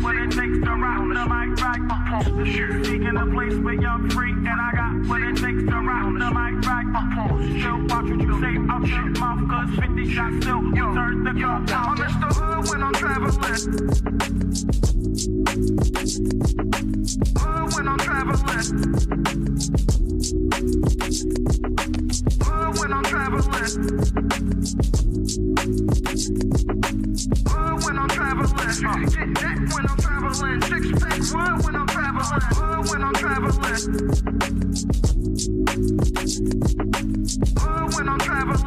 what it takes to rock the mic right. The shit. Seeking a place where you're free, and I got what it takes to rock the mic right. Chill, watch what you say out your mouth, cause 50 shots still turn the gun down. I'm Mr. Hood when I'm traveling. Hood when I'm traveling. Hood when I'm traveling. Hood when I'm traveling. Get that when I'm traveling. Six pack wood when I'm traveling. Hood when I'm traveling. Hood when I'm traveling.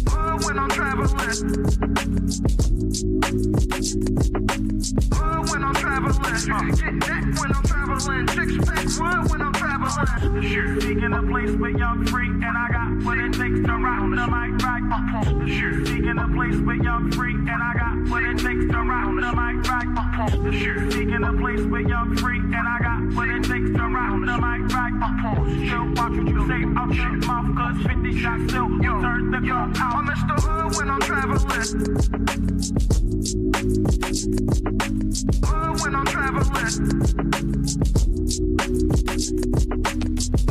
Hood when I'm traveling. Hood when I'm traveling. Get that when I'm traveling. Six pack wood when I'm traveling. Shit. Seeking a place where you're free, and I got what it takes to rock the mic right. Shit. Seeking a place where you're free, and I got what it takes to rock the mic right. Shit. Seeking a place where you're free, and I got what it takes to rock the mic right. Chill, watch what you say out your mouth, cause 50 shots still turn the gun out. I'm Mr. Hood when I'm traveling. Hood when I'm traveling.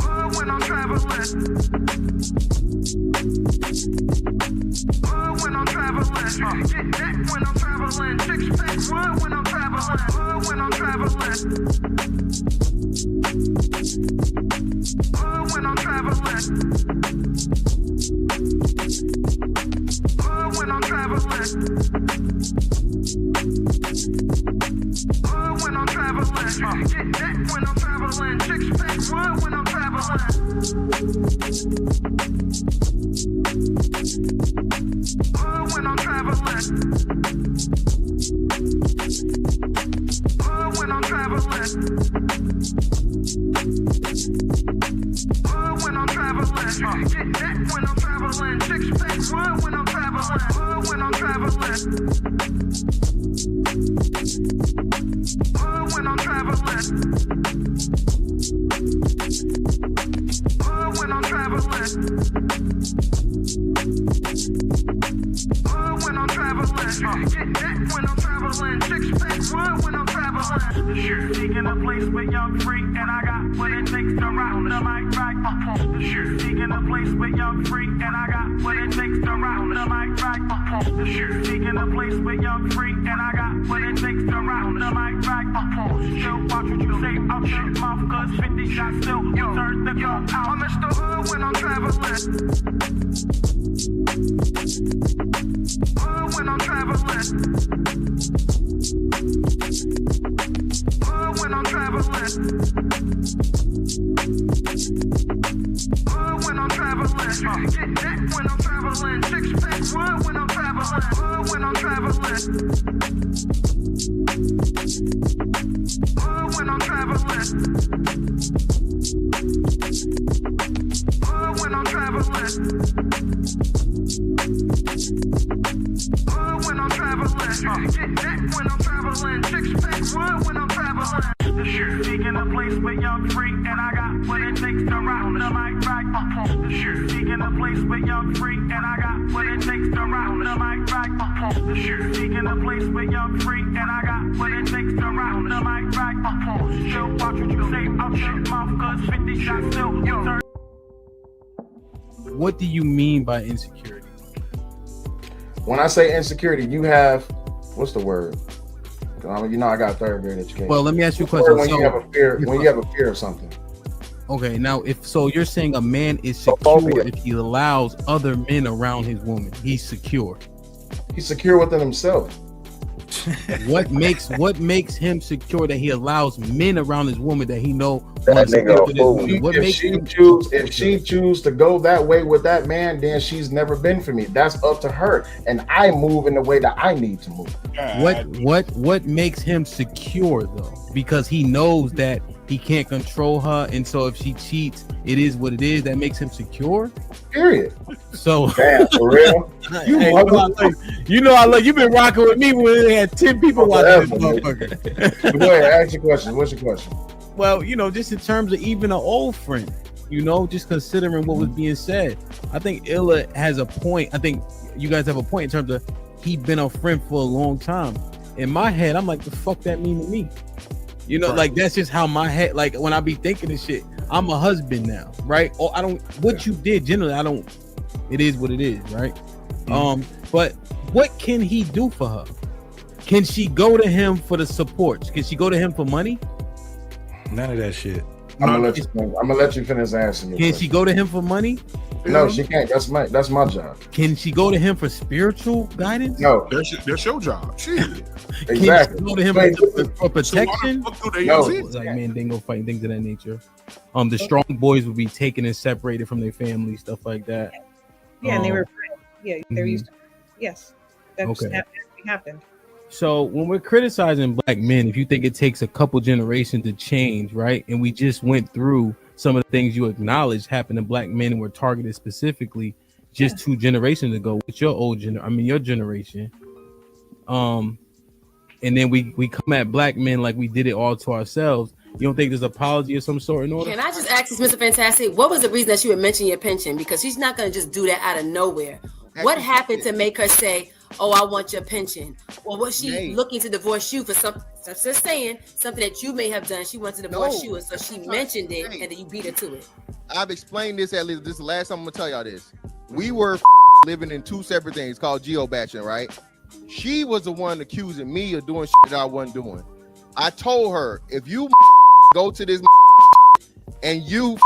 Hood when I'm traveling. Hood when I'm traveling. Get that when I'm traveling. Six pack wood when I'm traveling. Hood when I'm traveling. Hood when I'm traveling. Hood when I'm traveling. Hood when I'm traveling. Get that when I'm traveling. Six pack wood when I'm traveling. Hood when I'm traveling. Hood when I'm traveling. Hood when I'm traveling. Get that when I'm traveling. Six pack wood when I'm traveling. Hood when I'm traveling. Hood when I'm traveling. Hood when I'm traveling. Hood when I'm traveling. Get that when I'm traveling. Six pack wood when I'm traveling. Shit. Seeking a place where you're free, and I got what it takes to rock the mic right. Shit. Seeking a place where you're free, and I got what it takes to rock the mic right. Shit. Seeking a place where you're free, and I got what it takes to rock the mic right. Chill, watch what you say out your mouth, cause 50 shots still turn the gun out. I'm Mr. Hood when I'm traveling. Hood when I'm traveling. Hood when I'm traveling. Hood when I'm traveling. Get that when I'm traveling. Six pack wood when I'm traveling. Hood when I'm traveling. Hood when I'm traveling. Hood when I'm traveling. Hood when I'm traveling. Get that when I'm traveling. Six pack wood when I'm traveling. Shit. Seeking a place where you're free, and I got what it takes to rock the mic right. Shit. Seeking a place where you're free, and I got what it takes to rock the mic right. Shit. Seeking a place where you're free, and I got what it takes to rock the mic right. Chill, watch what you say out your mouth, cause 50 shots still turn. What do you mean by insecurity? When I say insecurity, you have, what's the word? You know, I got third grade education. Well, let me ask you a question. When you have a fear, when you have a fear of something. Okay, now if so, you're saying a man is secure if he allows other men around his woman. He's secure. He's secure within himself. What makes him secure that he allows men around his woman that he know? That nigga a fool. What makes if she choose to go that way with that man, then she's never been for me. That's up to her, and I move in the way that I need to move. What makes him secure though? Because he knows that he can't control her, and so if she cheats, it is what it is. That makes him secure. Period. So damn, for real. You know I love you've been rocking with me when they had 10 people watching this motherfucker. Go ahead, ask your question. What's your question? Well, you know, just in terms of even an old friend, you know, just considering what was being said, I think Illa has a point. I think you guys have a point in terms of he been a friend for a long time. In my head, I'm like, the fuck that mean to me? You know, like that's just how my head, like when I be thinking of shit, I'm a husband now, right? Or I don't, what you did generally, I don't, it is what it is, right? But what can he do for her? Can she go to him for the support? Can she go to him for money? None of that shit. I'm gonna let you finish answering. Can she go to him for money? No, she can't. That's my job. Can she go to him for spiritual guidance? No, that's your job. Shit. Exactly. Can she go to him for protection? No. It's like mandingo fighting, things of that nature. The strong boys would be taken and separated from their family, stuff like that. Yeah, and they were they're used to yes. That happened. So when we're criticizing black men, if you think it takes a couple generations to change, right? And we just went through some of the things you acknowledged happened to black men and were targeted specifically just 2 generations ago with your your generation. And then we come at black men like we did it all to ourselves. You don't think there's apology of some sort in order? Can I just ask this, Mr. Fantastic, what was the reason that you would mention your pension? Because she's not going to just do that out of nowhere. What happened to make her say, oh, I want your pension? Or was she looking to divorce you for something? I'm just saying, something that you may have done. She wanted to divorce you, and so she mentioned it, and then you beat her to it. I've explained this at least. This is the last time I'm going to tell y'all this. We were living in 2 separate things called geobashing, right? She was the one accusing me of doing shit that I wasn't doing. I told her, if you go to this and you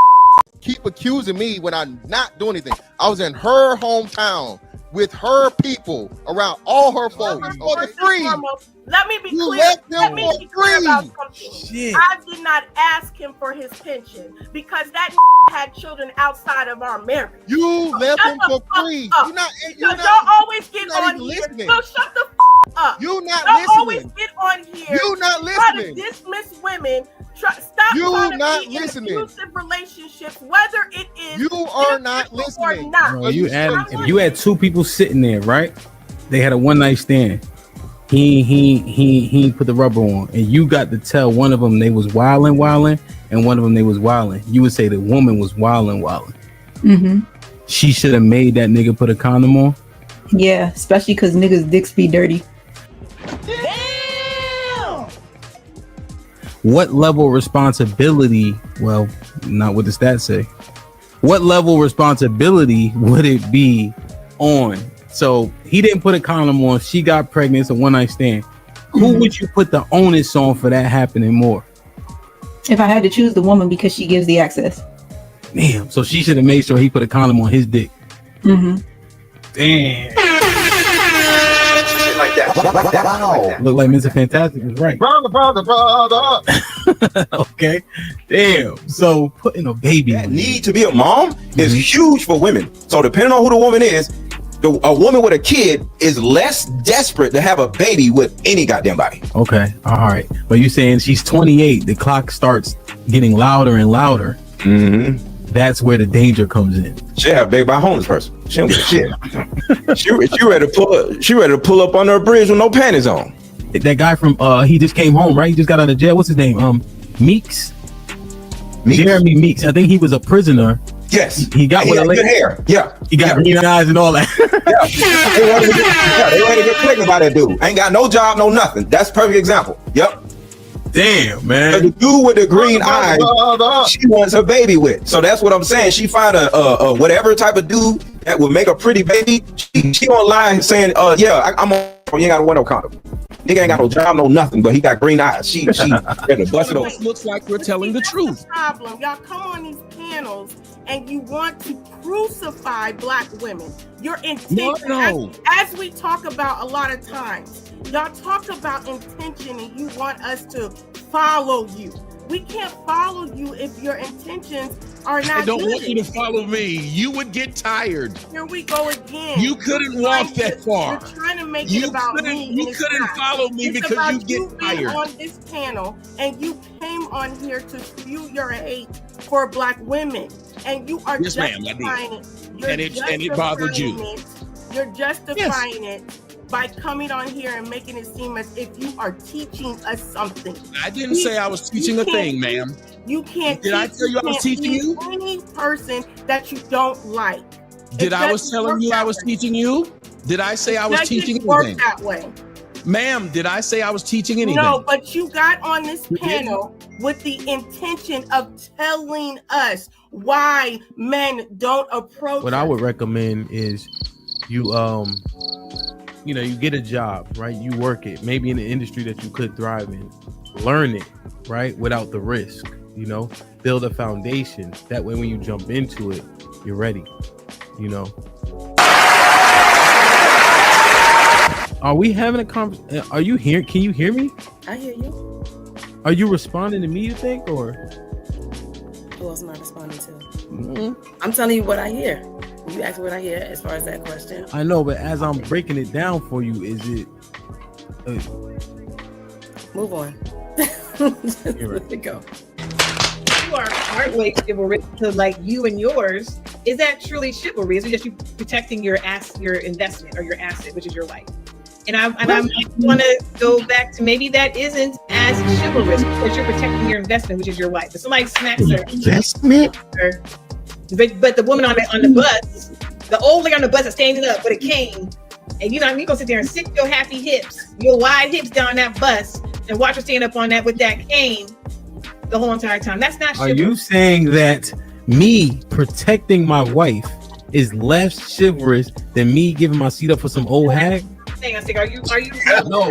keep accusing me when I'm not doing anything. I was in her hometown with her people around all her folks for free. Let me be clear. Let me be clear about something. Shit. I did not ask him for his pension because that had children outside of our marriage. You left him for free. Y'all always get on here. Listening. So shut the up. You not Y'all listening. always get on here. You not try listening. to dismiss women. Stop you trying to not be listening. in abusive relationships, whether it is you are not listening. Or not. Bro, if you had 2 people sitting there, right? They had a one night stand. He put the rubber on, and you got to tell one of them they was wilding, and one of them they was wilding. You would say the woman was wilding. Mm-hmm. She should have made that nigga put a condom on. Yeah, especially because niggas' dicks be dirty. What level of responsibility? Well, not what the stats say. What level of responsibility would it be on? So he didn't put a condom on. She got pregnant. It's a one night stand. Who would you put the onus on for that happening more? If I had to choose the woman because she gives the access. Damn. So she should have made sure he put a condom on his dick. Mm-hmm. Damn. Like that. Wow. Look like Mr. Fantastic is right. Brother. Okay. Damn. So putting a baby. That need to be a mom is huge for women. So depending on who the woman is, a woman with a kid is less desperate to have a baby with any goddamn body. Okay. All right. But you're saying she's 28. The clock starts getting louder and louder. Mm-hmm. That's where the danger comes in. She have a baby by a homeless person. She don't give a shit. she ready to pull up on her bridge with no panties on. That guy from he just came home, right? He just got out of jail. What's his name? Meeks. Jeremy Meeks. I think he was a prisoner. Yes. He got good hair. Yeah. He got green eyes and all that. They wanted to get pregnant by that dude. Ain't got no job, no nothing. That's a perfect example. Yep. Damn, man. The dude with the green eyes, she wants her baby with. So that's what I'm saying. She find a whatever type of dude that would make a pretty baby. She online saying, I'm on. You ain't got to wear no condom. Nigga ain't got no job, no nothing, but he got green eyes. She ready to bust it open. Looks like we're telling the truth. Problem. Y'all come on these panels and you want to crucify black women. Your intention, as we talk about a lot of times, y'all talk about intention and you want us to follow you. We can't follow you if your intentions are not. I don't good. want you to follow me. You would get tired. Here we go again. You couldn't walk that far. You're trying to make it about me. You couldn't follow me because you get tired. On this panel, and you came on here to spew your hate for black women, and you are justifying it. And it bothered you. You're justifying it by coming on here and making it seem as if you are teaching us something. I didn't say I was teaching a thing, ma'am. You can't. Did I tell you I was teaching you? Any person that you don't like. Did I was telling you I was teaching you? Did I say I was teaching Doesn't work anything? that way. Ma'am, did I say I was teaching anything? No, but you got on this panel with the intention of telling us why men don't approach What I would recommend is you you get a job, right? You work it, maybe in an industry that you could thrive in. Learn it, right? Without the risk, build a foundation. That way when you jump into it, you're ready, Are we having a conversation? Are you here? Can you hear me? I hear you. Are you responding to me, you think, or? Who else am I responding to? I'm telling you what I hear. You asked me what I hear as far as that question. I know, but as I'm breaking it down for you, is it? Move on. Let it go. You are hardly chivalrous to like you and yours. Is that truly chivalry? Is it just you protecting your investment or your asset, which is your life? And I want to go back to maybe that isn't as chivalrous because you're protecting your investment, which is your wife. If somebody smacks her investment, but the woman on the bus, the old lady on the bus is standing up with a cane, and you gonna sit there and sit your happy hips, your wide hips down that bus, and watch her stand up on that with that cane the whole entire time. That's not chivalrous. Are you saying that me protecting my wife is less chivalrous than me giving my seat up for some old hag? I think, are you No.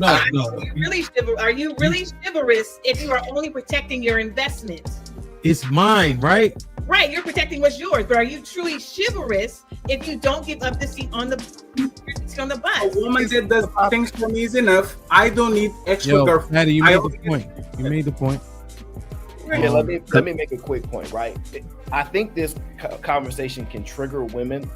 Are you really chivalrous if you are only protecting your investment? It's mine, right? Right, you're protecting what's yours, but are you truly chivalrous if you don't give up the seat on the bus? A woman that does things for me is enough. I don't need extra girlfriend. Maddie, you made the point. You made the point. Yeah, let me make a quick point, right? I think this conversation can trigger women,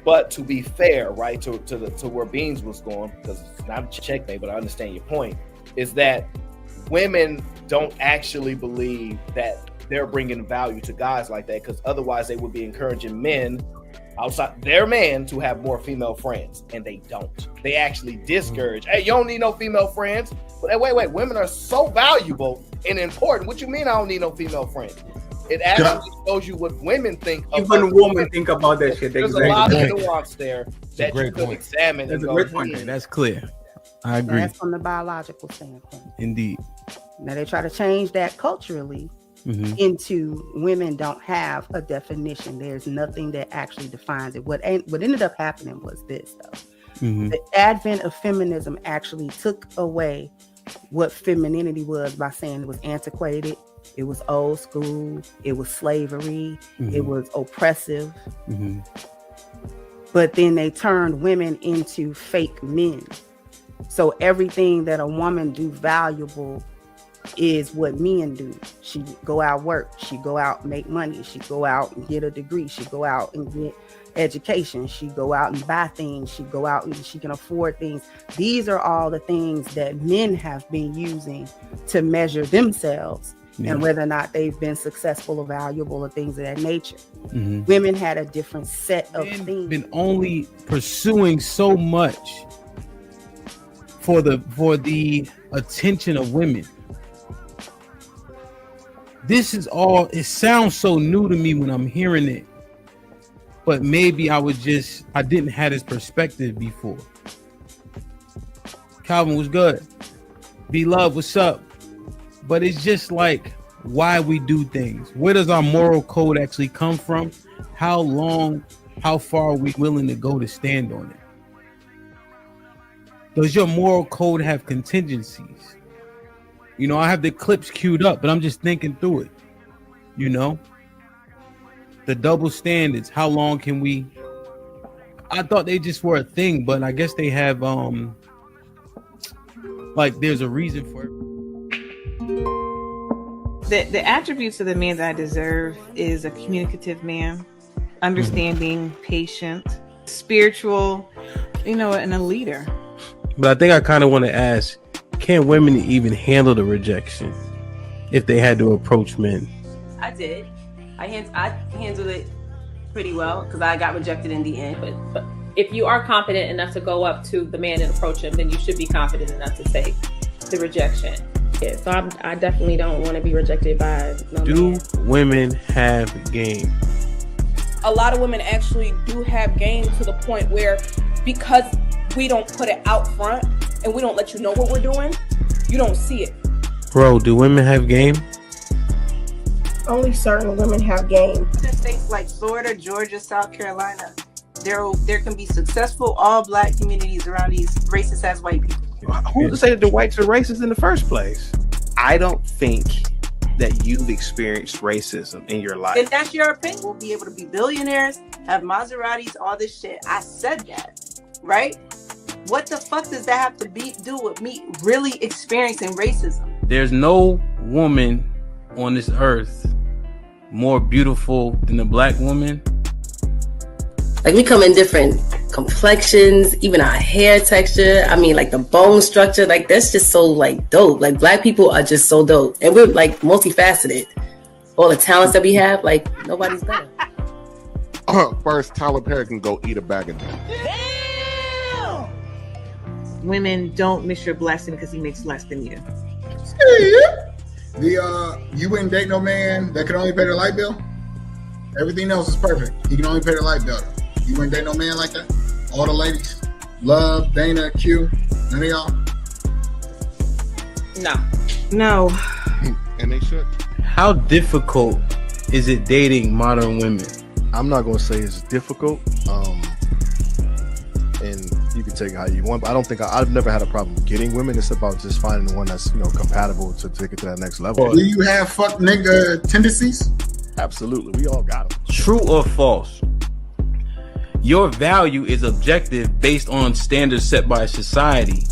but to be fair, right, to where Beans was going, because it's not a checkmate, but I understand your point, is that women don't actually believe that they're bringing value to guys like that, because otherwise they would be encouraging men outside their man to have more female friends, and they don't. They actually discourage. Hey, you don't need no female friends. But wait, women are so valuable and important. What you mean I don't need no female friends? It actually shows you what women think. Even women think about that shit. There's a lot of nuance there that you could examine. That's a great point. That's clear. I agree. That's from the biological standpoint. Indeed. Now they try to change that culturally into women don't have a definition. There's nothing that actually defines it. What ended up happening was this, though. The advent of feminism actually took away what femininity was by saying it was antiquated, it was old school, it was slavery, it was oppressive. But then they turned women into fake men. So everything that a woman do valuable is what men do. She go out work, she go out and make money, she go out and get a degree, she go out and get education, she go out and buy things, she go out and she can afford things. These are all the things that men have been using to measure themselves and whether or not they've been successful or valuable or things of that nature. Women had a different set of things. Been only pursuing so much for the attention of women. This is all, it sounds so new to me when I'm hearing it, but maybe I didn't have this perspective before. Calvin was good. B-Love, what's up? But it's just like why we do things. Where does our moral code actually come from? How far are we willing to go to stand on it? Does your moral code have contingencies? I have the clips queued up, but I'm just thinking through it. The double standards. How long can we? I thought they just were a thing, but I guess they have there's a reason for it. The attributes of the man that I deserve is a communicative man, understanding, patient, spiritual, and a leader. But I think I kind of want to ask, can women even handle the rejection if they had to approach men? I did. I handled it pretty well because I got rejected in the end. But if you are confident enough to go up to the man and approach him, then you should be confident enough to take the rejection. Yeah, so I definitely don't want to be rejected by no man. Women have game? A lot of women actually do have game to the point where because we don't put it out front and we don't let you know what we're doing, you don't see it. Bro, do women have game? Only certain women have game. In states like Florida, Georgia, South Carolina, there can be successful all black communities around these racist ass white people. Who's to say that the whites are racist in the first place? I don't think that you've experienced racism in your life. If that's your opinion, we'll be able to be billionaires, have Maseratis, all this shit. I said that, right? What the fuck does that have to do with me really experiencing racism? There's no woman on this earth more beautiful than a black woman. Like, we come in different complexions, even our hair texture. I mean, like the bone structure, like that's just so like dope. Like, black people are just so dope, and we're like multifaceted. All the talents that we have, like nobody's better. First, Tyler Perry can go eat a bag of them. Women don't miss your blessing because he makes less than you. You wouldn't date no man that could only pay the light bill? Everything else is perfect. He can only pay the light bill. You wouldn't date no man like that? All the ladies? Love, Dana, Q, none of y'all? No. And they should. How difficult is it dating modern women? I'm not going to say it's difficult. And you can take it how you want, but I don't think I've never had a problem getting women. It's about just finding the one that's, compatible to take it to that next level. Do you have fuck nigga tendencies? Absolutely. We all got them. True or false? Your value is objective based on standards set by society.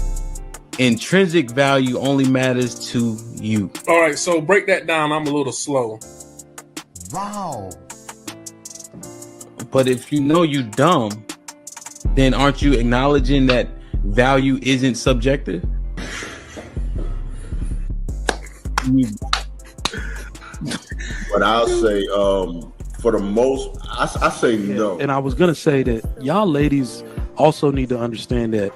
Intrinsic value only matters to you. All right, so break that down. I'm a little slow. Wow. But if you know you dumb, then aren't you acknowledging that value isn't subjective? But I'll say, for the most, I say no. And I was gonna say that y'all ladies also need to understand that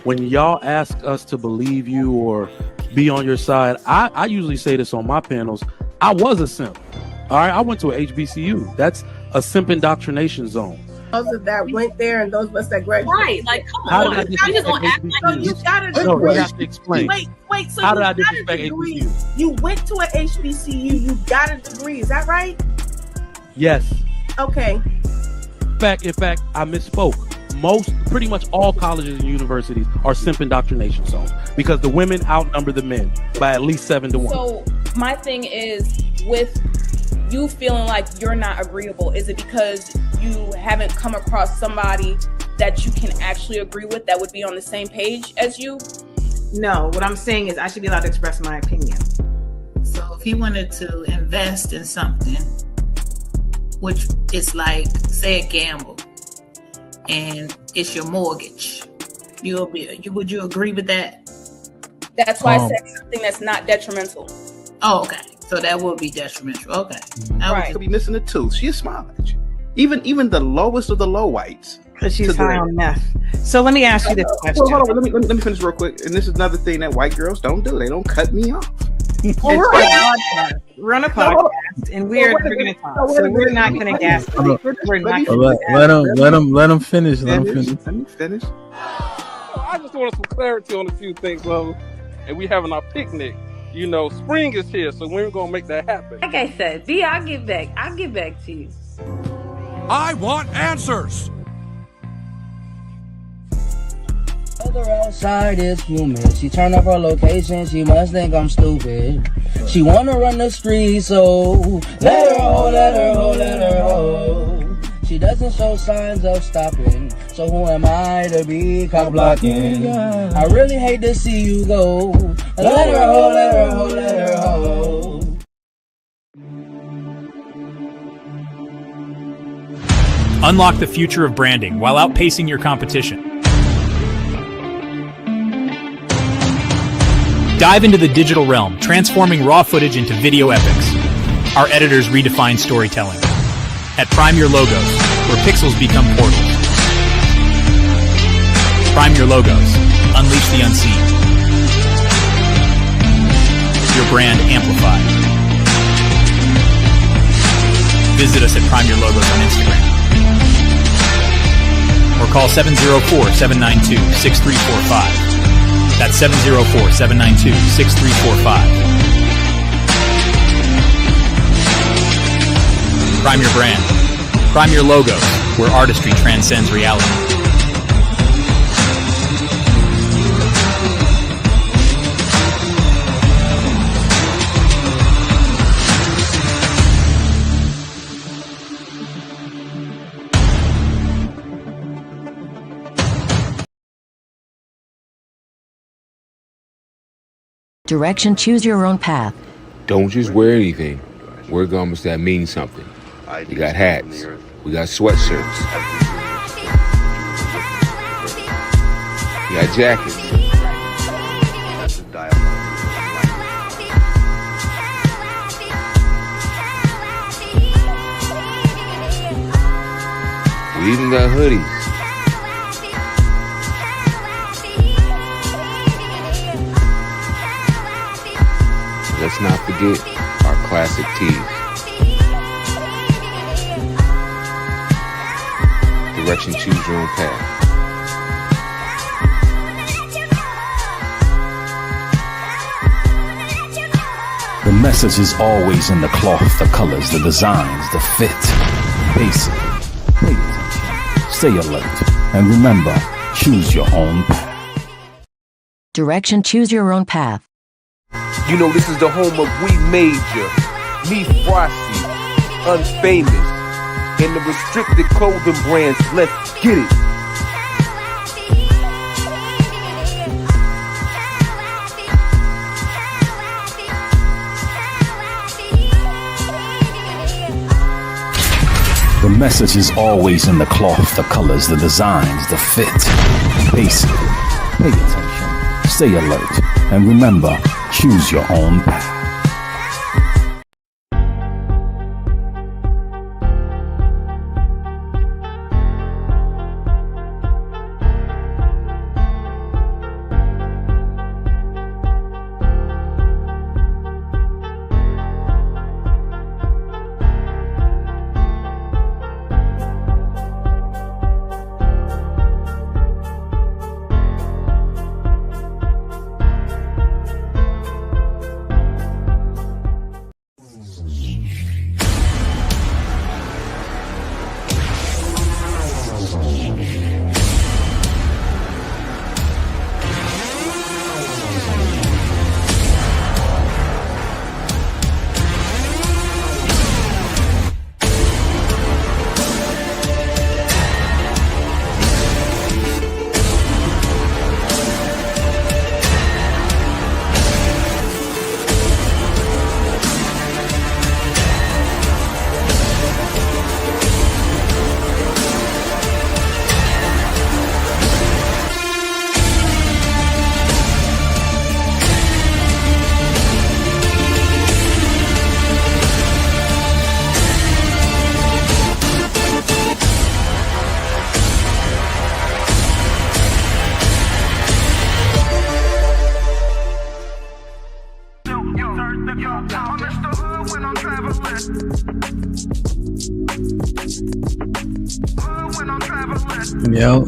when y'all ask us to believe you or be on your side, I usually say this on my panels. I was a simp. All right, I went to a HBCU. That's a simp indoctrination zone. Those that went there and those of us that graduated. Right, like come How on. did I You just gonna act like So you gotta No, you have to explain. Wait. So How you did I got a disrespect degree. HBCU? You went to a HBCU. You got a degree. Is that right? Yes. Okay. In fact, I misspoke. Pretty much all colleges and universities are simp indoctrination zones because the women outnumber the men by at least 7-1. So my thing is, with you feeling like you're not agreeable, is it because you haven't come across somebody that you can actually agree with that would be on the same page as you? No, what I'm saying is I should be allowed to express my opinion. So if he wanted to invest in something, which is like, say, a gamble, and it's your mortgage, would you agree with that? That's why I said something that's not detrimental. Oh, okay. So that would be detrimental. Okay. Right. Could be missing a tooth. She's smiling at you. Even the lowest of the low whites. Because she's high on meth. So let me ask you this question. Hold on. Let me finish real quick. And this is another thing that white girls don't do. They don't cut me off. We're on a podcast, and we're going to talk. So we're not going to gas. We're not Let him finish. Let me finish. I just wanted some clarity on a few things, love. And we having our picnic. Spring is here, so we're gonna make that happen. Like I said, B, I'll get back to you. I want answers. Other outside is human. She turned up her location. She must think I'm stupid. She wanna run the street, so let her ho, let her ho, let her ho. She doesn't show signs of stopping. So who am I to be cock blocking? I really hate to see you go. Let her ho, let her ho, let her ho. Unlock the future of branding while outpacing your competition. Dive into the digital realm, transforming raw footage into video epics. Our editors redefine storytelling. At Prime Your Logos, where pixels become portals. Prime Your Logos. Unleash the unseen. Your brand amplified. Visit us at Prime Your Logos on Instagram. Or Call 704-792-6345. That's 704-792-6345. Prime your brand. Prime your logo, where artistry transcends reality. Direction, choose your own path. Don't just wear anything. Wear garments that mean something. We got hats. We got sweatshirts. We got jackets. We even got hoodies. Let's not forget our classic tees. Direction, choose your own path. The message is always in the cloth, the colors, the designs, the fit. Basically, pay attention, stay alert, and remember, choose your own path. Direction, choose your own path. You know this is the home of We Major, Me Frosty, Unfamous, and the restricted clothing brands. Let's get it. The message is always in the cloth, the colors, the designs, the fit. Basically, pay attention, stay alert, and remember, choose your own path.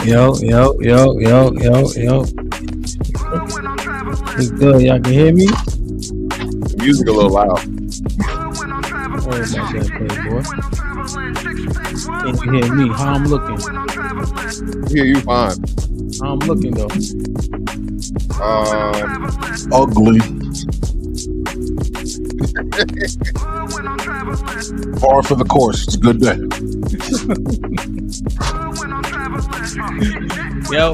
Yo. It's good. Y'all can hear me? The music a little loud. Worry about that, playboy. Can you hear me? How I'm looking? Hear you fine. How I'm looking though? Ugly. Par for the course. It's a good day. Yo,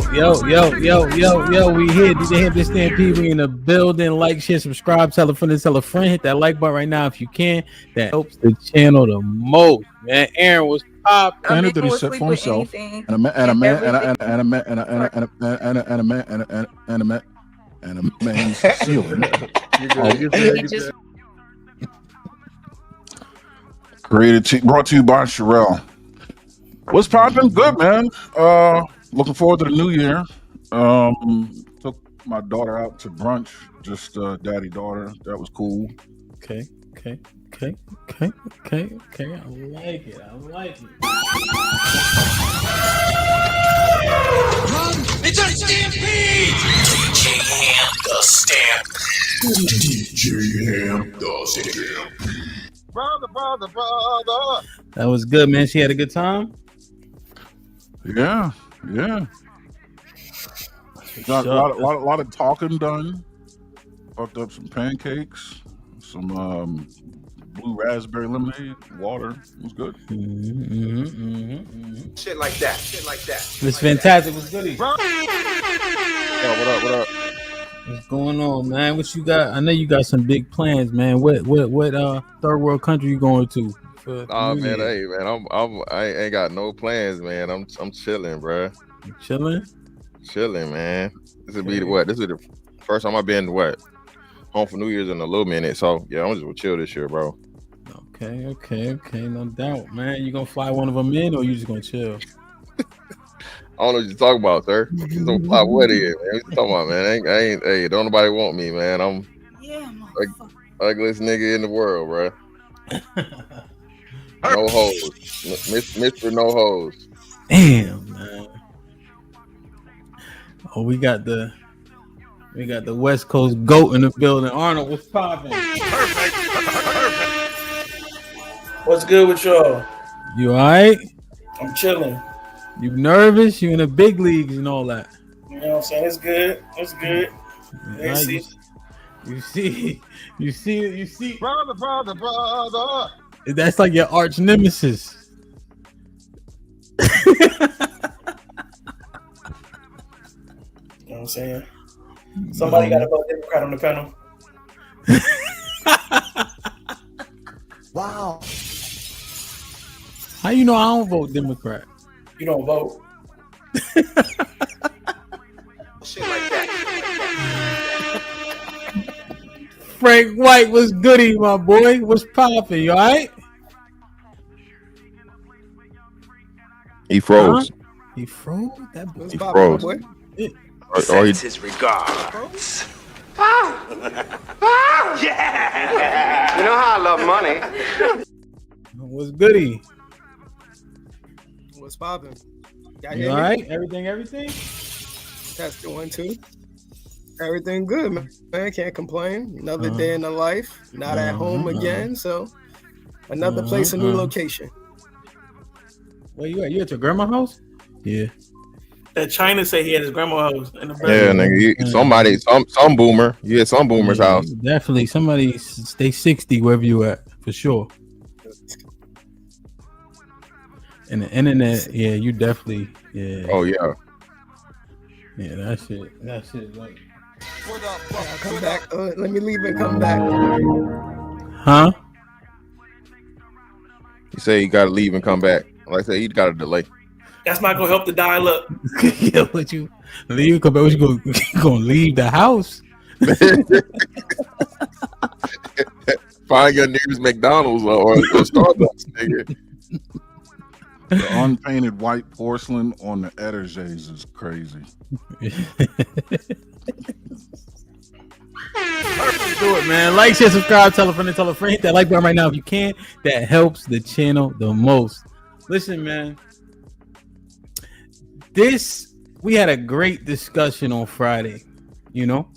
we here. DJ Hit This Stampede. We in the building. Like, share, subscribe, tell a friend, tell a friend. Hit that like button right now if you can. That helps the channel the most, man. Aaron was popping. Standard that he set for himself, and a man's ceiling. Brought to you by Sherelle. What's popping? Good, man. Looking forward to the new year. Took my daughter out to brunch, just daddy daughter. That was cool. Okay. I like it. It's a stampede! DJ Ham the Stampede. DJ Ham the Stampede. Brother. That was good, man. She had a good time. Yeah. Got a lot of talking done. Fucked up some pancakes, some blue raspberry lemonade, water. It was good. Shit like that. It's fantastic. What's goody? What up? What's going on, man? What you got? I know you got some big plans, man. What third world country you going to? Oh man, hey man, I ain't got no plans, man. I'm chilling, bro. You chilling, man. This would be the first time I've been home for New Year's in a little minute. So yeah, I'm just gonna chill this year, bro. Okay, no doubt, man. You gonna fly one of them in, or you just gonna chill? I don't know what you're talking about, sir. You don't fly what in, man? What you talking about, man? I ain't hey, don't nobody want me, man. I'm ugliest nigga in the world, bro. No hoes. Mr. No hoes. Damn, man. Oh, we got the West Coast GOAT in the building. Arnold, what's poppin'? What's good with y'all? You alright? I'm chilling. You nervous? You in the big leagues and all that? You know what I'm saying? It's good. Yeah, you see. Brother. That's like your arch nemesis. You know what I'm saying? Somebody got to vote Democrat on the panel. Wow. How you know I don't vote Democrat? You don't vote. Shit like that. Frank White, what's goody, my boy? What's poppin'? You alright? He froze. Huh? He froze? That boy. He froze. Sends his regards. Yeah. You know how I love money. What's goody? What's poppin'? You alright? Everything? That's the 1, 2. Everything good, man. Can't complain. Another day in the life. Not at home again. So another place, a new location. Where you at? You at your grandma's house? Yeah. That China say he had his grandma's house in the back. Yeah, nigga. Some boomer. You at some boomer's house. Definitely. Somebody stay 60 wherever you at, for sure. And the internet, yeah, you definitely, yeah. Oh yeah. Yeah, that shit. Like, I'll come back. Let me leave and come back. Huh? You say you gotta leave and come back. Like I said, he got a delay. That's not gonna help the dial up. Yeah, what you leave? Come back? What you gonna leave the house? Find your nearest McDonald's or Starbucks, nigga. The unpainted white porcelain on the Etages is crazy. Do it, man. Like, share, subscribe, tell a friend, hit that like button right now if you can. That helps the channel the most. Listen, man. We had a great discussion on Friday, you know?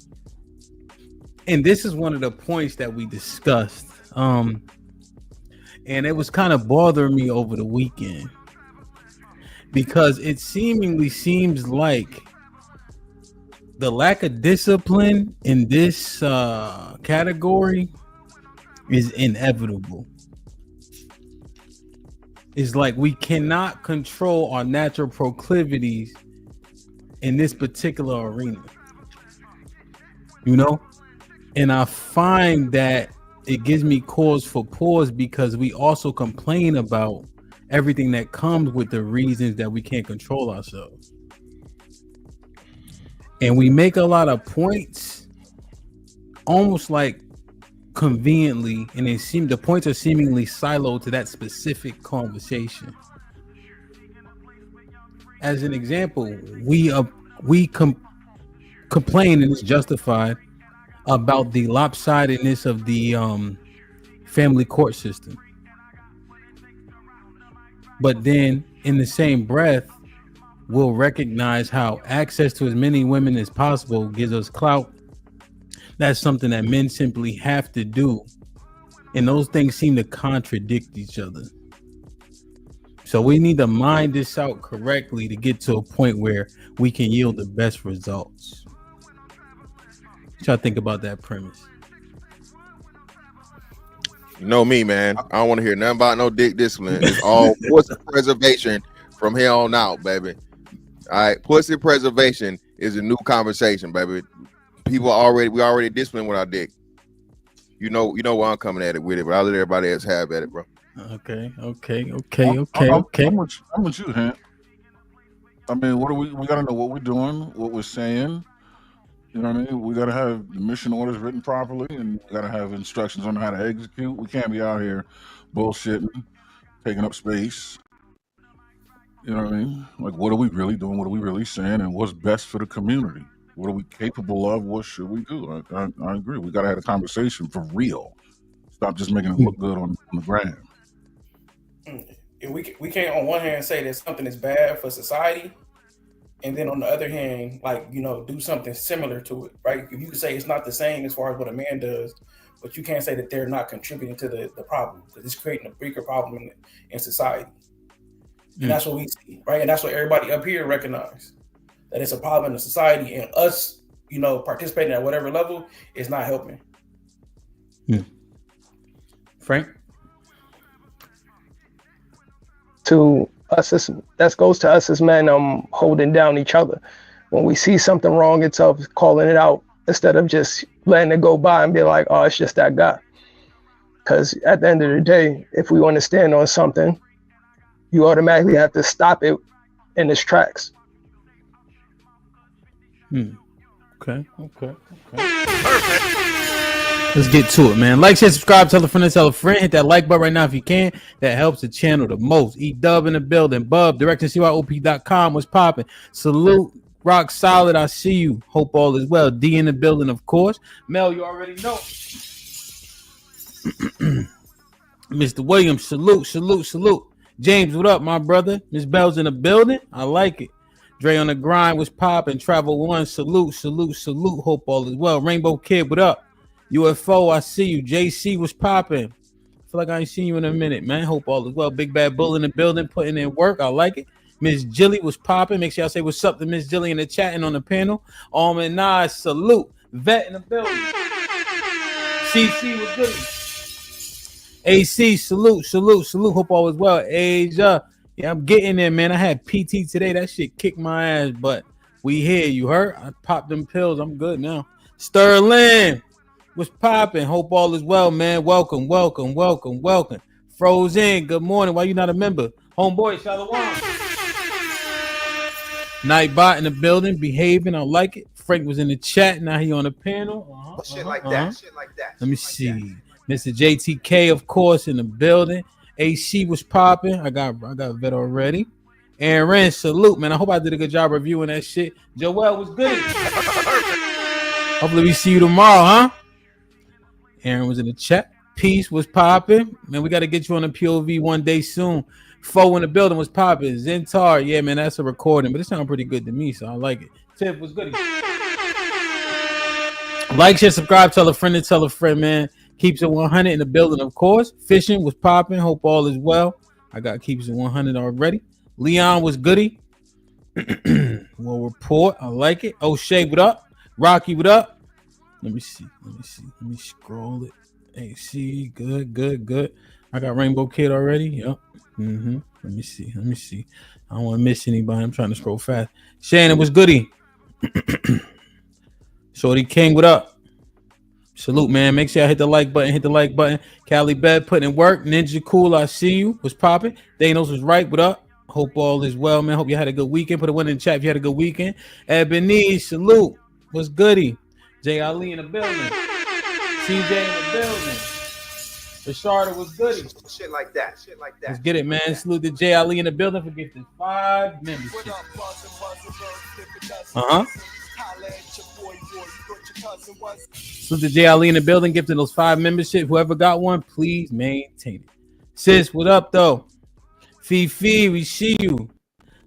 And this is one of the points that we discussed. And it was kind of bothering me over the weekend. Because it seemingly seems like the lack of discipline in this category is inevitable. It's like we cannot control our natural proclivities in this particular arena. You know? And I find that it gives me cause for pause because we also complain about everything that comes with the reasons that we can't control ourselves. And we make a lot of points almost like conveniently, and the points are seemingly siloed to that specific conversation. As an example, we complain, and it's justified, about the lopsidedness of the family court system. But then in the same breath, will recognize how access to as many women as possible gives us clout. That's something that men simply have to do. And those things seem to contradict each other. So we need to mind this out correctly to get to a point where we can yield the best results. What y'all think about that premise? You know me, man. I don't want to hear nothing about no dick discipline. It's all pussy preservation from here on out, baby. All right, pussy preservation is a new conversation, baby. We already disciplined with our dick. You know where I'm coming at it with it, but I'll let everybody else have at it, bro. Okay. I'm with you, Hank. I mean, we gotta know what we're doing, what we're saying. You know what I mean? We gotta have the mission orders written properly, and we gotta have instructions on how to execute. We can't be out here bullshitting, taking up space. You know what I mean? Like, what are we really doing? What are we really saying? And what's best for the community? What are we capable of? What should we do? I agree. We gotta have a conversation for real. Stop just making it look good on the gram. And we can't on one hand say that something is bad for society, and then on the other hand, like, do something similar to it, right? You can say it's not the same as far as what a man does, but you can't say that they're not contributing to the problem, because it's creating a bigger problem in society. And that's what we see, right? And that's what everybody up here recognize, that it's a problem in the society, and us, participating at whatever level is not helping. Frank? That goes to us as men, holding down each other. When we see something wrong, it's of calling it out instead of just letting it go by and be like, oh, it's just that guy. Because at the end of the day, if we want to stand on something, you automatically have to stop it in its tracks. Okay. Let's get to it, man. Like, share, subscribe, tell a friend, hit that like button right now if you can. That helps the channel the most. E-Dub in the building. Bub, directioncyop.com. What's popping? Salute, rock solid. I see you. Hope all is well. D in the building, of course. Mel, you already know. Mr. Williams, salute. James, what up, my brother? Miss Bell's in the building. I like it. Dre on the grind was popping. Travel One, salute. Hope all is well. Rainbow Kid, what up? UFO, I see you. JC was popping. I feel like I ain't seen you in a minute, man. Hope all is well. Big Bad Bull in the building, putting in work. I like it. Miss Jilly was popping. Make sure y'all say what's up to Miss Jilly in the chat and on the panel. And Nas, salute. Vet in the building. CC was good. AC, salute. Hope all is well. Asia. Yeah, I'm getting there, man. I had PT today. That shit kicked my ass, but we here. You heard? I popped them pills. I'm good now. Sterling. What's popping? Hope all is well, man. Welcome. Frozen, good morning. Why you not a member? Homeboy, Shalom. Nightbot in the building, behaving. I like it. Frank was in the chat. Now he on the panel. Shit like that. Let me see. Mr. JTK, of course, in the building. AC was popping. I got vet already. Aaron, salute, man. I hope I did a good job reviewing that shit. Joel was good. Hopefully we see you tomorrow, huh? Aaron was in the chat. Peace was popping. Man, we got to get you on the POV one day soon. Foe in the building was popping. Zentar, yeah, man, that's a recording, but it sounded pretty good to me, so I like it. Tiff was good. Like, share, subscribe, tell a friend, man. Keeps it 100 in the building, of course. Fishing was popping. Hope all is well. I got keeps it 100 already. Leon was goody. Well, report. I like it. O'Shea, what up? Rocky, what up? Let me see. Let me scroll it. AC, good. I got Rainbow Kid already. Yep. Let me see. I don't want to miss anybody. I'm trying to scroll fast. Shannon was goody. Shorty King, what up? Salute, man. Make sure I hit the like button. Cali Bed putting in work. Ninja Cool, I see you. What's popping? Thanos was right. What up? Hope all is well, man. Hope you had a good weekend. Put a one in the chat if you had a good weekend. Ebony, salute. What's goody? Jay Ali in the building. CJ in the building. Rashada was goody. Shit like that. Let's get it, man. Salute to Jay Ali in the building for gifting 5 memberships. Salute to Jay Ali in the building, gifting those 5 memberships. Whoever got one, please maintain it. Sis, what up, though? Fifi, we see you.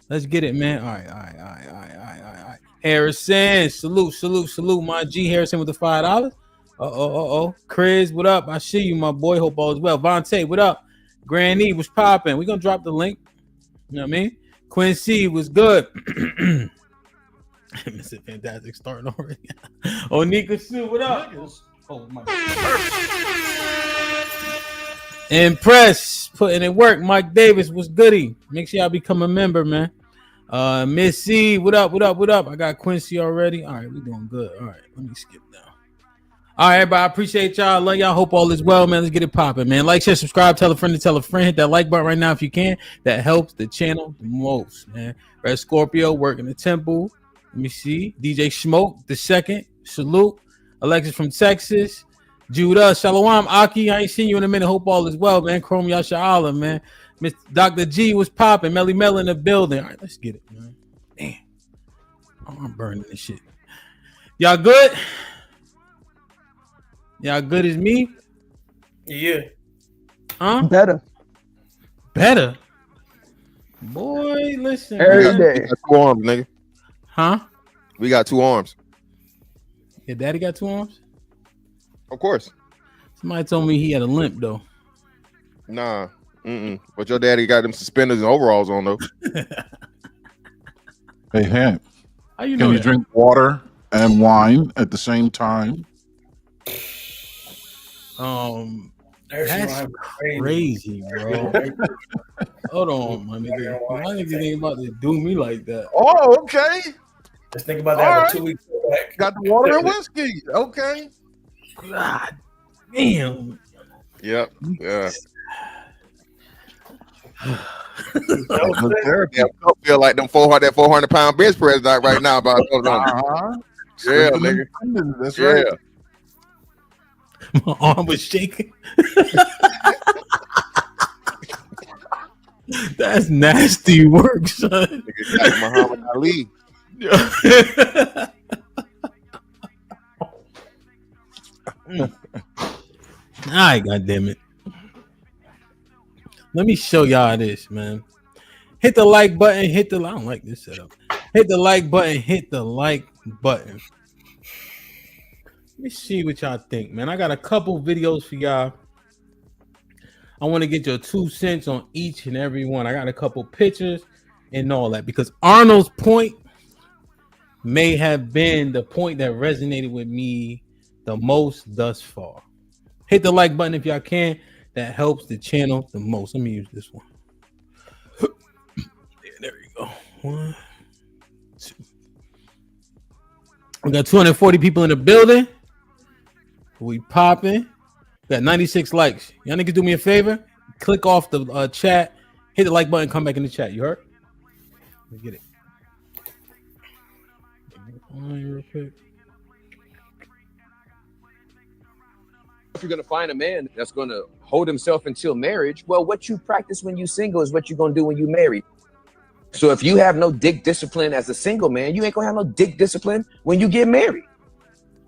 Let's get it, man. All right. Harrison, salute, my G. Harrison with the $5. Chris, what up? I see you, my boy. Hope all is well. Vontae, what up? Granny, was popping. We're gonna drop the link. You know what I mean? Quincy was good. Mr. Fantastic starting already. Onika Sue, what up? Oh my God. Impress, putting in work. Mike Davis was goody. Make sure y'all become a member, man. Miss C, what up? I got Quincy already. All right, we doing good. All right, let me skip down. All right, everybody, I appreciate y'all. Love y'all. Hope all is well, man. Let's get it popping, man. Like, share, subscribe, tell a friend to tell a friend. Hit that like button right now if you can. That helps the channel the most, man. Red Scorpio, working the temple. Let me see. DJ Smoke, the second. Salute. Alexis from Texas. Judah, Shalom, Aki. I ain't seen you in a minute. Hope all is well, man. Chrome Yasha'Allah, man. Mr. Dr. G was popping. Melly Mel in the building. All right, let's get it, man. Damn. Oh, I'm burning this shit. Y'all good? Y'all good as me? Yeah. Huh? Better. Boy, listen. Every man. day. We got 2 arms, nigga. Huh? We got 2 arms. Your daddy got 2 arms? Of course. Somebody told me he had a limp, though. Nah. But your daddy got them suspenders and overalls on, though. Hey, Hank. How you Can know you that? drink water and wine at the same time? That's crazy, bro. Hold on, my nigga. My nigga ain't about to do me like that. Oh, okay. Just think about that. All With 2 weeks back. Got the water and whiskey. Okay. God damn. Yep. Yeah. Therapy. I feel like them 400-pound bench press right now. About those numbers. Yeah, nigga. That's right. My arm was shaking. That's nasty work, son. Nigga like Muhammad Ali. All right, goddamn it. Let me show y'all this, man. Hit the like button. I don't like this setup. Hit the like button. Let me see what y'all think, man. I got a couple videos for y'all. I want to get your 2 cents on each and every one. I got a couple pictures and all that because Arnold's point may have been the point that resonated with me the most thus far. Hit the like button if y'all can. That helps the channel the most. Let me use this one. There you go. 1, 2. We got 240 people in the building. We popping. Got 96 likes. Y'all niggas do me a favor. Click off the chat. Hit the like button. Come back in the chat. You heard? Let me get it. Real quick. If you're going to find a man that's going to hold himself until marriage, well, what you practice when you single is what you're going to do when you married. So if you have no dick discipline as a single man, you ain't going to have no dick discipline when you get married.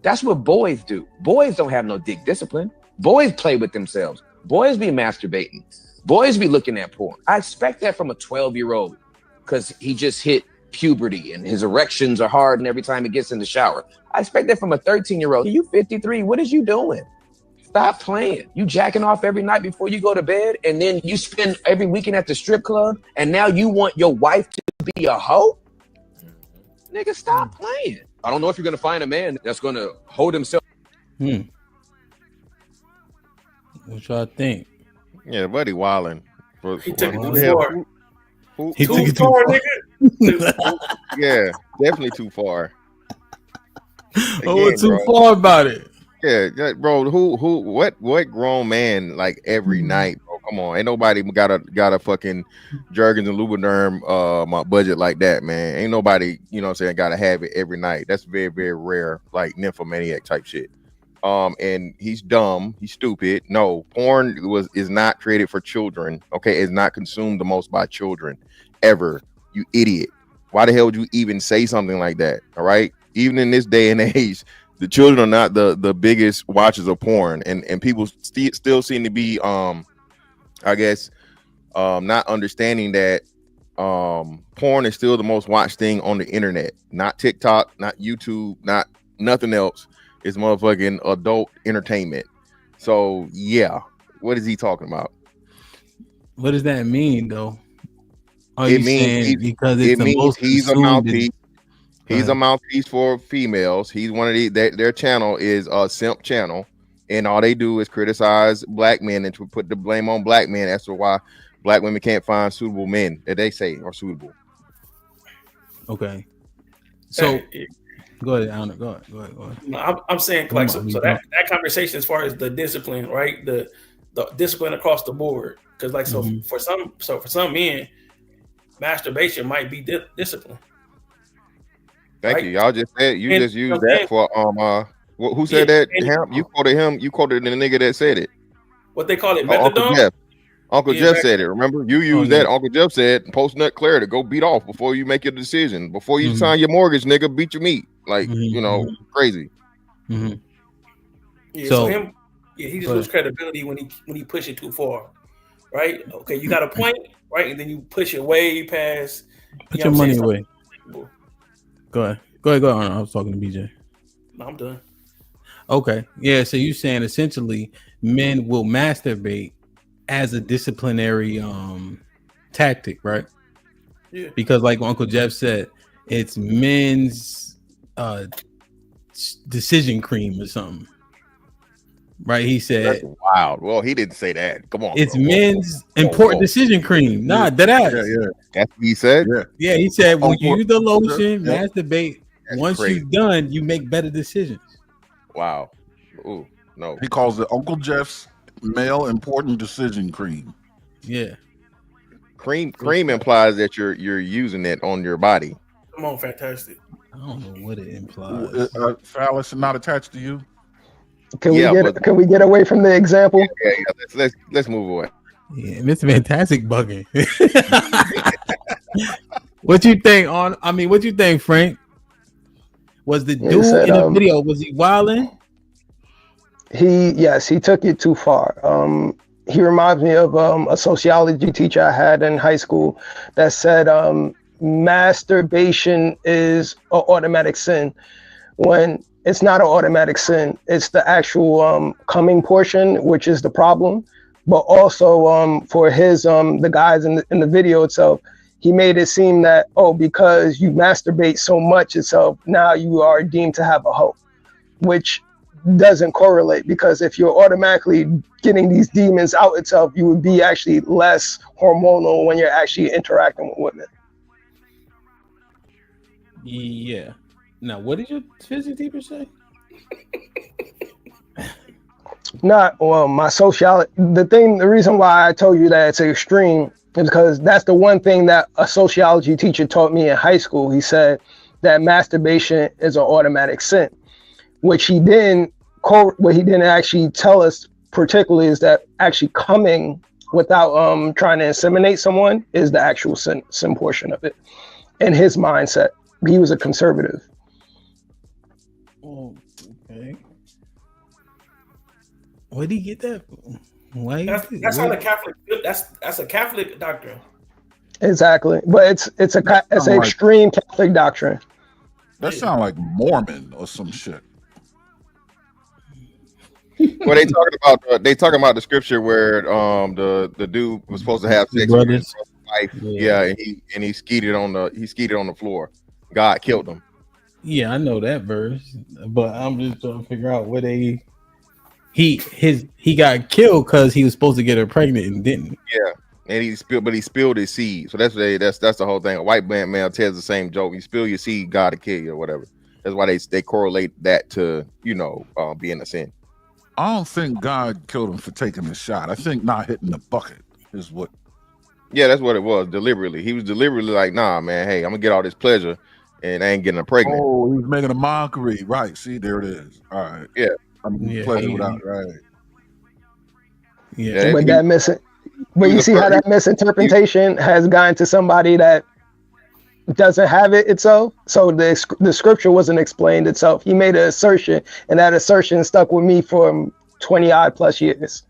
That's what boys do. Boys don't have no dick discipline. Boys play with themselves. Boys be masturbating. Boys be looking at porn. I expect that from a 12-year-old because he just hit puberty and his erections are hard and every time he gets in the shower. I expect that from a 13-year-old. You 53, what is you doing? Stop playing. You jacking off every night before you go to bed, and then you spend every weekend at the strip club, and now you want your wife to be a hoe? Nigga, stop playing. I don't know if you're going to find a man that's going to hold himself. What y'all think? Yeah, buddy wildin'. He took it too far. He took it too far, nigga. Yeah, definitely too far. I went too far about it. Yeah, bro. What grown man like every night, bro? Come on, ain't nobody got a fucking Jergens and Lubriderm my budget like that, man. Ain't nobody, you know what I'm saying, gotta have it every night. That's very, very rare, like nymphomaniac type shit. And he's dumb, he's stupid. No, porn is not created for children. Okay, it's not consumed the most by children ever. You idiot. Why the hell would you even say something like that? All right, even in this day and age. The children are not the biggest watchers of porn, and people still seem to be, I guess, not understanding that porn is still the most watched thing on the internet. Not TikTok, not YouTube, not nothing else. It's motherfucking adult entertainment. So yeah, what is he talking about? What does that mean, though? Are It you means saying because it's it the means most he's a consumed? mouthpiece. He's a mouthpiece for females. He's one of their channel is a simp channel, and all they do is criticize black men and to put the blame on black men as to why black women can't find suitable men that they say are suitable. Okay. So go ahead, Anna. Go ahead. No, I'm saying like so that conversation as far as the discipline, right? The discipline across the board, because like for some men, masturbation might be discipline. Thank you. Y'all just said you just used that for who said that? You quoted him. You quoted the nigga that said it. What they call it, Uncle Jeff. Uncle Jeff said it. Remember, you used that. Uncle Jeff said, "Post nut clarity. Go beat off before you make your decision. Before you sign your mortgage, nigga, beat your meat. Like you know, crazy." Yeah. So him, he just loses credibility when he push it too far, right? Okay, you got a point, right, and then you push it way past. Put your money away. Go ahead. I was talking to BJ. No, I'm done. Okay. Yeah. So you're saying essentially men will masturbate as a disciplinary tactic, right? Yeah. Because like Uncle Jeff said, it's men's decision cream or something. Right? He said that's wild. Well, he didn't say that. Come on. It's men's important decision cream. Nah, that ass. Yeah. That's what he said. Yeah, he said when you use the lotion, masturbate. Once you're done, you make better decisions. Wow. Ooh, no. He calls it Uncle Jeff's male important decision cream. Yeah. Cream implies that you're using it on your body. Come on, fantastic. I don't know what it implies. Phallus not attached to you. Can we get away from the example? Yeah. Let's move away. Yeah, Mr. Fantastic bugging. What you think what you think, Frank? Was the dude in the video, was he wilding? He took it too far. He reminds me of a sociology teacher I had in high school that said masturbation is an automatic sin, when it's not an automatic sin. It's the actual coming portion, which is the problem. But also for his the guys in the video itself, he made it seem that, because you masturbate so much itself, now you are deemed to have a hoe, which doesn't correlate, because if you're automatically getting these demons out itself, you would be actually less hormonal when you're actually interacting with women. Yeah. Now, what did your physics teacher say? My sociology, the reason why I told you that it's extreme is because that's the one thing that a sociology teacher taught me in high school. He said that masturbation is an automatic sin, which he didn't actually tell us particularly is that actually coming without trying to inseminate someone is the actual sin portion of it. In his mindset, he was a conservative. Oh, okay. Where did he get that from? Why? That's how the Catholic. That's a Catholic doctrine. Exactly, but it's an extreme Catholic doctrine. That sounds like Mormon or some shit. Well, they talking about the scripture where the dude was supposed to have sex with his wife. Yeah, and he skeeted on the floor. God killed him. Yeah, I know that verse, but I'm just trying to figure out where he got killed because he was supposed to get her pregnant and didn't. Yeah, and he spilled his seed. So that's the whole thing. A white man tells the same joke. You spill your seed, God will kill you or whatever. That's why they correlate that to being a sin. I don't think God killed him for taking the shot. I think not hitting the bucket is what. Yeah, that's what it was. Deliberately, he was deliberately like, "Nah, man. Hey, I'm gonna get all this pleasure, and I ain't getting her pregnant." Oh, he's making a mockery, right? See, there it is. All right. Yeah, I'm pleasure without right. Yeah, but you see how that misinterpretation has gotten to somebody that doesn't have it itself. So the scripture wasn't explained itself. He made an assertion, and that assertion stuck with me for 20 odd plus years.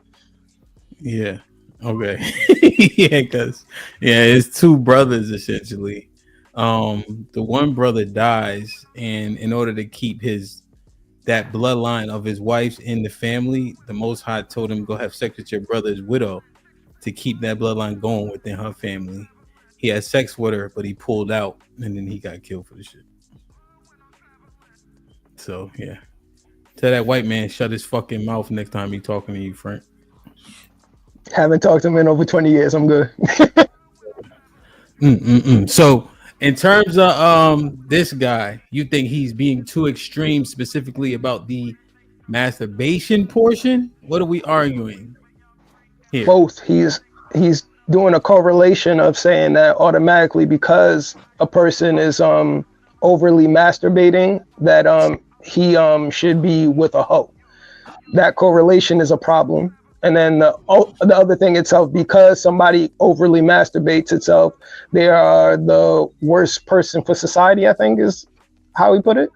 Yeah. Okay. because it's two brothers essentially. The one brother dies, and in order to keep that bloodline of his wife's in the family, the Most High told him, go have sex with your brother's widow to keep that bloodline going within her family. He had sex with her, but he pulled out, and then he got killed for the shit. So yeah, tell that white man shut his fucking mouth next time he talking to you, Frank. Haven't talked to him in over 20 years. I'm good. So in terms of this guy, you think he's being too extreme specifically about the masturbation portion? What are we arguing here? Both. He's doing a correlation of saying that automatically because a person is overly masturbating, that he should be with a hoe. That correlation is a problem. And then the other thing itself, because somebody overly masturbates itself, they are the worst person for society, I think is how he put it.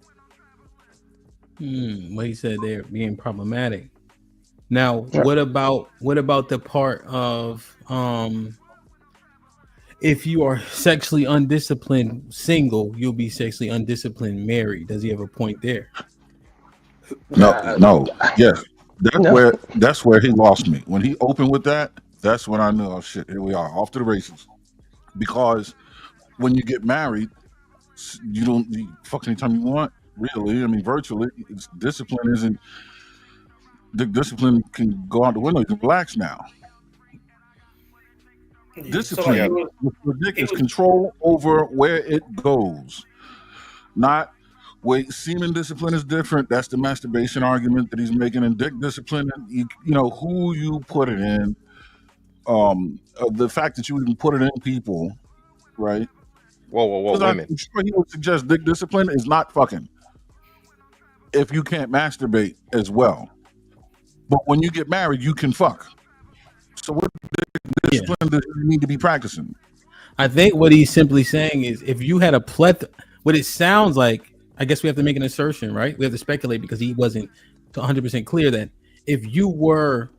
Well, he said they're being problematic. Now, what about the part of if you are sexually undisciplined single, you'll be sexually undisciplined married? Does he have a point there? No, yes. That's where he lost me. When he opened with that, that's when I knew, oh shit, here we are, off to the races. Because when you get married, you fuck anytime you want, really. I mean, virtually, discipline can go out the window. You can relax now. Discipline is control over where it goes. Not semen discipline is different. That's the masturbation argument that he's making. And dick discipline, you know who you put it in. The fact that you even put it in people, right? Whoa, women. I'm sure he would suggest dick discipline is not fucking if you can't masturbate as well. But when you get married, you can fuck. So what discipline does he need to be practicing? I think what he's simply saying is if you had a plethora, what it sounds like, I guess we have to make an assertion, right? We have to speculate because he wasn't 100% clear that if you were,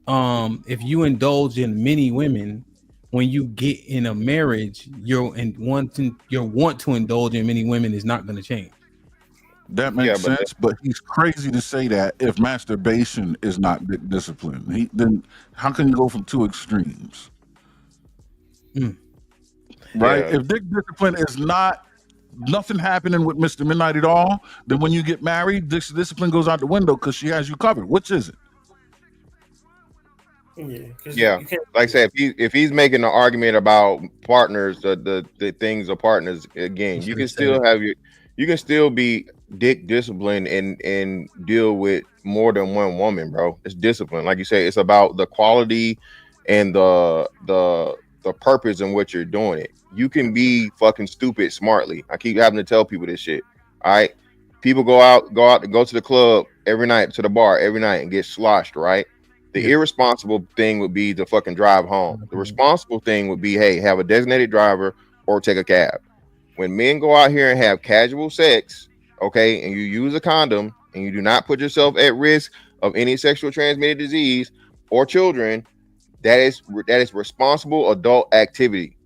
if you indulge in many women, when you get in a marriage, your want to indulge in many women is not going to change. That makes sense, but he's crazy to say that if masturbation is not dick discipline. Then how can you go from two extremes? Right? If dick discipline is nothing happening with Mr. Midnight at all, then when you get married, discipline goes out the window because she has you covered. Which is it? Like I said, if he's making an argument about partners, the things of partners, again, you can still be dick disciplined and deal with more than one woman, bro. It's discipline, like you say. It's about the quality and the purpose in what you're doing it. You can be fucking stupid smartly. I keep having to tell people this shit. All right, people go to the club every night, to the bar every night, and get sloshed. Right. The irresponsible thing would be to fucking drive home. The responsible thing would be, hey, have a designated driver or take a cab. When men go out here and have casual sex, okay, and you use a condom and you do not put yourself at risk of any sexual transmitted disease or children, that is responsible adult activity.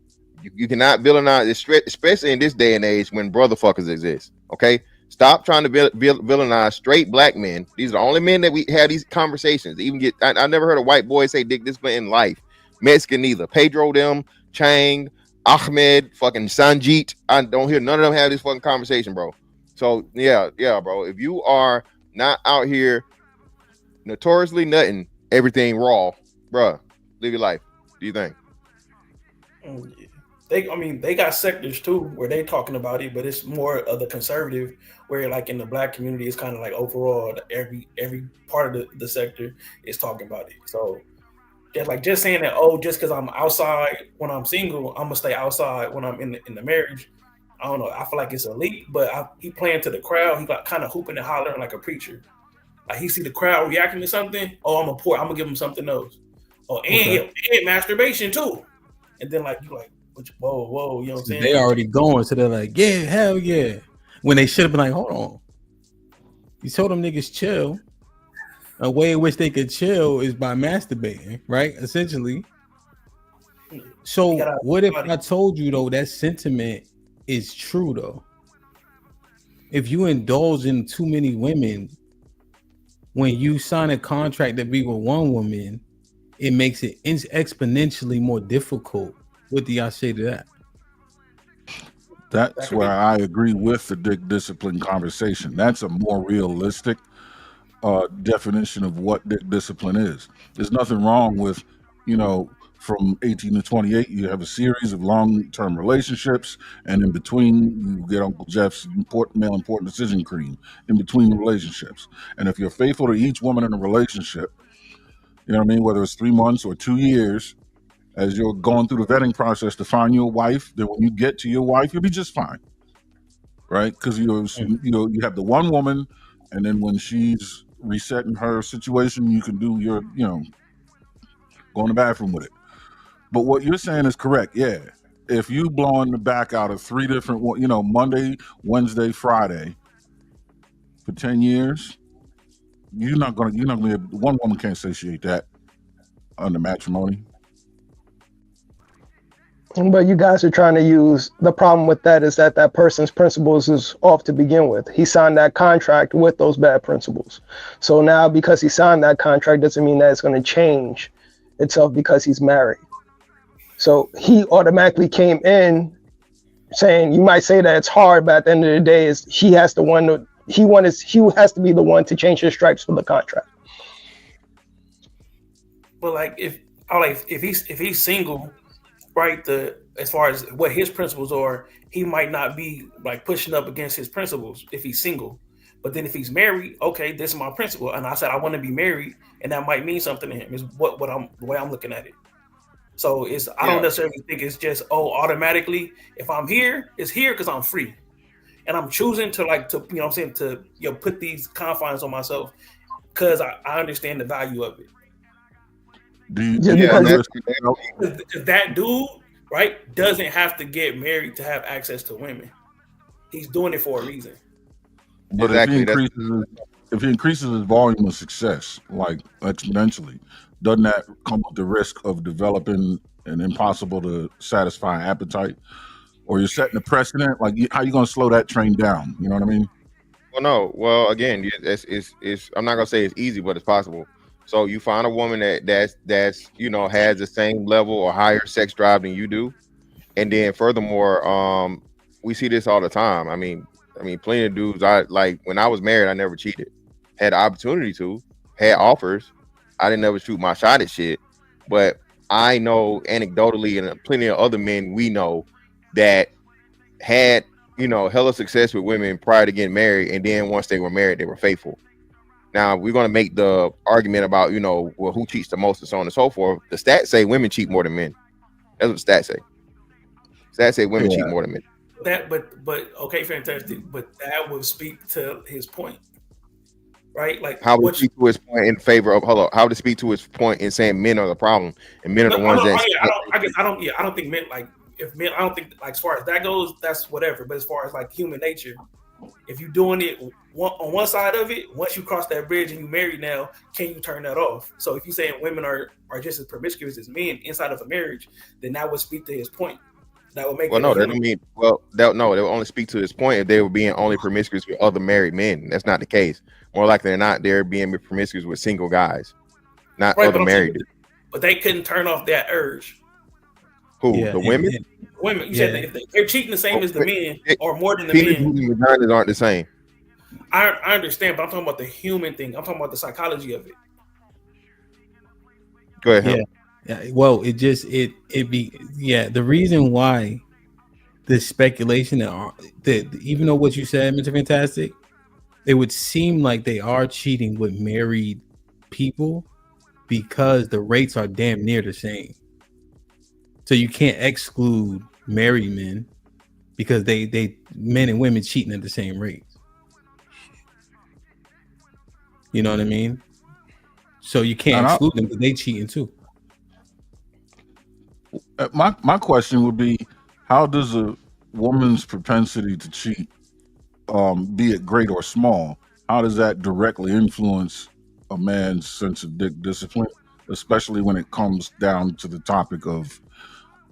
You cannot villainize, especially in this day and age when brotherfuckers exist. Okay, stop trying to villainize straight black men. These are the only men that we have these conversations. I never heard a white boy say dick discipline in life. Mexican neither. Pedro, them, Chang, Ahmed, fucking Sanjit. I don't hear none of them have this fucking conversation, bro. So yeah, bro. If you are not out here notoriously nutting everything raw, bro, live your life. What do you think? They got sectors too where they talking about it, but it's more of the conservative, where like in the black community, it's kind of like overall every part of the sector is talking about it. So just saying that, just because I'm outside when I'm single, I'm gonna stay outside when I'm in the marriage. I don't know. I feel like it's elite, but he playing to the crowd. He got kind of hooping and hollering like a preacher. Like he see the crowd reacting to something. I'm gonna give him something else. And masturbation too. And then like you like, whoa, you know what I'm saying? They already going, so they're like, yeah, hell yeah. When they should have been like, hold on. You told them niggas chill. A way in which they could chill is by masturbating, right? Essentially. So gotta- what if I told you though that sentiment is true though? If you indulge in too many women, when you sign a contract to be with one woman, it makes it exponentially more difficult. What do y'all say to that? That's where I agree with the dick discipline conversation. That's a more realistic definition of what dick discipline is. There's nothing wrong with, from 18 to 28, you have a series of long-term relationships, and in between, you get Uncle Jeff's male important decision cream in between the relationships. And if you're faithful to each woman in a relationship, you know what I mean, whether it's 3 months or 2 years, as you're going through the vetting process to find your wife, then when you get to your wife, you'll be just fine, right? Because you have the one woman, and then when she's resetting her situation, you can do your, go in the bathroom with it. But what you're saying is correct. Yeah, if you blowing the back out of 3 different, Monday, Wednesday, Friday for 10 years, you're not gonna be able, one woman can't satiate that under matrimony. But you guys are trying to use, the problem with that is that person's principles is off to begin with. He signed that contract with those bad principles. So now because he signed that contract doesn't mean that it's going to change itself because he's married. So he automatically came in saying, you might say that it's hard, but at the end of the day is he has to be the one to change his stripes for the contract. But like if he's single, right, as far as what his principles are, he might not be like pushing up against his principles if he's single. But then if he's married, okay, this is my principle, and I said I want to be married, and that might mean something to him. Is the way I'm looking at it. So I don't necessarily think it's just automatically if I'm here, it's here because I'm free, and I'm choosing to put these confines on myself because I understand the value of it. Because that dude, right, doesn't have to get married to have access to women. He's doing it for a reason. But if he increases his volume of success, like exponentially, doesn't that come with the risk of developing an impossible to satisfy appetite? Or you're setting a precedent? Like, how are you going to slow that train down? You know what I mean? Well, no. Well, again, it's I'm not gonna say it's easy, but it's possible. So you find a woman that's has the same level or higher sex drive than you do, and then furthermore, we see this all the time. I mean, plenty of dudes. When I was married, I never cheated. Had the opportunity to, had offers. I didn't ever shoot my shot at shit, but I know anecdotally, and plenty of other men we know that had hella success with women prior to getting married, and then once they were married, they were faithful. Now we're going to make the argument about, who cheats the most and so on and so forth. The stats say women cheat more than men. That's what the stats say. Stats say women cheat more than men. But okay, fantastic. But that would speak to his point, right? Like how would speak to his point in favor of how to speak to his point in saying men are the problem and men are the ones that. I don't think men I don't think as far as that goes, that's whatever. But as far as like human nature, if you're doing it on one side of it, once you cross that bridge and you married now, can you turn that off? So if you're saying women are just as promiscuous as men inside of a marriage, then that would speak to his point. That would make that don't mean they would only speak to his point if they were being only promiscuous with other married men. That's not the case. More likely than not, they're being promiscuous with single guys, not other married. But they couldn't turn off that urge. Who? The women? Women. You said if they're cheating the same as the men or more than the men. Vaginas aren't the same. I understand, but I'm talking about the human thing. I'm talking about the psychology of it. Go ahead. Yeah. Well, the reason why the speculation that even though what you said, Mr. Fantastic, it would seem like they are cheating with married people because the rates are damn near the same. So you can't exclude married men because they men and women cheating at the same rates. You know what I mean? So you can't exclude them because they cheating too. My question would be, how does a woman's propensity to cheat, be it great or small, how does that directly influence a man's sense of discipline, especially when it comes down to the topic of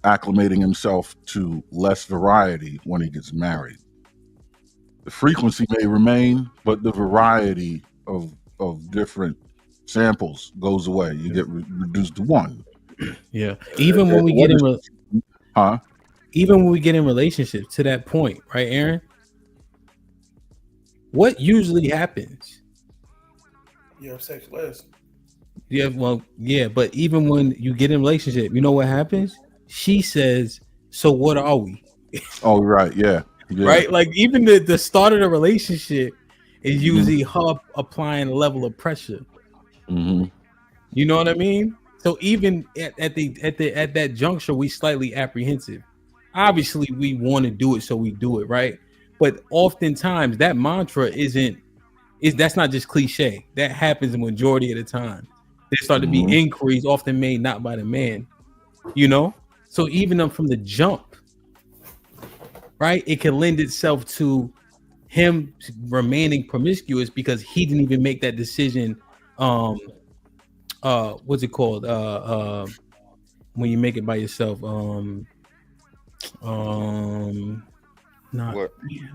acclimating himself to less variety when he gets married. The frequency may remain, but the variety of different samples goes away. You get reduced to one. Yeah. Even when we get in, even when we get in relationships, to that point, right, Aaron? What usually happens? You have sex less. Yeah, well, yeah, but even when you get in a relationship, you know what happens? She says, "So what are we?" Oh, right, yeah. Right? Like even the start of the relationship is usually her applying a level of pressure. Mm-hmm. You know what I mean? So even at that juncture, we slightly apprehensive. Obviously, we want to do it, so we do it, right? But oftentimes that mantra that's not just cliche. That happens the majority of the time. There start to be inquiries often made not by the man, you know? So even from the jump, right, it can lend itself to him remaining promiscuous because he didn't even make that decision. What's it called? When you make it by yourself. I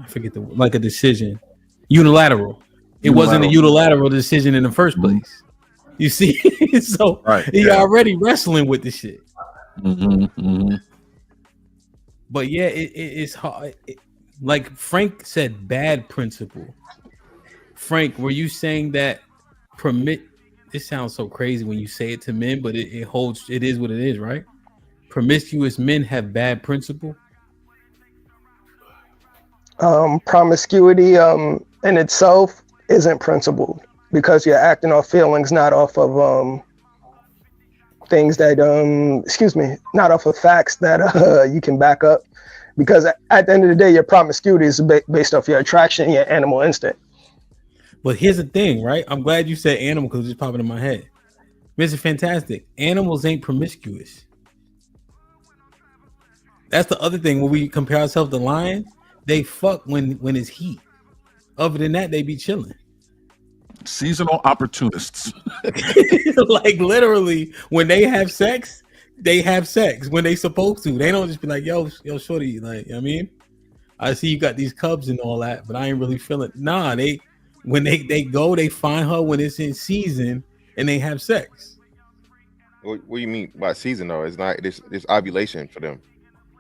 forget a decision. Unilateral. It wasn't a unilateral decision in the first place. You see, so he already wrestling with the shit. But yeah, it's hard. Like Frank said, bad principle. Frank, were you saying that this sounds so crazy when you say it to men, but it holds. It is what it is, right? Promiscuous men have bad principle. Promiscuity in itself isn't principled because you're acting off feelings, not off of things that not off of facts that you can back up. Because at the end of the day, your promiscuity is based off your attraction and your animal instinct. But here's the thing, right? I'm glad you said animal because it's just popping in my head. Mr. Fantastic, animals ain't promiscuous. That's the other thing when we compare ourselves to lion. They fuck when it's heat. Other than that, they be chilling. Seasonal opportunists. Like literally, when they have sex when they supposed to. They don't just be like, yo, shorty, like, you know what I mean? I see you got these cubs and all that, but I ain't really feeling. Nah, when they go, they find her when it's in season and they have sex. What do you mean by season though? It's not. It's ovulation for them.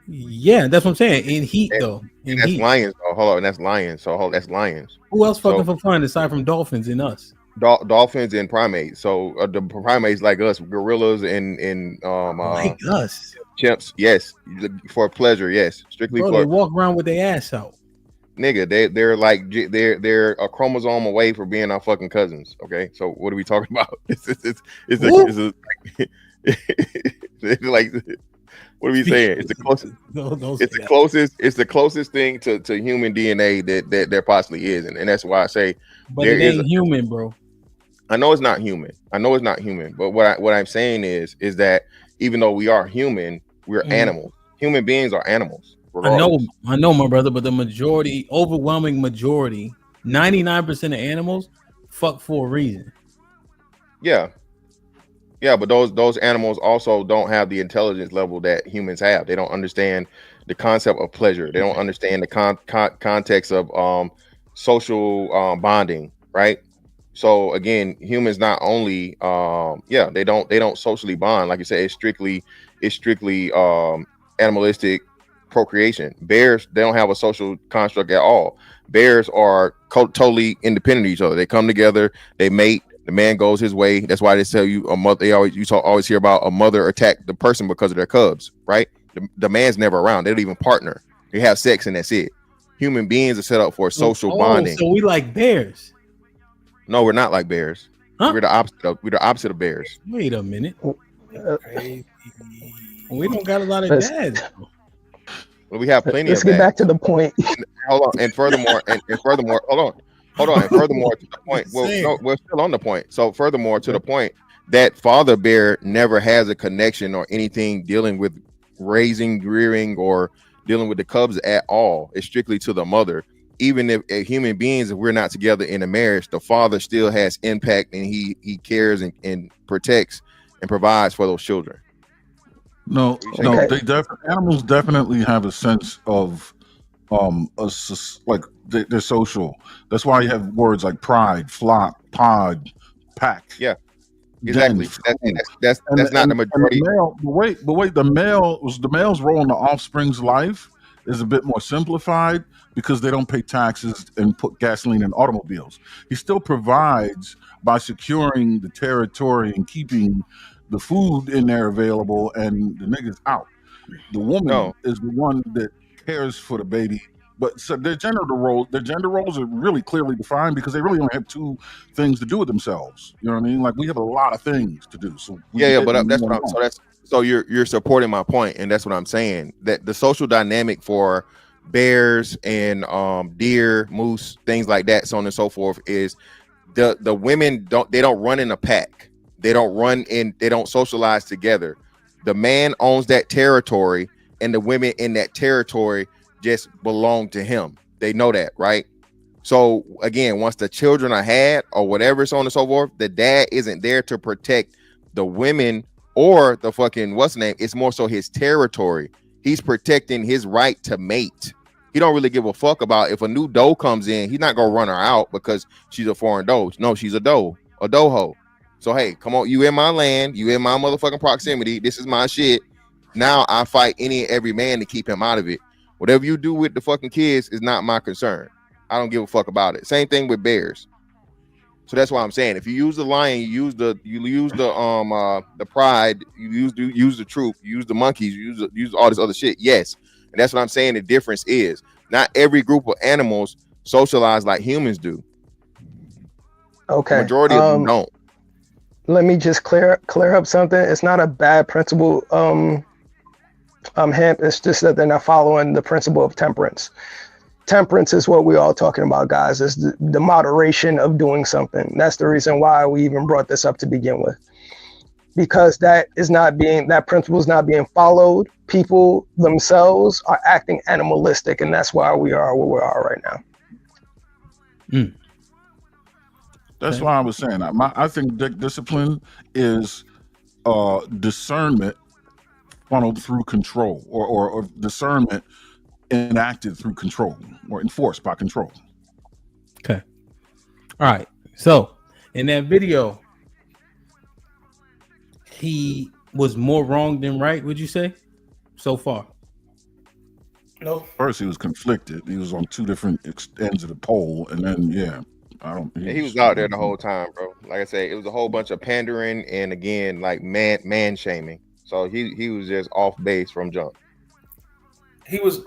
Yeah, that's what I'm saying. In heat though. In that's heat. lions. Oh, hold on, that's lions. So that's lions. Who else fucking for fun aside from dolphins and us? Dolphins and primates. So the primates like us, gorillas and like us, chimps. Yes, for pleasure. Yes, strictly Bro, for. They walk around with their ass out. Nigga, they're a chromosome away from being our fucking cousins. Okay, so what are we talking about? It's like. What are we saying? It's the closest. It's the closest thing to human DNA that there possibly is, and that's why I say. But it ain't human, bro. I know it's not human. But what I'm saying is that even though we are human, we're animals. Human beings are animals. Regardless. I know, my brother. But the overwhelming majority, 99% of animals, fuck for a reason. Yeah, but those animals also don't have the intelligence level that humans have. They don't understand the concept of pleasure. They don't understand the context of social bonding, right? So again, humans not only they don't socially bond. Like you said, it's strictly animalistic procreation. Bears, they don't have a social construct at all. Bears are totally independent of each other. They come together, they mate. The man goes his way. That's why they tell you a mother. You always hear about a mother attack the person because of their cubs, right? The man's never around. They don't even partner. They have sex and that's it. Human beings are set up for social bonding. So we like bears? No, we're not like bears. Huh? We're the opposite of bears. Wait a minute. We don't got a lot of dads. Well, we have plenty. Let's get back to the point. Hold on, and furthermore, hold on. And furthermore, to the point, we're still on the point. So furthermore, to the point that father bear never has a connection or anything dealing with raising, rearing, or dealing with the cubs at all. It's strictly to the mother. Even if human beings, if we're not together in a marriage, the father still has impact and he cares and protects and provides for those children. No, animals definitely have a sense of like they're social. That's why you have words like pride, flock, pod, pack. Yeah, exactly. That's not the majority. The male's role in the offspring's life is a bit more simplified because they don't pay taxes and put gasoline in automobiles. He still provides by securing the territory and keeping the food in there available and the niggas out. The woman is the one that cares for the baby. But so their gender roles are really clearly defined because they really only have two things to do with themselves. You know what I mean? Like we have a lot of things to do. So but that's what I'm. So you're supporting my point, and that's what I'm saying. That the social dynamic for bears and deer, moose, things like that, so on and so forth, is the women don't run in a pack. They don't socialize together. The man owns that territory, and the women in that territory just belong to him. They know that, right? So again, once the children are had or whatever, so on and so forth, the dad isn't there to protect the women or the fucking what's the name. It's more so his territory. He's protecting his right to mate. He don't really give a fuck about if a new doe comes in. He's not gonna run her out because she's a foreign doe. No, she's a doe, a doe-ho. So hey, come on, you in my land, you in my motherfucking proximity. This is my shit. Now I fight any and every man to keep him out of it. Whatever you do with the fucking kids is not my concern. I don't give a fuck about it. Same thing with bears. So that's why I'm saying if you use the lion, you use the pride, you use the troop, you use the monkeys, you use all this other shit. Yes. And that's what I'm saying. The difference is not every group of animals socialize like humans do. Okay. The majority of them don't. Let me just clear up something. It's not a bad principle. It's just that they're not following the principle of temperance. Temperance is what we're all talking about, guys. Is the moderation of doing something. That's the reason why we even brought this up to begin with, because that principle is not being followed. People themselves are acting animalistic, and that's why we are where we are right now. That's why I was saying I think discipline is discernment funneled through control, or discernment enacted through control or enforced by control. Okay. All right. So in that video, he was more wrong than right, would you say, so far? No. First, he was conflicted. He was on two different ends of the pole, and then he was out there the whole time, bro. Like I say, it was a whole bunch of pandering and again, like man shaming. So he was just off base from jump. He was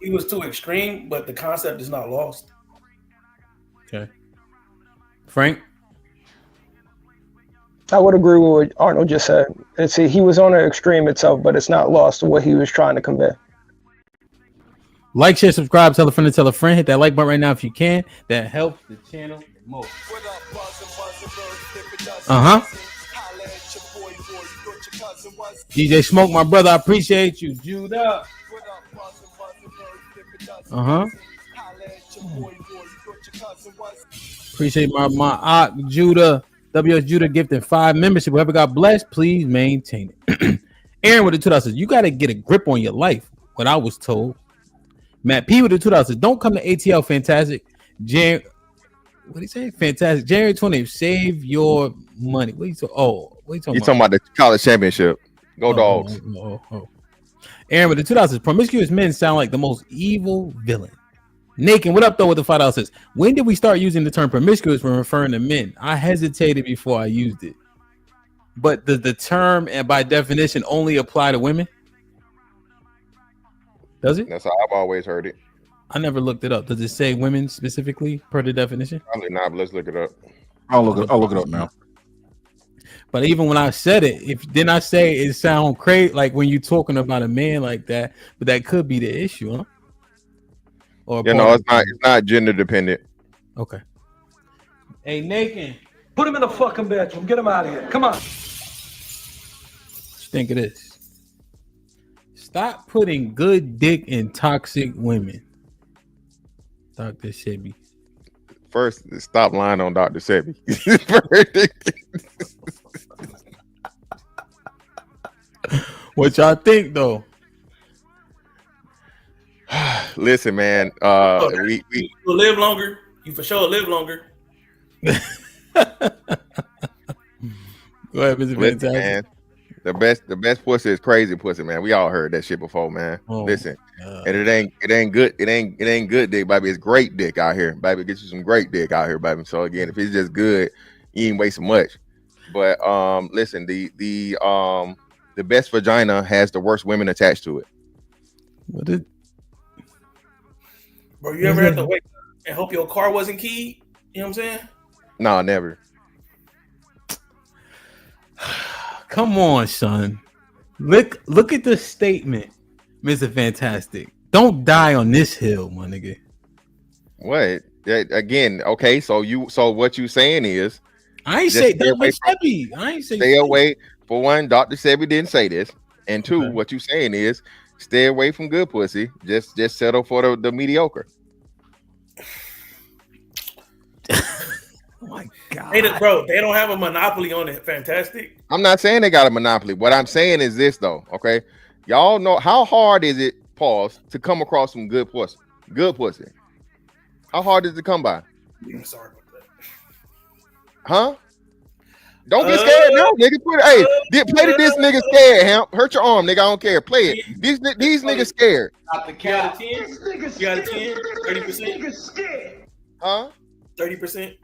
he was too extreme, but the concept is not lost. Okay. Frank? I would agree with what Arnold just said. He was on an extreme itself, but it's not lost to what he was trying to convey. Like, share, subscribe, tell a friend to tell a friend. Hit that like button right now if you can. That helps the channel the most. DJ Smoke, my brother, I appreciate you. Judah. Appreciate my Judah. WS Judah gifted 5 membership. Whoever got blessed, please maintain it. Aaron with the $2 you got to get a grip on your life. What I was told. Matt P with the $2 don't come to ATL. Fantastic. What did he say? Fantastic. January 20th. Save your money. What are you talking? What are you talking about? You're talking about the college championship. Go Dogs. Aaron with the $2. Promiscuous men sound like the most evil villain. Naked, what up though with the $5 says, when did we start using the term promiscuous when referring to men? I hesitated before I used it. But does the term and by definition only apply to women? Does it? That's how I've always heard it. I never looked it up. Does it say women specifically per the definition? Probably not, but let's look it up. I'll look it up now. But even when I said it, didn't I say it sound crazy like when you're talking about a man like that? But that could be the issue, huh? Or it's not gender dependent. Okay. Hey, Naked. Put him in the fucking bedroom. Get him out of here. Come on. What you think of this? Stop putting good dick in toxic women. Dr. Sebi. First, stop lying on Dr. Sebi. What y'all think though? Listen, man. We will live longer. You for sure live longer. Go ahead, Mr. Listen, Fantastic. man. The best pussy is crazy pussy, man. We all heard that shit before, man. Oh, listen, and it ain't good. It ain't good dick, baby. It's great dick out here, baby. Get you some great dick out here, baby. So again, if it's just good, you ain't wasting much. But listen, the best vagina has the worst women attached to it. What did? Bro, you ever had to wake up and hope your car wasn't keyed? You know what I'm saying? No, never. Come on, son. Look at the statement, Mr. Fantastic. Don't die on this hill, my nigga. What? Again, okay. So what you saying is, I ain't say Dr. Sebi. I ain't say stay away. For one, Dr. Sebi didn't say this, and two, what you saying is, stay away from good pussy. Just settle for the mediocre. Oh my God. They don't have a monopoly on it. Fantastic. I'm not saying they got a monopoly. What I'm saying is this, though. Okay, y'all know how hard is it? Pause to come across some good pussy. Good pussy. How hard is it to come by? I'm sorry about that. Huh? Don't get scared now, nigga. Play this nigga scared, Hamp. Hurt your arm, nigga. I don't care. Play it. These niggas scared. Not the count. You got a 10? 30%? Huh? 30%?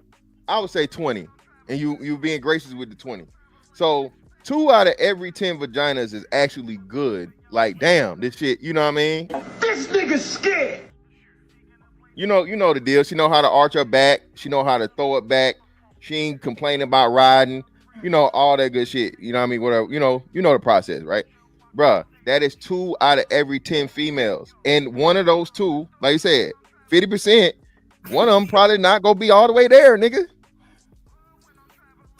I would say 20. And you being gracious with the 20. So 2 out of every 10 vaginas is actually good. Like, damn, this shit, you know what I mean? This nigga's scared. You know the deal. She know how to arch her back. She know how to throw it back. She ain't complaining about riding. You know, all that good shit. You know what I mean? Whatever. You know the process, right? Bruh, that is 2 out of every 10 females. And one of those 2, like you said, 50%, one of them probably not gonna be all the way there, nigga.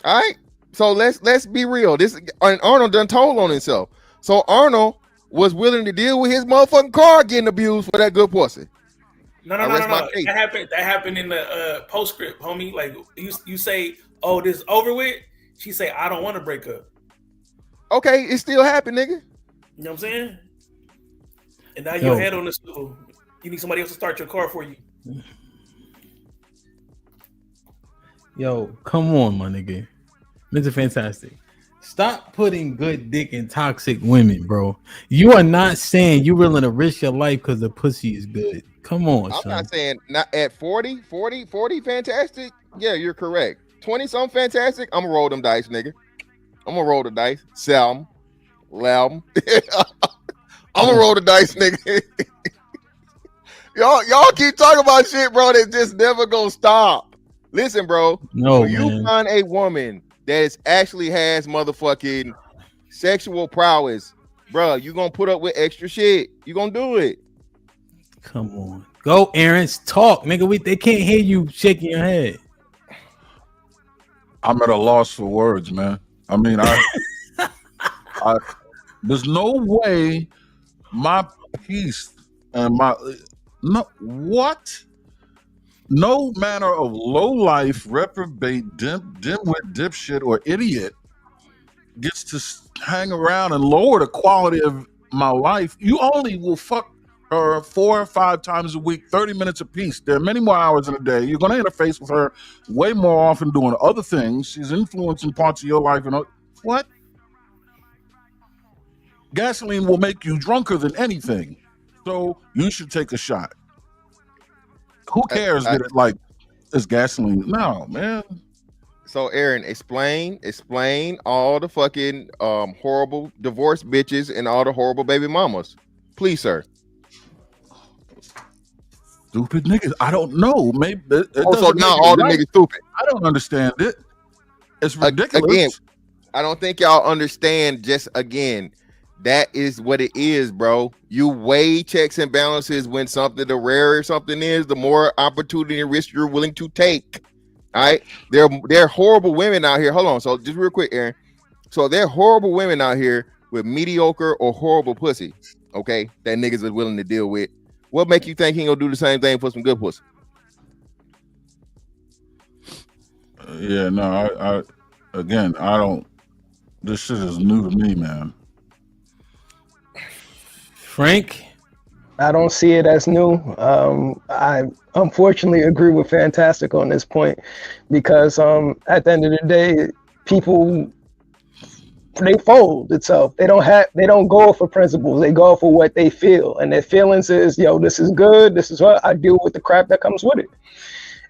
All right. So let's be real. This Arnold done told on himself. So Arnold was willing to deal with his motherfucking car getting abused for that good pussy. No. That happened in the postscript, homie. Like you say, oh, this is over with. She say, I don't want to break up. Okay, it still happened, nigga. You know what I'm saying? And now your head on the stool. You need somebody else to start your car for you. Yo, come on, my nigga. Mr. Fantastic. Stop putting good dick in toxic women, bro. You are not saying you're willing to risk your life because the pussy is good. Come on, I'm son. not saying not at 40 fantastic. Yeah, you're correct. 20 something fantastic. I'm gonna roll them dice, nigga. I'm gonna roll the dice. Sell them. Allow them. I'm gonna roll the dice, nigga. y'all keep talking about shit, bro. That just never gonna stop. Listen, bro. No, when you find a woman that actually has motherfucking sexual prowess, bro, you gonna put up with extra shit. You gonna do it. Come on. Go, Aaron. Talk, nigga. They can't hear you shaking your head. I'm at a loss for words, man. I mean, there's no way my peace and no manner of low life, reprobate, dimwit, dipshit, or idiot gets to hang around and lower the quality of my life. You only will fuck her 4 or 5 times a week, 30 minutes apiece. There are many more hours in a day. You're going to interface with her way more often doing other things. She's influencing parts of your life. And what? Gasoline will make you drunker than anything. So you should take a shot. Who cares that it like is gasoline? No, man. So Aaron, explain all the fucking horrible divorce bitches and all the horrible baby mamas. Please, sir. Stupid niggas. I don't know. Maybe so now all the niggas stupid. I don't understand it. It's ridiculous. Again, I don't think y'all understand. Just again, that is what it is, bro. You weigh checks and balances when something, the rarer something is, the more opportunity and risk you're willing to take. All right. There are horrible women out here. Hold on. So just real quick, Aaron. So there are horrible women out here with mediocre or horrible pussy. Okay, that niggas are willing to deal with. What make you think he gonna do the same thing for some good pussy? Yeah, no, I don't. This shit is new to me, man. Frank? I don't see it as new. I unfortunately agree with Fantastic on this point because at the end of the day, people they fold itself. They don't go for principles. They go for what they feel, and their feelings is, yo, this is good. This is what I deal with the crap that comes with it.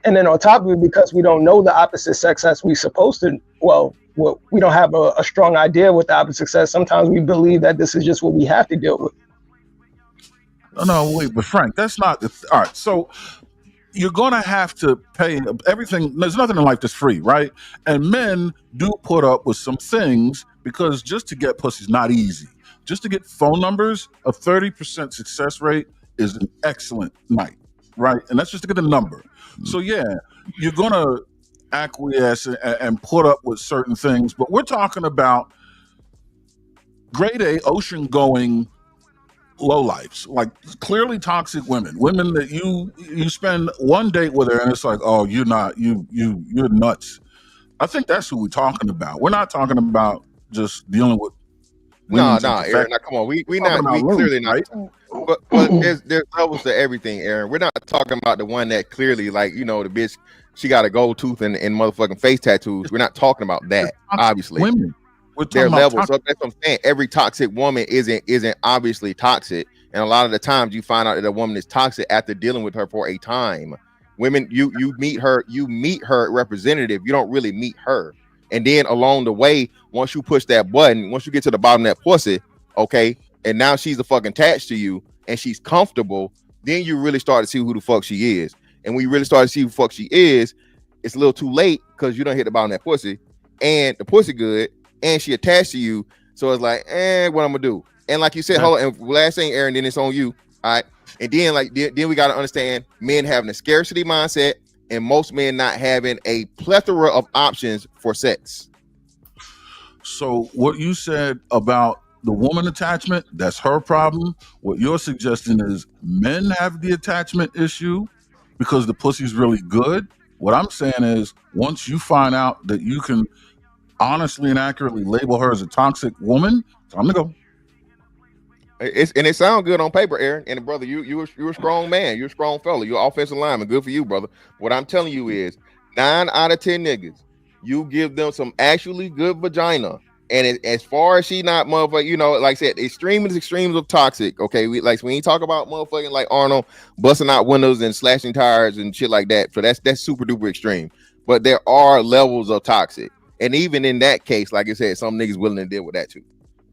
And then on top of it, because we don't know the opposite sex as we supposed to, we don't have a strong idea what the opposite sex. Sometimes we believe that this is just what we have to deal with. No, wait, but Frank, that's not all right. So you're gonna have to pay everything. There's nothing in life that's free, right? And men do put up with some things because just to get pussy is not easy. Just to get phone numbers, a 30% success rate is an excellent night, right? And that's just to get a number. So yeah, you're gonna acquiesce and put up with certain things, but we're talking about grade A, ocean going lowlifes, like clearly toxic women that you spend one date with her and it's like, oh, you're nuts. I think that's who we're talking about. We're not talking about just dealing with Aaron, now come on, we clearly not. But there's levels to everything, Aaron. We're not talking about the one that clearly, like, the bitch, she got a gold tooth and motherfucking face tattoos. We're not talking about that, obviously. Women. There are levels. So that's what I'm saying. Every toxic woman isn't obviously toxic, and a lot of the times you find out that a woman is toxic after dealing with her for a time. Women, you meet her representative. You don't really meet her, and then along the way, once you push that button, once you get to the bottom of that pussy, okay, and now she's a fucking attached to you and she's comfortable, then you really start to see who the fuck she is. And when you really start to see who the fuck she is, it's a little too late because you don't hit the bottom of that pussy, and the pussy good. And she attached to you, so it's like, what I'm gonna do? And like you said, hold on. And last thing, Aaron, then it's on you, all right? And then then we gotta understand men having a scarcity mindset, and most men not having a plethora of options for sex. So what you said about the woman attachment, that's her problem. What you're suggesting is men have the attachment issue because the pussy's really good. What I'm saying is once you find out that you can honestly and accurately label her as a toxic woman, time to go. It sounds good on paper, Aaron. And brother, you're a strong man. You're a strong fella. You're an offensive lineman. Good for you, brother. What I'm telling you is 9 out of 10 niggas, you give them some actually good vagina. And as far as she not motherfucker, like I said, extremes of toxic. Okay, we when you talk about motherfucking like Arnold busting out windows and slashing tires and shit like that. So that's super duper extreme. But there are levels of toxic. And even in that case, like I said, some niggas willing to deal with that too.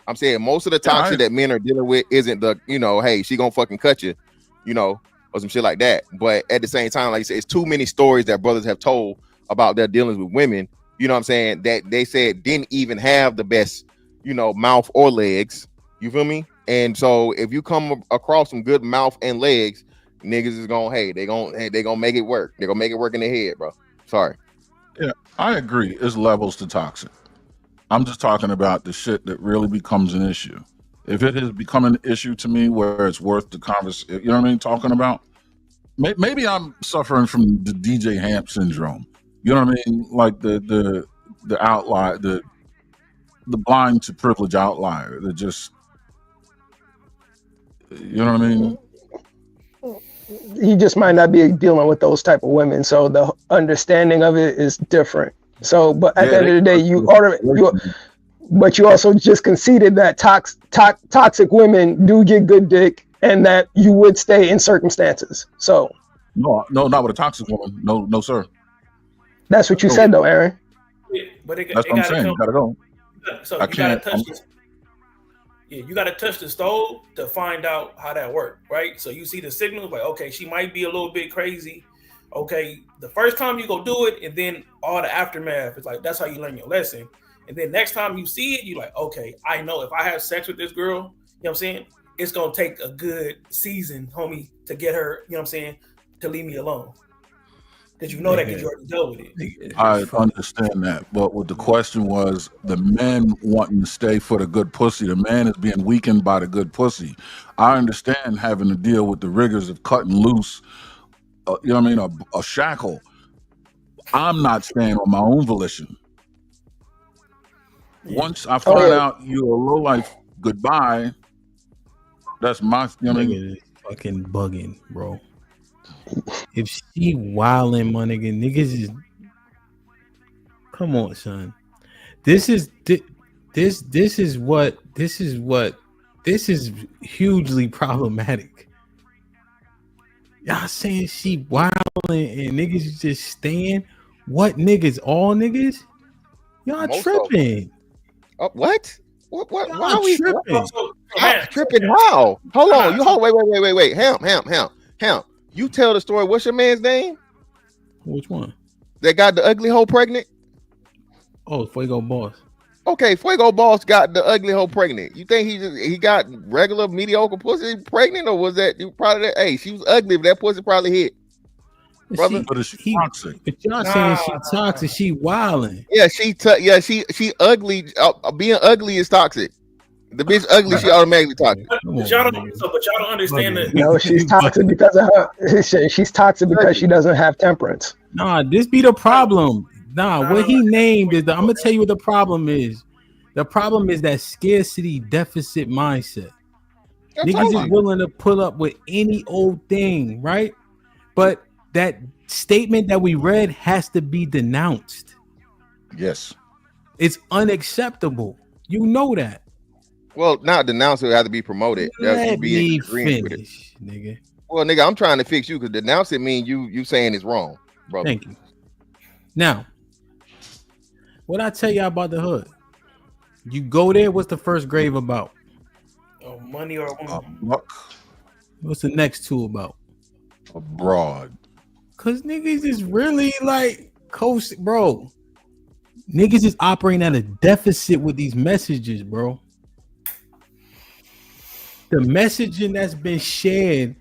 I'm saying most of the toxic that men are dealing with isn't the, hey, she gonna fucking cut you, or some shit like that. But at the same time, like I said, it's too many stories that brothers have told about their dealings with women, you know what I'm saying, that they said didn't even have the best, mouth or legs. You feel me? And so if you come across some good mouth and legs, niggas is gonna, they gonna make it work. They're gonna make it work in their head, bro. Sorry. Yeah, I agree. It's levels to toxic. I'm just talking about the shit that really becomes an issue. If it has become an issue to me where it's worth the conversation, you know what I mean? Talking about, maybe I'm suffering from the DJ Hamp syndrome. You know what I mean? Like the outlier, the blind to privilege outlier that just, you know what I mean? He just might not be dealing with those type of women, so the understanding of it is different. So, but at the end of the day, but you also just conceded that toxic women do get good dick, and that you would stay in circumstances. So, no, not with a toxic woman. No, sir. That's what you said, though, Aaron. But that's what I'm saying. You gotta go. So you gotta touch this. Yeah, you got to touch the stove to find out how that works, right? So you see the signals, like, okay, she might be a little bit crazy. Okay, the first time you go do it, and then all the aftermath, it's like, that's how you learn your lesson. And then next time you see it, you're like, okay, I know if I have sex with this girl, you know what I'm saying? It's going to take a good season, homie, to get her, you know what I'm saying, to leave me alone. Because you know that because you already dealt with it. I understand that. But what the question was, the men wanting to stay for the good pussy. The man is being weakened by the good pussy. I understand having to deal with the rigors of cutting loose, you know what I mean, a shackle. I'm not staying on my own volition. Once I find out you're a lowlife, goodbye, That's my feeling. Nigga is fucking bugging, bro. If she wildin', my nigga, niggas is. Come on, son. This is hugely problematic. Y'all saying she wildin' and niggas is just staying. What niggas? All niggas? Y'all Most tripping. What? What? Y'all Why are we tripping? tripping? How? Hold on. You hold. Wait. Ham. You tell the story. What's your man's name? Which one? That got the ugly hoe pregnant. Oh, Fuego Boss. Okay, Fuego Boss got the ugly hoe pregnant. You think he got regular mediocre pussy pregnant, or was that you probably that? Hey, she was ugly, but that pussy probably hit. Brother, but it's toxic. But y'all saying she toxic, she wilding. Yeah, she ugly. Being ugly is toxic. The bitch ugly, she automatically toxic. But y'all don't understand that. No, she's toxic because of her. She's toxic because she doesn't have temperance. Nah, this be the problem. What he named is I'm gonna tell you what the problem is. The problem is that scarcity deficit mindset. Niggas is willing to pull up with any old thing, right? But that statement that we read has to be denounced. Yes. It's unacceptable. You know that. Well, not denounce it, have to be promoted. Let me finish, nigga. Well, nigga, I'm trying to fix you because denounce it mean you saying it's wrong, brother. Thank you. Now, what I tell y'all about the hood? You go there. What's the first grave about? Oh, money or woman? What's the next two about? Abroad. Cause niggas is really like coast, bro. Niggas is operating at a deficit with these messages, bro. The messaging that's been shared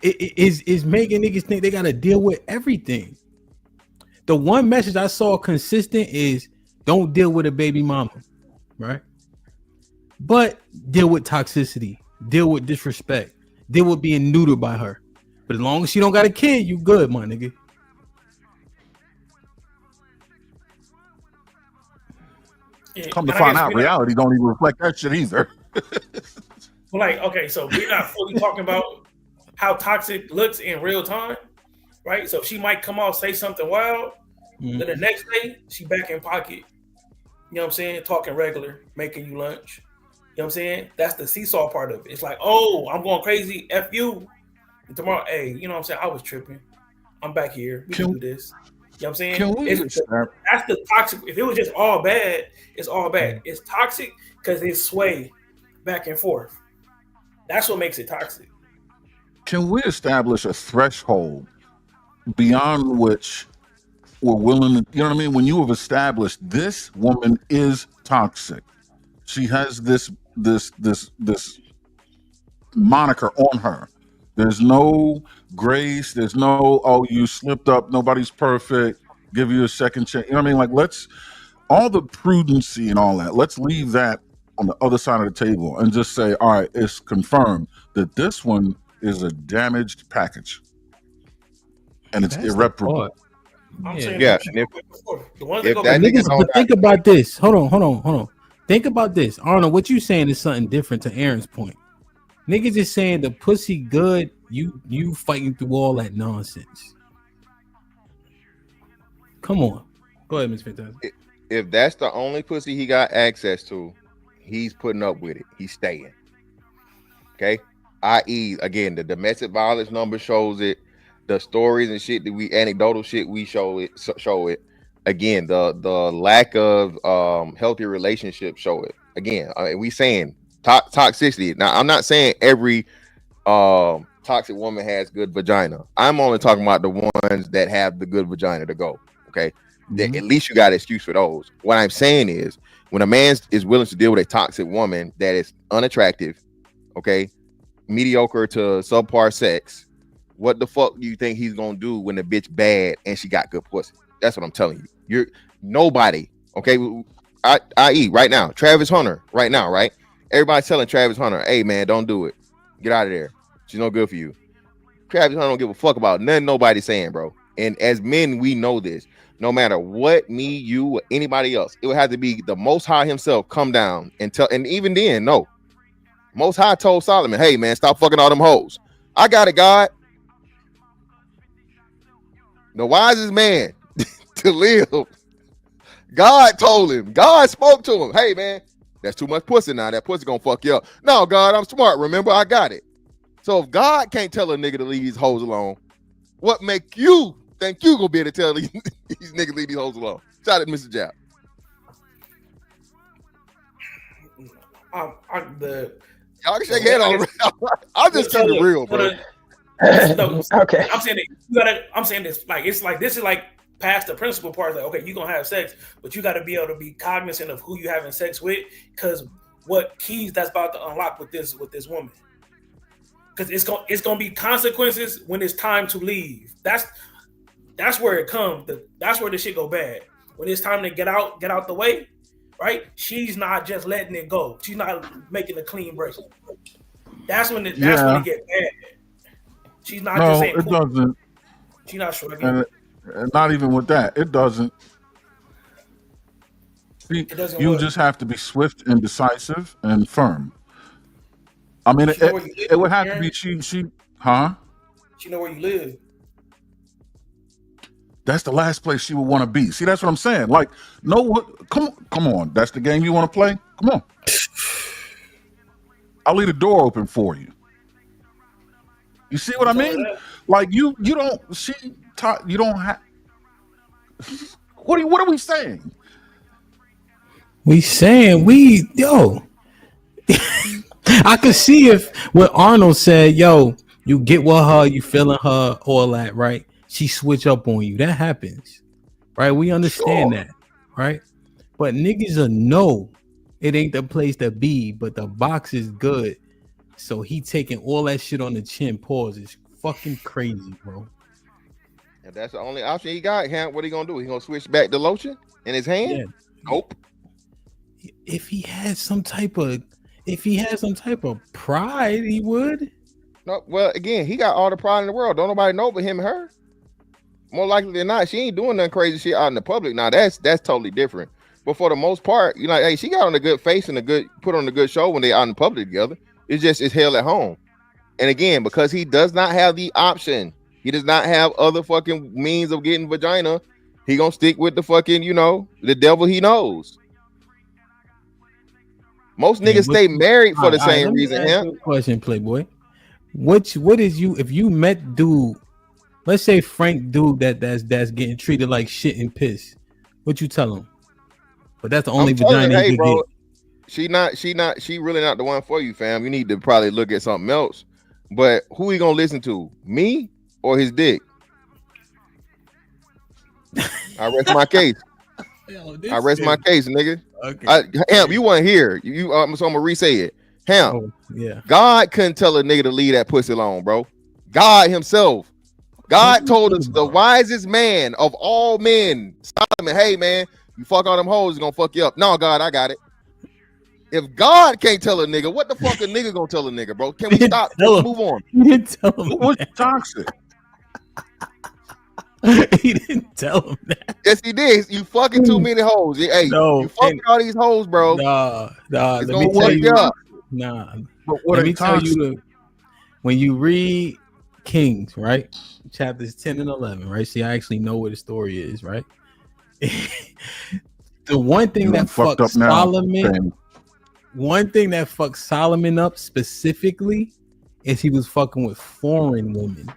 is making niggas think they gotta deal with everything. The one message I saw consistent is don't deal with a baby mama, right? But deal with toxicity, deal with disrespect, deal with being neutered by her. But as long as she don't got a kid, you good, my nigga. Come to find out, reality don't even reflect that shit either. Well, like, okay, so we're not fully talking about how toxic looks in real time, right? So she might come out, say something wild, then the next day she back in pocket. You know what I'm saying? Talking regular, making you lunch. You know what I'm saying? That's the seesaw part of it. It's like, oh, I'm going crazy, F you. And tomorrow, hey, you know what I'm saying? I was tripping. I'm back here. We can do this. You know what I'm saying? That's the toxic. If it was just all bad, it's all bad. It's toxic because it sway back and forth. That's what makes it toxic. Can we establish a threshold beyond which we're willing to, you know what I mean? When you have established this woman is toxic, she has this moniker on her. There's no grace. There's no, oh, you slipped up. Nobody's perfect. Give you a second chance. You know what I mean? Like, let's, all the prudency and all that, let's leave that on the other side of the table and just say, all right, it's confirmed that this one is a damaged package and it's irreparable. Yeah. But think about this. Hold on. Think about this. I don't know what you saying is something different to Aaron's point. Niggas is saying the pussy good. You fighting through all that nonsense. Come on. Go ahead, Ms. Fantastic. If that's the only pussy he got access to, he's putting up with it. He's staying. Okay? I.e., again, the domestic violence number shows it. The stories and shit that anecdotal shit we show it. Again, the lack of healthy relationships show it. Again, we saying toxicity. Now, I'm not saying every toxic woman has good vagina. I'm only talking about the ones that have the good vagina to go. Okay, that at least you got an excuse for those. What I'm saying is, when a man is willing to deal with a toxic woman that is unattractive, okay, mediocre to subpar sex, what the fuck do you think he's gonna do when the bitch bad and she got good pussy? That's what I'm telling you. You're nobody. Okay, i.e. right now, Travis Hunter. Right now, right? Everybody's telling Travis Hunter, "Hey man, don't do it. Get out of there. She's no good for you." Travis Hunter don't give a fuck about nothing nobody's saying, bro. And as men, we know this. No matter what, me, you, or anybody else, it would have to be the Most High himself come down and tell. And even then, no. Most High told Solomon, hey man, stop fucking all them hoes. I got it, God. The wisest man to live. God told him. God spoke to him. Hey man, that's too much pussy now. That pussy gonna fuck you up. No, God, I'm smart. Remember, I got it. So if God can't tell a nigga to leave these hoes alone, what make you think you gonna be able to tell these niggas leave these hoes alone? Shout out to Mr. Jap. Y'all can shake your head on. I'm just keeping it real, bro. Okay. I'm saying that you gotta. I'm saying this like it's like this is like past the principal part. Like okay, you're gonna have sex, but you got to be able to be cognizant of who you having sex with, because what keys that's about to unlock with this woman. Because it's gonna be consequences when it's time to leave. That's where it comes. That's where the shit go bad. When it's time to get out the way, right? She's not just letting it go. She's not making a clean break. That's when it get bad. She's not just saying. No, it doesn't. She's not shrugging. And not even with that, it doesn't. See, you just have to be swift and decisive and firm. I mean, it would have to be she, huh? She know where you live. That's the last place she would want to be. See, that's what I'm saying. Like, no, come on. That's the game you want to play? Come on. I'll leave the door open for you. You see what I mean? Like you don't. You don't have. What are we saying? We saying yo. I could see if when Arnold said, "Yo, you get with her, you feeling her, all that, right?" She switch up on you. That happens, right? We understand that, right? But niggas are no, it ain't the place to be. But the box is good, so he taking all that shit on the chin. Pause. It's fucking crazy, bro. And that's the only option he got. What he gonna do? He gonna switch back to lotion in his hand? Yeah. Nope. If he had some type of pride, he would. No, well, again, he got all the pride in the world. Don't nobody know but him and her. More likely than not, she ain't doing nothing crazy shit out in the public. Now that's totally different. But for the most part, you know, hey, she got on a good face and put on a good show when they out in public together. It's hell at home. And again, because he does not have the option, he does not have other fucking means of getting vagina, he gonna stick with the fucking, the devil he knows. Most niggas stay married for the same reason. Yeah. Question, Playboy. What is you if you met dude? Let's say Frank dude that's getting treated like shit and piss. What you tell him? But that's the only vagina you bro, get. She really not the one for you, fam. You need to probably look at something else. But who he gonna listen to? Me or his dick? I rest my case. I rest my case, nigga. Okay. Ham, you weren't here. So I'm gonna re-say it. Ham, yeah. God couldn't tell a nigga to leave that pussy alone, bro. God himself. God told us the wisest man of all men, Solomon, hey man, you fuck all them hoes, it's gonna fuck you up. No, God, I got it. If God can't tell a nigga, what the fuck a nigga gonna tell a nigga, bro? Can we stop? Let's move on. He didn't tell him what's toxic. He didn't tell him that. Yes, he did. You fucking too many hoes. Hey, you fucking all these hoes, bro. Nah. It's gonna work you up. Nah. Let me tell you, when you read Kings, right? Chapters 10 and 11, right? See, I actually know where the story is, right? The one thing that fucked Solomon, one thing that fucked Solomon up specifically is he was fucking with foreign women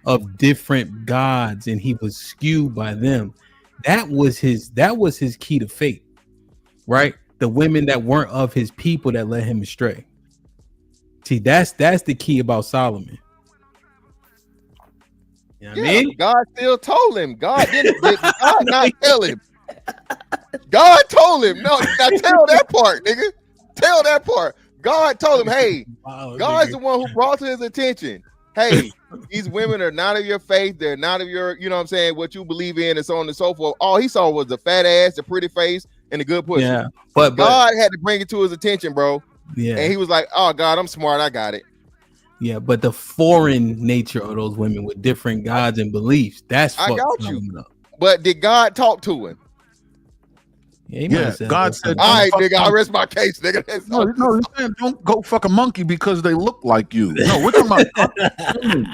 of different gods, and he was skewed by them. That was his key to fate, right? The women that weren't of his people that led him astray. See, that's the key about Solomon. You know what I mean? God still told him. God did God not tell him. God told him. No, now tell that part, nigga. Tell that part. God told him, hey, God's the one who brought to his attention. Hey, these women are not of your faith. They're not of your, you know what I'm saying, what you believe in, and so on and so forth. All he saw was the fat ass, the pretty face, and the good pussy. Yeah, but God had to bring it to his attention, bro. Yeah. And he was like, oh, God, I'm smart. I got it. Yeah, but the foreign nature of those women with different gods and beliefs, that's I got you. But did God talk to him? Yeah, God said, all right, "Don't nigga, fuck I rest my case, nigga. That's No, no, he's saying don't go fuck a monkey because they look like you. No, we're talking about women.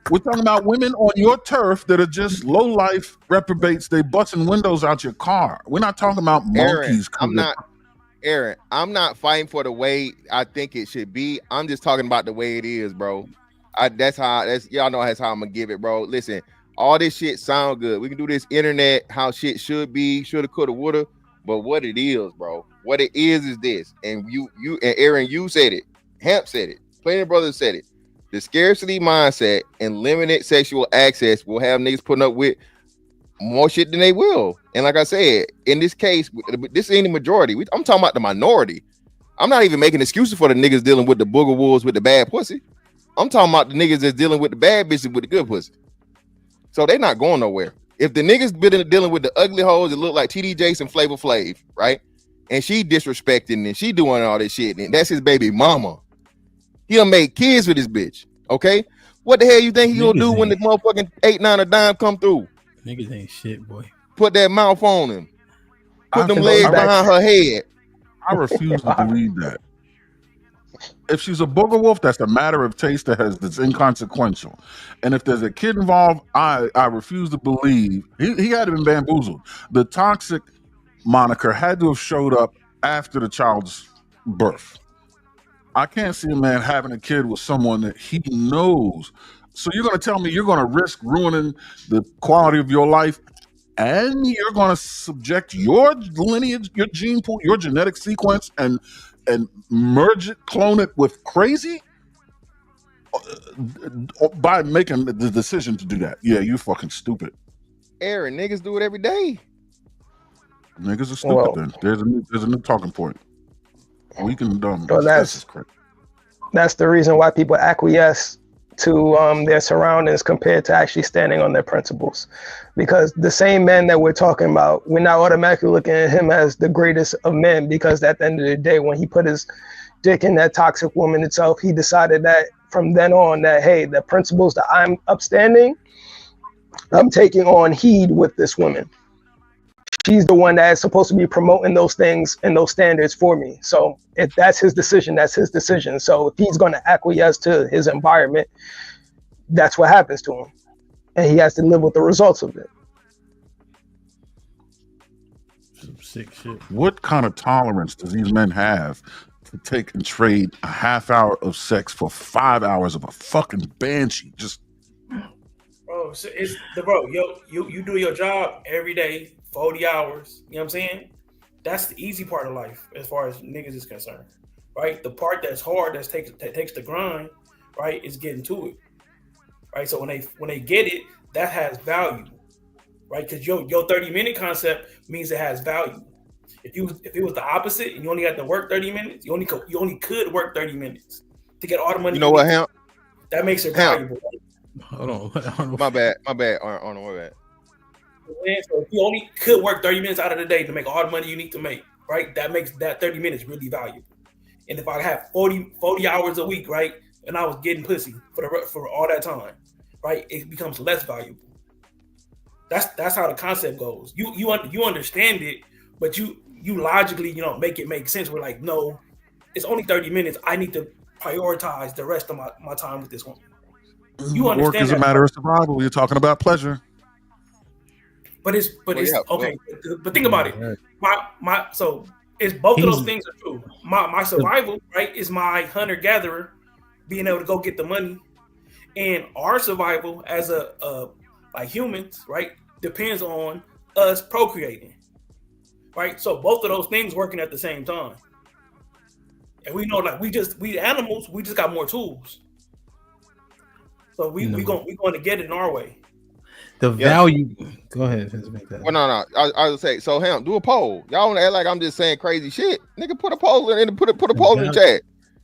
We're talking about women on your turf that are just low life reprobates. They busting windows out your car. We're not talking about monkeys. Aaron, I'm not fighting for the way I think it should be. I'm just talking about the way it is, bro. That's y'all know that's how I'm gonna give it, bro. Listen, all this shit sound good. We can do this internet how shit should be, shoulda, coulda, woulda. But what it is, bro, what it is this. And you and Aaron, you said it. Hemp said it. Plenty of brothers said it. The scarcity mindset and limited sexual access will have niggas putting up with more shit than they will. And like I said, in this case, this ain't the majority. I'm talking about the minority. I'm not even making excuses for the niggas dealing with the booger wolves with the bad pussy. I'm talking about the niggas that's dealing with the bad bitches with the good pussy. So they not going nowhere. If the niggas been dealing with the ugly hoes that look like TD Jakes and Flavor Flav, right? And she disrespecting and she doing all this shit, and that's his baby mama. He'll make kids with this bitch. Okay, what the hell you think he gonna do when the motherfucking 8-9 a dime come through? Niggas ain't shit, boy. Put that mouth on him. Put them legs behind her head. I refuse to believe that. If she's a booger wolf, that's a matter of taste that's inconsequential. And if there's a kid involved, I refuse to believe he had been bamboozled. The toxic moniker had to have showed up after the child's birth. I can't see a man having a kid with someone that he knows. So you're going to tell me you're going to risk ruining the quality of your life, and you're going to subject your lineage, your gene pool, your genetic sequence, and merge it, clone it with crazy by making the decision to do that? Yeah, you fucking stupid. Aaron, niggas do it every day. Niggas are stupid. Then there's a new talking point. Weak and dumb. Well, that's the reason why people acquiesce to their surroundings compared to actually standing on their principles. Because the same man that we're talking about, we're not automatically looking at him as the greatest of men, because at the end of the day, when he put his dick in that toxic woman itself, he decided that from then on that, hey, the principles that I'm upstanding, I'm taking on heed with this woman. She's the one that is supposed to be promoting those things and those standards for me. So if that's his decision, that's his decision. So if he's going to acquiesce to his environment, that's what happens to him. And he has to live with the results of it. Some sick shit. What kind of tolerance does these men have to take and trade a half hour of sex for 5 hours of a fucking banshee? Just bro, you do your job every day, 40 hours. You know what I'm saying? That's the easy part of life as far as niggas is concerned, right? The part that's hard, that takes the grind, right, is getting to it, right? So when they get it, that has value, right? Because your 30-minute concept means it has value. If it was the opposite and you only had to work 30 minutes, you only could work 30 minutes to get all the money. You know what, Hemp? That makes it valuable. Hold on. My bad. Arnold, my bad. So if you only could work 30 minutes out of the day to make all the money you need to make, right? That makes that 30 minutes really valuable. And if I have 40 hours a week, right, and I was getting pussy for all that time, right, it becomes less valuable. That's how the concept goes. You understand it, but you logically, make it make sense. We're like, no, it's only 30 minutes. I need to prioritize the rest of my time with this woman. You understand? Work is a matter of survival. You're talking about pleasure. But it's okay. But think about it. So it's both of those things are true. My survival, right, is my hunter gatherer being able to go get the money, and our survival as like humans, right, depends on us procreating, right. So both of those things working at the same time, and we know like we animals, we just got more tools. So we going to get it in our way. The value. Go ahead. Well, no. I would say so. Him, do a poll. Y'all want to act like I'm just saying crazy shit, nigga. Put a poll in. Put a poll in the chat.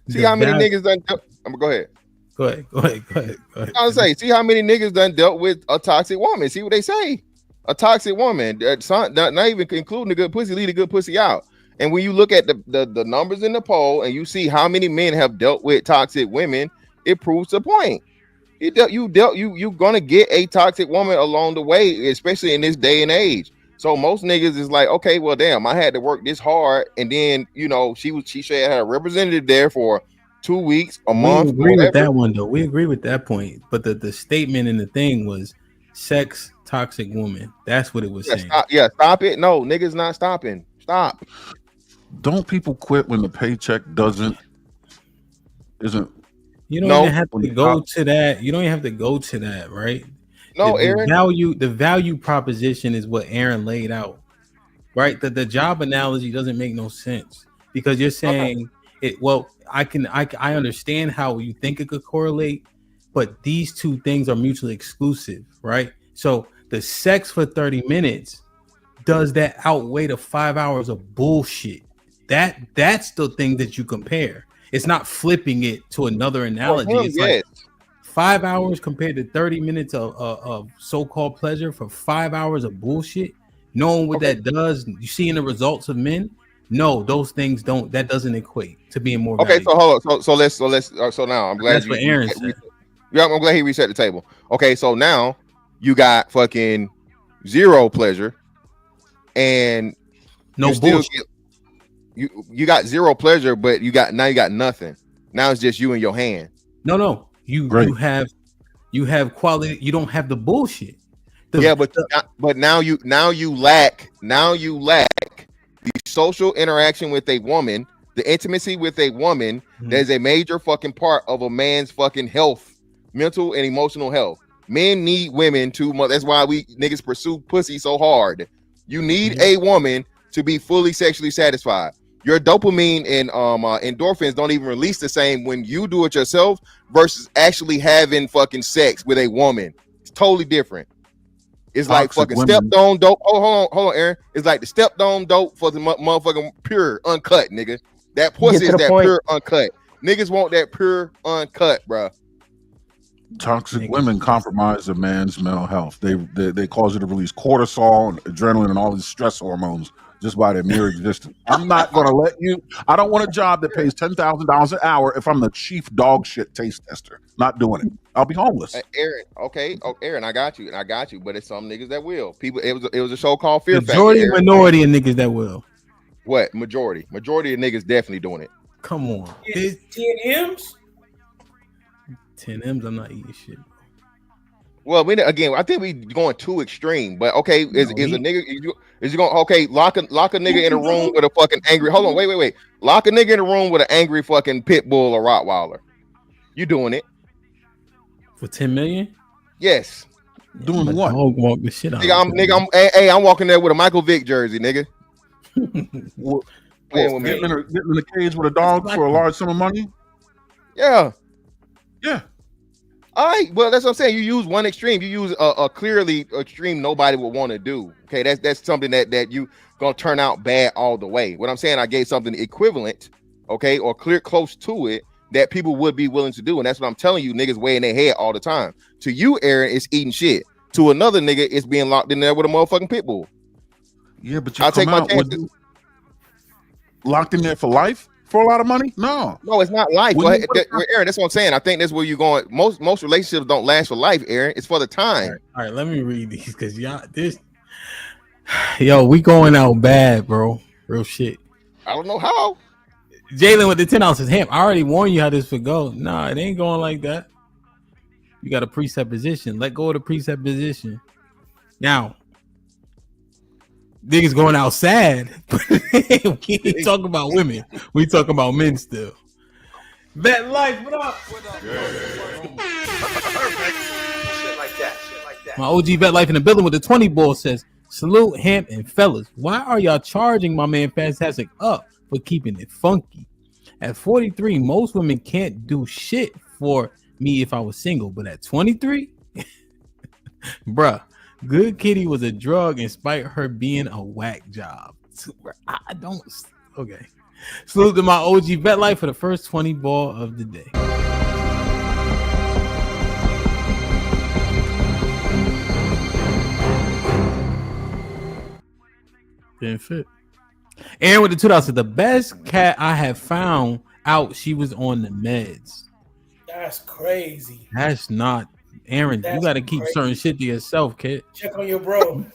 See how many niggas done. I'm gonna go ahead. Go ahead. I would say, see how many niggas done dealt with a toxic woman. See what they say. A toxic woman, not even including the good pussy, leave the good pussy out. And when you look at the numbers in the poll and you see how many men have dealt with toxic women, it proves the point. You're gonna get a toxic woman along the way, especially in this day and age. So So most niggas is like, okay, well, damn, I had to work this hard, and then she said had a representative there for 2 weeks, a We month, agree or with whatever. that one though. We agree with that point. But the statement in the thing was sex toxic woman. That's what it was saying. Stop it. No, niggas not stopping. Stop. Don't people quit when the paycheck isn't? You don't even have to go to that. You don't even have to go to that, right? No, Aaron. The value proposition is what Aaron laid out, right? The job analogy doesn't make no sense because you're saying it. Well, I understand how you think it could correlate, but these two things are mutually exclusive, right? So the sex for 30 minutes, does that outweigh the 5 hours of bullshit? That's the thing that you compare. It's not flipping it to another analogy. It's like 5 hours compared to 30 minutes of so-called pleasure for 5 hours of bullshit. Knowing what that does, you see in the results of men. No, those things don't. That doesn't equate to being more. Okay, valuable. so hold on. So now I'm glad That's what Aaron said. Yeah, I'm glad he reset the table. Okay, so now you got fucking zero pleasure, and no bullshit. You got zero pleasure, but you got nothing. Now it's just you and your hand. No, you have quality. You don't have the bullshit. But now you lack the social interaction with a woman, the intimacy with a woman. That is a major fucking part of a man's fucking health, mental and emotional health. Men need women too much. That's why we niggas pursue pussy so hard. You need a woman to be fully sexually satisfied. Your dopamine and endorphins don't even release the same when you do it yourself versus actually having fucking sex with a woman. It's totally different. It's like fucking stepped on dope. Oh, hold on, Aaron. It's like the stepped on dope for the motherfucking pure uncut, nigga. That pussy is that pure uncut. Niggas want that pure uncut, bro. Toxic women compromise a man's mental health. They cause you to release cortisol and adrenaline and all these stress hormones just by their mere existence. I'm not gonna let you. I don't want a job that pays $10,000 an hour if I'm the chief dog shit taste tester. Not doing it. I'll be homeless. Aaron, okay, Aaron, I got you. But it's some niggas that will. People, it was a show called Fear Majority Factor. Minority of niggas that will. What majority of niggas definitely doing it. Come on, 10 M's. 10 M's. I'm not eating shit. Well, I think we going too extreme. But okay, is a nigga is you going lock a nigga in a room with a fucking angry? Hold on, wait. Lock a nigga in a room with an angry fucking pit bull or Rottweiler. You doing it for 10 million? Yes. Doing what? Dog walk the shit out. I'm walking there with a Michael Vick jersey, nigga. Getting in a cage with a dog for a large sum of money? Yeah. Yeah. All right. Well, that's what I'm saying. You use one extreme. You use a clearly extreme nobody would want to do. Okay, that's something that you gonna turn out bad all the way. What I'm saying, I gave something equivalent, okay, or close to it that people would be willing to do, and that's what I'm telling you. Niggas way in their head all the time. To you, Aaron, it's eating shit. To another nigga, it's being locked in there with a motherfucking pit bull. Yeah, but I'll take my chances. Locked in there for life for a lot of money? No, it's not life. Well, Aaron, that's what I'm saying. I think that's where you're going. Most relationships don't last for life, Aaron. It's for the time. All right, let me read these because we going out bad, bro. Real shit. I don't know how. Jalen with the 10 ounces ham. I already warned you how this would go. Nah, it ain't going like that. You got a presupposition. Let go of the presupposition. Now, niggas going out sad. We ain't talking about women. We talking about men still. Bet life, what up? My OG Bet Life in the building with the 20 ball says, salute Hamp and fellas. Why are y'all charging my man Fantastic up for keeping it funky? At 43, most women can't do shit for me if I was single, but at 23, bruh, Good Kitty was a drug in spite of her being a whack job. I don't. Okay. Salute to my OG Bet Life for the first 20 ball of the day. Didn't fit. Aaron with the $2 said the best cat I have found out she was on the meds. That's crazy. That's not Aaron. You got to keep certain shit to yourself, kid. Check on your bro.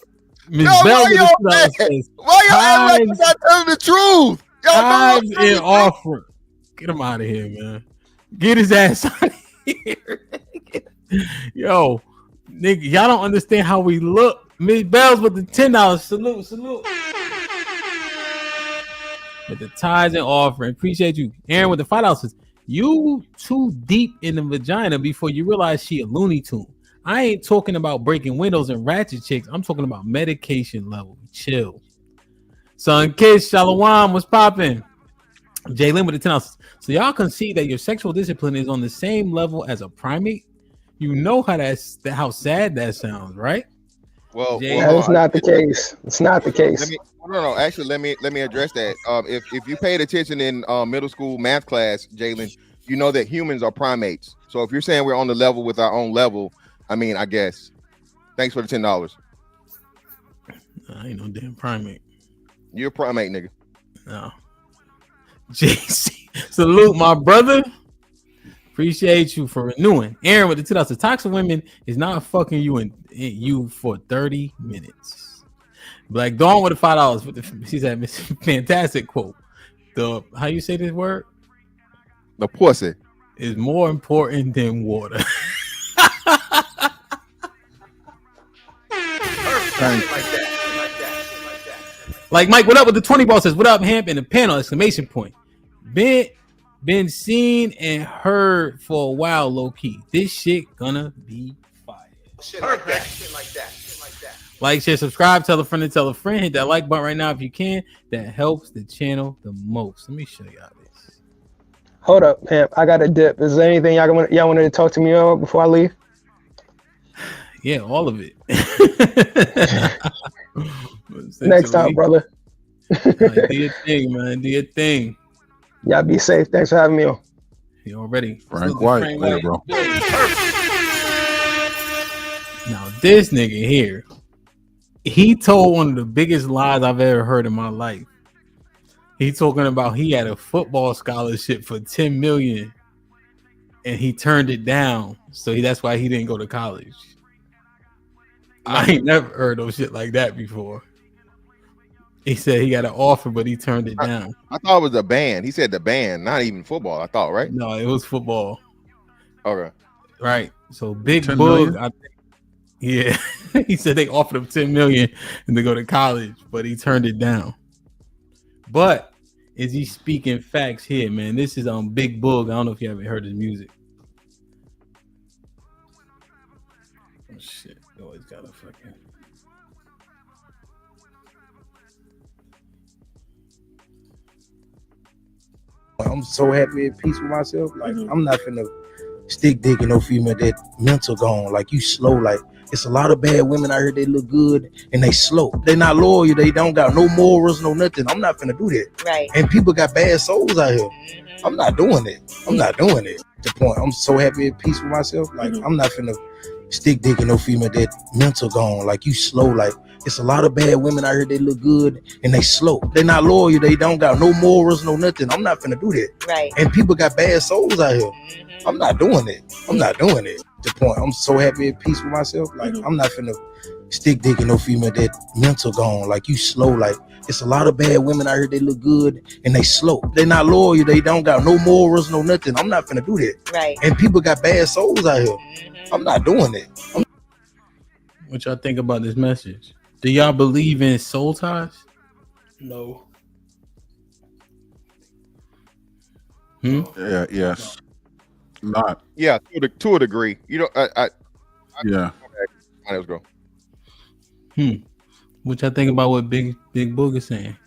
Miss Yo, Bell why with y'all the mad? says, Why y'all act like you tithes, not telling the truth? Y'all know I'm tithes telling and the truth. offering. Get him out of here, man. Get his ass out of here. Yo, nigga, y'all don't understand how we look. Miss Bell's with the $10. Salute, salute. With the tithes and offering. Appreciate you. Aaron with the $5. You too deep in the vagina before you realize she a Looney Tune. I ain't talking about breaking windows and ratchet chicks. I'm talking about medication level. Chill. Son Kiss, Shalom, what's popping? Jalen with the $10. So y'all can see that your sexual discipline is on the same level as a primate. You know how sad that sounds, right? Well, That is not the case. It's not the case. No. Actually, let me address that. If you paid attention in middle school math class, Jalen, you know that humans are primates. So if you're saying we're on the level with our own level, I mean, I guess. Thanks for the $10. I ain't no damn primate. You're a primate, nigga. No. JC, salute my brother. Appreciate you for renewing. Aaron with the $2. Toxic women is not fucking you for 30 minutes. Black Dawn with the $5. She said, fantastic quote. The how you say this word? The pussy is more important than water. Like Mike, what up with the 20 ball says, what up, Hemp? And the panel, exclamation point. Been seen and heard for a while, low key. This shit gonna be fire. Shit like that. Like, share, subscribe, tell a friend to tell a friend. Hit that like button right now if you can. That helps the channel the most. Let me show y'all this. Hold up, Hemp. I got a dip. Is there anything y'all wanted to talk to me about before I leave? Yeah, all of it. Next time, brother. Do your thing, man. Do your thing. Y'all be safe. Thanks for having me on. You already. Frank White. Later, bro. Now, this nigga here, he told one of the biggest lies I've ever heard in my life. He talking about he had a football scholarship for $10 million and he turned it down. So that's why he didn't go to college. I ain't never heard of shit like that before. He said he got an offer, but he turned it down. I thought it was a band. He said the band, not even football. I thought, right? No, it was football. Okay. Right. So Big 10 Boog, million? I think, yeah. He said they offered him $10 million and to go to college, but he turned it down. But is he speaking facts here, man? This is on Big Boog. I don't know if you haven't heard his music. Oh shit. You always gotta fucking. I'm so happy at peace with myself. Like I'm not finna stick digging no female that mental gone. Like you slow. Like it's a lot of bad women out here. They look good and they slow. They not loyal. They don't got no morals, no nothing. I'm not finna do that. Right. And people got bad souls out here. I'm not doing it. I'm not doing it. The point. I'm so happy at peace with myself. Like I'm not finna stick digging no female that mental gone. Like you slow. Like it's a lot of bad women out here. They look good and they slow. They not loyal. They don't got no morals, no nothing. I'm not finna do that. Right. And people got bad souls out here. I'm not doing it. I'm not doing it. The point. I'm so happy at peace with myself. Like I'm not finna stick digging no female that mental gone. Like you slow. Like it's a lot of bad women out here. They look good and they slow. They not loyal. They don't got no morals, no nothing. I'm not finna do that. Right. And people got bad souls out here. I'm not doing it. What y'all think about this message? Do y'all believe in soul ties? No. Yeah, yes. Not. Yeah, to a degree. You know, Yeah. Let's go. What y'all think about what Big Boog is saying?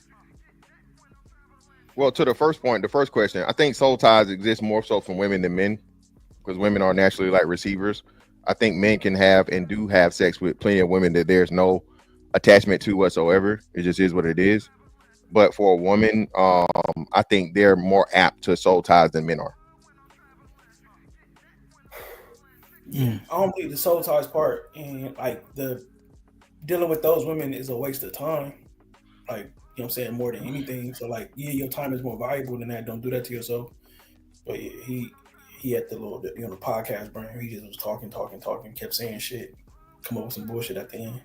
Well, to the first point, the first question, I think soul ties exist more so from women than men because women are naturally like receivers. I think men can have and do have sex with plenty of women that there's no attachment to whatsoever. It just is what it is. But for a woman, I think they're more apt to soul ties than men are. I don't believe the soul ties part and like the dealing with those women is a waste of time. Like, you know what I'm saying, more than anything. So like, yeah, your time is more valuable than that. Don't do that to yourself. But yeah, he had the little, you know, the podcast brand. He just was talking, kept saying shit, come up with some bullshit at the end.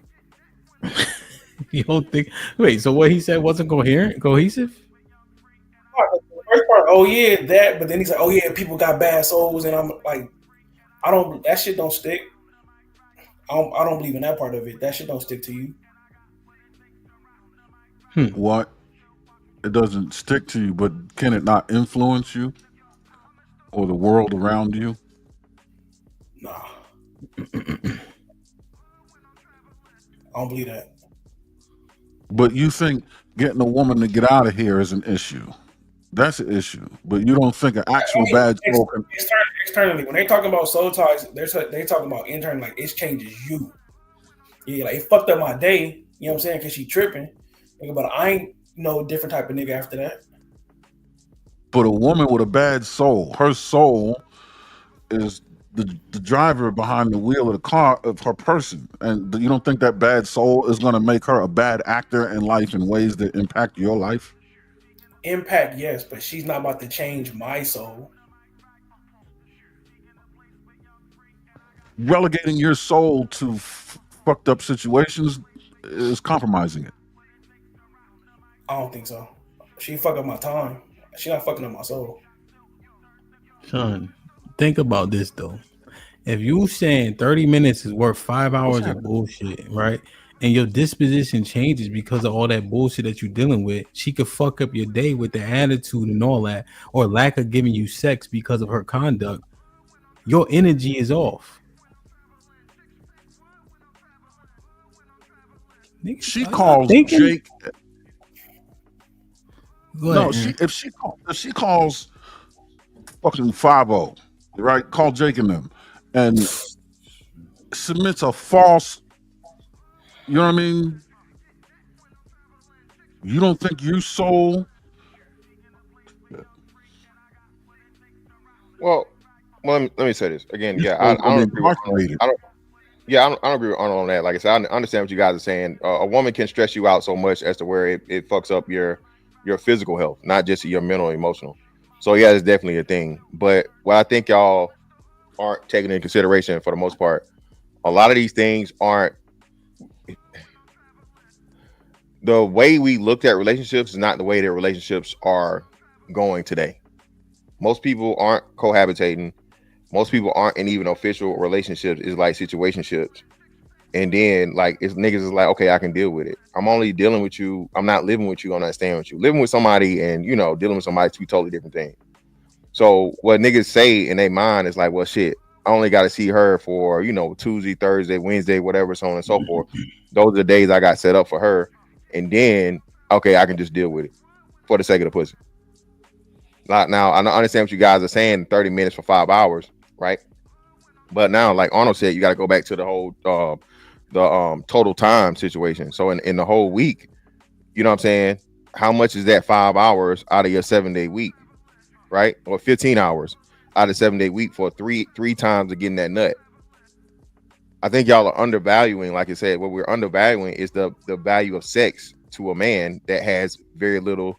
You don't think? Wait, so what he said wasn't cohesive? The first part, oh yeah, that. But then he's like, oh yeah, people got bad souls, and I'm like, I don't. That shit don't stick. I don't believe in that part of it. That shit don't stick to you. What? It doesn't stick to you, but can it not influence you or the world around you? Nah. I don't believe that. But you think getting a woman to get out of here is an issue. That's an issue. But you don't think an actual bad soul can... Externally, when they talking about soul ties, they talking about internally, like it changes you. Yeah, like it fucked up my day. You know what I'm saying? Because she tripping. But I ain't no different type of nigga after that. But a woman with a bad soul, her soul is the driver behind the wheel of the car of her person. And you don't think that bad soul is going to make her a bad actor in life in ways that impact your life? Impact, yes, but she's not about to change my soul. Relegating your soul to fucked up situations is compromising it. I don't think so. She fuck up my time. She not fucking up my soul. Son, think about this though. If you saying 30 minutes is worth 5 hours of bullshit, right? And your disposition changes because of all that bullshit that you're dealing with, she could fuck up your day with the attitude and all that, or lack of giving you sex because of her conduct. Your energy is off. She calls Jake. No, ahead, if she calls fucking 5-0, right? Call Jake and them, and submits a false. You know what I mean? You don't think your soul? Well, let me say this again. Yeah, I don't agree with Arnold. I don't agree with Arnold on that. Like I said, I understand what you guys are saying. A woman can stress you out so much as to where it fucks up your physical health, not just your mental and emotional. So yeah, it's definitely a thing. But what I think y'all aren't taking into consideration for the most part, a lot of these things aren't. The way we looked at relationships is not the way that relationships are going today. Most people aren't cohabitating. Most people aren't in even official relationships. It's like situationships. And then like it's niggas is like, okay, I can deal with it. I'm only dealing with you. I'm not living with you. I'm not staying with you. Living with somebody and dealing with somebody, two totally different things. So what niggas say in their mind is like, well, shit, I only got to see her for Tuesday, Thursday, Wednesday, whatever, so on and so forth. Those are the days I got set up for her. And then, okay, I can just deal with it for the sake of the pussy. Now, I understand what you guys are saying, 30 minutes for 5 hours, right? But now, like Arnold said, you got to go back to the whole total time situation. So in the whole week, you know what I'm saying? How much is that 5 hours out of your 7-day week, right? Or 15 hours out of 7-day week for three times of getting that nut? I think y'all are undervaluing, like I said, what we're undervaluing is the value of sex to a man that has very little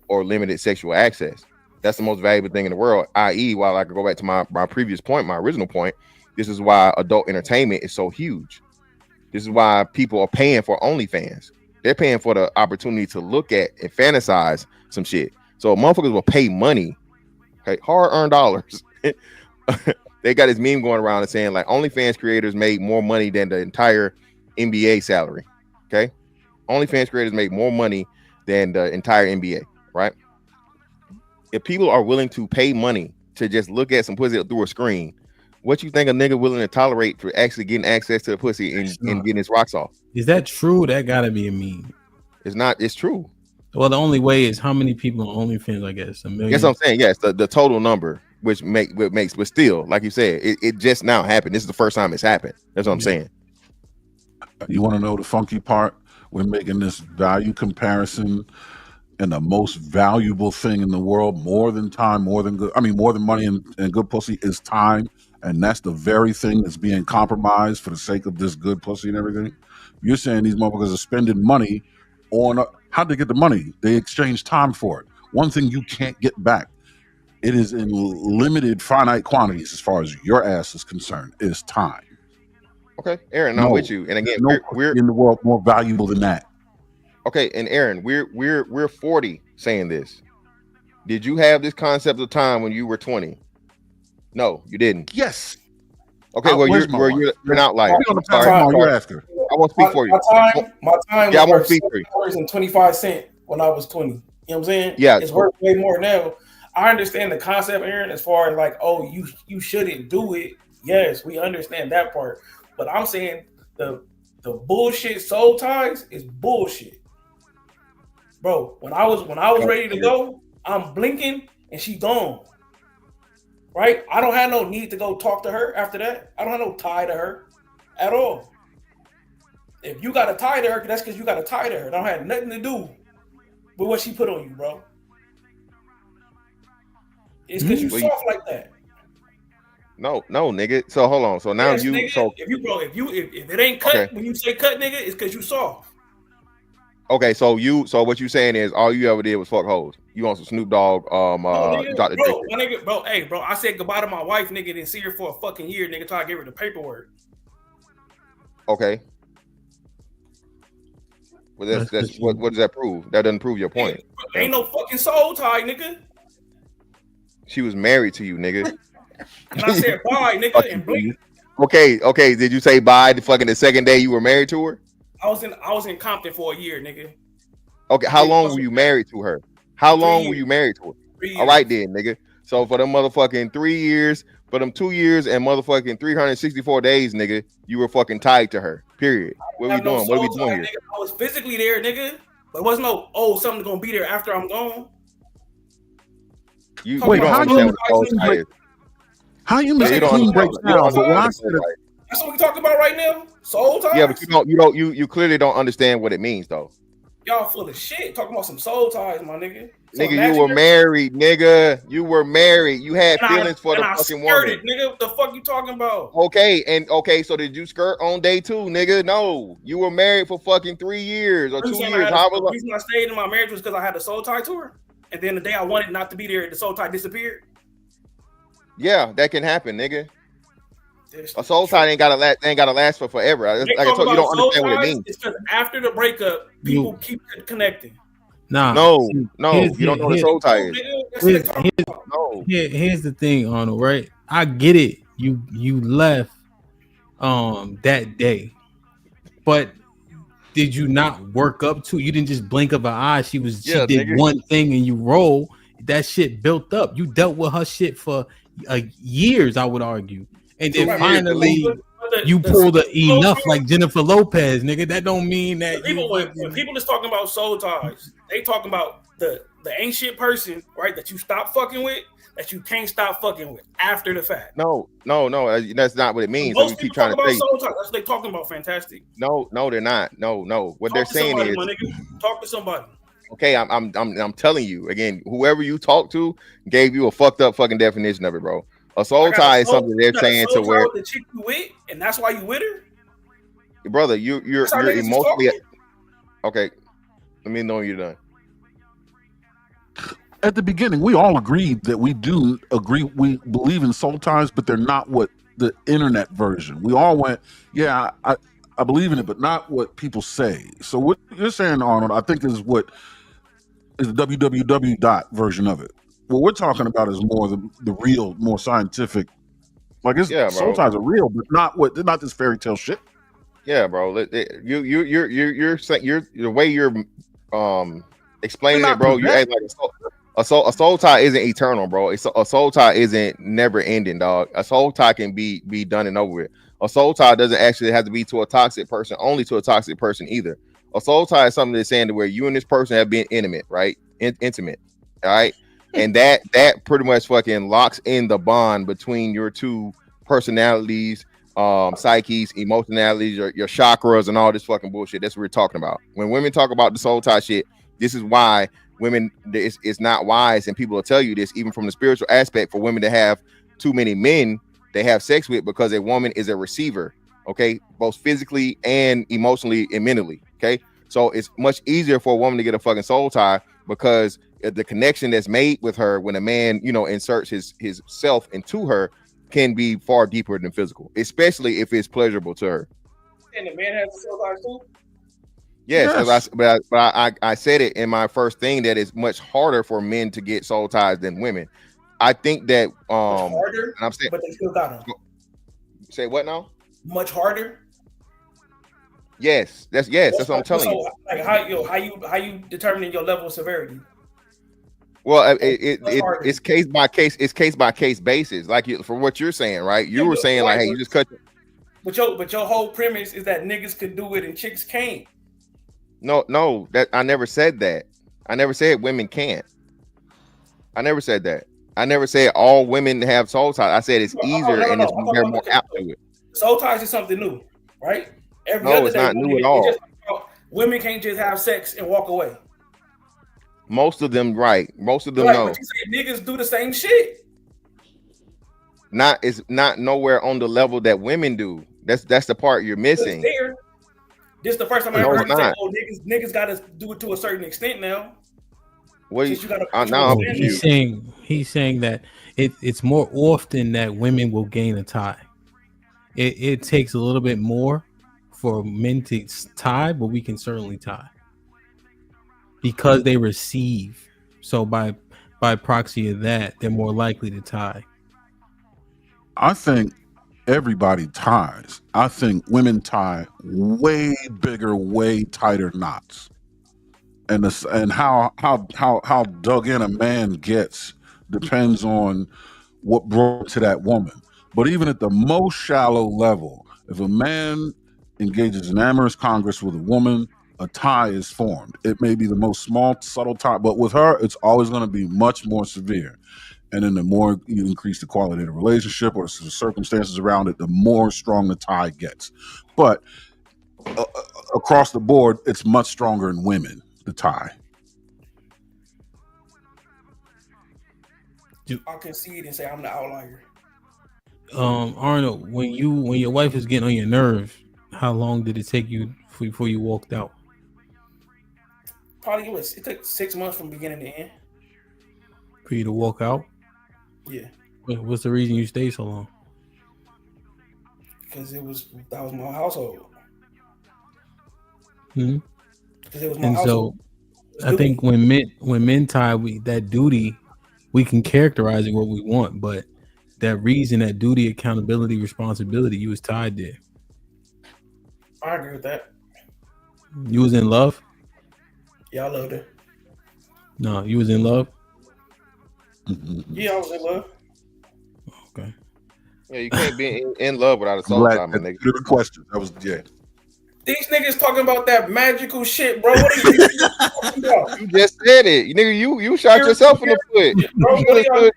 or limited sexual access. That's the most valuable thing in the world, i.e., while I could go back to my previous point, my original point, this is why adult entertainment is so huge. This is why people are paying for OnlyFans. They're paying for the opportunity to look at and fantasize some shit. So motherfuckers will pay money, okay, hard-earned dollars. They got this meme going around and saying like OnlyFans creators made more money than the entire NBA salary. Okay, OnlyFans creators make more money than the entire NBA. Right? If people are willing to pay money to just look at some pussy through a screen, what you think a nigga willing to tolerate for actually getting access to the pussy and getting his rocks off? Is that true? That gotta be a meme. It's not. It's true. Well, the only way is how many people on OnlyFans? I guess a million. That's what I'm saying. Yes, the total number. Which makes, but still, like you said, it just now happened. This is the first time it's happened. That's what I'm saying. You want to know the funky part? We're making this value comparison, and the most valuable thing in the world, more than time, more than money and good pussy, is time. And that's the very thing that's being compromised for the sake of this good pussy and everything. You're saying these motherfuckers are spending money on how'd they get the money? They exchange time for it. One thing you can't get back. It is in limited, finite quantities as far as your ass is concerned. Is time. Okay, Aaron, I'm with you. And again, we're in the world more valuable than that. Okay, and Aaron, we're 40 saying this. Did you have this concept of time when you were 20? No, you didn't. Yes. Okay, well you're an outlier. On the Sorry, platform, sorry. you asked her. I won't speak for you. My time Yeah, I was won't worth speak for you. $6.25 when I was 20. You know what I'm saying? Yeah. It's worth way more now. I understand the concept, Aaron, as far as like, oh, you shouldn't do it. Yes, we understand that part. But I'm saying the bullshit soul ties is bullshit. Bro, when I was ready to go, I'm blinking and she gone. Right? I don't have no need to go talk to her after that. I don't have no tie to her at all. If you got a tie to her, that's because you got a tie to her. It don't have nothing to do with what she put on you, bro. It's because you soft like that. No, nigga. So hold on. So now Yes, nigga, so if it ain't cut, okay. When you say cut, nigga, it's because you soft. Okay, so what you saying is all you ever did was fuck hoes. You want some Snoop Dogg, Nigga, Dr. bro, Dre. my nigga, bro, hey, bro, I said goodbye to my wife, nigga, didn't see her for a fucking year, nigga, till I gave her the paperwork. Okay. Well, that's what does that prove? That doesn't prove your point. Ain't no fucking soul tie, nigga. She was married to you, nigga. And I said bye, nigga, and blink. Okay. Did you say bye the second day you were married to her? I was in Compton for a year, nigga. Okay, how long were you married to her? How long were you married to her? 3 years. All right then, nigga. So for them motherfucking 3 years, for them 2 years and motherfucking 364 days, nigga, you were fucking tied to her. Period. What are we doing? What are we doing here? Nigga. I was physically there, nigga. But it wasn't something's gonna be there after I'm gone. Wait, how you make a clean breakdown? But when I said it, that's what we talking about right now. Soul ties. Yeah, but you clearly don't understand what it means though. Y'all full of shit talking about some soul ties, my nigga. Nigga, you were married, nigga. You were married. You had feelings for the fucking woman. Nigga, what the fuck you talking about? Okay, so did you skirt on day 2, nigga? No, you were married for fucking 3 years or 2 years. The reason I stayed in my marriage was because I had a soul tie to her. And then the day I wanted not to be there, the soul tie disappeared. Yeah, that can happen, nigga. A soul tie ain't gotta last for forever. Like I told you, don't understand what it means. It's because after the breakup, people keep connecting. Nah, no, you don't know what a soul tie is. Here's the thing, Arnold. Right? I get it. You left that day, but did you not work up to? You didn't just blink of an eye. She did nigga. One thing and you roll. That shit built up. You dealt with her shit for years, I would argue. And then finally, you pulled enough like Jennifer Lopez, nigga. That don't mean that when people is talking about soul ties, they talking about the ancient person, right? That you stop fucking with, that you can't stop fucking with after the fact. No, that's not what it means. Most so people trying talk to about say, soul ties. That's what they talking about. Fantastic. No, they're not. No. What they're saying is, my nigga. Talk to somebody. Okay, I'm telling you again. Whoever you talk to gave you a fucked up fucking definition of it, bro. A soul tie is something they're saying to where the chick you with, and that's why you with her, brother. You're emotionally okay. Let me know when you're done. At the beginning, we all agreed that we believe in soul ties, but they're not what the internet version. We all went, yeah, I believe in it, but not what people say. So what you're saying, Arnold, I think is what is the www version of it. What we're talking about is more the real, more scientific. Like soul ties are real, but they're not this fairy tale shit. Yeah, bro. You're the way you're explaining it, bro. You act like a soul tie isn't eternal, bro. A soul tie isn't never ending, dog. A soul tie can be done and over with. A soul tie doesn't actually have to be to a toxic person, only to a toxic person either. A soul tie is something that's saying to where you and this person have been intimate, right? Intimate, all right? And that pretty much fucking locks in the bond between your two personalities, psyches, emotionalities, your chakras, and all this fucking bullshit. That's what we're talking about. When women talk about the soul tie shit, this is why women, it's not wise, and people will tell you this, even from the spiritual aspect, for women to have too many men they have sex with, because a woman is a receiver, okay, both physically and emotionally and mentally, okay? So it's much easier for a woman to get a fucking soul tie because the connection that's made with her when a man, inserts his self into her can be far deeper than physical, especially if it's pleasurable to her. And the man has a soul tie too? Yes, Yes. but I said it in my first thing that it's much harder for men to get soul ties than women. I think that Much harder, and I'm saying, but they still got them. say what now? Much harder. Yes, that's what I'm telling you. So, like, how you determining your level of severity? Well, Much harder. it's case by case. It's case by case basis. Like for what you're saying, right? You were saying like, hey, you just cut. But your whole premise is that niggas could do it and chicks can't. No, that I never said that. I never said women can't. I never said that. I never said all women have soul ties. I said it's easier and it's they're more apt to it. Soul ties is something new, right? Every No, other it's day, not new at all. Women can't just have sex and walk away. Most of them, right? Most of them Like, know. but you say niggas do the same shit. It's not nowhere on the level that women do. That's the part you're missing. This is the first time I No, ever it's heard you say, not. "Oh, niggas got to do it to a certain extent now." What Since you gotta- now I'm he's confused. saying that it's more often that women will gain a tie. It takes a little bit more for men to tie, but we can certainly tie because they receive. So by proxy of that, they're more likely to tie. I think everybody ties. I think women tie way bigger, way tighter knots. And how dug in a man gets depends on what brought to that woman. But even at the most shallow level, if a man engages in amorous congress with a woman, a tie is formed. It may be the most small, subtle tie, but with her, it's always going to be much more severe. And then the more you increase the quality of the relationship or the circumstances around it, the more strong the tie gets. But across the board, it's much stronger in women, the tie. I'll concede and say I'm the outlier. Arnold, when your wife is getting on your nerves, how long did it take you before you walked out? Probably it took 6 months from beginning to end. For you to walk out? Yeah, What's the reason you stayed so long? because that was my household. Hmm? Because it was my And household. so I think when men tie, that duty, we can characterize it what we want, but that reason, that duty, accountability, responsibility, you was tied there. I agree with that. You was in love? Yeah, I loved it. No, you was in love? Yeah, I was in love. Okay. Yeah, you can't be in love without a soul tie, my nigga. Good question. That was These niggas talking about that magical shit, bro. What are you talking about? You just said it, nigga. You shot yourself in the foot. Bro,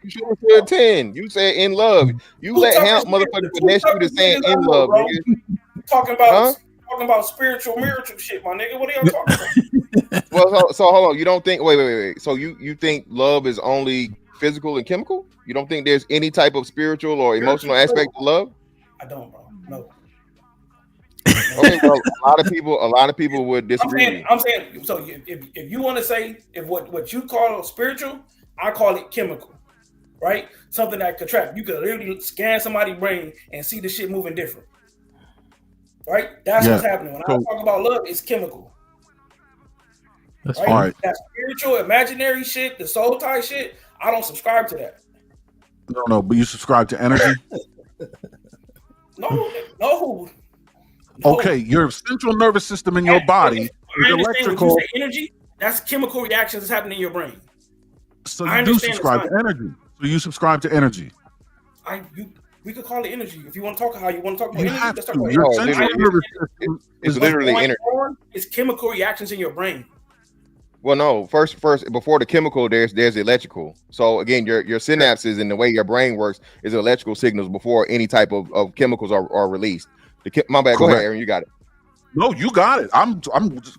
You should have stood 10. You said in love. You let him motherfucker finesse you to saying in love, nigga. Talking about spiritual miracle shit, my nigga. What are y'all talking about? Well, so hold on. You don't think? Wait. So you think love is only physical and chemical? You don't think there's any type of spiritual or emotional aspect to love? I don't, bro. No. Okay, well, a lot of people would disagree. I'm saying. So if you want to say if what you call spiritual, I call it chemical, right? Something that could trap. You could literally scan somebody's brain and see the shit moving different, right? That's what's happening. When I talk about love, it's chemical. That's right. That spiritual, imaginary shit, the soul tie shit. I don't subscribe to that. No, but you subscribe to energy. No. Okay, your central nervous system in your body is electrical. When you say energy, that's chemical reactions that's happening in your brain. So you do subscribe to energy. So you subscribe to energy. We could call it energy. If you want to talk how you want to talk about You energy, have let's talk to. about Your energy. central nervous system is literally energy. It's chemical reactions in your brain. Well, no. First, before the chemical, there's electrical. So again, your synapses and the way your brain works is electrical signals before any type of chemicals are released. My bad. Correct. Go ahead, Aaron. You got it. No, you got it. I'm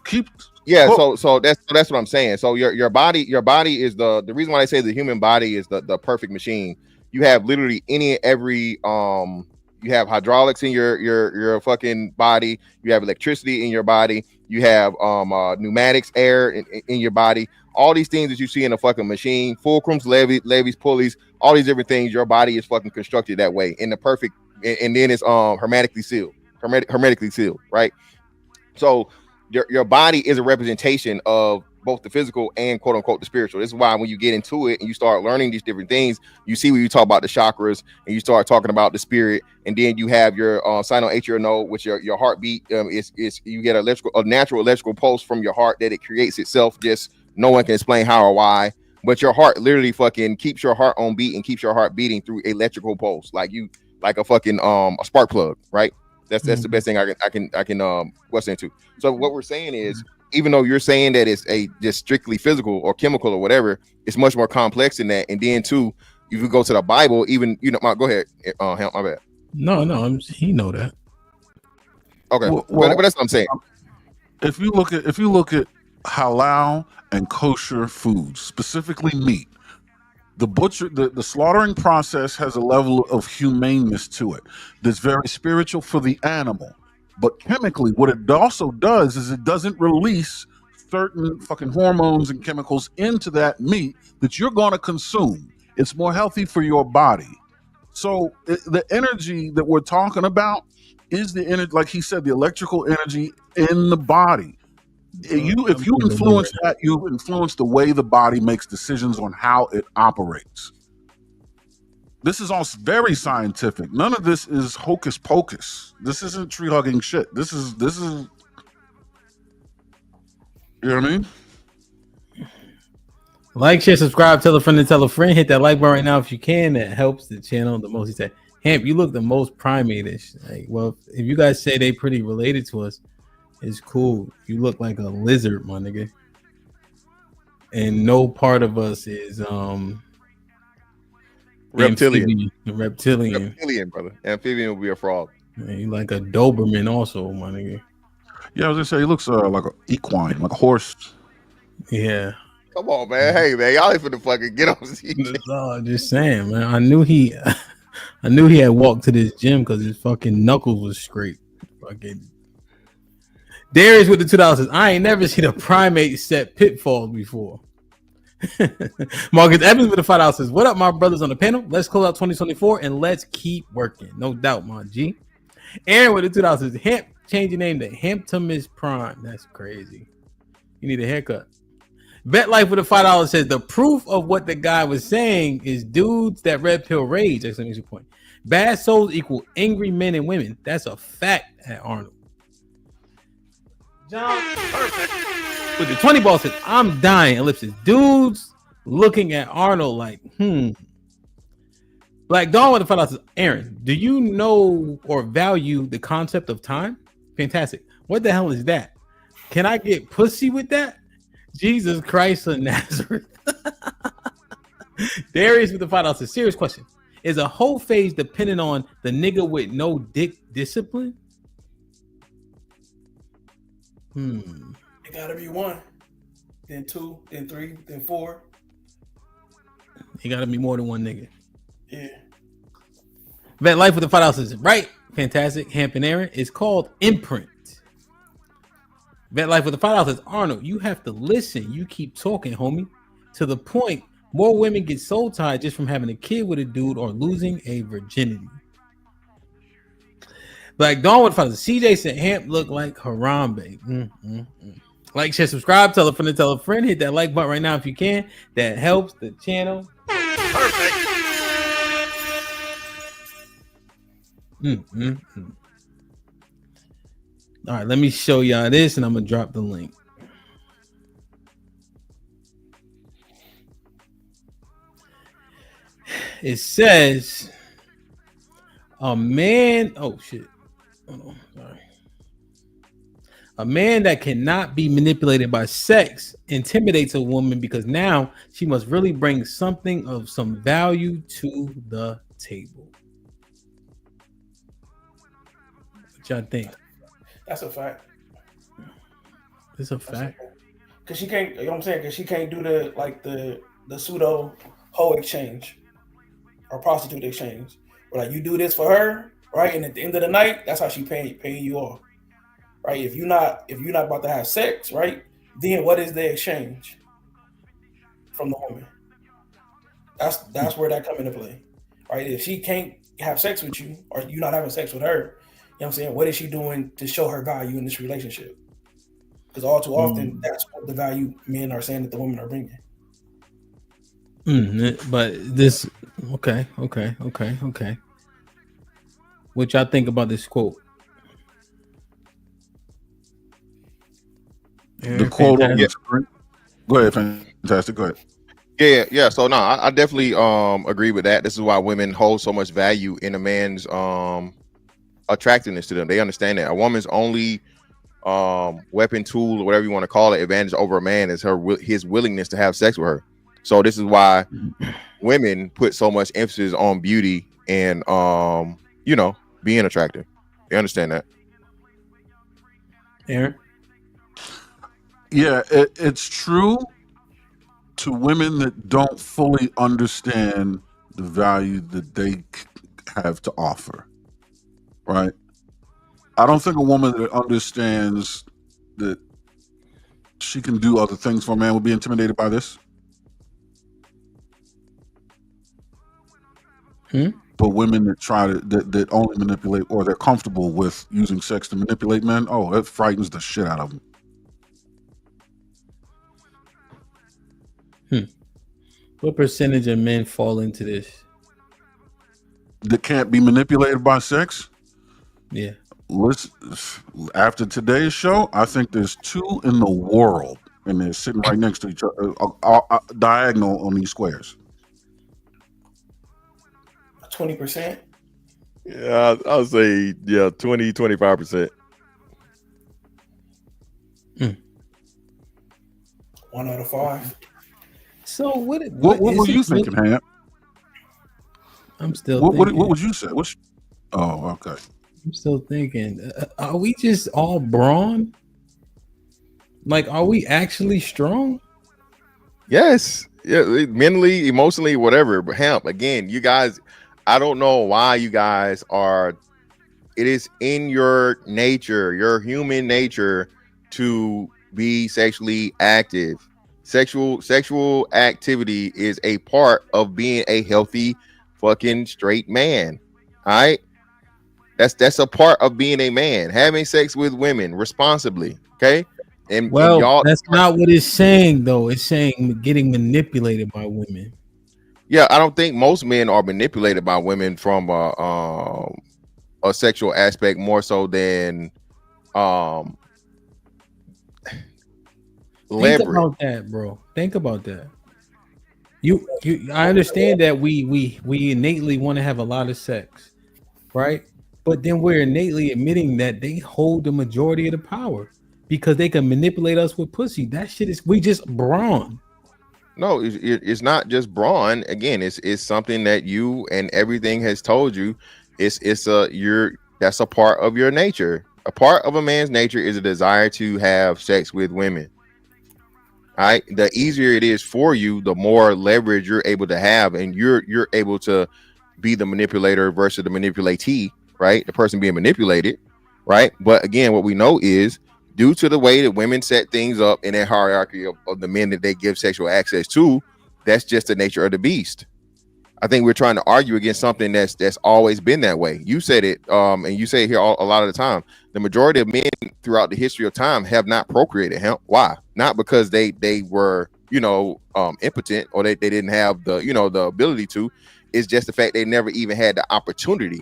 keep. Yeah. So that's what I'm saying. So your body is the reason why I say the human body is the perfect machine. You have literally every you have hydraulics in your fucking body. You have electricity in your body. You have pneumatics, air in your body. All these things that you see in a fucking machine, fulcrums, levies, pulleys, all these different things. Your body is fucking constructed that way in the perfect, and then it's hermetically sealed, right? So your body is a representation of both the physical and quote unquote the spiritual. This is why when you get into it and you start learning these different things, you see when you talk about the chakras and you start talking about the spirit, and then you have your sinoatrial node, which your heartbeat is you get a natural electrical pulse from your heart that it creates itself. Just no one can explain how or why, but your heart literally fucking keeps your heart on beat and keeps your heart beating through electrical pulse, like a fucking a spark plug, right? That's the best thing I can what's into. So what we're saying is, even though you're saying that it's just strictly physical or chemical or whatever, it's much more complex than that. And then too, if you go to the Bible, even go ahead, Hemp, my bad. No, he know that. Okay, Well, but that's what I'm saying. If you look at halal and kosher foods, specifically meat, the slaughtering process has a level of humaneness to it that's very spiritual for the animal. But chemically, what it also does is it doesn't release certain fucking hormones and chemicals into that meat that you're going to consume. It's more healthy for your body. So the energy that we're talking about is the energy, like he said, the electrical energy in the body. If you influence that, you influence the way the body makes decisions on how it operates. This is all very scientific. None of this is hocus pocus. This isn't tree hugging shit. This is you know what I mean? Like, share, subscribe, tell a friend and tell a friend. Hit that like button right now if you can. That helps the channel the most. He said, Hamp, you look the most primate-ish. Like, well, if you guys say they pretty related to us, it's cool. You look like a lizard, my nigga. And no part of us is reptilian. Reptilian, brother. Amphibian will be a frog. Man, you like a Doberman also, my nigga. Yeah, I was gonna say he looks like an equine, like a horse. Yeah. Come on, man. Hey, man, y'all ain't finna fucking get on. Just saying, man. I knew he had walked to this gym because his fucking knuckles was scraped. Fucking Darius with the $2 says, I ain't never seen a primate set pitfalls before. Marcus Evans with the $5 says, what up, my brothers on the panel? Let's close out 2024 and let's keep working. No doubt, my G. Aaron with the $2 says, Hamp, change your name to Hamptimus Prime. That's crazy. You need a haircut. Bet Life with a $5 says, the proof of what the guy was saying is dudes that red pill rage. Exclamation point. Bad souls equal angry men and women. That's a fact at Arnold. John Perfect with the 20 ball says, I'm dying. Ellipsis. Dudes looking at Arnold like, Black Dawn with the $5 says, Aaron, do you know or value the concept of time? Fantastic. What the hell is that? Can I get pussy with that? Jesus Christ of Nazareth. Darius with the $5 says, serious question. Is a whole phase dependent on the nigga with no dick discipline? It gotta be 1, then 2, then 3, then 4. It gotta be more than one nigga. Yeah. Vet Life with the $5 says, right. Fantastic. Hamp and Aaron. It's called imprint. Vet Life with the $5 says, Arnold, you have to listen. You keep talking, homie. To the point, more women get soul tied just from having a kid with a dude or losing a virginity. Black Dawn with the $5 says, CJ said Hamp look like Harambe. Like, share, subscribe, tell a friend. Hit that like button right now if you can. That helps the channel. Perfect. All right, let me show y'all this, and I'm gonna drop the link. It says a man. Oh shit! Hold on, sorry. A man that cannot be manipulated by sex intimidates a woman because now she must really bring something of some value to the table. What y'all think? That's a fact. It's a fact. Cause she can't, you know what I'm saying? Cause she can't do the pseudo hoe exchange or prostitute exchange. Where like you do this for her, right? And at the end of the night, that's how she paying you off. Right? If you're not about to have sex, right? Then what is the exchange from the woman? That's where that come into play. Right? If she can't have sex with you or you're not having sex with her, you know what I'm saying? What is she doing to show her value in this relationship? Because all too often, that's what the value men are saying that the women are bringing. But this, okay. What y'all think about this quote? The quote on the screen. Go ahead, fantastic. Go ahead. Yeah. So no, I definitely agree with that. This is why women hold so much value in a man's attractiveness to them. They understand that a woman's only weapon, tool, or whatever you want to call it, advantage over a man is his willingness to have sex with her. So this is why women put so much emphasis on beauty and being attractive. They understand that. Aaron? Yeah, it's true to women that don't fully understand the value that they have to offer, right? I don't think a woman that understands that she can do other things for a man would be intimidated by this. But women that try to that only manipulate, or they're comfortable with using sex to manipulate men, oh, that frightens the shit out of them. What percentage of men fall into this? That can't be manipulated by sex? Yeah. After today's show, I think there's 2 in the world, and they're sitting right next to each other, diagonal on these squares. 20%. Yeah, I'll say 20-25%. 1 out of 5. So what were you thinking, Ham? I'm still What thinking. would you say? Oh, okay. I'm still thinking. Are we just all brawn? Like, are we actually strong? Yes. Yeah, mentally, emotionally, whatever. But Hamp, again, you guys, I don't know why you guys are. It is in your nature, your human nature, to be sexually active. Sexual activity is a part of being a healthy fucking straight man. All right. That's a part of being a man, having sex with women responsibly. Okay. And y'all, that's not what it's saying, though. It's saying getting manipulated by women. Yeah, I don't think most men are manipulated by women from a sexual aspect more so than leverage. Think about that, bro. Think about that. I understand that we innately want to have a lot of sex, right? But then we're innately admitting that they hold the majority of the power because they can manipulate us with pussy. That shit is we just brawn. No, it's not just brawn. Again, it's something that you and everything has told you. That's a part of your nature. A part of a man's nature is a desire to have sex with women. All right. The easier it is for you, the more leverage you're able to have, and you're able to be the manipulator versus the manipulatee, right? The person being manipulated, right? But again, what we know is due to the way that women set things up in their hierarchy of the men that they give sexual access to, that's just the nature of the beast. I think we're trying to argue against something that's always been that way. You said it, and you say it here a lot of the time. The majority of men throughout the history of time have not procreated. Why? Not because they were, impotent or they didn't have the ability to. It's just the fact they never even had the opportunity.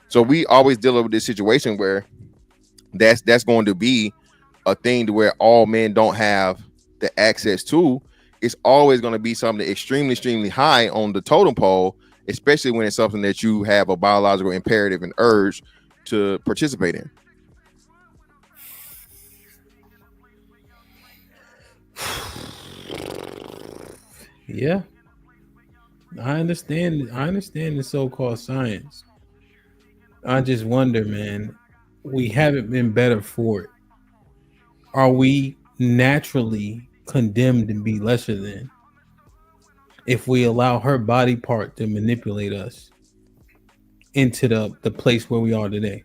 So we always deal with this situation where that's going to be a thing to where all men don't have the access to. It's always going to be something extremely, extremely high on the totem pole, especially when it's something that you have a biological imperative and urge to participate in. Yeah, I understand the so-called science. I just wonder, man, we haven't been better for it. Are we naturally condemned to be lesser than if we allow her body part to manipulate us into the place where we are today?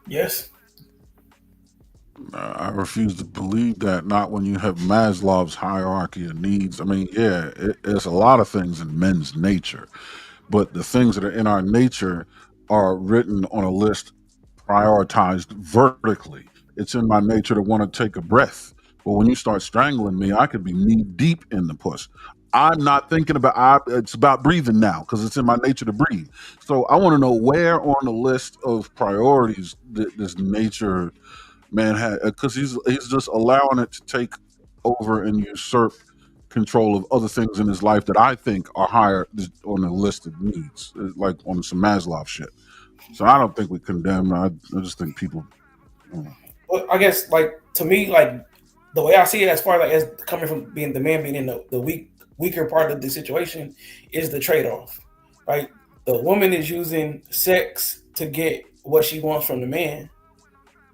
Yes. I refuse to believe that. Not when you have Maslow's hierarchy of needs. I mean, yeah, it's a lot of things in men's nature, but the things that are in our nature are written on a list prioritized vertically. It's in my nature to want to take a breath. But when you start strangling me, I could be knee deep in the puss. I'm not thinking about it's about breathing now because it's in my nature to breathe. So I want to know where on the list of priorities this nature man had, because he's just allowing it to take over and usurp control of other things in his life that I think are higher on the list of needs, like on some Maslow shit. So I don't think we condemn. I just think people. Well, I guess like to me, like the way I see it, as far like as coming from being the man being in the weaker part of the situation, is the trade off, right? The woman is using sex to get what she wants from the man,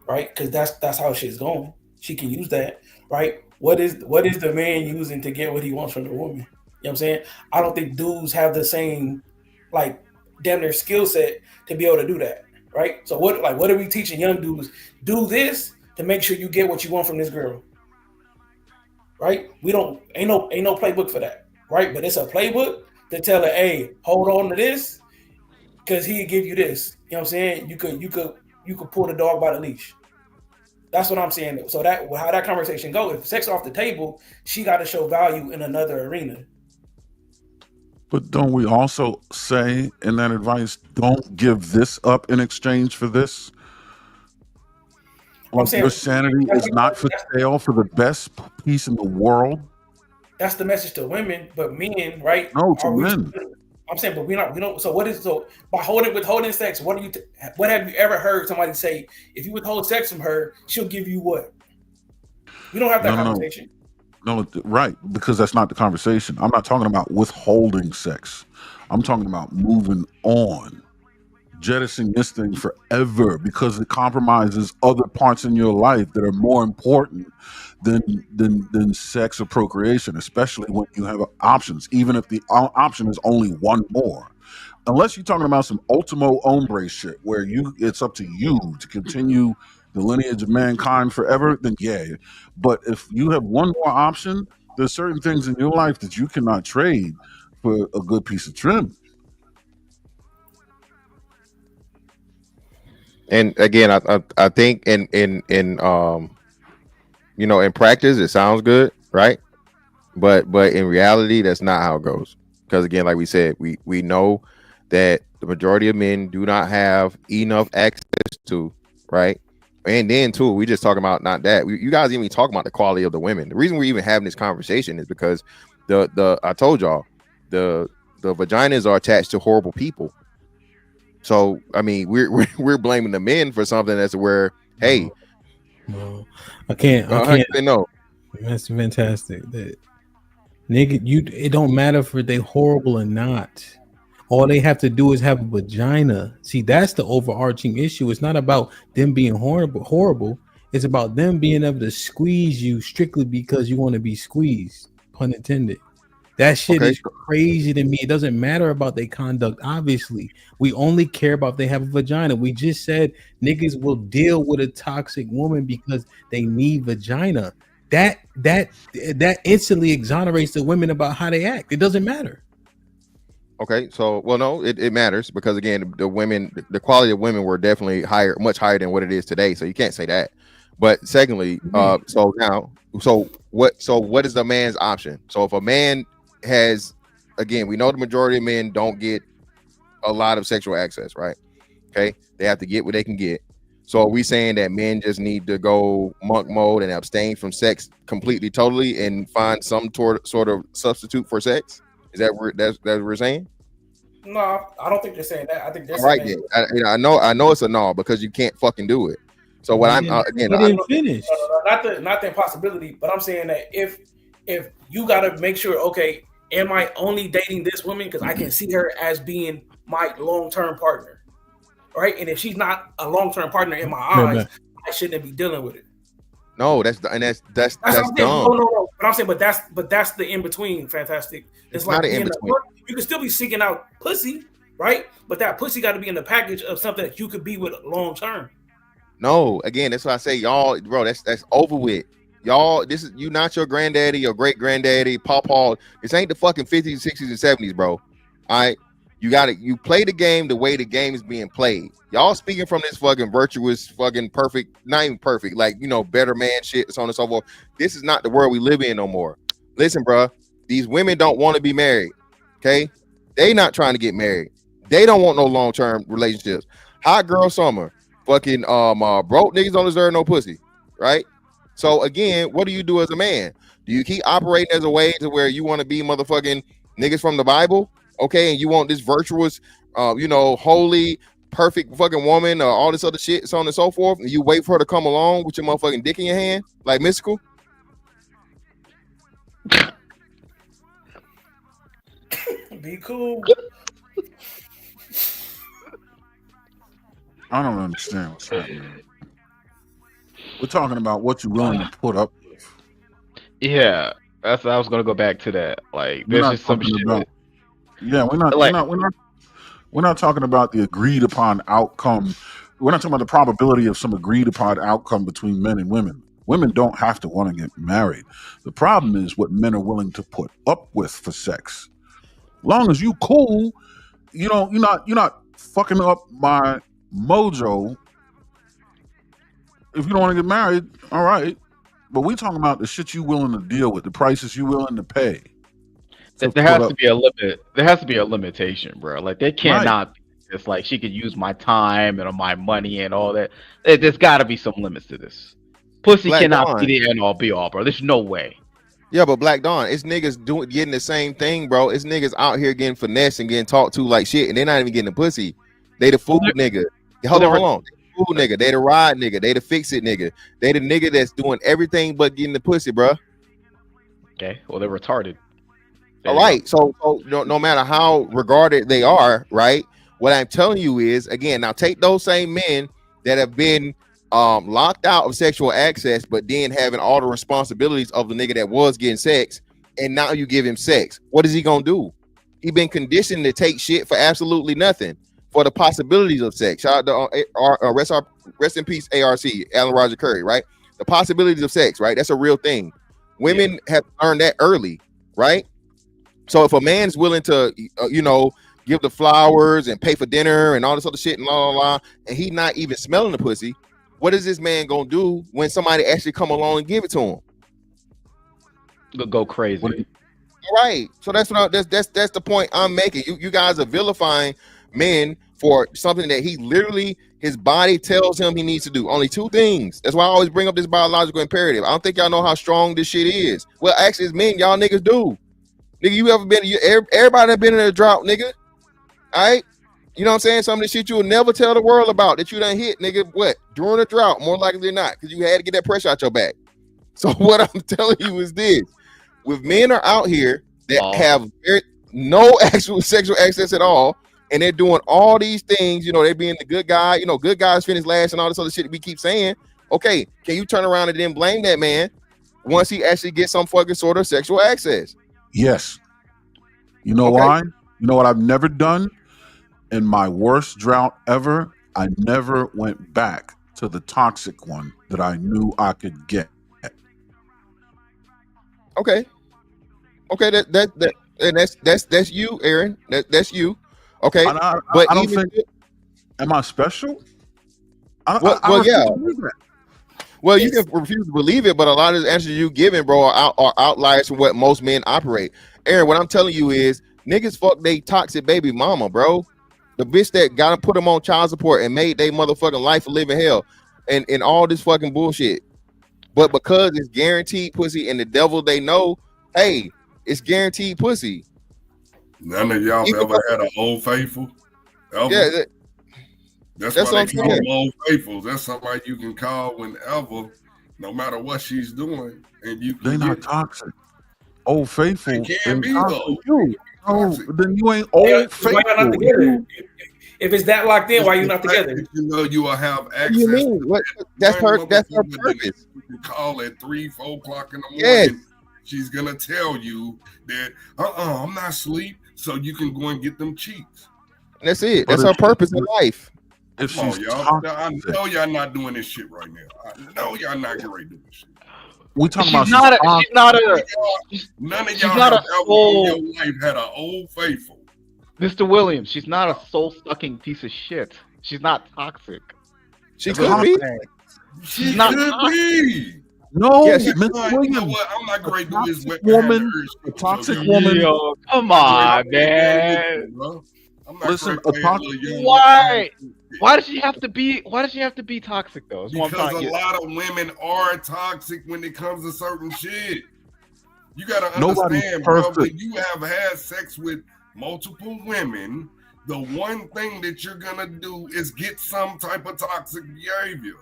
right? Because that's how shit's going. She can use that, right? What is the man using to get what he wants from the woman? You know what I'm saying? I don't think dudes have the same like damn near skill set to be able to do that, right? So what are we teaching young dudes? Do this to make sure you get what you want from this girl, right? We don't ain't no playbook for that, right? But it's a playbook to tell her, hey, hold on to this because he'll give you this. You know what I'm saying? You could pull the dog by the leash. That's what I'm saying. So that how that conversation go. If sex off the table, she got to show value in another arena. But don't we also say in that advice, don't give this up in exchange for this? Like saying, your sanity is not for sale for the best piece in the world. That's the message to women, but men, right? No, to men. I'm saying, but we don't. So by withholding sex? What have you ever heard somebody say? If you withhold sex from her, she'll give you what? We don't have that conversation. No, right, because that's not the conversation. I'm not talking about withholding sex. I'm talking about moving on, jettisoning this thing forever because it compromises other parts in your life that are more important than sex or procreation, especially when you have options, even if the option is only one more. Unless you're talking about some ultimo hombre shit where it's up to you to continue the lineage of mankind forever, then yeah. But if you have one more option, there's certain things in your life that you cannot trade for a good piece of trim. And again, I think in in practice it sounds good, right? But in reality, that's not how it goes. Because again, like we said, we know that the majority of men do not have enough access to, right? And then too, we just talking about not that. You guys even talking about the quality of the women. The reason we're even having this conversation is because I told y'all the vaginas are attached to horrible people. So I mean, we're blaming the men for something that's where, hey, no, I can't say no. That's fantastic. That nigga, it don't matter if they horrible or not. All they have to do is have a vagina. See, that's the overarching issue. It's not about them being horrible. It's about them being able to squeeze you strictly because you want to be squeezed. Pun intended. That shit is crazy to me. It doesn't matter about their conduct. Obviously, we only care about if they have a vagina. We just said niggas will deal with a toxic woman because they need vagina. That instantly exonerates the women about how they act. It doesn't matter. Okay, so no, it matters because again, the quality of women were definitely much higher than what it is today. So you can't say that. But secondly, so what is the man's option? So if a man has, again, we know the majority of men don't get a lot of sexual access, right? Okay, they have to get what they can get. So are we saying that men just need to go monk mode and abstain from sex completely, totally, and find some sort of substitute for sex? Is that what we're saying? No, I don't think they're saying that. I think they're right. saying I know it's a no because you can't fucking do it. So what I'm again, I didn't finish. Not the impossibility, but I'm saying that if you gotta make sure, okay, am I only dating this woman because I can see her as being my long-term partner, right? And if she's not a long-term partner in my eyes, I shouldn't be dealing with it. No, that's dumb. No. But I'm saying, but that's the in between. Fantastic. It's like not an in between. You can still be seeking out pussy, right? But that pussy got to be in the package of something that you could be with long term. No, again, that's why I say y'all, bro. That's over with. Y'all, this is you not your granddaddy, your great granddaddy, pawpaw. This ain't the fucking 50s, 60s, and 70s, bro. All right, You play the game the way the game is being played. Y'all speaking from this fucking virtuous, fucking perfect, not even perfect, like, you know, better man shit, so on and so forth. This is not the world we live in no more. Listen, bro, these women don't want to be married. Okay, they not trying to get married. They don't want no long-term relationships. Hot girl summer, fucking broke niggas don't deserve no pussy, right? So again, what do you do as a man? Do you keep operating as a way to where you want to be motherfucking niggas from the Bible, okay, and you want this virtuous, you know, holy, perfect fucking woman or all this other shit, so on and so forth, and you wait for her to come along with your motherfucking dick in your hand, like Mystical? Be cool. I don't understand what's happening. We're talking about what you're willing to put up with. Yeah, I was gonna go back to that. Like, there's just some shit. Yeah, we're not talking about the agreed upon outcome. We're not talking about the probability of some agreed upon outcome between men and women. Women don't have to want to get married. The problem is what men are willing to put up with for sex. Long as you cool, you know, you're not fucking up my mojo. If you don't want to get married, all right. But we talking about the shit you willing to deal with, the prices you willing to pay. There has to be a limit. There has to be a limitation, bro. Like, they cannot be just like she could use my time and my money and all that. There's got to be some limits to this. Pussy cannot be the end all be all, bro. There's no way. Yeah, but Black Dawn, it's niggas getting the same thing, bro. It's niggas out here getting finessed and getting talked to like shit, and they're not even getting the pussy. They the fool nigga. Hold on. They the fool nigga. They the ride nigga. They the fix it nigga. They the nigga that's doing everything but getting the pussy, bro. Okay, well, they're retarded. All right, so no matter how regarded they are, right? What I'm telling you is, again, now take those same men that have been locked out of sexual access, but then having all the responsibilities of the nigga that was getting sex, and now you give him sex. What is he gonna do? He been conditioned to take shit for absolutely nothing, for the possibilities of sex. Shout out to rest in peace, ARC, Alan Roger Curry, right? The possibilities of sex, right? That's a real thing. Women have learned that early, right? So if a man's willing to, you know, give the flowers and pay for dinner and all this other shit and blah, blah, blah, and he not even smelling the pussy, what is this man gonna do when somebody actually come along and give it to him? Go crazy. All right. So that's the point I'm making. You guys are vilifying men for something that he literally, his body tells him he needs to do. Only two things. That's why I always bring up this biological imperative. I don't think y'all know how strong this shit is. Well, actually, as men, y'all niggas do. Nigga, you ever been? Everybody that been in a drought, nigga. All right. You know what I'm saying? Some of the shit you will never tell the world about that you done hit, nigga. What? During a drought, more likely than not, because you had to get that pressure out your back. So what I'm telling you is this: with men are out here that have no actual sexual access at all, and they're doing all these things, you know, they're being the good guy, you know, good guys finish last and all this other shit that we keep saying. Okay, can you turn around and then blame that man once he actually gets some fucking sort of sexual access? Yes. You know why? You know what I've never done? In my worst drought ever, I never went back to the toxic one that I knew I could get. Okay, and that's you, Aaron. That's you. Okay, but I don't think. Am I special? Well, yeah. Well, you can refuse to believe it, but a lot of the answers you giving, bro, are outliers from what most men operate. Aaron, what I'm telling you is, niggas fuck they toxic baby mama, bro. The bitch that got to put them on child support and made they motherfucking life a living hell, and all this fucking bullshit. But because it's guaranteed pussy and the devil they know, hey, it's guaranteed pussy. None of y'all ever had an old faithful? Ever? Yeah, that's why they call them old faithfuls. That's somebody you can call whenever, no matter what she's doing, and you. They're not toxic. Old faithful. They can't be though. No, then you ain't old faithful. Why y'all not together? If it's that locked in, why you not together? You know you will have access. What do you mean? That's her purpose. You can call at 3-4 o'clock in the morning. Yes. She's gonna tell you that I'm not asleep, so you can go and get them cheeks. That's it. That's her purpose in life. If Come on, she's y'all. I know y'all not doing this shit right now. I know y'all not getting ready to do this shit. We talking She's about not a none of y'all have ever in your life had an old faithful. Mr. Williams, she's not a soul-sucking piece of shit. She's not toxic. She could be. She not could be. No, Yeah, You Mr. know Williams, what? I'm not great to this a toxic woman. Yo, come on, man. Listen, a toxic. Why? Why does she have to be? Why does she have to be toxic though? That's what I'm Because trying to a get. lot of women are toxic when it comes to certain shit. You gotta Nobody's understand, bro. When perfect. you have had sex with multiple women, the one thing that you're gonna do is get some type of toxic behavior.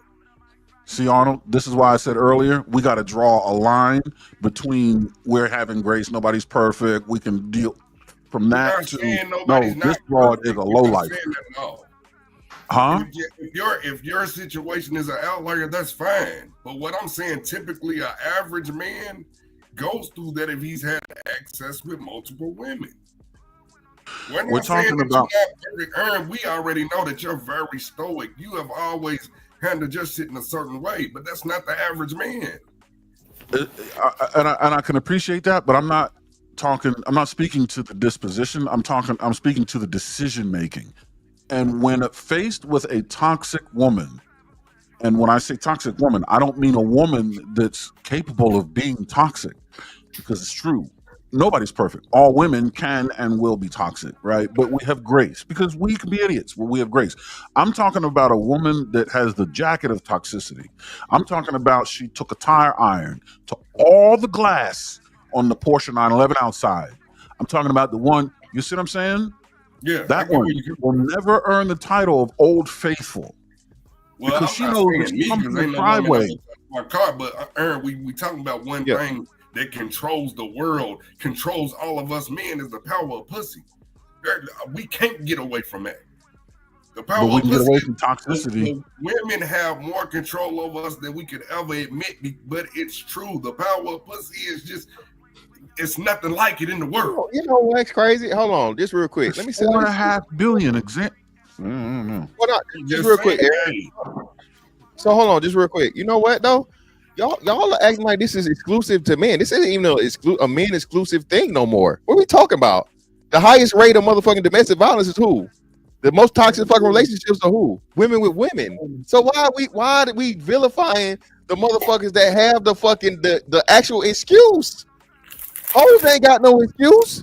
See, Arnold, this is why I said earlier, we got to draw a line between we're having grace, nobody's perfect, we can deal from that not to saying no, nobody's this not broad perfect. is a You're low not life. saying that at all. Huh? If your situation is an outlier, that's fine. But what I'm saying, typically, an average man goes through that if he's had access with multiple women. We're not saying talking that about- you're not very earned. We already know that you're very stoic. You have always handled your shit in a certain way, but that's not the average man. And I can appreciate that, but I'm not speaking to the disposition. I'm speaking to the decision making. And when faced with a toxic woman, and when I say toxic woman, I don't mean a woman that's capable of being toxic, because it's true. Nobody's perfect. All women can and will be toxic, right? But we have grace because we can be idiots, but we have grace. I'm talking about a woman that has the jacket of toxicity. I'm talking about she took a tire iron to all the glass on the Porsche 911 outside. I'm talking about the one, you see what I'm saying? Yeah. That one will never earn the title of Old Faithful. Well, because she knows when she comes in the driveway. My car, but Aaron, we talking about one thing that controls the world, controls all of us men, is the power of pussy. We can't get away from that. The power But we of can get pussy. away from toxicity. Women have more control over us than we could ever admit, but it's true. The power of pussy is just, it's nothing like it in the world. You know what's crazy? Hold on, just real quick. Let me say. 4.5 billion Hold on, just real quick, Eric. So hold on, just real quick. You know what though? Y'all are acting like this is exclusive to men. This isn't even a men exclusive thing no more. What are we talking about? The highest rate of motherfucking domestic violence is who? The most toxic fucking relationships are who? Women with women. So why did we vilifying the motherfuckers that have the fucking the actual excuse? Hoes ain't got no excuse.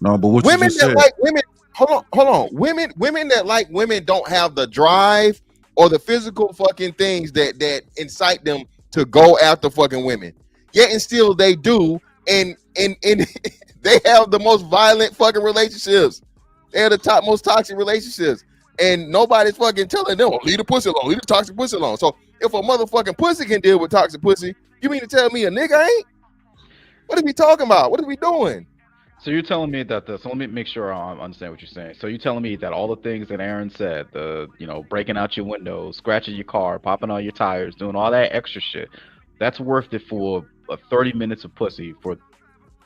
No, but what Women you just that said. like women, hold on. Women that like women don't have the drive or the physical fucking things that incite them to go after fucking women. Yet and still they do, and they have the most violent fucking relationships. They are the most toxic relationships. And nobody's fucking telling them, leave the pussy alone, leave the toxic pussy alone. So if a motherfucking pussy can deal with toxic pussy, you mean to tell me a nigga ain't? What are we talking about? What are we doing? So you're telling me that so let me make sure I understand what you're saying. So you're telling me that all the things that Aaron said, breaking out your windows, scratching your car, popping all your tires, doing all that extra shit, that's worth it for 30 minutes of pussy for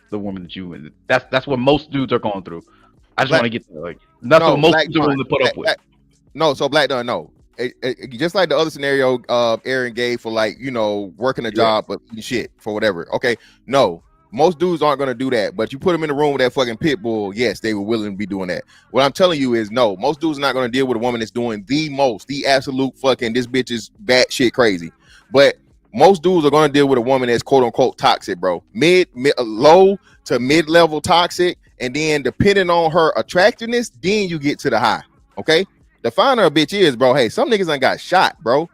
the woman that you. That's what most dudes are going through. I just want to get there. That's what most dudes are willing to put up with. No, so Black Don, no. Just like the other scenario Aaron gave for working a job but shit for whatever. Okay, no. Most dudes aren't going to do that, but you put them in the room with that fucking pit bull, yes, they were willing to be doing that. What I'm telling you is no, most dudes are not going to deal with a woman that's doing the absolute fucking, this bitch is batshit crazy. But most dudes are going to deal with a woman that's quote unquote toxic, bro. Low to mid-level toxic, and then depending on her attractiveness, then you get to the high, okay? The finer a bitch is, bro, hey, some niggas ain't got shot, bro.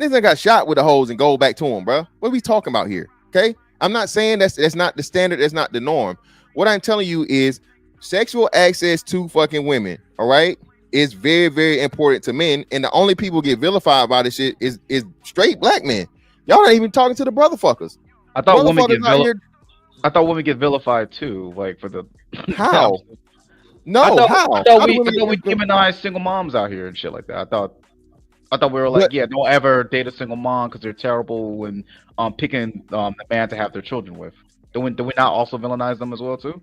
Niggas ain't got shot with the hoes and go back to them, bro. What are we talking about here, okay? I'm not saying that's not the standard, that's not the norm. What I'm telling you is sexual access to fucking women, all right, is very, very important to men. And the only people get vilified by this shit is straight black men. Y'all not even talking to the brotherfuckers. I thought women get vilified too, like for the how? No, how? I thought we demonize single moms out here and shit like that. I thought we were like, don't ever date a single mom because they're terrible when picking the man to have their children with. Do we not also villainize them as well too,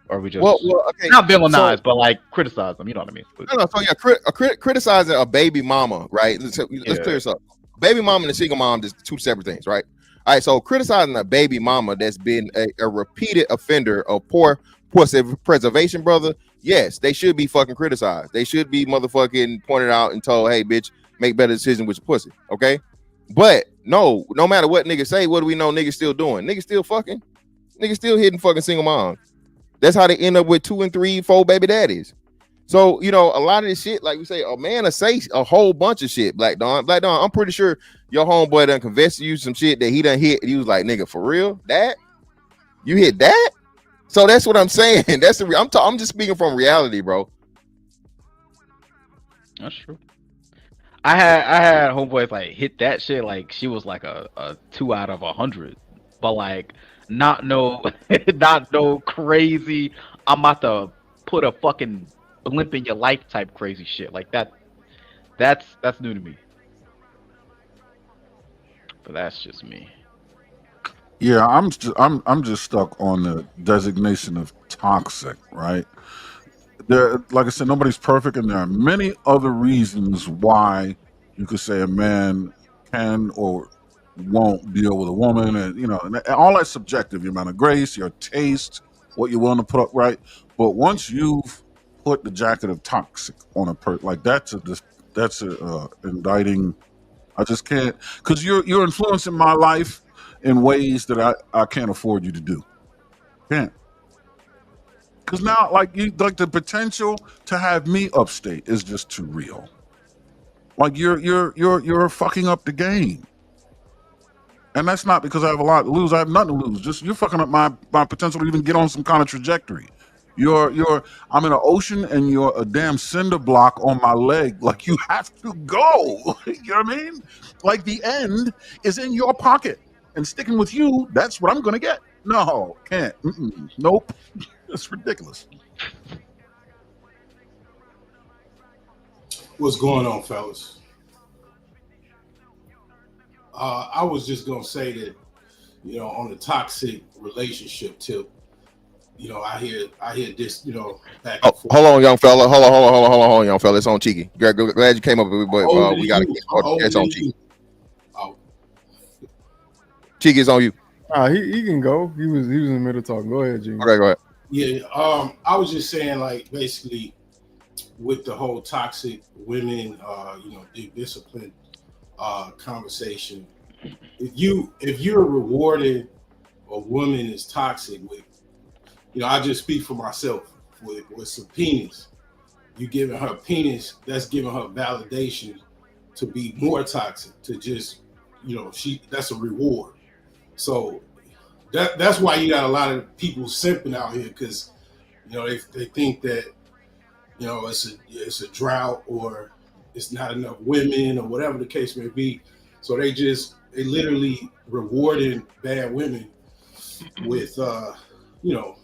or are we just okay, not villainize, but like criticize them? You know what I mean? No. So yeah, criticizing a baby mama, right? Let's clear this up. Baby mom and a single mom is two separate things, right? All right, so criticizing a baby mama that's been a repeated offender of poor pussy preservation, brother. Yes, they should be fucking criticized. They should be motherfucking pointed out and told, hey, bitch, make better decisions with your pussy. Okay. But no matter what niggas say, what do we know niggas still doing? Niggas still fucking. Niggas still hitting fucking single moms. That's how they end up with 2 and 3, 4 baby daddies. So, you know, a lot of this shit, like we say, a man will say a whole bunch of shit, Black Dawn. Black Dawn, I'm pretty sure your homeboy done confessed to you some shit that he done hit. He was like, nigga, for real? That? You hit that? So that's what I'm saying. That's the I'm just speaking from reality, bro. That's true. I had homeboys like hit that shit like she was like a 2 out of 100, but like not no crazy. I'm about to put a fucking blimp in your life type crazy shit like that. That's new to me. But that's just me. Yeah, I'm just stuck on the designation of toxic, right? There, like I said, nobody's perfect, and there are many other reasons why you could say a man can or won't deal with a woman, and you know, and all that's subjective. Your amount of grace, your taste, what you're willing to put up, right? But once you've put the jacket of toxic on a person, like that's indicting. I just can't, because you're influencing my life in ways that I can't afford you to do. Can't. Because now, like the potential to have me upstate is just too real. Like you're fucking up the game, and that's not because I have a lot to lose. I have nothing to lose. Just you're fucking up my potential to even get on some kind of trajectory. I'm in an ocean, and you're a damn cinder block on my leg. Like you have to go. You know what I mean? Like the end is in your pocket, and sticking with you, that's what I'm gonna get. No, can't. Nope. It's ridiculous. What's going on, fellas? I was just gonna say that, you know, on the toxic relationship tip, you know, I hear this, you know, back and forth. Hold on, young fella. Hold on, young fella. It's on Cheeky. Glad you came up with it, but we gotta get it's on Cheeky. Oh. Cheeky is on you. He can go. He was in the middle of talking. Go ahead, Jimmy. Okay, go ahead. Yeah, I was just saying, like, basically, with the whole toxic women, you know, discipline conversation. If you're rewarding a woman is toxic with, you know, I just speak for myself with some penis. You giving her penis, that's giving her validation to be more toxic. To just, you know, that's a reward. So that's why you got a lot of people simping out here, because, you know, they think that, you know, it's a drought or it's not enough women or whatever the case may be. So they literally rewarding bad women with you know,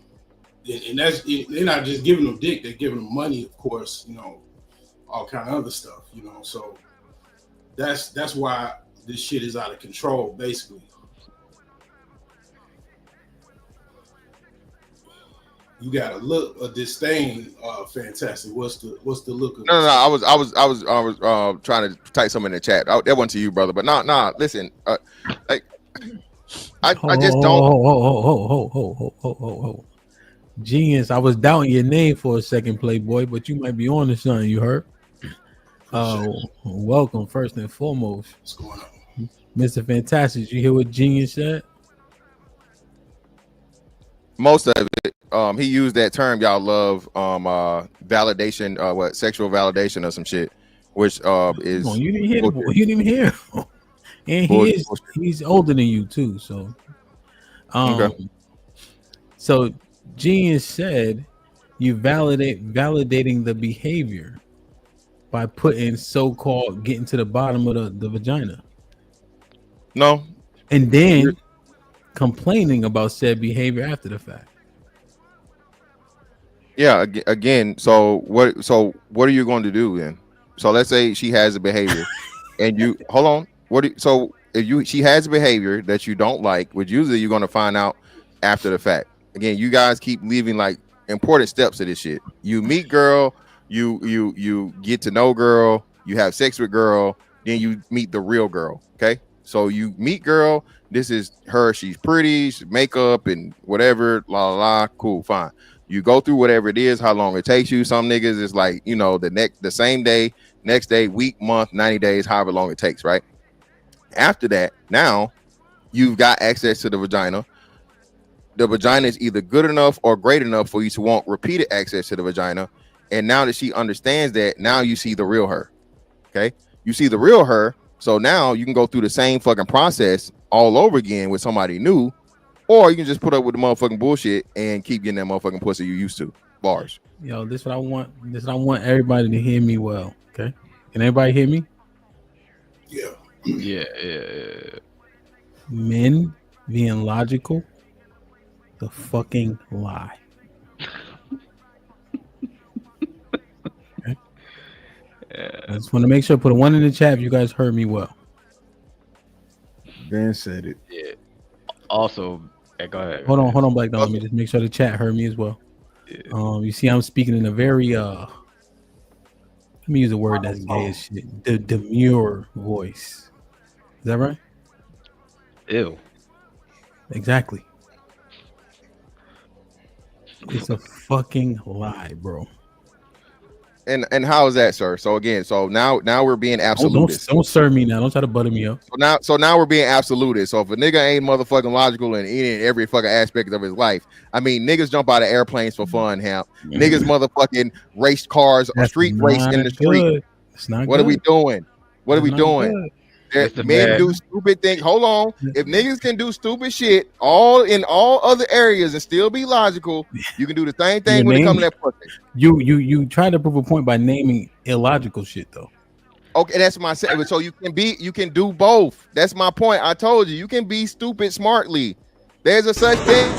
and they're not just giving them dick, they're giving them money, of course, you know, all kind of other stuff, you know. So that's why this shit is out of control, basically. You got a disdain, fantastic. What's the look of? No. I was trying to type something in the chat. That wasn't to you, brother. But nah. Listen, like I just don't. Oh. Genius. I was doubting your name for a second, Playboy, but you might be on to something. You heard? Welcome first and foremost. What's going on, Mr. Fantastic? You hear what Genius said? Most of it, he used that term y'all love, validation, sexual validation or some shit, which is. You didn't hear. You didn't even hear. And he's older than you too. So, okay. So Genius said you validating the behavior by putting so-called getting to the bottom of the vagina. No, and then complaining about said behavior after the fact. Yeah, again, so what are you going to do then? So let's say she has a behavior and you hold on. So if she has a behavior that you don't like, which usually you're going to find out after the fact. Again, you guys keep leaving like important steps to this shit. You meet girl, you get to know girl, you have sex with girl, then you meet the real girl. Okay. So you meet girl, This is her. She's pretty. She's makeup and whatever. La la la. Cool. Fine. You go through whatever it is. How long it takes you. Some niggas is like, you know, the same day, next day, week, month, 90 days, however long it takes. Right. After that, now you've got access to the vagina. The vagina is either good enough or great enough for you to want repeated access to the vagina. And now that she understands that, now you see the real her. Okay. You see the real her. So now you can go through the same fucking process all over again with somebody new, or you can just put up with the motherfucking bullshit and keep getting that motherfucking pussy you used to. Bars. Yo, this is what I want. This is what I want everybody to hear me well. Okay. Can everybody hear me? Yeah. Men being logical, the fucking lie. Okay? I just want to make sure, put a 1 in the chat if you guys heard me well. Ben said it. Yeah. Also, go ahead. Hold on, Black Dog. Let me just make sure the chat heard me as well. Yeah. You see, I'm speaking in a very let me use a word that's gay as shit. The demure voice. Is that right? Ew. Exactly. It's a fucking lie, bro. And how is that, sir? So again, so now we're being absolutist. Don't serve me now. Don't try to butter me up. So now we're being absolutist. So if a nigga ain't motherfucking logical in every fucking aspect of his life, I mean, niggas jump out of airplanes for fun, Hamp. Niggas motherfucking race cars or street race in the street. It's not what good. are we doing? What are we doing? Men do stupid things. Hold on. If niggas can do stupid shit in all other areas and still be logical, you can do the same thing when it comes to that pussy. You try to prove a point by naming illogical shit though. Okay, that's my say. So you can do both. That's my point. I told you can be stupid smartly. There's a such thing.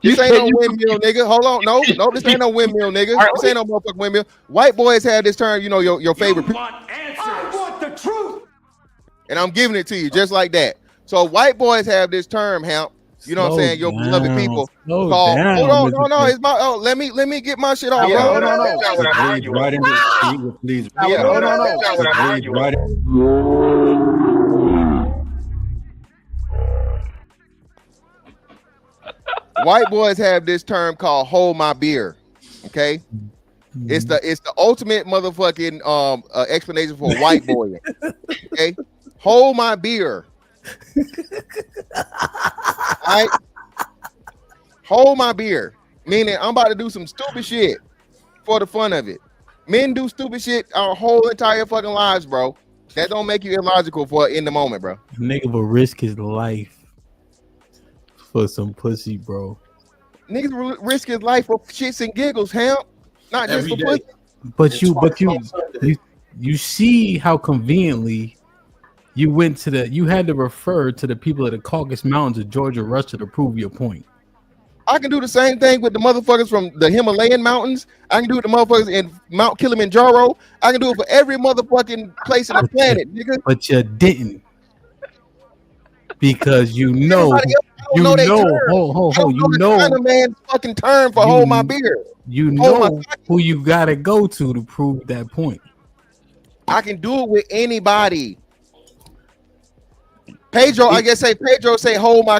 This ain't no windmill, nigga. Hold on. No, this ain't no windmill, nigga. This ain't no motherfucking windmill. White boys have this term, you know, your favorite. I want the truth. And I'm giving it to you just like that. So white boys have this term, Hamp. You know what I'm saying? Your beloved people called. Hold on, no, it's my. Oh, let me get my shit off. Yeah, no. right in the please. White boys have this term called "hold my beer." Okay, it's the ultimate motherfucking explanation for white boy. Okay, hold my beer. All right, hold my beer. Meaning I'm about to do some stupid shit for the fun of it. Men do stupid shit our whole entire fucking lives, bro. That don't make you illogical for in the moment, bro. Nigga will risk his life for some pussy, bro. Niggas risk his life for shits and giggles, Hamp. Not just for pussy. But you see how conveniently you went to you had to refer to the people of the Caucasus Mountains of Georgia, Russia to prove your point. I can do the same thing with the motherfuckers from the Himalayan mountains. I can do it with the motherfuckers in Mount Kilimanjaro. I can do it for every motherfucking place on the planet, nigga. But you didn't. Because you know the man's fucking term for hold my beer. You know who you gotta go to prove that point. I can do it with anybody. Pedro, I guess Pedro say hold my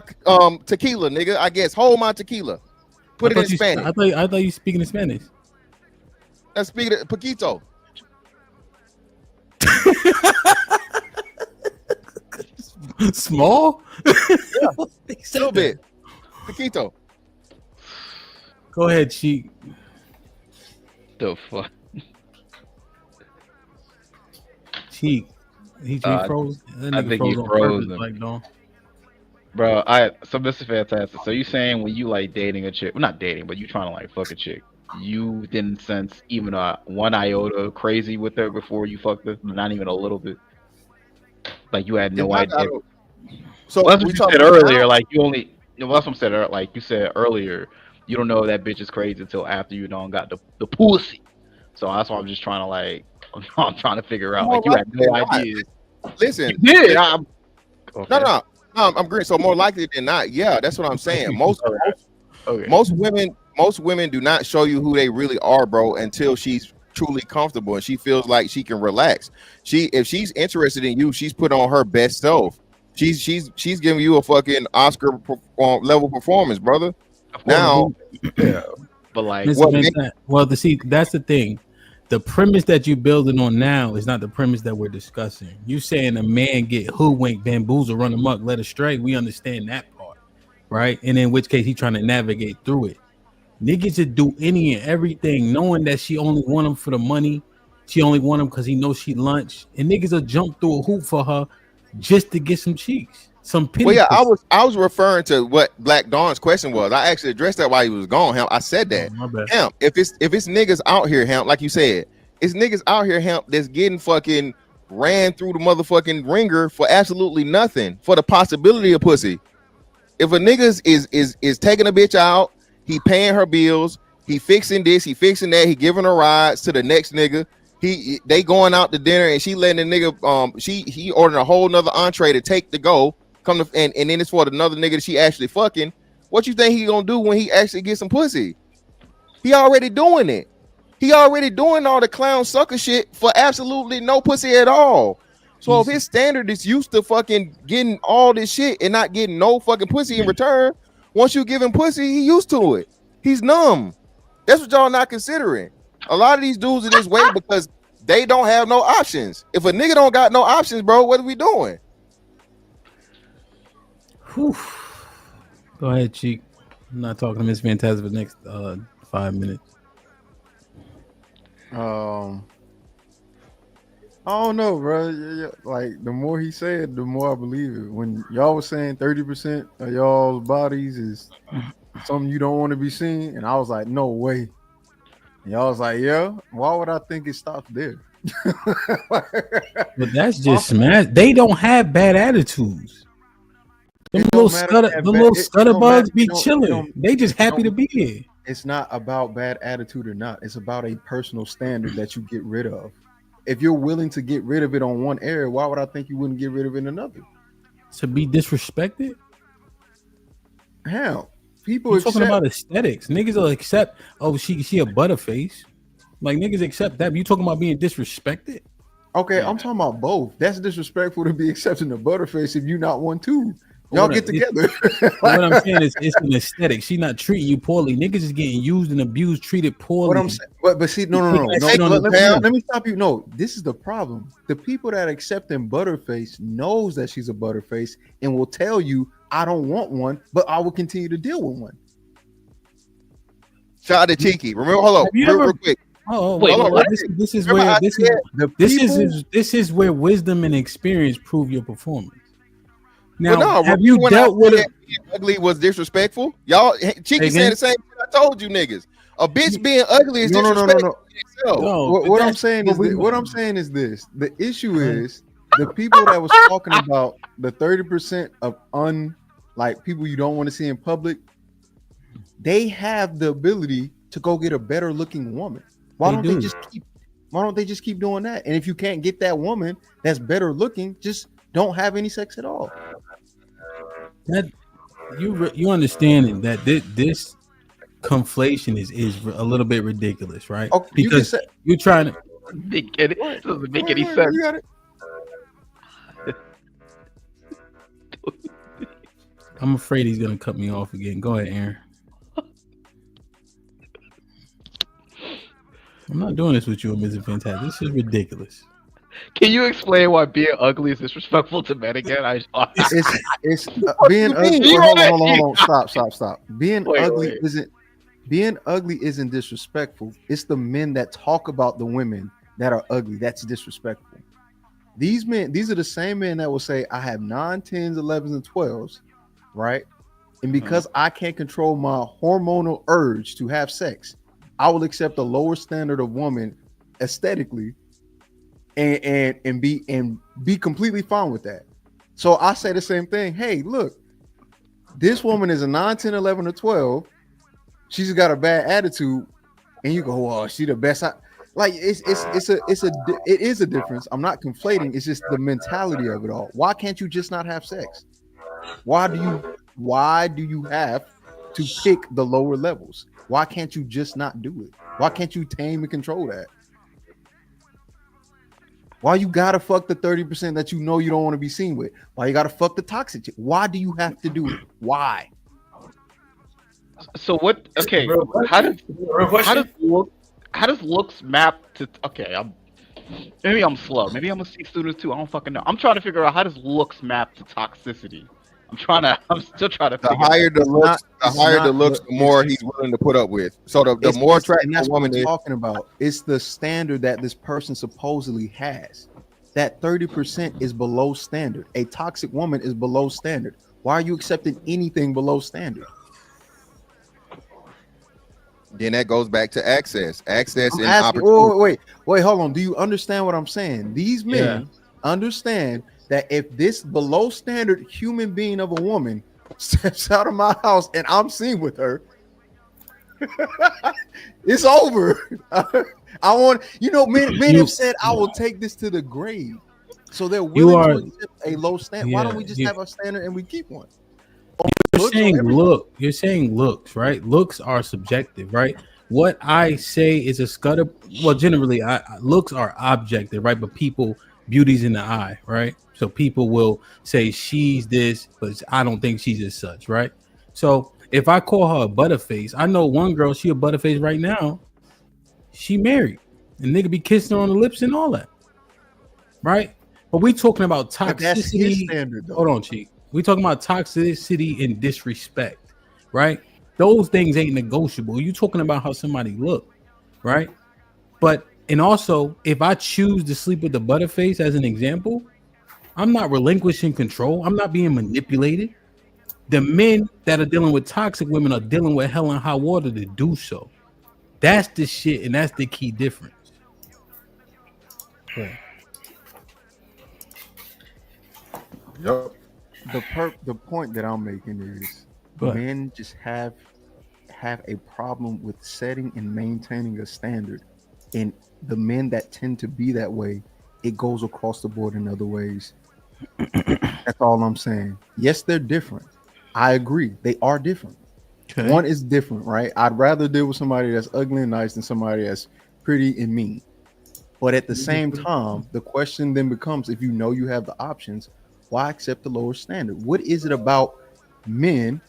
tequila, nigga. I guess hold my tequila. Put it in Spanish. I thought you speaking in Spanish. Let's speak it poquito. Small? Yeah, a little bit. Poquito. Go ahead, Cheek. The fuck? Cheek. He froze. I think he froze. Like, no. Bro, so this is fantastic. So you saying when you like dating a chick, well, not dating, but you trying to like fuck a chick, you didn't sense even one iota crazy with her before you fucked her? Not even a little bit. Like you had no idea. So that's what you said earlier. Like you only. That's what I'm saying. Like you said earlier, you don't know that bitch is crazy until after you done got the pussy. So that's why I'm just trying to like. I'm trying to figure out. Like you had no idea. Listen, you did. Okay. No, I'm agreeing. So more likely than not, yeah, that's what I'm saying. Most women do not show you who they really are, bro, until she's truly comfortable and she feels like she can relax. If she's interested in you, she's put on her best self. She's giving you a fucking Oscar level performance, brother. Now, yeah, but like, see, that's the thing. The premise that you're building on now is not the premise that we're discussing. You saying a man get hoodwinked, bamboozled, run amok, led astray. We understand that part, right? And in which case he's trying to navigate through it. Niggas should do any and everything, knowing that she only want him for the money. She only want him because he knows she lunch. And niggas will jump through a hoop for her just to get some cheeks. Some pity. Well, yeah, I was referring to what Black Dawn's question was. I actually addressed that while he was gone. Hemp, I said that. Hemp, if it's niggas out here, Hemp, like you said, it's niggas out here, Hemp, that's getting fucking ran through the motherfucking ringer for absolutely nothing, for the possibility of pussy. If a niggas is taking a bitch out, he paying her bills, he fixing this, he fixing that, he giving her rides to the next nigga. They going out to dinner and she letting the nigga he ordering a whole nother entree to take to go. And then it's for another nigga that she actually fucking. What you think he gonna do when he actually get some pussy? He already doing it. He already doing all the clown sucker shit for absolutely no pussy at all. So if his standard is used to fucking getting all this shit and not getting no fucking pussy in return, once you give him pussy, he used to it. He's numb. That's what y'all not considering. A lot of these dudes are this way because they don't have no options. If a nigga don't got no options, bro, what are we doing? Whew. Go ahead, Cheek. I'm not talking to Miss Fantastic for the next 5 minutes. I don't know, bro. Yeah. Like the more he said, the more I believe it. When y'all was saying 30% of y'all's bodies is something you don't want to be seen, and I was like, no way. And y'all was like, yeah. Why would I think it stops there? But that's just smash. They don't have bad attitudes. The little scutterbugs be chilling. They just happy to be here. It's not about bad attitude or not. It's about a personal standard that you get rid of. If you're willing to get rid of it on one area, why would I think you wouldn't get rid of it in another? To be disrespected? How? People You're talking about aesthetics. Niggas will accept, oh, she a butterface. Like niggas accept that. But you talking about being disrespected? Okay, I'm talking about both. That's disrespectful to be accepting a butterface if you not one too. Y'all get together. What I'm saying is it's an aesthetic. She not treating you poorly. Niggas is getting used and abused, treated poorly. What I'm saying, but see, no. Let me stop you. No, this is the problem. The people that accept them butterface knows that she's a butterface and will tell you, I don't want one, but I will continue to deal with one. Shout out to Cheeky. Remember, hold on, real quick. This is where wisdom and experience prove your performance. Now, have you dealt with it? Ugly was disrespectful. Y'all, Cheeky saying the same thing I told you niggas. A bitch being ugly is disrespectful. What I'm saying is this. The issue is the people that was talking about the 30% of like people you don't want to see in public. They have the ability to go get a better looking woman. Why don't they just keep doing that? And if you can't get that woman that's better looking, just don't have any sex at all. That you understanding that this conflation is a little bit ridiculous, right? Okay, because you're trying to it doesn't make any sense. I'm afraid he's gonna cut me off again. Go ahead, Aaron. I'm not doing this with you, Mr. Fantastic. This is ridiculous. Can you explain why being ugly is disrespectful to men again? It's being ugly. Hold on. Stop. Being ugly isn't disrespectful. It's the men that talk about the women that are ugly. That's disrespectful. These men, these are the same men that will say, I have 9, 10s, 11s, and 12s, right? And because I can't control my hormonal urge to have sex, I will accept a lower standard of woman aesthetically and be completely fine with that. So I say the same thing. Hey, look, this woman is a 9, 10, 11, or 12. She's got a bad attitude, and you go, "Oh, she the best." It is a difference. I'm not conflating. It's just the mentality of it all. Why can't you just not have sex? Why do you have to pick the lower levels? Why can't you just not do it? Why can't you tame and control that? Why you gotta fuck the 30% that you know you don't want to be seen with? Why you gotta fuck the toxic chick? Why do you have to do it? Why? So what? Okay, how does looks map to? Okay, maybe I'm slow. Maybe I'm a C student too. I don't fucking know. I'm trying to figure out how does looks map to toxicity. I'm still trying to. The higher the looks, the more he's willing to put up with. So the more attractive and that's a woman what I'm is, talking about. It's the standard that this person supposedly has. That 30% is below standard. A toxic woman is below standard. Why are you accepting anything below standard? then that goes back to access I'm and asking, opportunity. wait, hold on. Do you understand what I'm saying? These men understand that if this below standard human being of a woman steps out of my house and I'm seen with her, it's over. I want, men have said, I will take this to the grave. So they're willing to accept a low standard. Why don't we just have a standard and we keep one? You're saying looks, right? Looks are subjective, right? What I say is a scudder. Well, generally, looks are objective, right? But beauty's in the eye, right? So people will say she's this, but I don't think she's as such, right? So if I call her a butterface, I know one girl, she a butterface right now. She married, and nigga be kissing her on the lips and all that, right? But we talking about toxicity. But that's his standard, though. Hold on, Chief. We talking about toxicity and disrespect, right? Those things ain't negotiable. You talking about how somebody look, right? And also, if I choose to sleep with the butterface as an example, I'm not relinquishing control. I'm not being manipulated. The men that are dealing with toxic women are dealing with hell and high water to do so. That's the shit, and that's the key difference. Okay. Yep. The point that I'm making is men just have a problem with setting and maintaining a standard, and the men that tend to be that way, it goes across the board in other ways. That's all I'm saying. Yes, they're different. I agree. They are different. Okay. One is different, right? I'd rather deal with somebody that's ugly and nice than somebody that's pretty and mean. But at the same time, the question then becomes, if you know you have the options, why accept the lower standard? What is it about men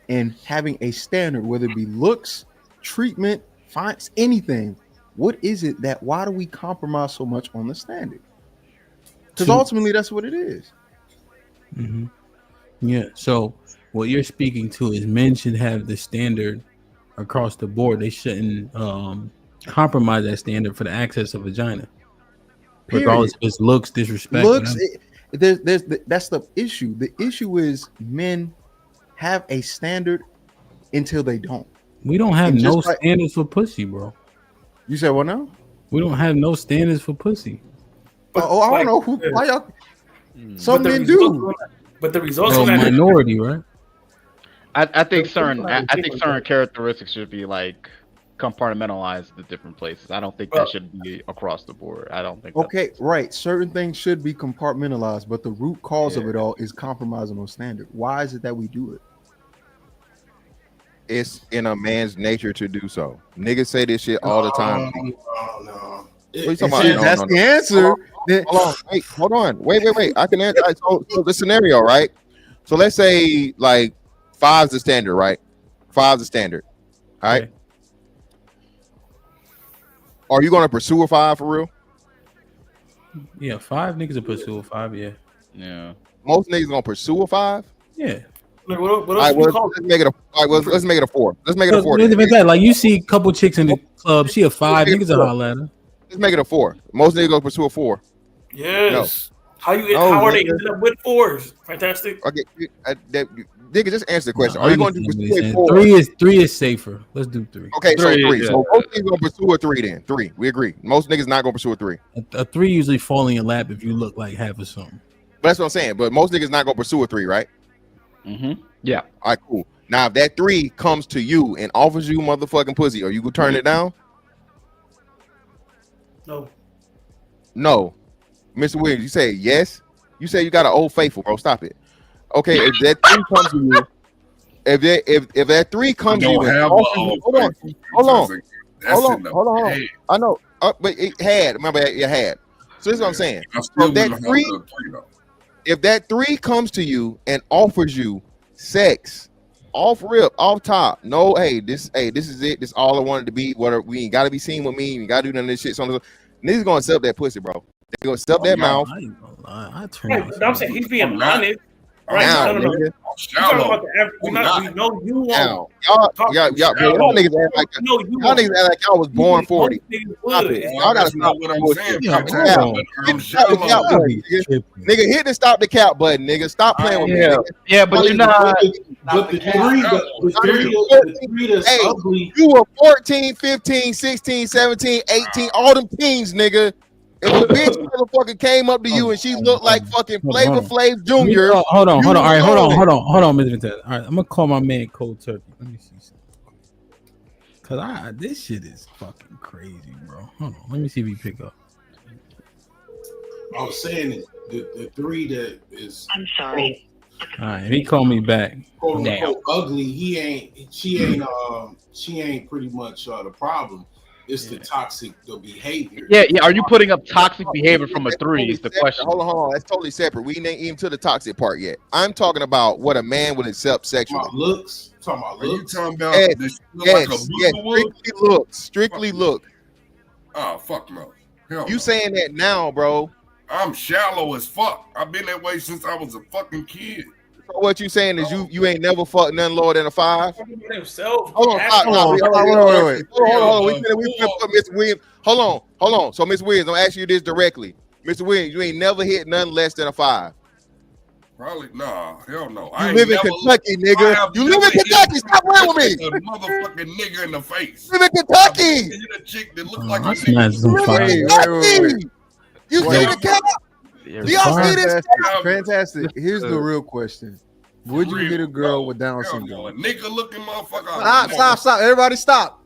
and having a standard, whether it be looks, treatment, fines, anything? What is it that, why do we compromise so much on the standard? Because ultimately that's what it is. Mm-hmm. Yeah. So what you're speaking to is men should have the standard across the board. They shouldn't compromise that standard for the access of vagina. Period. Regardless if it's looks, disrespect. Looks, that's the issue. The issue is men have a standard until they don't. We don't have no standards for pussy, bro. You said what now? We don't have no standards for pussy. I don't know who. Why y'all? Some men do. But the results are minority, right? I think certain characteristics should be like compartmentalized to different places. I don't think that should be across the board. I don't think. Okay, right. Certain things should be compartmentalized, but the root cause of it all is compromising on standard. Why is it that we do it? It's in a man's nature to do so. Niggas say this shit all the time. No. That's the answer. Hold on. Wait. I can answer. So the scenario, right? So let's say like 5's the standard, right? 5's the standard. All right. Okay. Are you gonna pursue a 5 for real? Yeah, 5 niggas will pursue a 5. Yeah. Most niggas gonna pursue a 5. Yeah. Like, let's make it a 4. Let's make it a 4. Like you see a couple chicks in the club, she a 5. Niggas are holler at her. Let's make it a 4. Most niggas gonna pursue a 4. Yes. No. How are they ending up with 4s? Fantastic. Okay, nigga, just answer the question. Are you going to pursue a 4? 3 is safer. Let's do 3. Okay, so 3. Yeah. So most niggas gonna pursue a 3 then. 3. We agree. Most niggas not gonna pursue a 3. A 3 usually fall in your lap if you look like half of something. But that's what I'm saying. But most niggas not gonna pursue a 3, right? Mm-hmm. Yeah. All right, cool. Now if that 3 comes to you and offers you motherfucking pussy, are you gonna turn it down? No. Mr. Williams, you say yes. You say you got an old faithful, bro. Stop it. Okay, if that 3 comes to you, if that 3 comes to you, hold on. I know, but it had. Remember, it had. So this is what I'm saying. I So still if that wouldn't have three, the three though. if that three comes to you and offers you sex off rip, off top, no, this is it. This is all I wanted to be. Whatever, we ain't gotta be seen with me. You gotta do none of this shit. So niggas gonna accept that pussy, bro. They gonna accept that mouth. I ain't gonna lie. I turn Right, but I'm saying he's being I'm not. honest. Right? Now, No. nigga. You're talking about the average. We know you want. Now, y'all niggas act like y'all niggas act like y'all was born 40. Stop it. Y'all gotta stop what I'm bullshit. saying. Stop Stop the cap. it. Hit the stop the cap button, nigga, hit the stop the cap button, nigga. Stop playing with me. Nigga. Yeah, but you're not. But the three that's Hey, ugly. you were 14, 15, 16, 17, 18, all them teens, nigga. If a bitch motherfucker came up to you and she looked like fucking Flavor Flav Jr. Hold on. All right, hold on, Mr. Fantastic. All right, I'm gonna call my man Cold Turkey. Let me see something. Cause this shit is fucking crazy, bro. Hold on, let me see if he pick up. I was saying the three that is. I'm sorry. All right, he called me back. Quote unquote ugly. She ain't pretty much the problem. It's the the behavior. Yeah. Are you putting up toxic behavior from a three? Is the question. Hold on. That's totally separate. We ain't even to the toxic part yet. I'm talking about what a man would accept sexually. Talking about looks. Are you talking about strictly look. Oh fuck no. You saying that now, bro? I'm shallow as fuck. I've been that way since I was a fucking kid. So what you saying is you ain't never fucked nothing lower than a 5? Hold on, wait. We put Miss Williams. Hold on. So Miss Williams, I'm asking you this directly. Mr. Williams, you ain't never hit nothing less than a 5. Probably hell no. You live in Kentucky, nigga. You live in Kentucky. Stop playing with me. A motherfucking nigga in the face. You live in Kentucky. Hit a chick that looks like a Kentucky. You see the cap? Do y'all see this? Fantastic. Here's the real question: would you hit a girl with Down syndrome? A nigga looking motherfucker. Stop! Everybody, stop!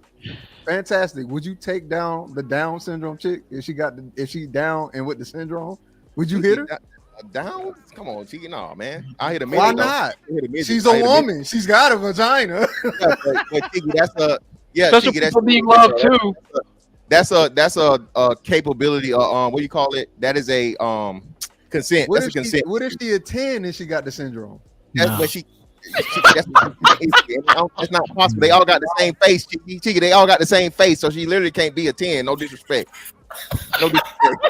Fantastic. Would you take down the Down syndrome chick if she down and with the syndrome? Would you hit her? Down? Come on, Chicky. No, man. I hit a midget. Why not? She's a woman. She's got a vagina. But Chicky, that's Chicky, that's being loved too. That's a capability. What do you call it? That is a consent. What That's a consent. What if she a 10 and she got the syndrome? That's what that's not possible. They all got the same face, Chicky. They all got the same face, so she literally can't be a 10. No disrespect. No disrespect.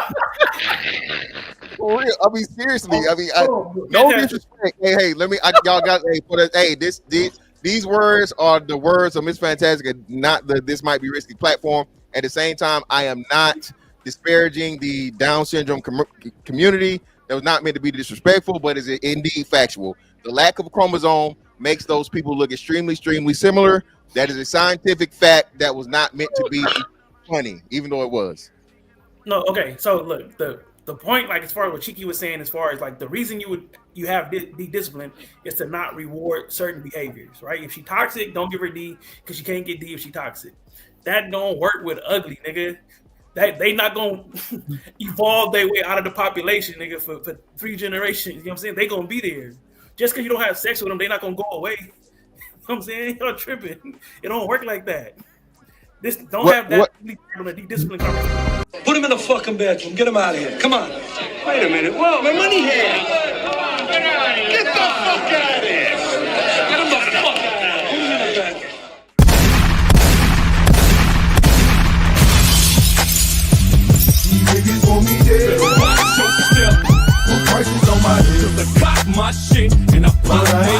For real. I mean, seriously. I mean, no disrespect. Hey, let me. Y'all got these words are the words of Miss Fantastic, not the This Might Be Risky platform. At the same time, I am not disparaging the Down syndrome community. That was not meant to be disrespectful, but is indeed factual. The lack of a chromosome makes those people look extremely, extremely similar. That is a scientific fact that was not meant to be funny, even though it was. No, okay. So look, the point, like as far as what Chiki was saying, as far as like the reason you have be disciplined is to not reward certain behaviors, right? If she toxic, don't give her D because she can't get D if she toxic. That don't work with ugly, nigga. That they not gonna evolve their way out of the population, nigga, for 3 generations. You know what I'm saying? They gonna be there. Just because you don't have sex with them, they not gonna go away. You know what I'm saying? You're tripping. It don't work like that. This don't have that discipline conversation. Put him in the fucking bedroom. Get him out of here. Come on. Wait a minute. Whoa, my money here. Get the fuck out of here. Get him the fuck out of here. Put him in the bedroom. Niggas want me dead. Put prices on my head. The cock my shit and I pop my shit.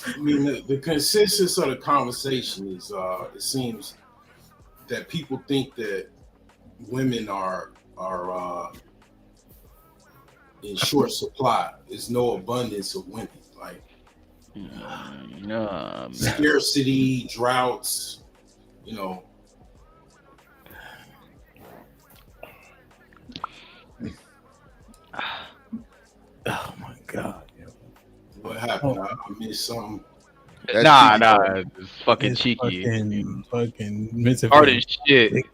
I mean, the consensus of the conversation is it seems that people think that women are in short supply. There's no abundance of women. Like scarcity, droughts, you know. Oh my God. What happened? I missed something. Nah, it's fucking cheeky. Fucking hard as shit.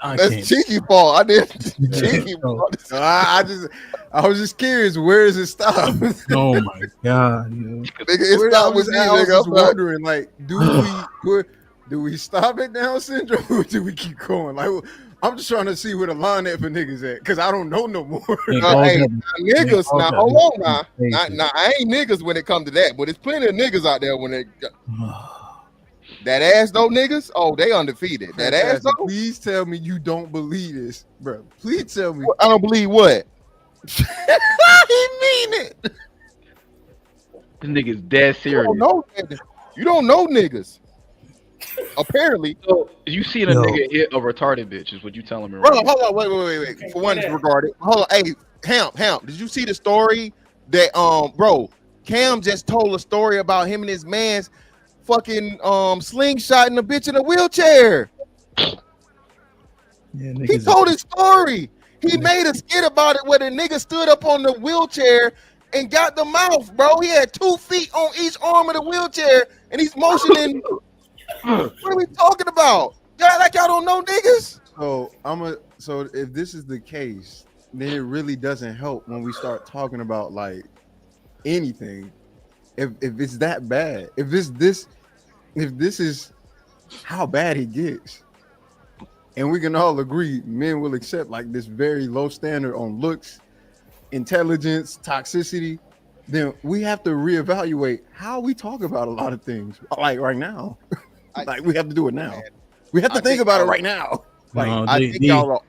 That's cheeky fault. I didn't cheeky fault. I was just curious. Where does it stop? Oh my god, nigga, it stopped with me, I was nigga. just I'm like, wondering, like, do we stop at Down syndrome or do we keep going? Like, I'm just trying to see where the line at for niggas at, because I don't know no more. hey, niggas, now hold on now. I ain't niggas when it comes to that, but there's plenty of niggas out there when it that ass though niggas. Oh, they undefeated. That ass though. Please tell me you don't believe this, bro. Please tell me. I don't believe what. He mean it. This nigga's dead serious. You don't know niggas. Apparently. So you seen a nigga hit a retarded bitch is what you telling me, Bro, right? hold on, wait. For one, disregard it. Hold on, hey, Hamp. Did you see the story that bro? Cam just told a story about him and his man's fucking slingshotting a bitch in a wheelchair. Yeah, he told his story. He made a skit about it where the nigga stood up on the wheelchair and got the mouth, bro. He had 2 feet on each arm of the wheelchair and he's motioning. What are we talking about? Y'all like y'all don't know niggas? So if this is the case, then it really doesn't help when we start talking about like anything. If it's that bad, if this is how bad he gets, and we can all agree men will accept like this very low standard on looks, intelligence, toxicity, then we have to reevaluate how we talk about a lot of things. Like right now, like we have to do it now. We have to think about it right now. Like I think y'all are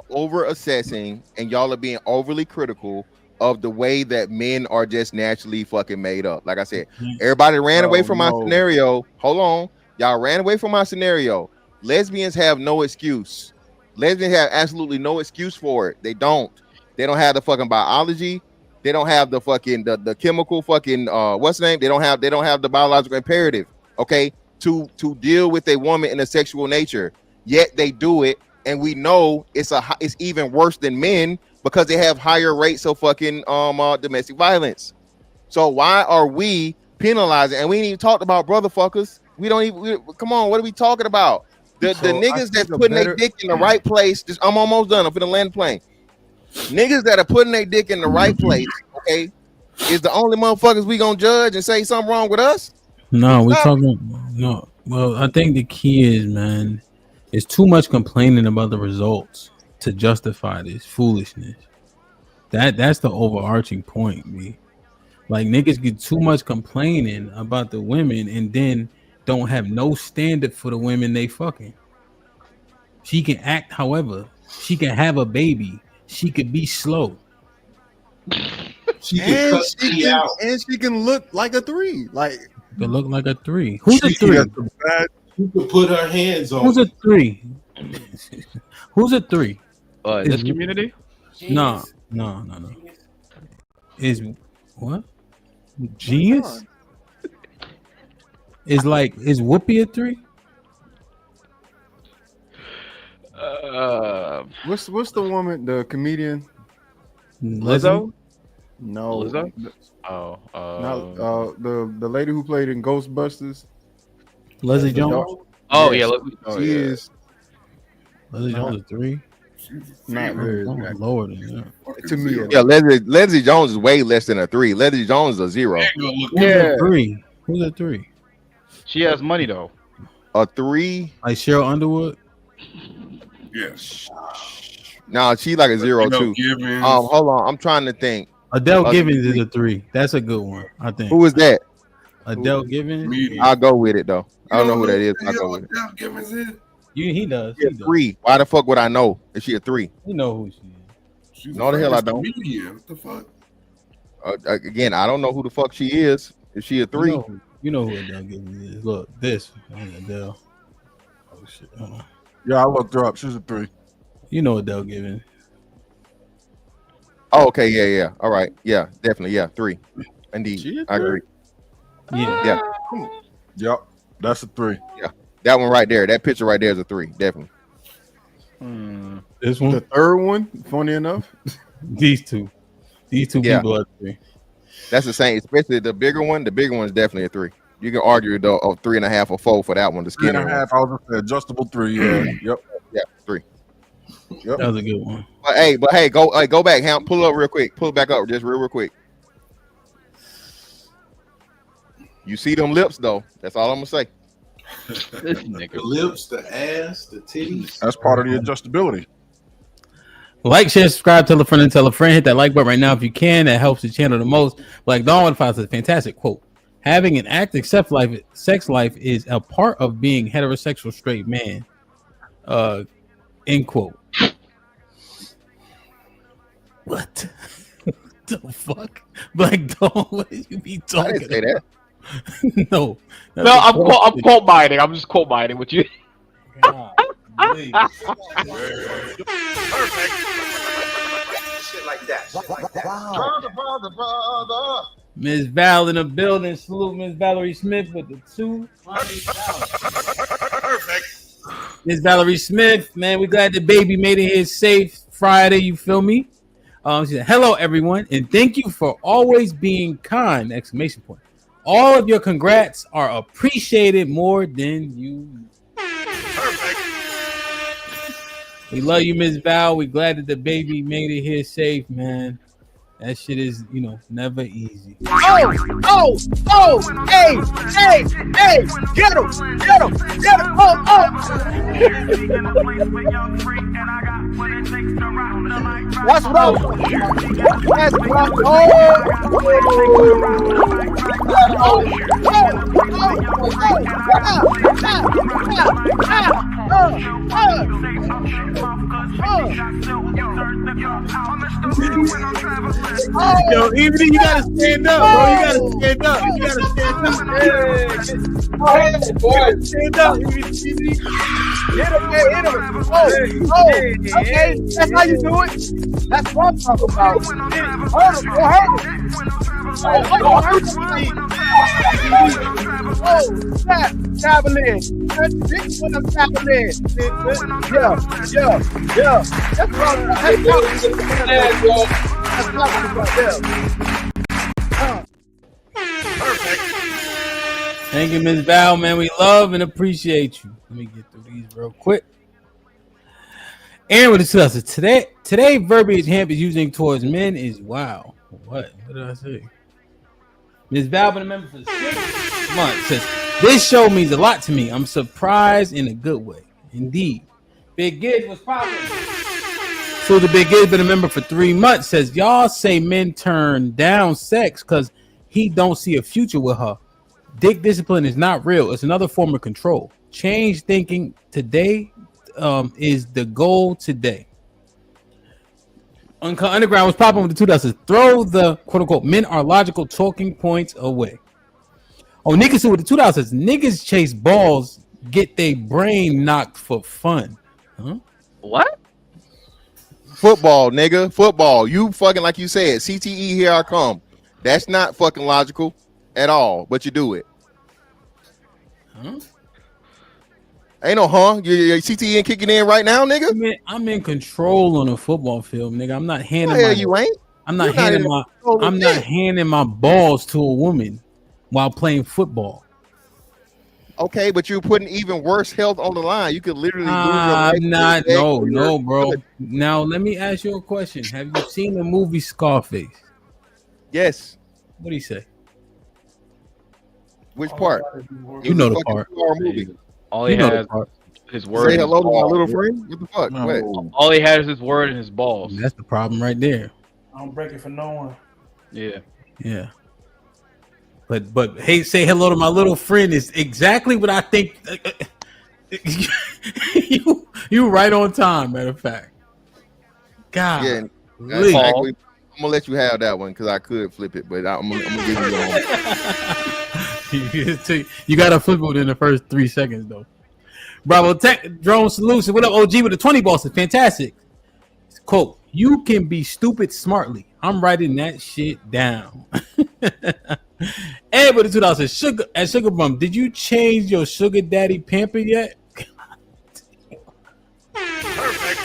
over assessing and y'all are being overly critical of the way that men are just naturally fucking made up. Like I said, everybody ran away from my scenario. Hold on. Y'all ran away from my scenario. Lesbians have no excuse. Lesbians have absolutely no excuse for it. They don't have the fucking biology. They don't have the fucking the chemical fucking what's the name? They don't have the biological imperative, okay, to deal with a woman in a sexual nature. Yet they do it, and we know it's even worse than men because they have higher rates of fucking domestic violence. So why are we penalizing? And we ain't even talked about brotherfuckers. We don't even come on. What are we talking about? The niggas that's putting their dick in the right place. I'm almost done. I'm finna land the plane. Niggas that are putting their dick in the right place, okay, is the only motherfuckers we gonna judge and say something wrong with us? No, we're talking. No, well, I think the key is, man, it's too much complaining about the results to justify this foolishness. That's the overarching point, me. Like niggas get too much complaining about the women and then don't have no standard for the women they fucking. She can act however. She can have a baby. She could be slow. She can look like a 3. Like could look like a 3. Who's a 3? She could put her hands on. Who's a 3? Who's a 3? This community? No. Is what? Genius? Is Whoopi a 3? What's the woman, the comedian? Lizzo? No. Lizzo? The lady who played in Ghostbusters. Leslie Jones? Oh yeah, she is. Leslie Jones is 3. Not very lower than that. To me, yeah. Leslie Jones is way less than a 3. Leslie Jones is a 0. Yeah, 3. Who's a 3? She has money though. A 3, like Cheryl Underwood. Yes. No, she like a 0 too. Hold on, I'm trying to think. Adele Givens is a 3. That's a good one, I think. Who is that? Adele Givens. I'll go with it though. I don't know who that is. I'll go with it. Adele Givens is? He does. She a 3. Why the fuck would I know if she a 3? You know who she is. No, the hell I don't. What the fuck? Again, I don't know who the fuck she is. Is she a 3? You know who Adele Givens is. Look, this Adele. Oh shit. Hold on. Yeah, I looked her up. She's a 3. You know Adele Givens. Oh, okay, yeah. All right, yeah, definitely, yeah, 3. Indeed, I agree. Yeah. Yep, that's a 3. Yeah, that one right there, that picture right there is a 3, definitely. This one, the third one. Funny enough, these two people are 3. That's the same, especially the bigger one. The bigger one is definitely a 3. You can argue though of 3.5 or 4 for that one. The skinnier 3.5. I was gonna say adjustable 3. Yeah. Yep. Yeah, 3. Yep. That was a good one. But hey, go back. Pull it up real quick. Pull it back up just real quick. You see them lips though. That's all I'm gonna say. The lips, the ass, the titties. That's part of the adjustability. Like, share, subscribe, tell a friend, and tell a friend. Hit that like button right now if you can. That helps the channel the most. Like Dawn finds a fantastic quote. Having an active sex life is a part of being heterosexual straight man. End quote. What? The fuck? Black Dawn, what did you be talking about? I didn't say that. No, I'm quote mining. I'm just quote mining with you. Perfect. Shit like that. Brother. Miss Val in the building. Salute Miss Valerie Smith with the 2. Perfect. Miss Valerie Smith, man, we glad the baby made it here safe Friday. You feel me? She said, hello everyone, and thank you for always being kind! Exclamation point. All of your congrats are appreciated more than you. Perfect. We love you, Miss Val. We glad that the baby made it here safe, man. That shit is, never easy. Hey, get him, That's what I was. That's what Yo, even you gotta stand up, bro. You gotta stand up. You gotta stand up. Go ahead, boy. Stand up. Hit him. Okay. That's how you do it. That's what I'm talking about. Hurt him. Javelin. That's when I'm javelin. Yeah. That's what I'm Thank you, Miss Val, man. We love and appreciate you. Let me get through these real quick. Aaron with the 2000. Today verbiage Hamp is using towards men is wow. What did I say? Miss Val, been a member for 6 months, says this show means a lot to me. I'm surprised in a good way. Indeed. Big Giz was popping. So the Big Giz been a member for 3 months, says y'all say men turn down sex because he don't see a future with her. Dick discipline is not real. It's another form of control. Change thinking today is the goal today. Underground was popping with the 2000s. Throw the quote-unquote men are logical talking points away. Oh, Nika with the 2000s. Niggas chase balls, get their brain knocked for fun. Huh? What? Football, nigga. Football. You fucking like you said. CTE, here I come. That's not fucking logical at all, but you do it. Huh? Ain't no your CTE ain't kicking in right now, nigga. I'm in control on a football field, nigga. I'm not handing handing my balls to a woman while playing football. Okay, but you're putting even worse health on the line. You could literally lose your life. No, bro. Now let me ask you a question. Have you seen the movie Scarface? Yes. What do you say? Which part? You know the part. All he has his word. Say hello to my little friend. What the fuck? No. All he has is his word and his balls. That's the problem right there. I don't break it for no one. Yeah. But hey, say hello to my little friend is exactly what I think. you right on time. Matter of fact. God. Yeah. Exactly. I'm gonna let you have that one because I could flip it, but I'm gonna give you one. You gotta flip it within the first 3 seconds though. Bravo Tech Drone Solution. What up, OG with the 20 bosses? Fantastic. Quote, you can be stupid smartly. I'm writing that shit down. Ed with the 2000 Sugar Bum. Did you change your sugar daddy pamper yet? Perfect.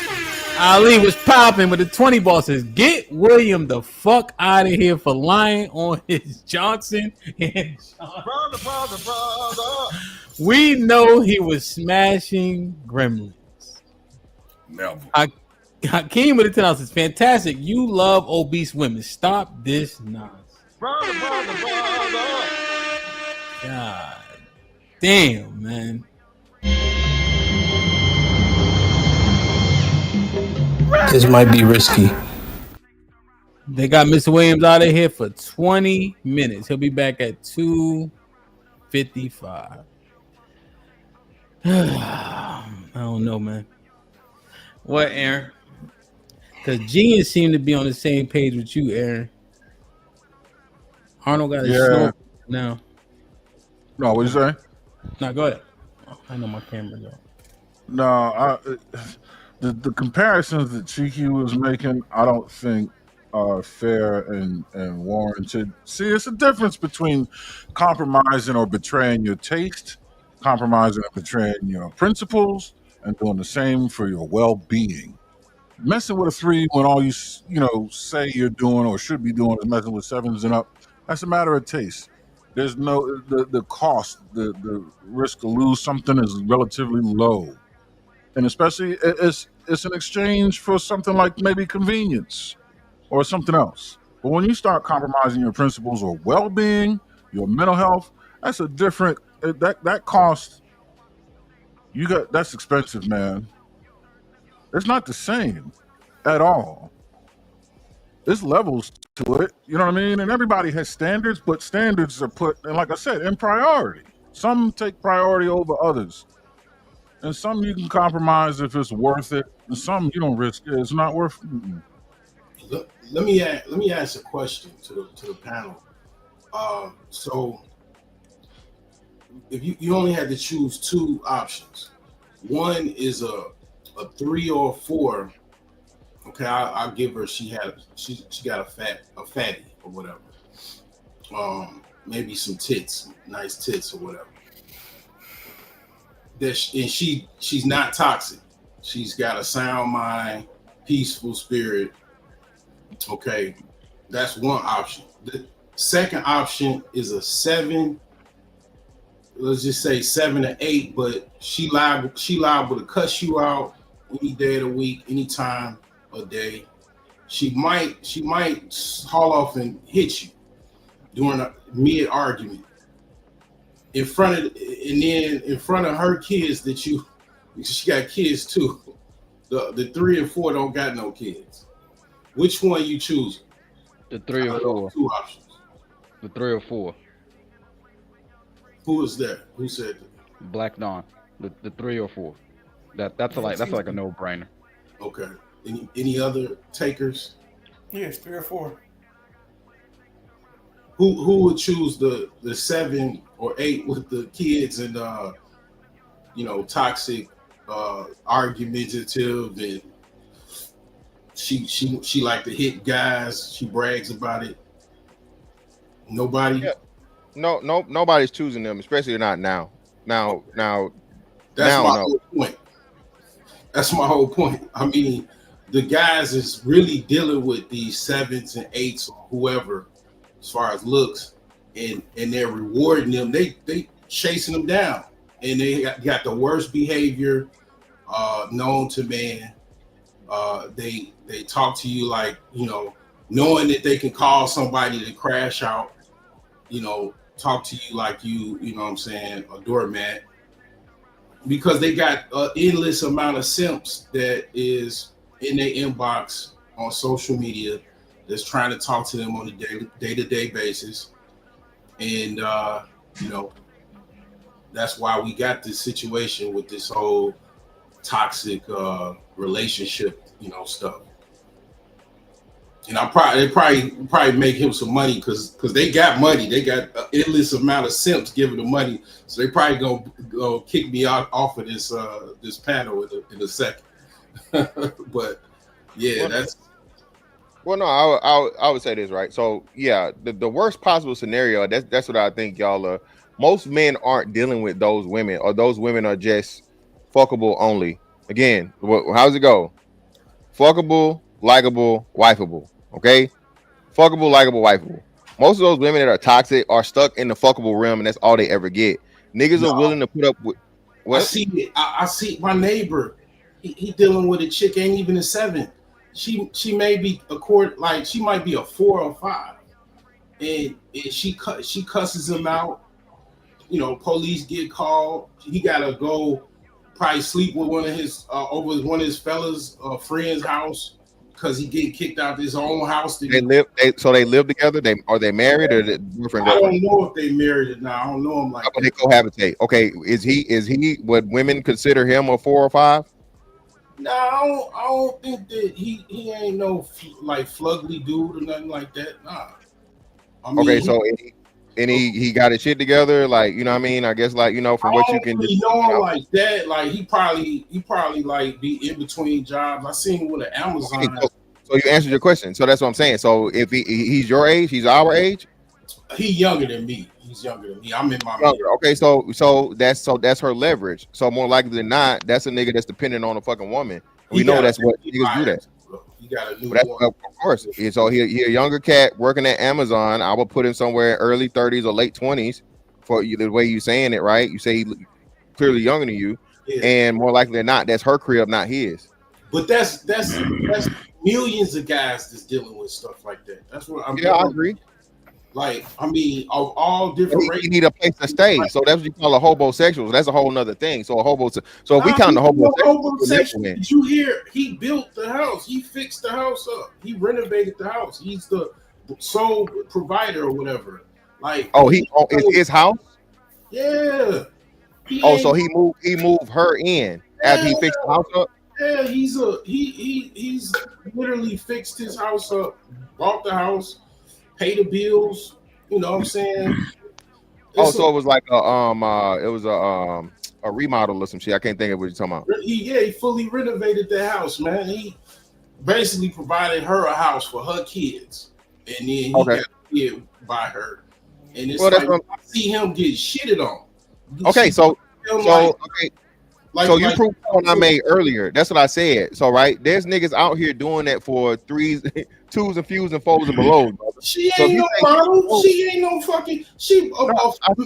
Ali was popping with the 20 bosses. Get William the fuck out of here for lying on his Johnson and Brother. We know he was smashing gremlins. Never. Hakeem with the 10 is fantastic. You love obese women. Stop this nonsense. Brother. God damn, man. This might be risky. They got Mr. Williams out of here for 20 minutes. He'll be back at 2:55. I don't know, man. What, Aaron? Because Genius seemed to be on the same page with you, Aaron. Arnold got a snort now. No, what you say? No, go ahead. I know my camera's on. No, the comparisons that Cheeky was making, I don't think are fair and warranted. See, it's a difference between compromising or betraying your taste, compromising or betraying your principles, and doing the same for your well-being. Messing with a 3 when all you say you're doing or should be doing is messing with 7s and up, that's a matter of taste. There's no the cost, the risk to lose something is relatively low, and especially it's an exchange for something like maybe convenience or something else. But when you start compromising your principles or well-being, your mental health, that's a different that cost. That's expensive, man. It's not the same at all. There's levels to it, you know what I mean? And everybody has standards, but standards are put, and like I said, in priority. Some take priority over others. And some you can compromise if it's worth it, and some you don't risk it. It's not worth it. Let me ask a question to the panel. So if you only had to choose 2 options, one is a 3 or a 4. Okay, I'll give her. She got a fatty or whatever. Maybe some tits, nice tits or whatever. She's not toxic. She's got a sound mind, peaceful spirit. Okay, that's one option. The second option is a 7. Let's just say 7 or 8, but she liable to cuss you out any day of the week, anytime a day. She might haul off and hit you during a mid argument in front of her kids she got kids too. The 3 and 4 don't got no kids. Which one you choose? The 3 or 4. 2 options. The 3 or 4. Who is that? Who said that? Black Dawn. The 3 or 4. That's like a no-brainer. Okay. Any other takers? Yes, 3 or 4. Who would choose the 7 or 8 with the kids and toxic, argumentative, and she like to hit guys. She brags about it. Nobody. Yeah. No, nobody's choosing them, especially not now. Now. That's my whole point. That's my whole point. I mean, the guys is really dealing with these 7s and 8s or whoever, as far as looks, and they're rewarding them. They chasing them down, and they got the worst behavior known to man. They talk to you like, knowing that they can call somebody to crash out. Talk to you like you know what I'm saying, a doormat, because they got an endless amount of simps that is in their inbox on social media that's trying to talk to them on a day-to-day basis. And, that's why we got this situation with this whole toxic relationship, stuff. And they probably make him some money because they got money. They got an endless amount of simps giving them money. So they probably gonna kick me off of this panel in a second. But yeah, that's. Well, no, I would say this, right? So yeah, the worst possible scenario. That's what I think y'all are. Most men aren't dealing with those women, or those women are just fuckable only. Again, how's it go? Fuckable, likable, wifeable. Okay, fuckable, likable, wifeable. Most of those women that are toxic are stuck in the fuckable realm, and that's all they ever get. Niggas are willing to put up with. What? I see my neighbor. he dealing with a chick ain't even a 7. She may be she might be a 4 or 5, and she cusses him out. You know, police get called. He gotta go probably sleep with one of his over one of his fellas friend's house because he get kicked out of his own house. They live together. Are they married or the boyfriend? I don't know if they married or not. I don't know him like that. They cohabitate. Okay, is he what women consider him a 4 or 5? No, I don't think that he ain't no like flugly dude or nothing like that. Nah. I mean, okay, so he got his shit together, like, you know what I mean? I guess, like, you know, from what you can really know him like that, like he probably like be in between jobs. I seen him with an Amazon. Okay, so you answered your question. So that's what I'm saying. So if he's your age, he's our age. He younger than me. He's younger than me. I'm in my younger. Okay, so that's her leverage. So more likely than not, that's a nigga that's dependent on a fucking woman. We know that's what niggas do that. You got a new one. Of course. So he a younger cat working at Amazon. I would put him somewhere early 30s or late 20s for you, the way you saying it, right? You say he clearly younger than you, and more likely than not, that's her crib, not his. But that's millions of guys that's dealing with stuff like that. That's what I'm. Yeah, I agree. Like, I mean, of all different races, you need a place to stay. So that's what you call a homosexual. That's a whole nother thing. So so if we count the homosexual, did you hear? He built the house. He fixed the house up. He renovated the house. He's the sole provider or whatever. Like, it's his house. Yeah. So he moved her in after he fixed the house up. Yeah, he's literally fixed his house up, bought the house, pay the bills. You know what I'm saying? So it was like a remodel or some shit. I can't think of what you're talking about. He fully renovated the house, man. He basically provided her a house for her kids, and then he got a kid by her. And it's like I see him get shitted on. Okay, so you proved the point I made earlier. That's what I said. So there's niggas out here doing that for 3s, 2s, and fews and 4s and below. She ain't no model. She ain't no fucking.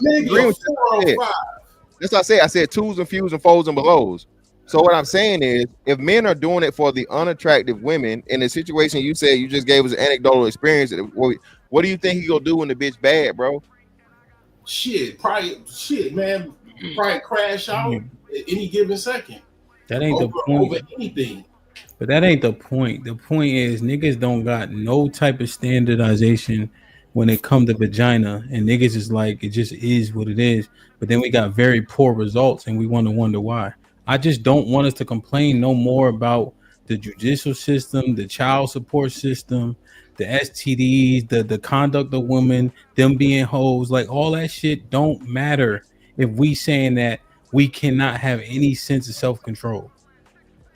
Maybe a 4 or 5. That's what I said. I said 2s and fews and 4s and belows. So what I'm saying is, if men are doing it for the unattractive women, in the situation you said you just gave us an anecdotal experience, what do you think he gonna do when the bitch bad, bro? Man. Probably crash out at any given second. That ain't the point. Over anything. But that ain't the point. The point is niggas don't got no type of standardization when it comes to vagina, and niggas is like, it just is what it is. But then we got very poor results, and we want to wonder why. I just don't want us to complain no more about the judicial system, the child support system, the STDs, the conduct of women, them being hoes. Like, all that shit don't matter if we saying that we cannot have any sense of self-control.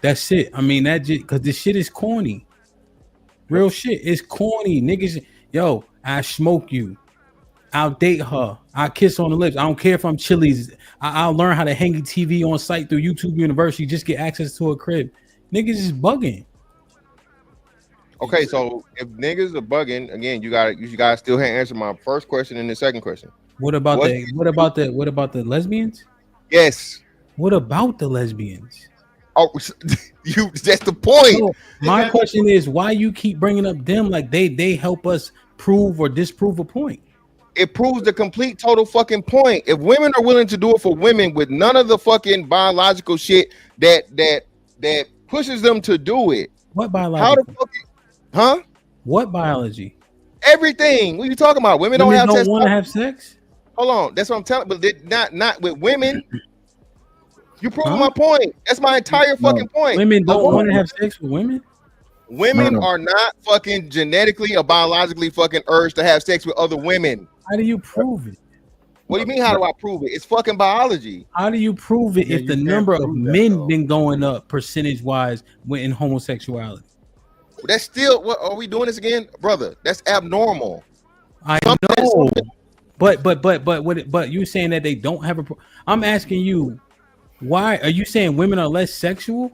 That's it. I mean, that just because this shit is corny. Real shit. It's corny. Niggas, yo, I smoke you. I'll date her. I'll kiss on the lips. I don't care if I'm Chili's. I'll learn how to hang a TV on site through YouTube University, just get access to a crib. Niggas is bugging. Okay, so if niggas are bugging, again, you gotta still answer my first question and the second question. What about the lesbians? Yes. What about the lesbians? Oh, that's the point. So my question is, why you keep bringing up them like they help us prove or disprove a point? It proves the complete total fucking point. If women are willing to do it for women with none of the fucking biological shit that pushes them to do it. What biology? How the fuck? Huh? What biology? Everything. What are you talking about? Women don't want to have sex. Hold on. That's what I'm telling. But not with women. You prove my point. That's my entire fucking point. Women don't want to have sex with women. Women are not fucking genetically or biologically fucking urged to have sex with other women. How do you prove it? What do you mean? How do I prove it? It's fucking biology. How do you prove it if the number of men been going up percentage wise in homosexuality? That's still what are we doing this again, brother? That's abnormal. I know, but you saying that they don't have a. I'm asking you, why are you saying women are less sexual?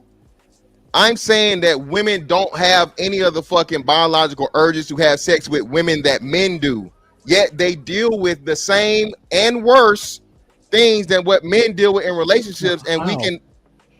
I'm saying that women don't have any of the fucking biological urges to have sex with women that men do. Yet they deal with the same and worse things than what men deal with in relationships, and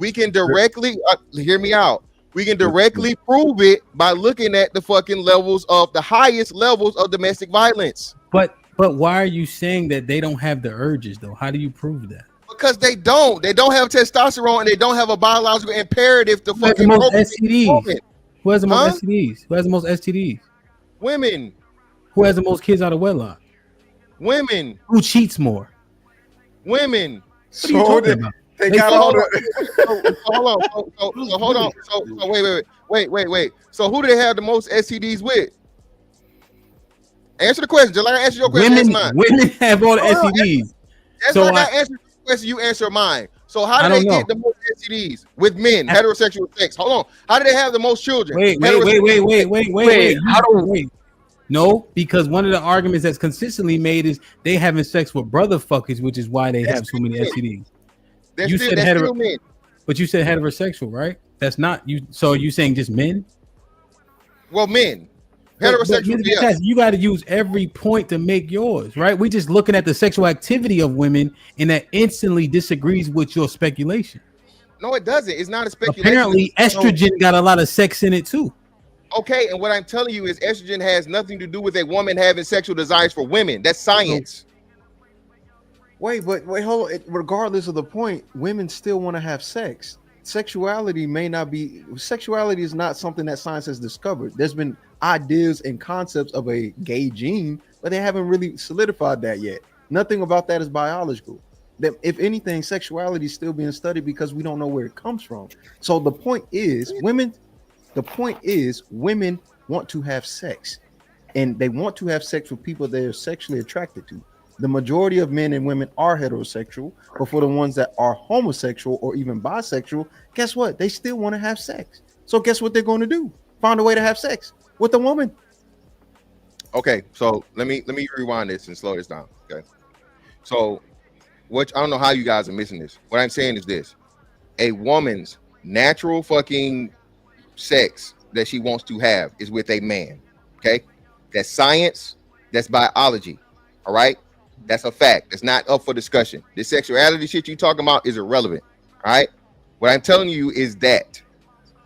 We can directly hear me out. We can directly prove it by looking at the fucking levels of the highest levels of domestic violence. But why are you saying that they don't have the urges though? How do you prove that? Because they don't have testosterone and they don't have a biological imperative to Who has the fucking most procreate. STDs? Who has the most STDs? Who has the most STDs? Women. Who has the most kids out of wedlock? Women. Who cheats more? Women. What are you talking about? They got all the. Hold on. So wait. So who do they have the most STDs with? Answer the question. Just like I answered your question. Women have all the STDs. That's So like I answered your question. You answer mine. So how do they get the most STDs with men? Heterosexual sex. Hold on. How do they have the most children? Wait. No, because one of the arguments that's consistently made is they having sex with brother fuckers, which is why they have so many STDs. You said hetero, but you said heterosexual, right? That's not you. So you saying just men? Well, men. Heterosexual. Yes. You got to use every point to make yours, right? We just looking at the sexual activity of women, and that instantly disagrees with your speculation. No, it doesn't. It's not a speculation. Apparently, estrogen got a lot of sex in it too. Okay, and what I'm telling you is estrogen has nothing to do with a woman having sexual desires for women. That's science. Wait, hold on. Regardless of the point, women still want to have sex. Sexuality is not something that science has discovered. There's been ideas and concepts of a gay gene, but they haven't really solidified that yet. Nothing about that is biological. That if anything, sexuality is still being studied because we don't know where it comes from. So the point is, women want to have sex, and they want to have sex with people they're sexually attracted to. The majority of men and women are heterosexual, but for the ones that are homosexual or even bisexual, guess what? They still want to have sex. So guess what they're going to do? Find a way to have sex with a woman. Okay, so let me rewind this and slow this down. Okay, so I don't know how you guys are missing this. What I'm saying is this: a woman's natural fucking sex that she wants to have is with a man. Okay, that's science. That's biology. All right. That's a fact. That's not up for discussion. This sexuality shit you talking about is irrelevant. All right. What I'm telling you is that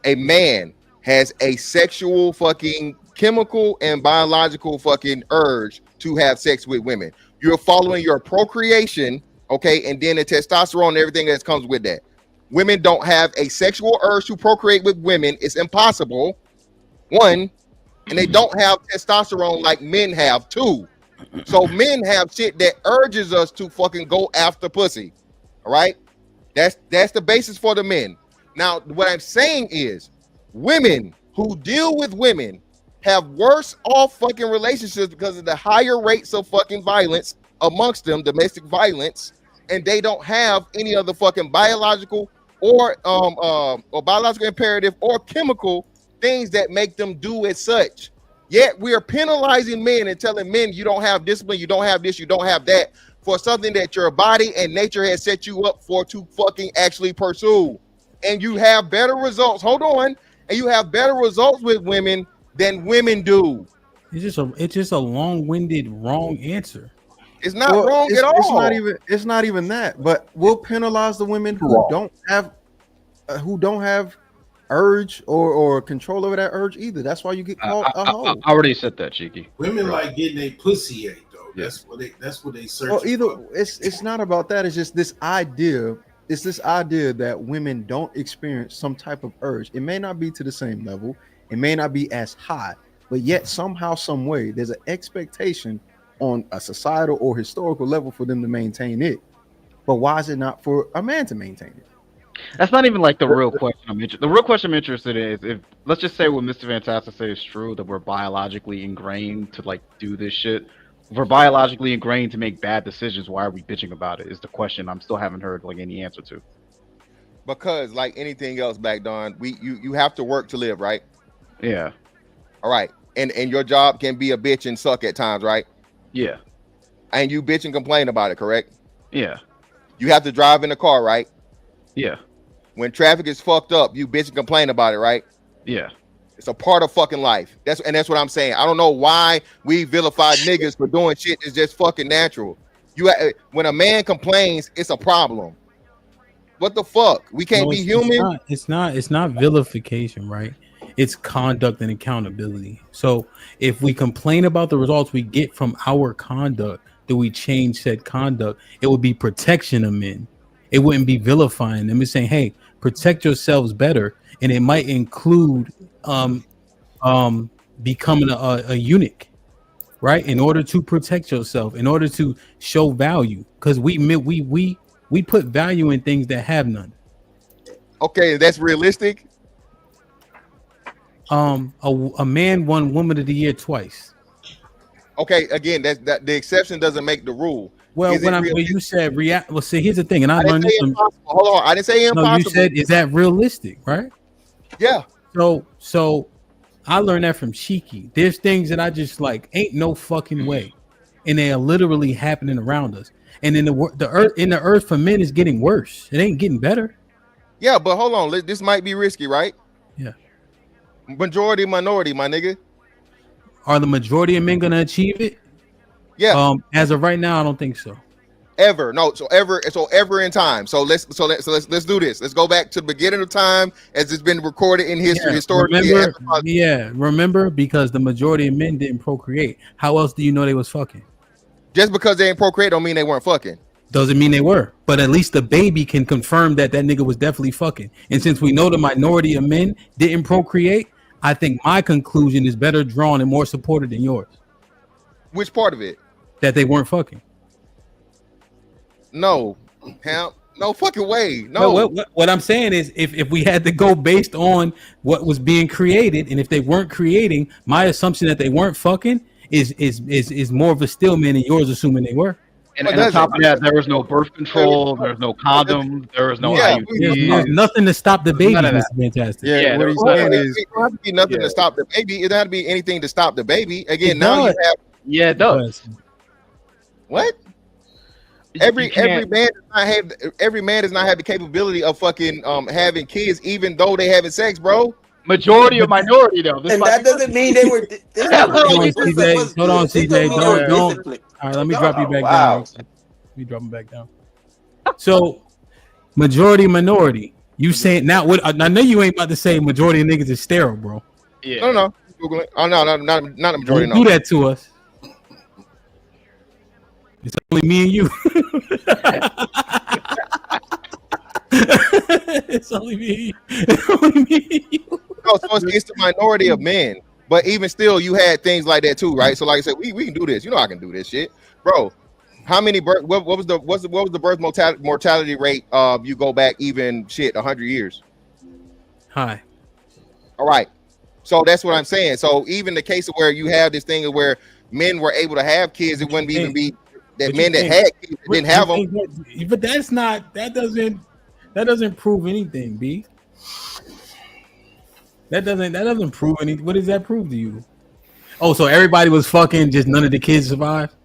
a man has a sexual fucking chemical and biological fucking urge to have sex with women. You're following your procreation, okay, and then the testosterone and everything that comes with that. Women don't have a sexual urge to procreate with women. It's impossible. One, and they don't have testosterone like men have. Two. So men have shit that urges us to fucking go after pussy. All right. That's the basis for the men. Now, what I'm saying is women who deal with women have worse off fucking relationships because of the higher rates of fucking violence amongst them, domestic violence, and they don't have any other fucking biological or biological imperative or chemical things that make them do as such. Yet we are penalizing men and telling men you don't have discipline, you don't have this, you don't have that for something that your body and nature has set you up for to fucking actually pursue. And you have better results. Hold on. And you have better results with women than women do. It's just a long-winded wrong answer. It's not wrong at all. It's not even that. But we'll penalize the women who don't have urge or control over that urge either. That's why you get called a hoe. I already said that, Cheeky. Women like getting a pussy ate though. That's what they search. Well, it's not about that. It's just this idea. It's this idea that women don't experience some type of urge. It may not be to the same level. It may not be as high, but yet somehow, some way, there's an expectation on a societal or historical level for them to maintain it. But why is it not for a man to maintain it? That's not even like the real question I'm interested. The real question I'm interested in is if, let's just say what Mr. Fantastic says is true, that we're biologically ingrained to like do this shit. If we're biologically ingrained to make bad decisions, why are we bitching about it? Is the question I'm still haven't heard like any answer to. Because like anything else back, Don, you have to work to live, right? Yeah. All right. And your job can be a bitch and suck at times, right? Yeah. And you bitch and complain about it, correct? Yeah. You have to drive in the car, right? Yeah. When traffic is fucked up, you bitch and complain about it, right? Yeah. It's a part of fucking life. That's what I'm saying. I don't know why we vilify niggas for doing shit that's just fucking natural. When a man complains, it's a problem. What the fuck? We can't No, be human. It's not vilification, right? It's conduct and accountability. So if we complain about the results we get from our conduct, do we change said conduct? It would be protection of men. It wouldn't be vilifying them. It's saying, hey, protect yourselves better, and it might include becoming a eunuch, right? In order to protect yourself, in order to show value, because we put value in things that have none. Okay, that's realistic. A man won Woman of the Year twice. Okay, again, that the exception doesn't make the rule. Well, when you said well, see, here's the thing, and I learned this from. Hold on, I didn't say impossible. No, you said, is that realistic, right? Yeah. So I learned that from Cheeky. There's things that I just like, ain't no fucking way, and they are literally happening around us. And in the earth for men is getting worse. It ain't getting better. Yeah, but hold on, this might be risky, right? Yeah. Majority, minority, my nigga. Are the majority of men gonna achieve it? Yeah. As of right now, I don't think so. Ever. No, so ever in time. So let's do this. Let's go back to the beginning of time as it's been recorded in history, historically. Remember, because the majority of men didn't procreate. How else do you know they was fucking? Just because they didn't procreate don't mean they weren't fucking. Doesn't mean they were, but at least the baby can confirm that nigga was definitely fucking. And since we know the minority of men didn't procreate, I think my conclusion is better drawn and more supported than yours. Which part of it? That they weren't fucking. No, no fucking way. No. What I'm saying is, if we had to go based on what was being created, and if they weren't creating, my assumption that they weren't fucking is more of a stillman than yours assuming they were. And on top of that, there was no birth control, there was no condom, there was no IUD. There's nothing to stop the baby. Mr. Fantastic. Yeah, what he's saying is it don't have to be nothing to stop the baby. It don't have to be anything to stop the baby. Again, now you have. Yeah, it does. What? Every man does not have the capability of fucking having kids, even though they having sex, bro. Majority or minority though. And that doesn't mean they were. Hold on, CJ. Don't. All right, let me drop you back down. Let me drop him back down. So, majority, minority. You saying now? What? I know you ain't about to say majority of niggas is sterile, bro. Yeah. No. Google it. Oh no, not a majority. Don't do that to us. It's only me and you. It's only me. It's only me and you. No, so it's the minority of men. But even still, you had things like that too, right? So, like I said, we can do this. You know, I can do this shit, bro. How many birth? What was the birth mortality rate? You go back even 100 years. High. All right. So that's what I'm saying. So even the case of where you have this thing of where men were able to have kids, it wouldn't even be that men that had kids that didn't have them. But that doesn't prove anything, B. That doesn't prove anything. What does that prove to you? Oh, so everybody was fucking, just none of the kids survived?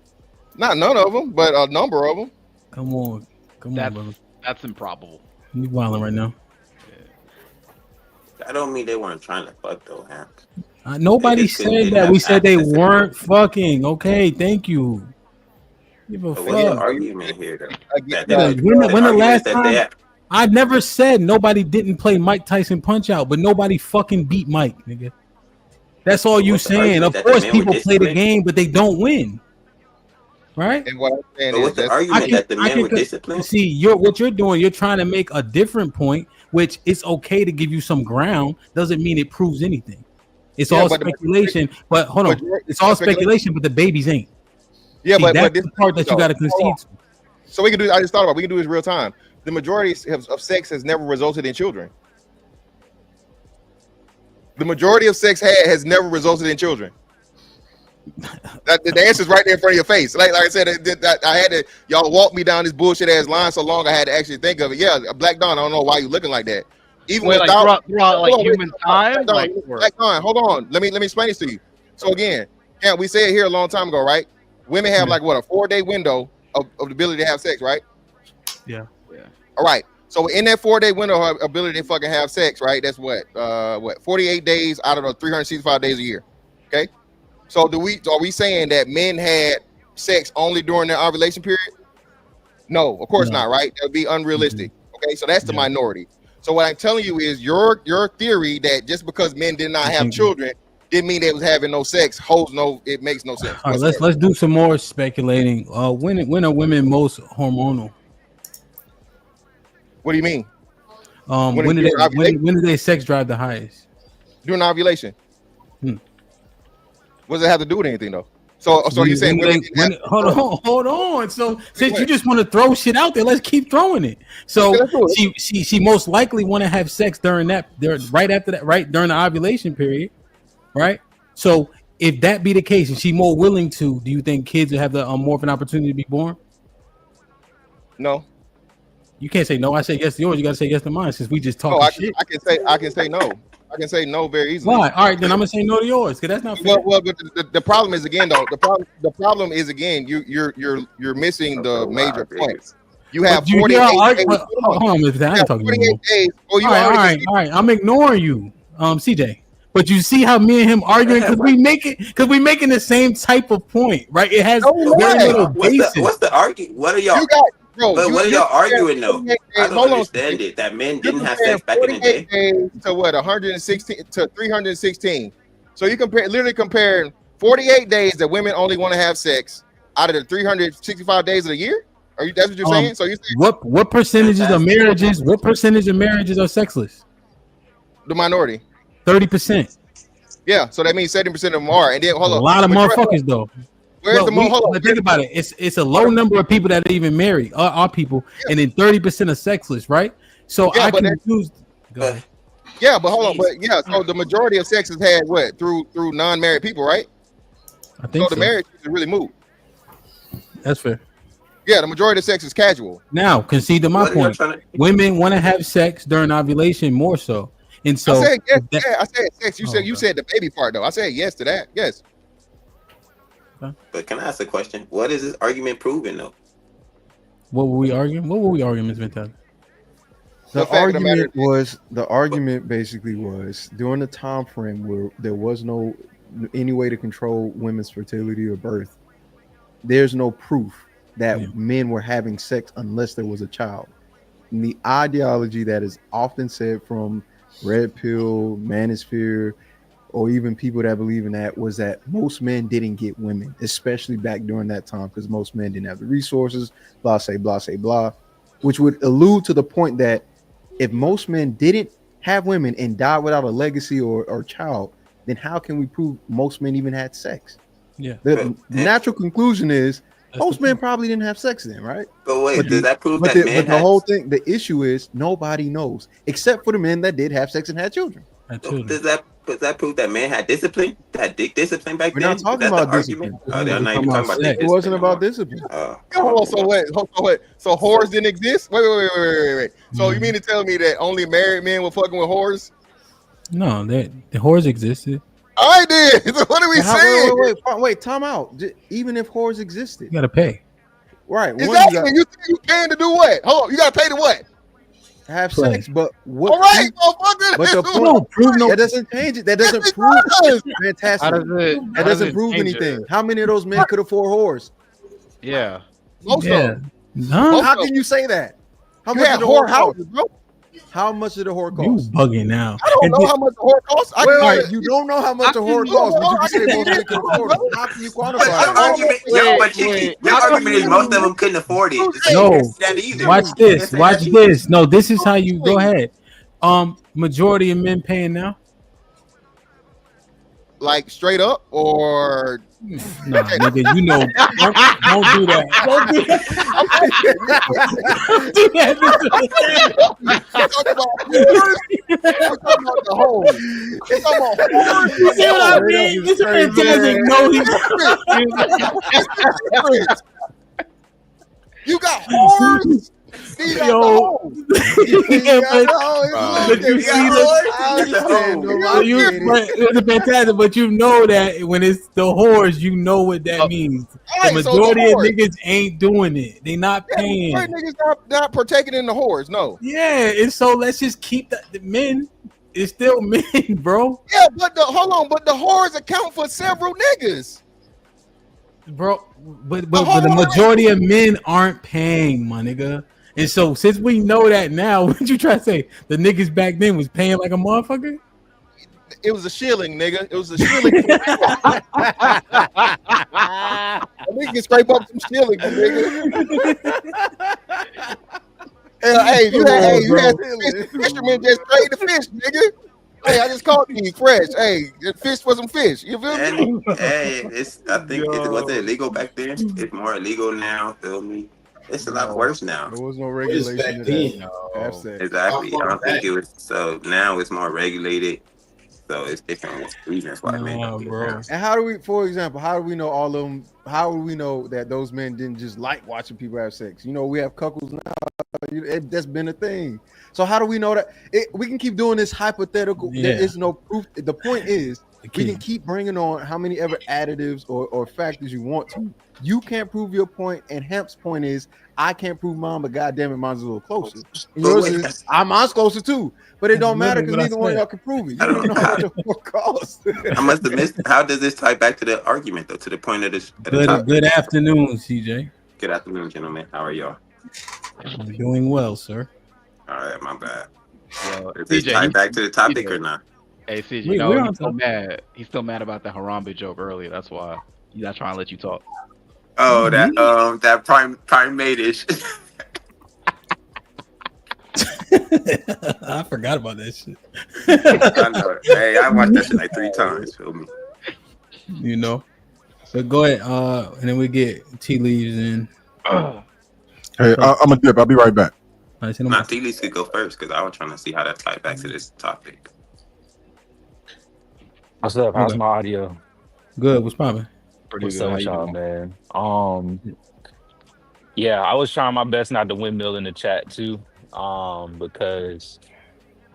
Not none of them, but a number of them. Come on, brother. That's improbable. You wilding right now. I don't mean they weren't trying to fuck though, huh? Nobody said that. We said they weren't fucking. Okay, thank you. Give a fuck. What's the argument here, though? When the last time? I never said nobody didn't play Mike Tyson Punch Out, but nobody fucking beat Mike, nigga. That's all you saying. Of course, people play the game, but they don't win. Right? And what I'm saying what's the argument that the men were disciplined? See, what you're doing, you're trying to make a different point, which it's okay to give you some ground. Doesn't mean it proves anything. It's all speculation. But hold on, it's all speculation, but the babies ain't. Yeah, see, but that's this the part that you got to concede to. So we can do. I just thought about. We can do this real time. The majority of sex has never resulted in children. The majority of sex has never resulted in children. The answer's right there in front of your face. Like I said, I had to. Y'all walk me down this bullshit ass line so long. I had to actually think of it. Yeah, Black Dawn. I don't know why you looking like that. Even without like human time. Black Dawn. Hold on. Let me explain this to you. So again, yeah, we said here a long time ago, right? Women have like what, a 4-day window of the ability to have sex, right? Yeah. All right. So in that 4-day window of ability to fucking have sex, right? That's what 48 days out of the 365 days a year. Okay. So are we saying that men had sex only during their ovulation period? No, of course not, right? That would be unrealistic. Okay, so that's the minority. So what I'm telling you is your theory that just because men did not have children didn't mean they was having no sex. Holds no, it makes no sense. All right, let's do some more speculating. When are women most hormonal? What do you mean? When do they sex drive the highest? During ovulation. Hmm. What does it have to do with anything though? So you're saying hold on. So since you just want to throw shit out there, let's keep throwing it. So she most likely want to have sex during right after that, right during the ovulation period, right? So if that be the case, and she more willing to, do you think kids will have the more of an opportunity to be born? No. You can't say no. I say yes to yours. You gotta say yes to mine since we just talked. I can say no. I can say no very easily. Why? All right, then I'm gonna say no to yours because that's not fair. Well, but the problem is again though. The problem is again you're missing the major point. You have 48 days. Hold on, Mr. I ain't talking 48 days. All right. I'm ignoring you, CJ. But you see how me and him arguing because we making the same type of point, right? It has very little basis. What's the argument? What are y'all? What are y'all arguing though? I don't understand it. That men didn't have sex back in the day. Days to what 116 to 316. So you literally comparing 48 days that women only want to have sex out of the 365 days of the year. That's what you're saying? So you saying what percentages of marriages? What percentage of marriages are sexless? The minority. 30%. Yeah, so that means 70% of them are. And then hold on, a lot of motherfuckers though. Where's the hold on, think about it. It's a low number of people that are even married, are people, and then 30% are sexless, right? So I can use. Yeah, but hold on, so the majority of sex is had what through non-married people, right? I think so. The marriage is really moot. That's fair. Yeah, the majority of sex is casual. Now, concede to my point. Women want to have sex during ovulation more so, and so I said yes. I said sex. You said the baby part though. I said yes to that. Yes. But can I ask a question? What is this argument proving though? What were we arguing? What were we arguing, Ms. Ventas? The argument basically was during the time frame where there was no any way to control women's fertility or birth. There's no proof that men were having sex unless there was a child. And the ideology that is often said from red pill, manosphere, or even people that believe in that was that most men didn't get women, especially back during that time, because most men didn't have the resources, blah, which would allude to the point that if most men didn't have women and died without a legacy or child, then how can we prove most men even had sex? Yeah. The natural conclusion is most men probably didn't have sex then, right? But wait, does that prove that men the whole thing, the issue is nobody knows except for the men that did have sex and had children. Does that prove that men had discipline? That dick discipline back then? We're not talking about discipline. It wasn't about discipline. So wait. So whores didn't exist? Wait. So you mean to tell me that only married men were fucking with whores? No, the whores existed. I did. So what are we saying? Wait, time out. Even if whores existed, you gotta pay. Right. Exactly. You paying to do what? Hold on. You gotta pay to what? Have sex, but what? All right, motherfucker. But the point, that doesn't change it. That doesn't prove it. Fantastic. That doesn't prove anything. How many of those men could afford whores? Yeah. Most of them. How can you say that? How much did the whore houses, bro? How much did a whore cost? You bugging now. I don't know how much a whore costs. You don't know how much a whore costs, but you can say most men could afford it. How can you quantify Your argument is most of them couldn't afford it. No. Watch this. No, this is how you go ahead. Majority of men paying now? Like straight up or nah, nigga, you know, don't do that. Don't do that. Don't do that. We're talking about the whole. We're talking about you see what I mean? This man doesn't know you got whores. Yo, it's fantastic, but you know that when it's the whores, you know what that means. The majority of niggas ain't doing it. They not paying. Niggas not partaking in the whores. No. Yeah, and so let's just keep the men. It's still men, bro. Yeah, but hold on, but the whores account for several niggas, bro. But the majority of men aren't paying, my nigga. And so since we know that now, what you try to say? The niggas back then was paying like a motherfucker? It was a shilling, nigga. It was a shilling. We can scrape up some shillings, nigga. Hey, you had fishermen just trade the fish, nigga. Hey, I just caught you fresh. Hey, fish for some fish. You feel me? Hey, I think it wasn't illegal back then. It's more illegal now. Feel me? It's a lot worse now. There was no regulation of that. Exactly. I don't think it was. So now it's more regulated. So it's different reasons why men don't do it now. And how do we, for example, how do we know all of them? How do we know that those men didn't just like watching people have sex? You know, we have couples now. That's been a thing. So how do we know that? We can keep doing this hypothetical. There is no proof. The point is, we can keep bringing on how many ever additives or factors you want to. You can't prove your point, and Hemp's point is, I can't prove mine, but goddamn it, mine's a little closer. And yours is, mine's closer too. But it don't matter because neither one of y'all can prove it. You don't know how it costs. I must have missed. How does this tie back to the argument, though? To the point of this. Good afternoon, CJ. Good afternoon, gentlemen. How are y'all? I'm doing well, sir. All right, my bad. Is CJ, this tie back to the topic or not? Hey, CJ, he's still mad. He's still mad about the Harambe joke earlier. That's why he's not trying to let you talk. Oh, that primate-ish. I forgot about that shit. I know. Hey, I watched that shit like 3 times. Feel me? You know. So go ahead, and then we get tea leaves in. Hey, I'm a dip. I'll be right back. Nah, tea leaves could go first because I was trying to see how that ties back to this topic. What's up? How's my audio? Good. What's poppin'? What's up with y'all, man? Yeah, I was trying my best not to windmill in the chat too, because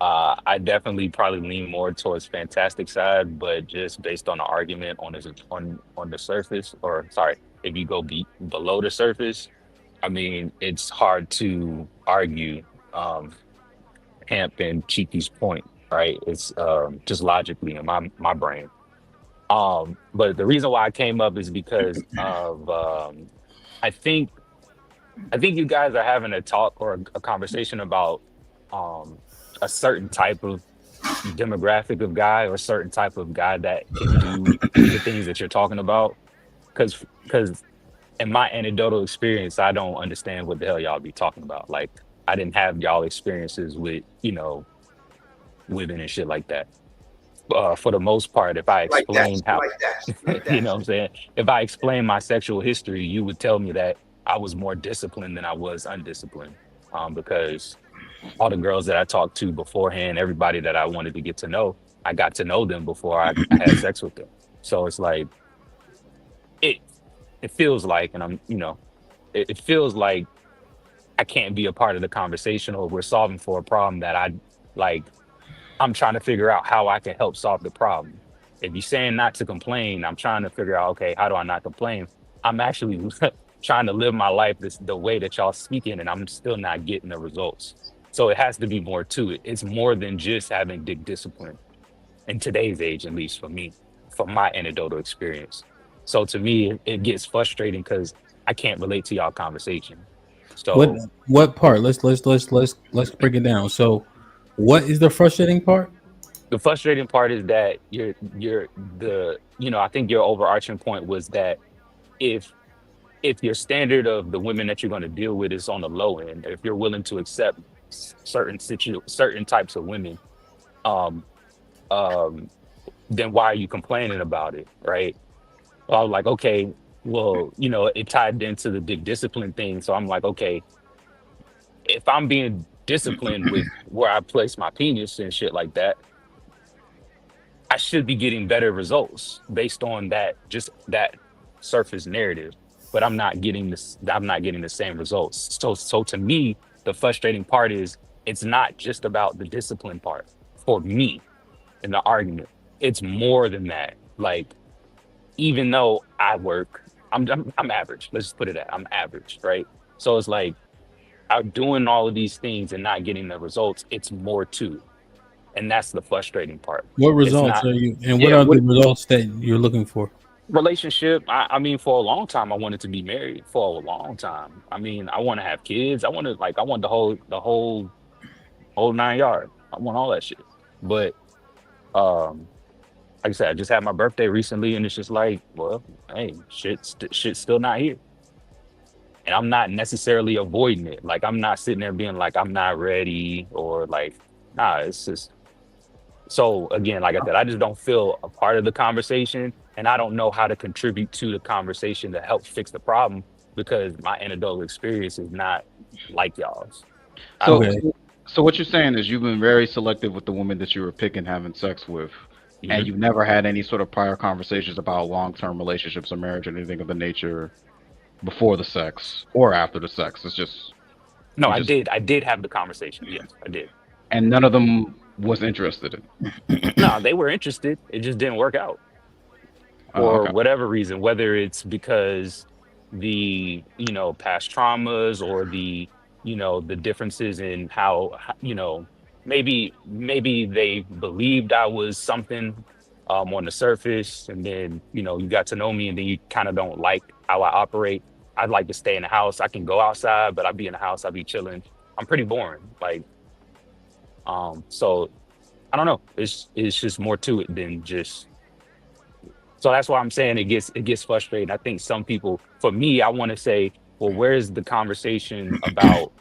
I definitely probably lean more towards fantastic side, but just based on the argument on the surface, or sorry, if you go below the surface, I mean, it's hard to argue Hamp and Cheeky's point, right? It's just logically in my brain. But the reason why I came up is because of I think you guys are having a talk or a conversation about a certain type of demographic of guy or a certain type of guy that can do the things that you're talking about. Because in my anecdotal experience, I don't understand what the hell y'all be talking about. Like, I didn't have y'all experiences with, women and shit like that. For the most part, if I explained you know what I'm saying? If I explain my sexual history, you would tell me that I was more disciplined than I was undisciplined. Because all the girls that I talked to beforehand, everybody that I wanted to get to know, I got to know them before I had sex with them. So it's like, it feels like, and I'm, it feels like I can't be a part of the conversation, or we're solving for a problem that I'm trying to figure out how I can help solve the problem. If you're saying not to complain, I'm trying to figure out, okay, how do I not complain? I'm actually trying to live my life the way that y'all speaking, and I'm still not getting the results. So it has to be more to it. It's more than just having dick discipline in today's age, at least for me, from my anecdotal experience. So to me, it gets frustrating because I can't relate to y'all conversation. So what part? Let's break it down. So what is the frustrating part? The frustrating part is that I think your overarching point was that if your standard of the women that you're going to deal with is on the low end, if you're willing to accept certain types of women, then why are you complaining about it, right? Well, I was like, okay, well, it tied into the big discipline thing. So I'm like, okay, if I'm being disciplined with where I place my penis and shit like that, I should be getting better results based on that surface narrative. But I'm not getting the same results. So to me, the frustrating part is it's not just about the discipline part for me in the argument. It's more than that. Like, even though I work, I'm average. Let's just put it at I'm average, right? So it's like I'm doing all of these things and not getting the results. It's more to, and that's the frustrating part. What results are you? And what are the results that you're looking for? Relationship, I mean, for a long time, I wanted to be married for a long time. I mean, I want to have kids. I want the whole 9 yards. I want all that shit. But um, like I said, I just had my birthday recently, and it's just like, well, hey, shit's still not here, and I'm not necessarily avoiding it. Like I'm not sitting there being like I'm not ready or like, nah. It's just so again, like I said, I just don't feel a part of the conversation, and I don't know how to contribute to the conversation to help fix the problem because my anecdotal experience is not like y'all's. I So, don't. so what you're saying is you've been very selective with the women that you were picking having sex with, and Mhm. you've never had any sort of prior conversations about long-term relationships or marriage or anything of the nature before the sex or after the sex. It's just No, you I just did. I did have the conversation. Yes, I did. and none of them was interested in. No, they were interested. It just didn't work out Oh, for okay. whatever reason, whether it's because the, past traumas or the differences in how, maybe they believed I was something on the surface, and then, you got to know me and then you kind of don't like how I operate. I'd like to stay in the house. I can go outside, but I'd be in the house, I'd be chilling. I'm pretty boring. Like, so I don't know. It's just more to it than just. So that's why I'm saying it gets frustrating. I think some people, for me, I want to say, well, where's the conversation about,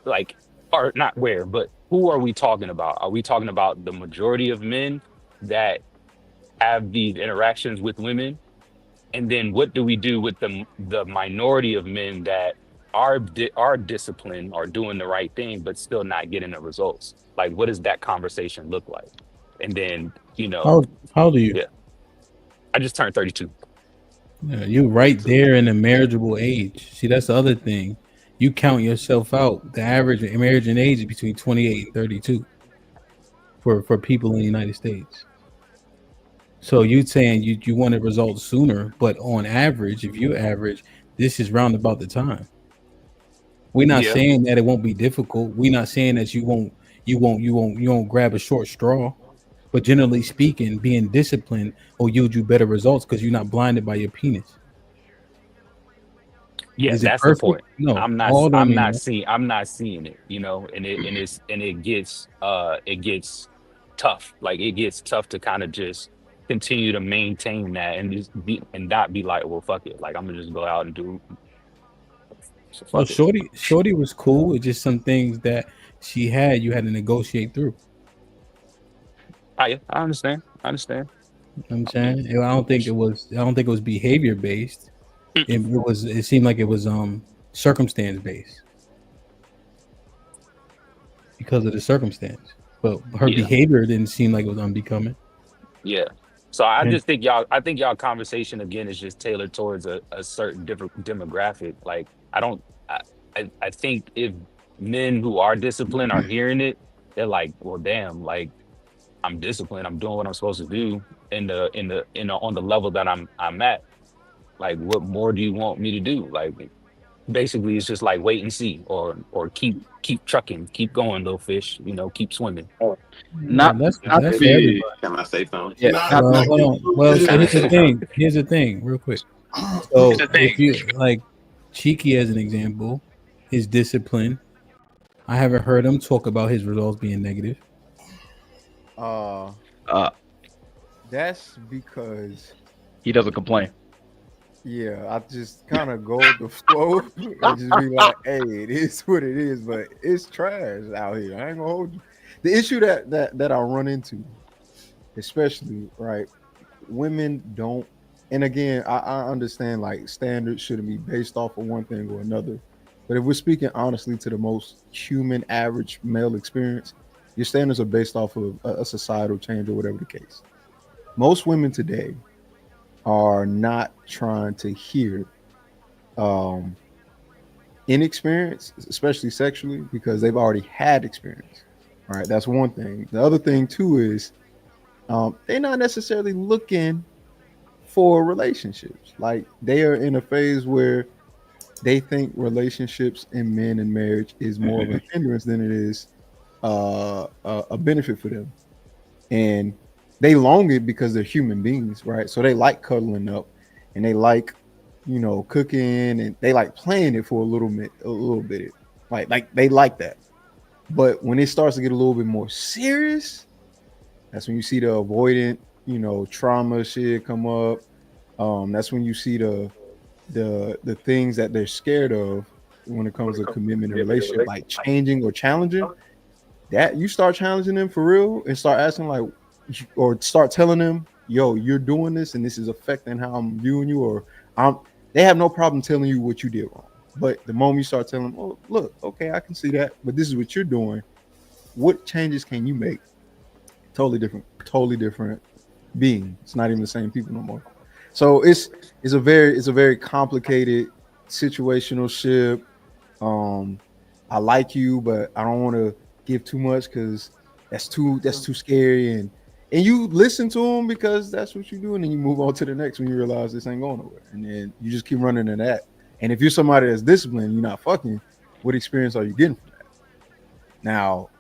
like, or not where, but who are we talking about? Are we talking about the majority of men that have these interactions with women? And then what do we do with the minority of men that are disciplined, are doing the right thing, but still not getting the results? Like, what does that conversation look like? And then, How old are you? yeah, I just turned 32. Yeah, you right there in the marriageable age. See, that's the other thing. You count yourself out. The average marriage and age is between 28 and 32 for people in the United States. So you saying you wanted results sooner, but on average, if you average, this is round about the time. We're not Yeah. saying that it won't be difficult. We're not saying that you won't grab a short straw. But generally speaking, being disciplined will yield you better results because you're not blinded by your penis. Yeah, Is it that's the perfect? point. No, I'm not all don't I'm mean not that. seeing I'm not seeing it, and it gets tough. Like it gets tough to kind of just continue to maintain that and and not be like, well, fuck it. Like I'm gonna just go out and do so Well, fuck it. Shorty was cool. It's just some things that she had you had to negotiate through. I understand. I understand. You know what I'm I mean, saying? I don't think it was behavior based. It seemed like it was circumstance based because of the circumstance. But her yeah. behavior didn't seem like it was unbecoming. Yeah. So I And just think y'all conversation again is just tailored towards a certain different demographic. Like I don't I think if men who are disciplined are hearing it, they're like, well, damn, like I'm disciplined, I'm doing what I'm supposed to do on the level that I'm at. Like what more do you want me to do? Like basically it's just like wait and see or keep trucking, keep going, little fish, keep swimming. well, Not not to that's for be everybody. Can I say something? yeah, not Well, hold on. Well, Can so I here's the say something? thing. Here's the thing, real quick. So if you like Cheeky as an example, his discipline. I haven't heard him talk about his results being negative. Uh, uh that's because he doesn't complain. yeah, I just kind of go with the flow and just be like, "Hey, it is what it is," but it's trash out here. I ain't gonna hold you. The issue that I run into, especially right, women don't. And again, I understand like standards shouldn't be based off of one thing or another. But if we're speaking honestly to the most human average male experience, your standards are based off of a societal change or whatever the case. Most women today are not trying to hear um, inexperience, especially sexually, because they've already had experience. All right, that's one thing. The other thing too is they're not necessarily looking for relationships. Like they are in a phase where they think relationships and men and marriage is more of a hindrance than it is a benefit for them. And they long it because they're human beings, right? So they like cuddling up, and they like, cooking, and they like playing it for a little bit, like they like that. But when it starts to get a little bit more serious, that's when you see the avoidant, trauma shit come up. That's when you see the things that they're scared of when it comes to commitment and relationship, like changing or challenging. That you start challenging them for real and start asking like, or start telling them, yo, you're doing this and this is affecting how I'm viewing you, or they have no problem telling you what you did wrong. But the moment you start telling them, oh, look, okay, I can see that, but this is what you're doing. What changes can you make? Totally different being. It's not even the same people no more. So it's a very complicated situational ship. I like you, but I don't want to give too much because that's too scary. And you listen to them because that's what you do, and then you move on to the next when you realize this ain't going nowhere, and then you just keep running in that. And if you're somebody that's disciplined, you're not fucking. What experience are you getting from that? Now,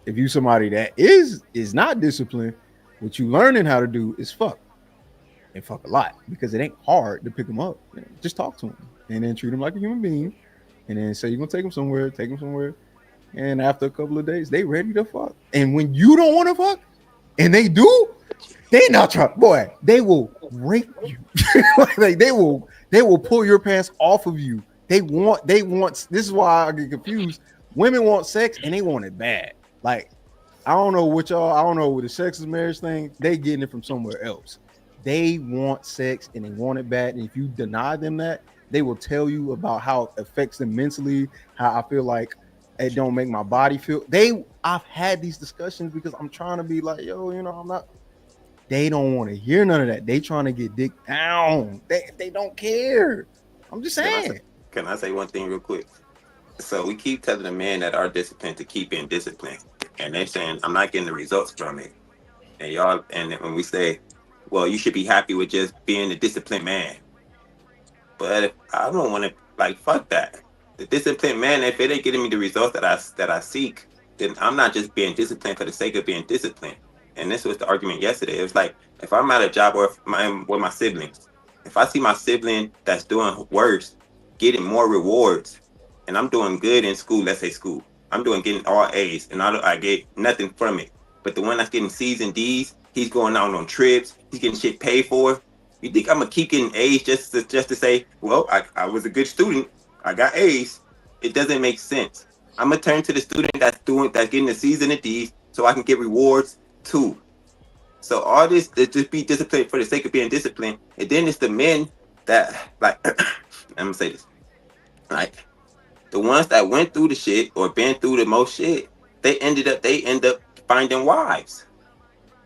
if you somebody that is not disciplined, what you learning how to do is fuck, and fuck a lot, because it ain't hard to pick them up. Just talk to them and then treat them like a human being, and then say you're gonna take them somewhere, and after a couple of days, they ready to fuck. And when you don't want to fuck, and they do, they not try. Boy, they will rape you. Like they will pull your pants off of you. They want. This is why I get confused. Women want sex and they want it bad. Like I don't know with the sex is marriage thing. They getting it from somewhere else. They want sex and they want it bad. And if you deny them that, they will tell you about how it affects them mentally. How I feel like it don't make my body feel. I've had these discussions because I'm trying to be like, yo, I'm not. They don't want to hear none of that. They trying to get dick down. They don't care. I'm just saying. Can I say one thing real quick? So we keep telling the men that are disciplined to keep being disciplined, and they're saying I'm not getting the results from it. And when we say, well, you should be happy with just being a disciplined man, but I don't want to fuck that. The disciplined man, if it ain't getting me the results that I seek, then I'm not just being disciplined for the sake of being disciplined. And this was the argument yesterday. It was like, if I'm at a job or with my siblings, if I see my sibling that's doing worse, getting more rewards, and I'm doing good in school, let's say school, I'm getting all A's, and I get nothing from it. But the one that's getting C's and D's, he's going out on trips, he's getting shit paid for. You think I'm gonna keep getting A's just to say, well, I was a good student, I got A's? It doesn't make sense. I'm gonna turn to the student that's getting the C's and the D's, so I can get rewards too. So all this to just be disciplined for the sake of being disciplined, and then it's the men that I'm gonna say this, like the ones that went through the shit or been through the most shit, they end up finding wives.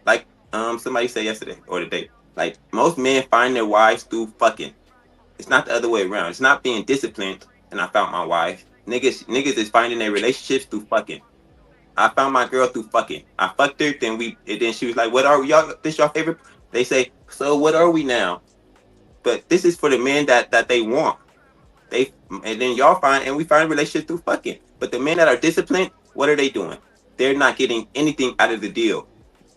Like somebody said yesterday or today, like most men find their wives through fucking. It's not the other way around. It's not being disciplined and I found my wife. Niggas is finding their relationships through fucking. I found my girl through fucking. I fucked her, then she was like, what are we, y'all? This your favorite? They say, so what are we now? But this is for the men that they want. And then y'all find, and we find relationships through fucking. But the men that are disciplined, what are they doing? They're not getting anything out of the deal.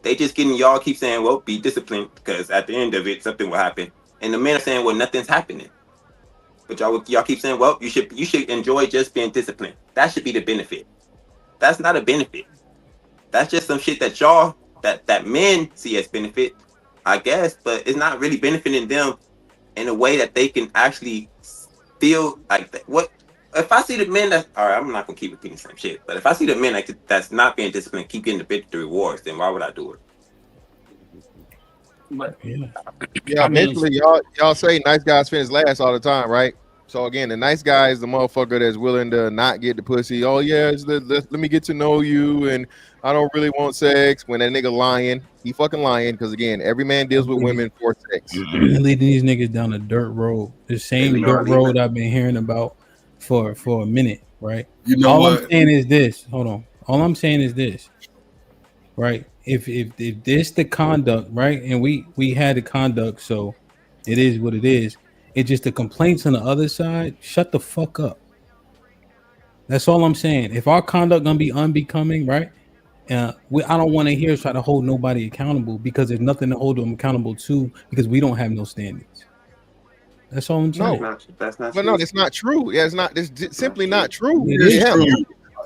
They just getting, y'all keep saying, well, be disciplined, because at the end of it, something will happen. And the men are saying, well, nothing's happening. But y'all keep saying, well, you should enjoy just being disciplined. That should be the benefit. That's not a benefit. That's just some shit that y'all, that men see as benefit, I guess, but it's not really benefiting them in a way that they can actually feel like that. What if I see the men that, all right, I'm not gonna keep repeating the same shit, but if I see the men that's not being disciplined keep getting the rewards, then why would I do it? But yeah, eventually y'all say nice guys finish last all the time, right? So again, the nice guy is the motherfucker that's willing to not get the pussy. Oh yeah, let me get to know you, and I don't really want sex. When that nigga lying, he fucking lying, because again, every man deals with women for sex. Leading these niggas down a dirt road, the same dirt road I've been hearing about for a minute, right? You know all what? I'm saying is this. Hold on. All I'm saying is this, right? If this the conduct, right, and we had the conduct, so it is what it is. It's just the complaints on the other side. Shut the fuck up. That's all I'm saying. If our conduct gonna be unbecoming, right? I don't want to hear try to hold nobody accountable because there's nothing to hold them accountable to because we don't have no standards. That's all I'm saying. No, That's not but true. no, it's not true. Yeah, it's not. It's simply not true. It is Yeah, true.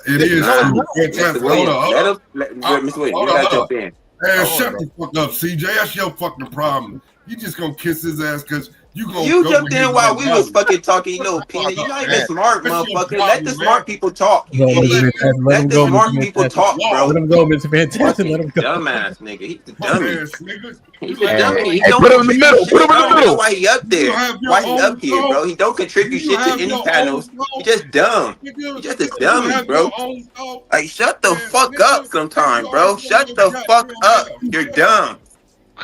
It is no, it's true. not. Fantastic. Mr. Williams, Hold up. Mr. Williams, you Hold gotta up. jump in. Man, Hold shut on, the fuck up, CJ. That's your fucking problem. You just gonna kiss his ass because you gonna You go jumped with his in while we was mentality. fucking talking, you Shut little the fuck peanut. You're up, not even man. smart, That's your motherfucker. Let the problem, smart man. people talk, you Go, Mr. idiot. Fantastic. Let Let him the go, Mr. smart people Fantastic. talk, bro. Let him go, Mr. Fantastic. Let Fucking him go. dumbass nigga. He's the Fuck dummy. ass nigga. He's You the let dummy. your He Hey, don't put him in the contribute middle. Put shit. him in I the don't know middle. why he up Do you there. have your Why he own up here, thought? bro? He don't Do contribute you shit to have any your own panels. thought? He just dumb. Nigga, He just a do you dummy, have bro. your own thought? Like, shut the Man, fuck up nigga, sometime, you bro. always run Shut your the fuck goddamn up. mouth. You're Shut up. dumb.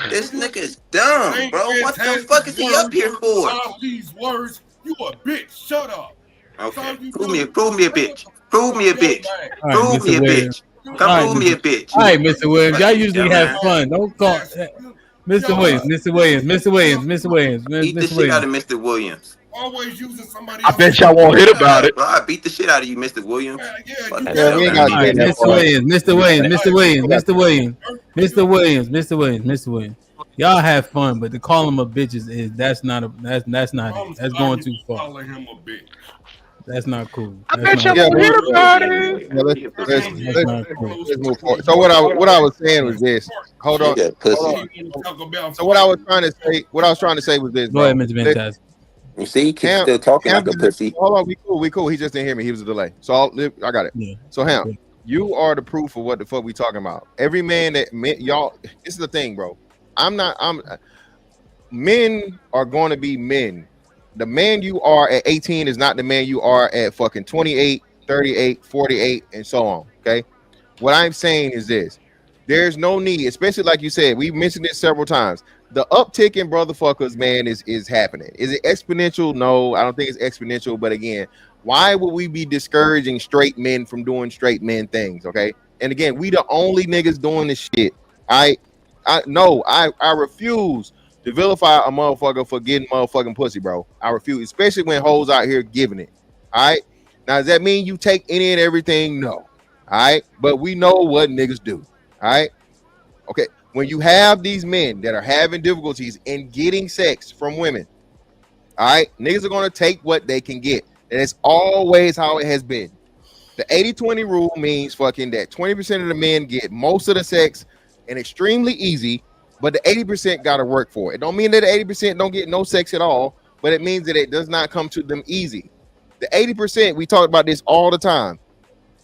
This Nigga, nigga's it dumb, ain't bro. What the fantastic fuck is he up words. here for? All these words. You a bitch. Shut up. That's all Okay, you prove me do. a Say what bitch. the Prove fuck me up a your bitch. name. All right, Prove me Mr. a Williams. bitch. All Come right, prove me a bitch. Mr. Williams. Y'all Fucking usually have dumbass. fun. Don't call Yes, Mr. Williams. Mr. Williams. Mr. Williams. Mr. Williams. Beat the Mr. shit out Williams. of Mr. Williams. always using somebody I else's bet y'all won't hit Shut about up, it. bro. I beat the shit out of you, Mr. Williams. Yeah, you Fucking Yeah, we ain't got to All get right, in that Mr. part. Williams. Mr. Williams. Mr. Williams. We got Mr. Williams. Mr. Williams. Mr. Williams. Mr. Williams. Y'all have fun, but to call him a bitch is that's not it. I'm That's going starting too to far. calling him a bitch. That's not cool. I That's bet y'all not Yeah, won't but hit cool. about it. yeah, That's not cool. let's move forward. So what I was saying was this. Hold on, Nigga, pussy. hold on. So what I was trying to say was this, Go ahead, bro. Mr. Fantastic. You see, he keeps Ham, still talking Ham, like a pussy. hold on, we cool. He just didn't hear me. He was a delay. So I got it. Yeah. So Ham, Okay. you are the proof of what the fuck we talking about. Every man that y'all, this is the thing, bro. Men are going to be men. The man you are at 18 is not the man you are at fucking 28, 38, 48, and so on. Okay. What I'm saying is this. There's no need, especially like you said, we mentioned it several times. The uptick in brotherfuckers, man, is happening. Is it exponential? No, I don't think it's exponential. But again, why would we be discouraging straight men from doing straight men things? Okay. And again, we the only niggas doing this shit. I refuse to vilify a motherfucker for getting motherfucking pussy, bro. I refuse, especially when hoes out here giving it. All right. Now, does that mean you take any and everything? No. All right. But we know what niggas do. All right. Okay. When you have these men that are having difficulties in getting sex from women, all right, niggas are going to take what they can get. And it's always how it has been. The 80-20 rule means fucking that 20% of the men get most of the sex and extremely easy, but the 80% got to work for it. It don't mean that the 80% don't get no sex at all, but it means that it does not come to them easy. The 80%, we talk about this all the time.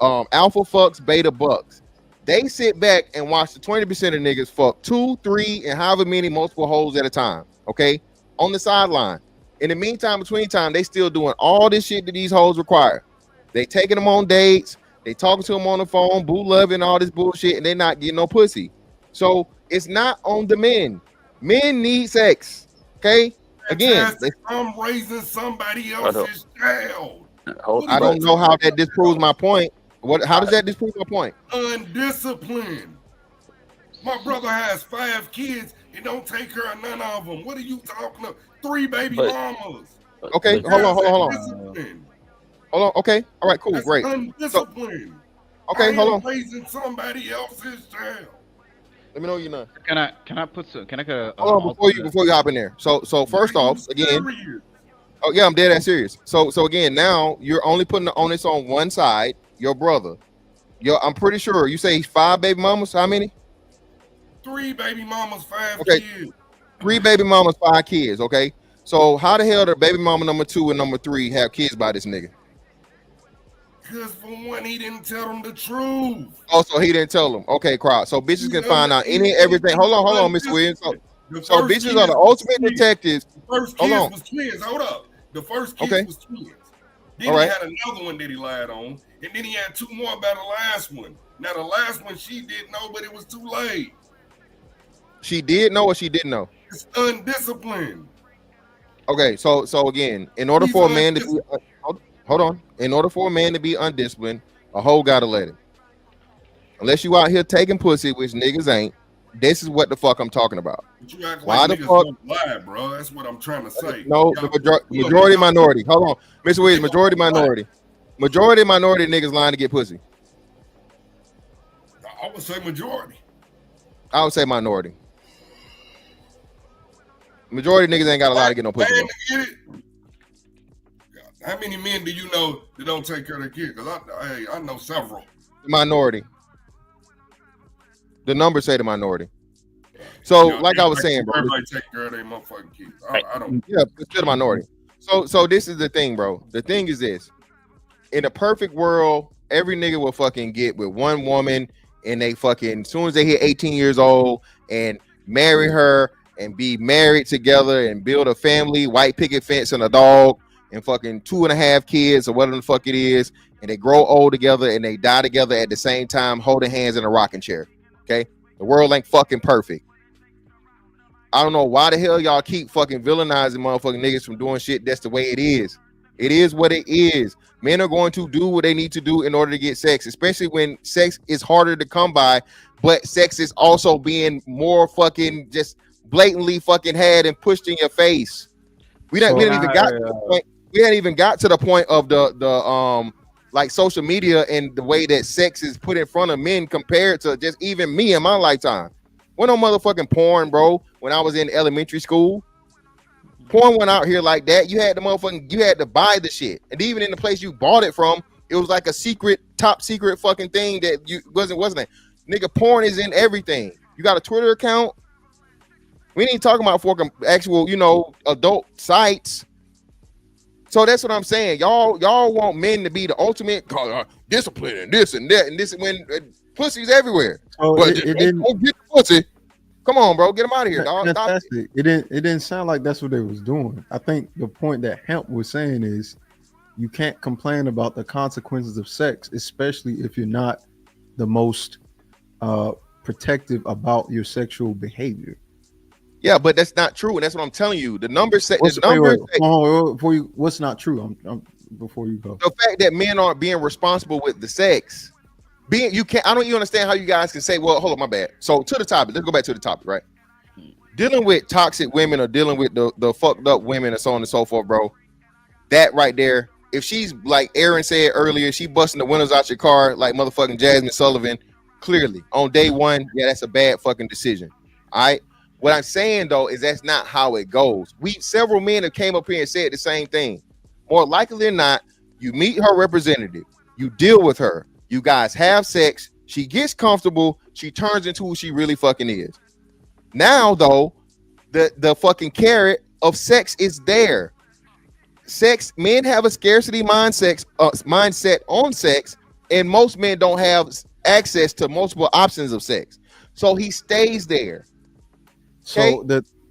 Alpha fucks, beta bucks. They sit back and watch the 20% of niggas fuck 2, 3, and however many multiple holes at a time. Okay, on the sideline. In the meantime, between time, they still doing all this shit that these hoes require. They taking them on dates. They talking to them on the phone, boo loving all this bullshit, and they not getting no pussy. So it's not on the men. Men need sex. Okay. Again, I'm raising somebody else's child. I don't know how that disproves my point. How does that disprove my point? Undisciplined. My brother has 5 kids and don't take care of none of them. What are you talking about? 3 baby mamas. Okay, hold on. Hold on. Okay. All right. Cool. That's great. undisciplined. Okay. Hold on. Raising somebody else's child. Let me know you're not. Can I put some? Can I get a? Hold on before you hop in there. So first off, again. Oh yeah, I'm dead ass serious. So again, now you're only putting the onus on one side. Your brother. I'm pretty sure you say 5 baby mamas. How many? 3 baby mamas, 5 Okay. kids. 3 baby mamas, 5 kids. Okay. So how the hell did baby mama number 2 and number 3 have kids by this nigga? Because for one, he didn't tell them the truth. Oh, so he didn't tell them. Okay, crowd. So bitches can find out any and everything. Hold on, Mr. Williams. So bitches are the ultimate detectives. The first Hold kids on. was twins. Hold up. The first kids Okay. was twins. Then All he right. had another one that he lied on. And then he had 2 more by the last one. Now the last one she didn't know, but it was too late. She did know or she didn't know? It's undisciplined. Okay, so again, in order for a man to be hold on, in order for a man to be undisciplined, a hoe gotta let him. Unless you out here taking pussy, which niggas ain't, this is what the fuck I'm talking about. But you act Why like the niggas fuck? don't lie, bro. That's what I'm trying to say. No, the majority minority. Hold on, Mr. Williams, majority minority. Majority minority niggas lying to get pussy. I would say majority. I would say minority. Majority of niggas ain't got a lot to get no pussy. Man, to get it. How many men do you know that don't take care of their kids? Because I know several. Minority. The numbers say the minority. So, like I was saying, bro, everybody take care of their motherfucking kids. I don't. Yeah, it's still the minority. So this is the thing, bro. The thing is this: in a perfect world, every nigga will fucking get with one woman, and they fucking as soon as they hit 18 years old, and marry her and be married together and build a family, white picket fence and a dog, and fucking 2.5 kids or whatever the fuck it is, and they grow old together and they die together at the same time, holding hands in a rocking chair. Okay, the world ain't fucking perfect. I don't know why the hell y'all keep fucking villainizing motherfucking niggas from doing shit. That's the way it is. It is what it is. Men are going to do what they need to do in order to get sex, especially when sex is harder to come by, but sex is also being more fucking just blatantly fucking had and pushed in your face. We hadn't even got to the point. We hadn't even got to the point of the like social media and the way that sex is put in front of men compared to just even me in my lifetime. Went on motherfucking porn, bro. When I was in elementary school, porn went out here like that. You had to buy the shit, and even in the place you bought it from, it was like a secret, top secret fucking thing that you wasn't it? Nigga, porn is in everything. You got a Twitter account. We ain't talking about fucking actual, adult sites. So that's what I'm saying. Y'all want men to be the ultimate discipline and this and that and this when pussy's everywhere. Oh, but it didn't get the pussy. Come on, bro, get them out of here, dog. Fantastic. It didn't sound like that's what they was doing. I think the point that Hemp was saying is you can't complain about the consequences of sex, especially if you're not the most protective about your sexual behavior. Yeah, but that's not true, and that's what I'm telling you. The numbers say What's not true? Before you go, the fact that men aren't being responsible with the sex. I don't even understand how you guys can say, well, hold on, my bad. So to the topic, let's go back to the topic, right? Dealing with toxic women or dealing with the fucked up women and so on and so forth, bro. That right there, if she's like Aaron said earlier, she busting the windows out your car like motherfucking Jasmine Sullivan, clearly on day one, yeah, that's a bad fucking decision. All right. What I'm saying though is that's not how it goes. Several men have came up here and said the same thing. More likely than not, you meet her representative, you deal with her. You guys have sex. She gets comfortable. She turns into who she really fucking is. Now, though, the fucking carrot of sex is there. Sex, men have a scarcity mindset on sex, and most men don't have access to multiple options of sex. So he stays there. Okay? So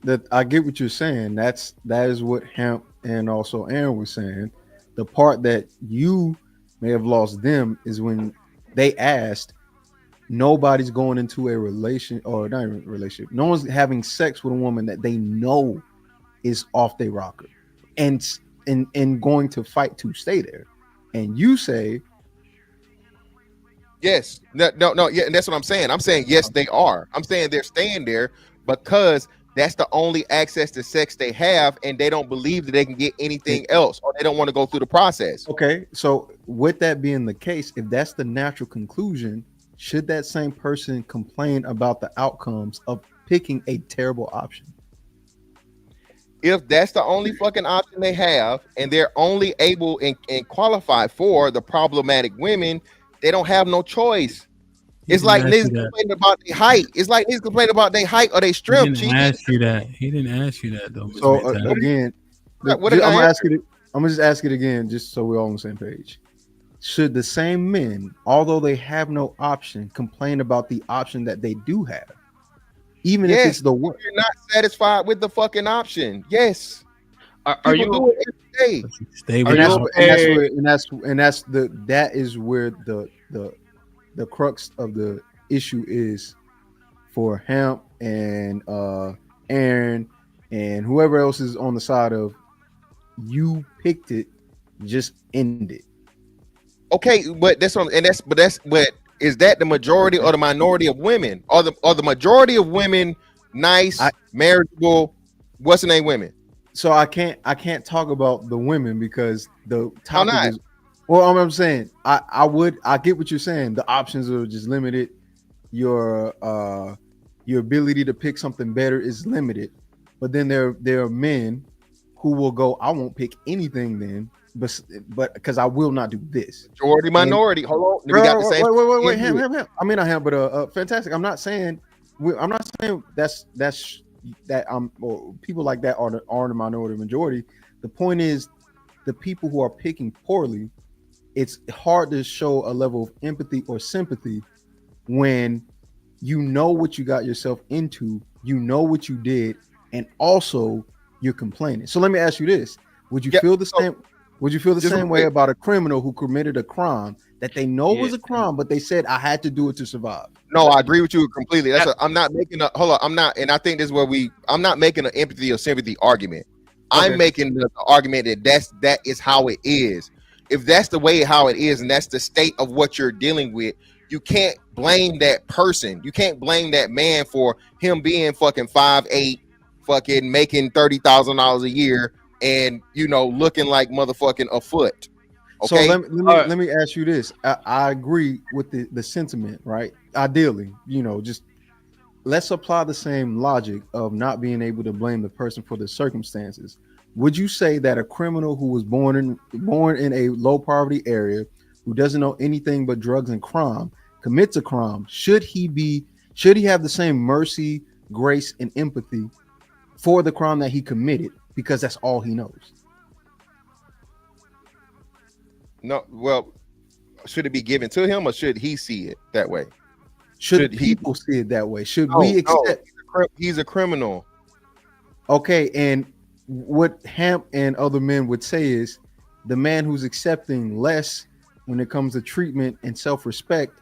that I get what you're saying. That is what Hemp and also Aaron was saying. The part that you may have lost them is when they asked, nobody's going into a relation or not even relationship. No one's having sex with a woman that they know is off their rocker and going to fight to stay there. And you say, yes, no, yeah, and that's what I'm saying. I'm saying yes, they are. I'm saying they're staying there because that's the only access to sex they have, and they don't believe that they can get anything else, or they don't want to go through the process. Okay, so with that being the case, if that's the natural conclusion, should that same person complain about the outcomes of picking a terrible option? If that's the only fucking option they have, and they're only able and qualified for the problematic women, they don't have no choice. It's like niggas complaining about their height. It's like niggas complaining about their height or their strength. He didn't ask you that. He didn't ask you that though. So again, I'm gonna just ask it again, just so we're all on the same page. Should the same men, although they have no option, complain about the option that they do have, even if it's the worst? You're not satisfied with the fucking option. Yes. Are you do it every day? Stay with that is where the crux of the issue is for Hemp and Aaron and whoever else is on the side of you picked it, just end it. Okay, but is that the majority or the minority of women? Are the majority of women nice, marriageable, what's the name women? So I can't talk about the women because the topic is, well, I'm saying I get what you're saying. The options are just limited. your ability to pick something better is limited. But then there are men who will go, I won't pick anything then, but because I will not do this. Majority minority. Hold on, we got the same. Wait, him. I mean, not him, but fantastic. I'm not saying that's that or people like that are the minority majority. The point is, the people who are picking poorly, it's hard to show a level of empathy or sympathy when you know what you got yourself into, you know what you did, and also you're complaining. So let me ask you this: would you feel the same? Would you feel the same way about a criminal who committed a crime that they know was a crime, but they said I had to do it to survive? No, I agree with you completely. I'm not making a hold on. I'm not, and I think this is where I'm not making an empathy or sympathy argument. Okay. I'm making the argument that is how it is. If that's the way how it is, and that's the state of what you're dealing with, you can't blame that person. You can't blame that man for him being fucking 5'8", fucking making $30,000 a year, and looking like motherfucking a foot. Okay. So let me ask you this. I agree with the sentiment, right? Ideally, just let's apply the same logic of not being able to blame the person for the circumstances. Would you say that a criminal who was born in a low poverty area, who doesn't know anything but drugs and crime, commits a crime, should he have the same mercy, grace, and empathy for the crime that he committed because that's all he knows? No, well, should it be given to him or should he see it that way? Should people see it that way? Should we accept he's a criminal? Okay, and what Hamp and other men would say is the man who's accepting less when it comes to treatment and self-respect,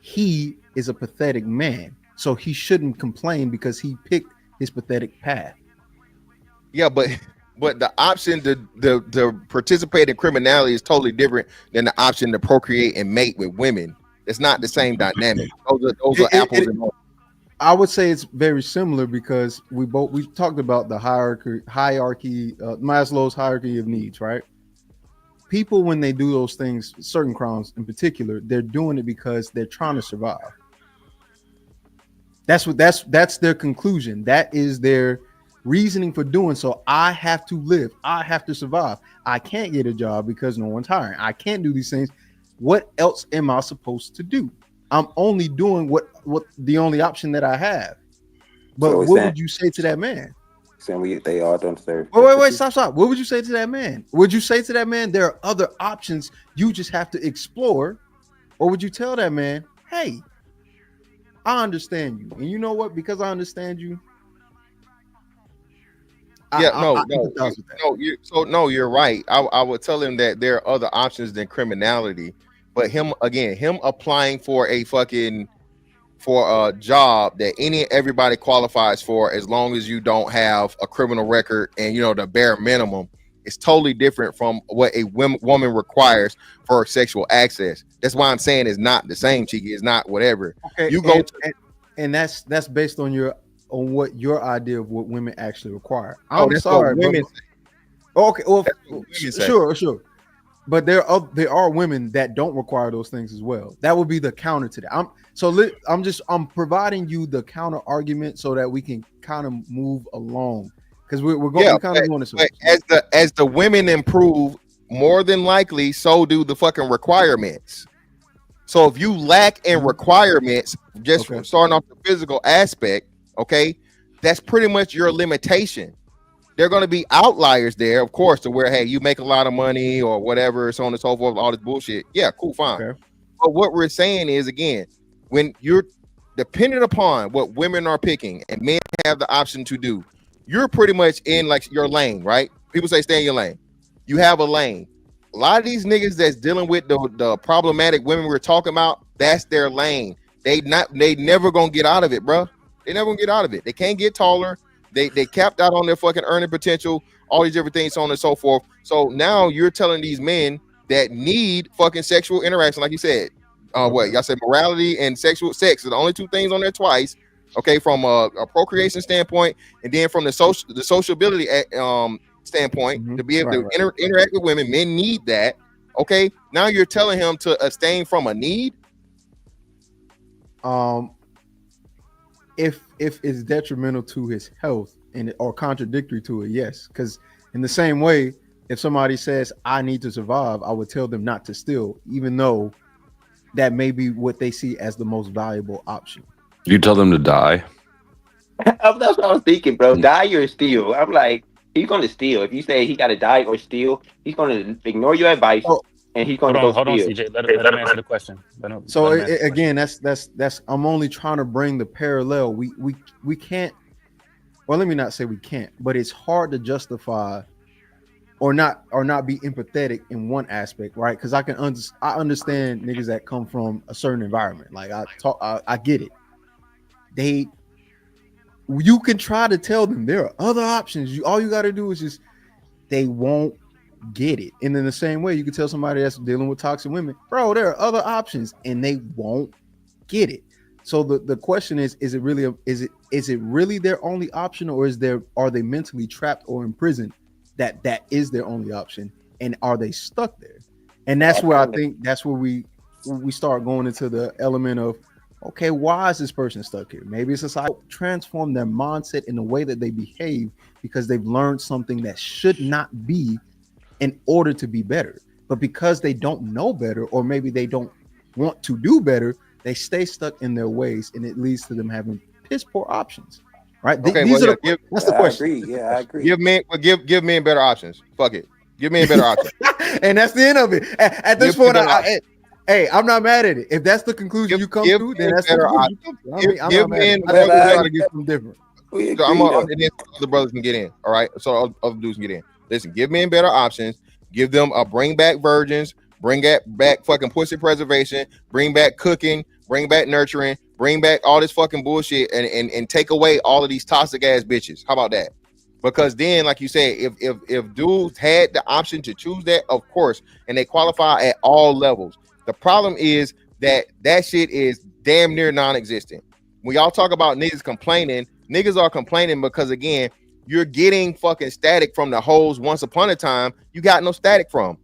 he is a pathetic man. So he shouldn't complain because he picked his pathetic path. Yeah, but the option to participate in criminality is totally different than the option to procreate and mate with women. It's not the same dynamic. Those are apples and oranges. I would say it's very similar because we talked about the hierarchy, Maslow's hierarchy of needs, right? People, when they do those things, certain crimes in particular, they're doing it because they're trying to survive. That's their conclusion. That is their reasoning for doing so. I have to live. I have to survive. I can't get a job because no one's hiring. I can't do these things. What else am I supposed to do? I'm only doing what the only option that I have. But so what would you say to that man? Saying they all don't serve. Wait, stop. What would you say to that man? Would you say to that man, there are other options you just have to explore? Or would you tell that man, hey, I understand you. And you know what? Because I understand you. You're right. I would tell him that there are other options than criminality. But him applying for a job that everybody qualifies for, as long as you don't have a criminal record and the bare minimum, is totally different from what a woman requires for sexual access. That's why I'm saying it's not the same, Cheeky. It's not whatever. Okay, and that's based on what your idea of what women actually require. I'm sorry, women. Okay, well, sure. But there are women that don't require those things as well. That would be the counter to that. I'm providing you the counter argument so that we can kind of move along because we're going kind of going this way. As the women improve, more than likely, so do the fucking requirements. So if you lack in requirements, just from starting off the physical aspect, okay, that's pretty much your limitation. There are going to be outliers there, of course, to where, hey, you make a lot of money or whatever, so on and so forth, all this bullshit. Yeah, cool, fine. Okay. But what we're saying is, again, when you're dependent upon what women are picking and men have the option to do, you're pretty much in like your lane, right? People say stay in your lane. You have a lane. A lot of these niggas that's dealing with the problematic women we're talking about, that's their lane. They never gonna get out of it, bro. They never gonna get out of it. They can't get taller. They capped out on their fucking earning potential, all these different things, so on and so forth. So now you're telling these men that need fucking sexual interaction, like you said, what y'all said, morality and sex are the only two things on there twice. Okay, from a procreation standpoint, and then from the sociability standpoint, to be able to interact with women, men need that. Okay, now you're telling him to abstain from a need. If it's detrimental to his health and or contradictory to it, yes. Because in the same way, if somebody says I need to survive, I would tell them not to steal, even though that may be what they see as the most valuable option. You tell them to die. That's what I was thinking, bro. Die or steal. I'm like, he's gonna steal. If you say he gotta die or steal, he's gonna ignore your advice and he's gonna Hold go on, steal. CJ. Let him answer the question. So again, that's I'm only trying to bring the parallel. We can't. Well, let me not say we can't, but it's hard to justify or not be empathetic in one aspect, right? Because I understand niggas that come from a certain environment. Like I get it. You can try to tell them there are other options. All you got to do is just they won't get it. And in the same way, you can tell somebody that's dealing with toxic women, bro, there are other options, and they won't get it. So the question is it really is it really their only option, or are they mentally trapped or imprisoned that is their only option, and are they stuck there? And that's where I think that's where we start going into the element of, okay, why is this person stuck here? Maybe it's society transform their mindset in the way that they behave because they've learned something that should not be in order to be better. But because they don't know better, or maybe they don't want to do better, they stay stuck in their ways, and it leads to them having piss poor options. Right? Okay, that's the question. I agree. Give men better options. Fuck it. Give men better options. And that's the end of it. At this point, hey, I'm not mad at it. If that's the conclusion you come to, then that's the conclusion you come to. Give men better options. To get something different. So and then other brothers can get in. All right. So other dudes can get in. Listen, give men better options. Give them a bring back virgins, bring back fucking pussy preservation, bring back cooking, bring back nurturing, bring back all this fucking bullshit, and take away all of these toxic ass bitches. How about that? Because then, like you said, if dudes had the option to choose that, of course, and they qualify at all levels. The problem is that shit is damn near non-existent. When y'all talk about niggas complaining, niggas are complaining because, again, you're getting fucking static from the hoes. Once upon a time, you got no static from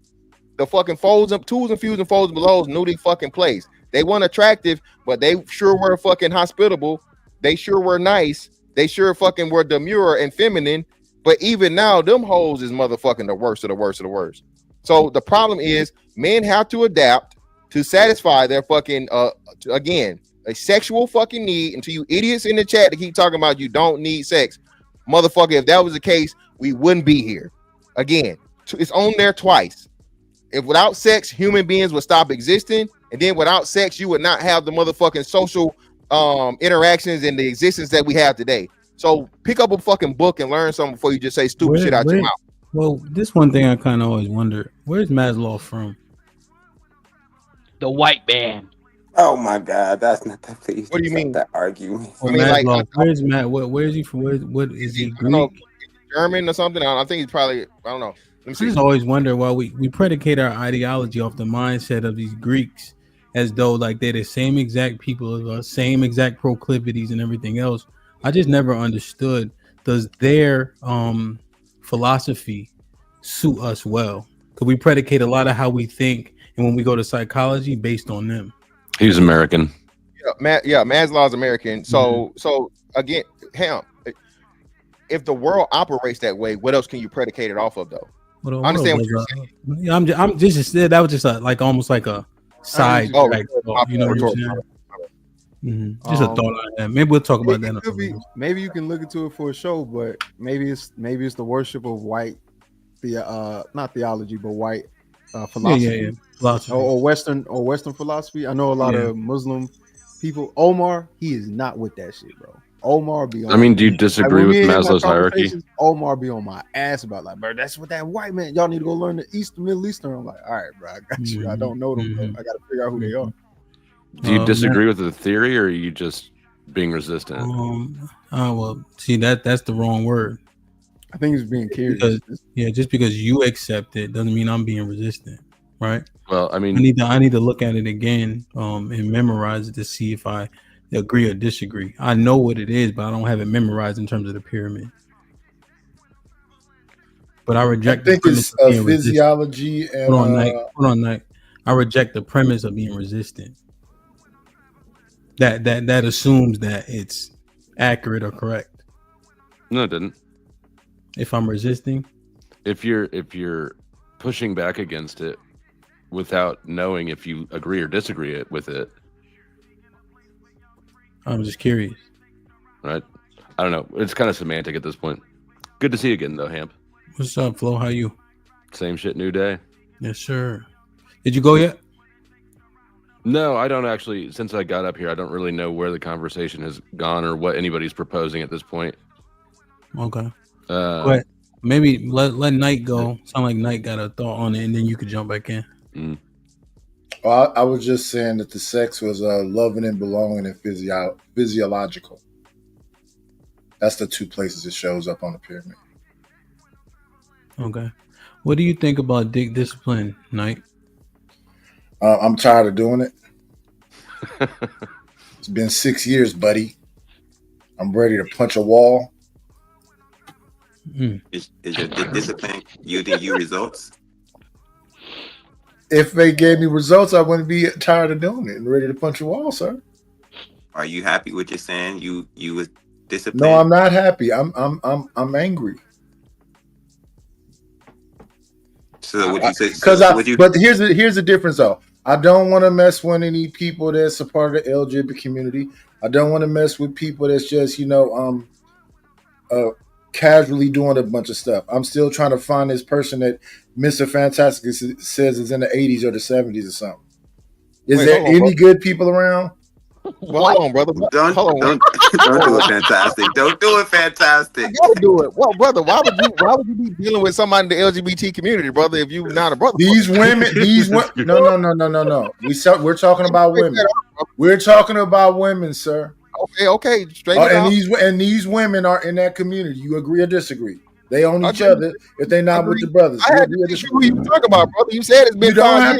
the fucking folds and twos and fuse and folds below knew they fucking place. They weren't attractive, but they sure were fucking hospitable. They sure were nice. They sure fucking were demure and feminine. But even now, them hoes is motherfucking the worst of the worst of the worst. So the problem is men have to adapt to satisfy their fucking again, a sexual fucking need. Until you idiots in the chat to keep talking about you don't need sex. Motherfucker, if that was the case, we wouldn't be here. Again, it's on there twice. If without sex, human beings would stop existing, and then without sex, you would not have the motherfucking social interactions and the existence that we have today. So pick up a fucking book and learn something before you just say stupid shit out your mouth. Well, this one thing I kind of always wonder: where's Maslow from? The white man. Oh my God, that's not that. Please, what do you mean that argument? I mean, Maslow, like, where's Matt? Where is he from? What is he? Greek? German or something? I think he's probably. I don't know. Let me see. I just always wonder why we predicate our ideology off the mindset of these Greeks, as though like they're the same exact people, the same exact proclivities and everything else. I just never understood. Does their philosophy suit us well? Because we predicate a lot of how we think, and when we go to psychology, based on them. He's American. Yeah, Maslow's American. So again, if the world operates that way, what else can you predicate it off of, though? I understand what you're saying. Yeah, I'm just that was just like almost like a side. You know what I'm saying? Mm-hmm. Just a thought I had. Maybe we'll talk about that. Maybe you can look into it for a show, but maybe it's the worship of white, not theology, but white philosophy. Philosophy. Or Western philosophy. I know a lot of Muslim people. Omar, he is not with that shit, bro. Omar be on. I mean, do you disagree with Maslow's hierarchy? Omar be on my ass about like, bro, that's what that white man. Y'all need to go learn the Middle Eastern. I'm like, all right, bro, I got you. I don't know them. Bro. I got to figure out who they are. Do you disagree with the theory, or are you just being resistant? Well, see that's the wrong word. I think he's being curious. Just because you accept it doesn't mean I'm being resistant, right? Well, I mean, I need to look at it again and memorize it to see if I agree or disagree. I know what it is, but I don't have it memorized in terms of the pyramid. But I reject. I think it's physiology and. Hold on, Nate. I reject the premise of being resistant. That assumes that it's accurate or correct. No, it didn't. If I'm resisting, if you're pushing back against it without knowing if you agree or disagree with it, I'm just curious. Right? I don't know. It's kind of semantic at this point. Good to see you again, though, Hamp. What's up, Flo? How you? Same shit, new day. Yes, sir. Did you go yet? No, I don't actually. Since I got up here, I don't really know where the conversation has gone or what anybody's proposing at this point. Okay. But maybe let Knight go. Sound like Knight got a thought on it, and then you could jump back in. Well, I was just saying that the sex was loving and belonging and physiological. That's the two places it shows up on the pyramid. Okay. What do you think about dick discipline, Knight? I'm tired of doing it. It's been 6 years, buddy. I'm ready to punch a wall. Is your discipline yielding you results? If they gave me results, I wouldn't be tired of doing it and ready to punch a wall, sir. Are you happy with your saying you was disciplined? No, I'm not happy. I'm angry. So would you say? But here's the difference, though. I don't want to mess with any people that's a part of the LGBT community. I don't want to mess with people that's just casually doing a bunch of stuff. I'm still trying to find this person that Mr. Fantastic says is in the 80s or the 70s or something. Is there any good people around? Well, hold on, brother. Don't do it, Fantastic. Don't do it, Fantastic. You gotta do it. Well, brother, why would you be dealing with somebody in the LGBT community, brother, if you're not a brother? These women. No. We're talking about women. We're talking about women, sir. Okay. Straight it out. And these women are in that community. You agree or disagree? They own each other if they're not with the brothers. I had to ask you who you talking about, brother. You said it's been 5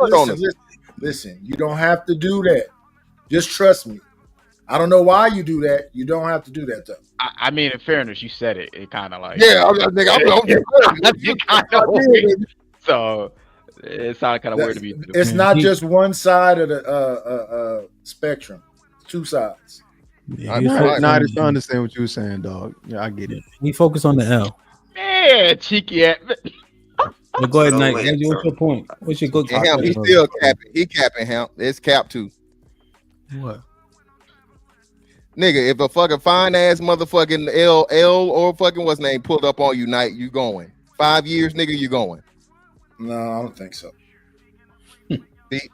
years. Listen, you don't have to do that. Just trust me. I don't know why you do that. You don't have to do that, though. I mean, in fairness, you said it. It kind of like so it sounded kind of weird to me. It's not just one side of the spectrum. It's two sides. Yeah, I just understand what you were saying, dog. Yeah, I get it. He focused on the L. Man, cheeky at. But go ahead, Knight. What's your point? What's your good? He's still capping. He capping him. It's cap too. What? Nigga, if a fucking fine ass motherfucking L or fucking what's name pulled up on you, Knight, you going. 5 years, nigga, you going. No, I don't think so. See,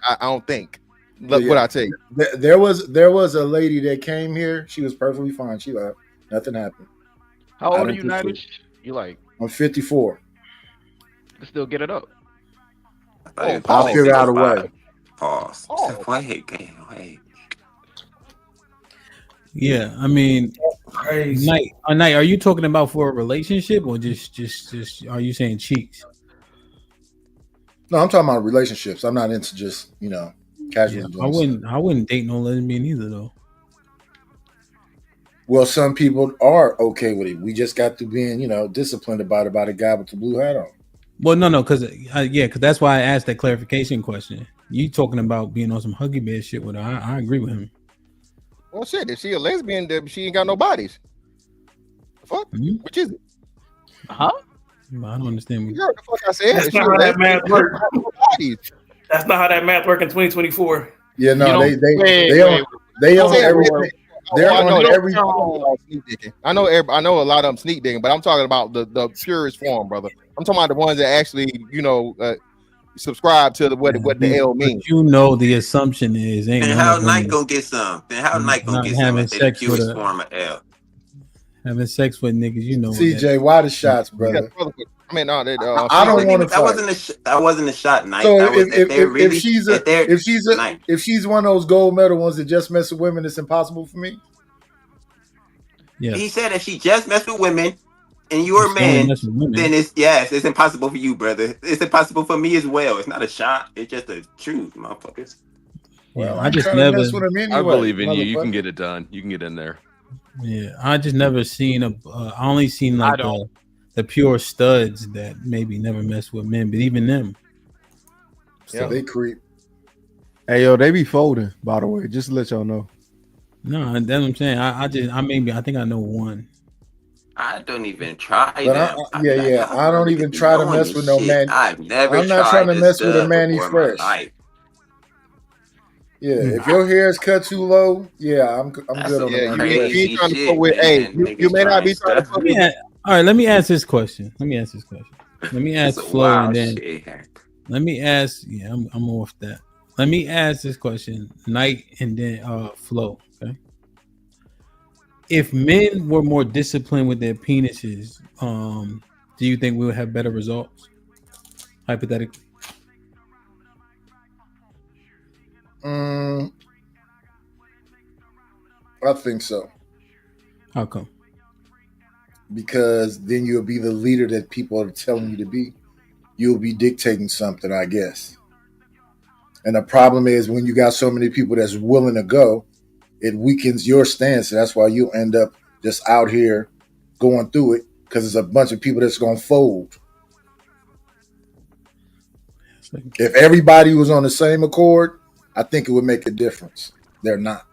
I don't think. Look what I tell you. There was a lady that came here. She was perfectly fine. She left. Nothing happened. How old are you, Knight? You like? I'm 54. Still get it up. I'll figure out a way. Pause. Wait. Yeah, I mean, Knight, are you talking about for a relationship or just are you saying cheeks? No, I'm talking about relationships. I'm not into just casual. Yeah, I wouldn't date no lesbian either though. Well, some people are okay with it. We just got to being disciplined about a guy with the blue hat on. Well, no, because that's why I asked that clarification question. You talking about being on some Huggy Bear shit with her? I agree with him. Well, shit, if she a lesbian, then she ain't got no bodies. The fuck? Mm-hmm. Which is it? Huh? I don't understand. You heard the fuck I said. That's not how that math works. That's not how that math works in 2024. Yeah, no, they own everything. They're on every. I know a lot of them sneak digging, but I'm talking about the purest form, brother. I'm talking about the ones that actually, subscribe to what the L means. But the assumption is ain't. And how Knight gonna get some? Then how Knight gonna get some? The purest form of L. Having sex with niggas, CJ, why the shots, brother? I mean, no, I don't want to. That wasn't a shot, Knight. So if she's one of those gold medal ones that just mess with women, it's impossible for me. Yeah. He said if she just mess with women and you're a man, then it's impossible for you, brother. It's impossible for me as well. It's not a shot. It's just the truth, motherfuckers. Well, I just never. I believe in you. You can get it done. You can get in there. Yeah, I just never seen I only seen like the pure studs that maybe never mess with men, but even them. So they creep. Hey, yo, they be folding, by the way, just to let y'all know. No, that's what I'm saying. I think I know one. I don't even try But them. I be like, how I y'all don't niggas even be try to knowing mess this with no shit? man. I've never I'm not trying tried to this mess with a stuff Manny before in my Fresh. life. Yeah, if your hair is cut too low, yeah, I'm That's good on the some Manny Fresh. You ain't crazy trying to fuck shit, with. Hey, man. you Niggas may not trying be trying to stuff. fuck with. All right, let me ask this question. Let me ask Some Flo, and wild then shit. let me ask. Yeah, I'm off that. Let me ask this question, Knight, and then Flo. Okay. If men were more disciplined with their penises, do you think we would have better results? Hypothetically. I think so. How come? Because then you'll be the leader that people are telling you to be. You'll be dictating something, I guess. And the problem is when you got so many people that's willing to go, it weakens your stance. That's why you end up just out here going through it because there's a bunch of people that's going to fold. If everybody was on the same accord, I think it would make a difference. They're not.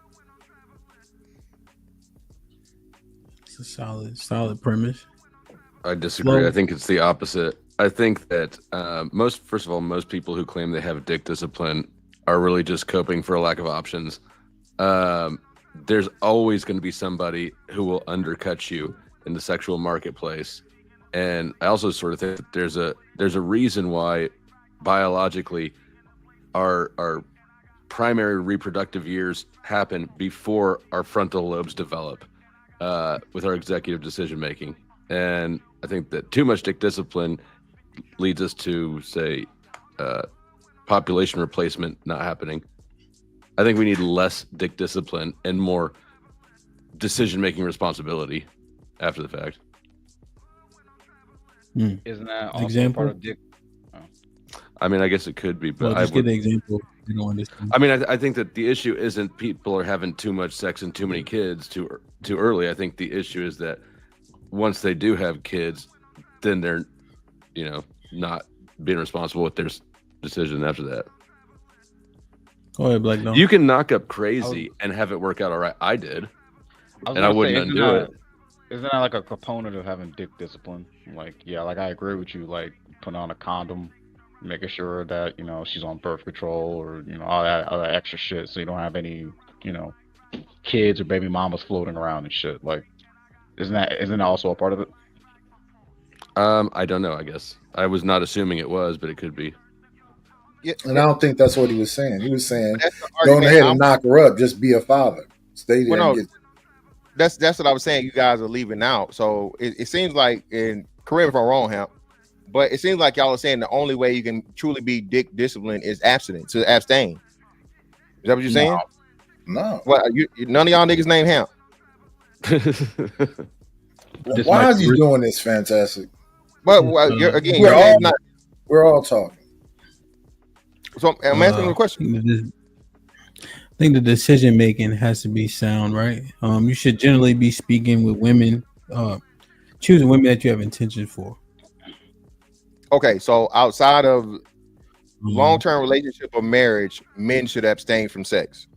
It's a solid premise. I disagree. Flo? I think it's the opposite. I think that most people who claim they have dick discipline are really just coping for a lack of options. There's always going to be somebody who will undercut you in the sexual marketplace, and I also sort of think that there's a reason why biologically our primary reproductive years happen before our frontal lobes develop with our executive decision making. And I think that too much dick discipline leads us to, say, population replacement not happening. I think we need less dick discipline and more decision-making responsibility after the fact. Isn't that also Example? part of dick? I mean, I guess it could be, but Well, just give the example. You don't understand. I mean, I think that the issue isn't people are having too much sex and too many kids too early. I think the issue is that once they do have kids, then they're, not being responsible with their decision after that. Go ahead, Black Dog. You can knock up crazy and have it work out all right. I did, and I wouldn't undo it. Isn't that like a component of having dick discipline? Like, yeah, like I agree with you. Like putting on a condom, making sure that she's on birth control or all that other extra shit, so you don't have any kids or baby mamas floating around and shit. Like, isn't that also a part of it? I don't know. I guess I was not assuming it was, but it could be. Yeah, and I don't think that's what he was saying. He was saying, go ahead and knock her up. Just be a father. Stay there. Well, no, that's what I was saying. You guys are leaving out. So it seems like, and correct me if I'm wrong, Hamp, but it seems like y'all are saying the only way you can truly be dick disciplined is abstinence, to abstain. Is that what you're saying? No. Well, none of y'all niggas named Hamp. Why is he doing this? Fantastic. But again, we're all talking. So I'm asking the question. I think the decision making has to be sound, right? You should generally be speaking with women, choosing women that you have intention for. Okay, so outside of long-term relationship or marriage, men should abstain from sex.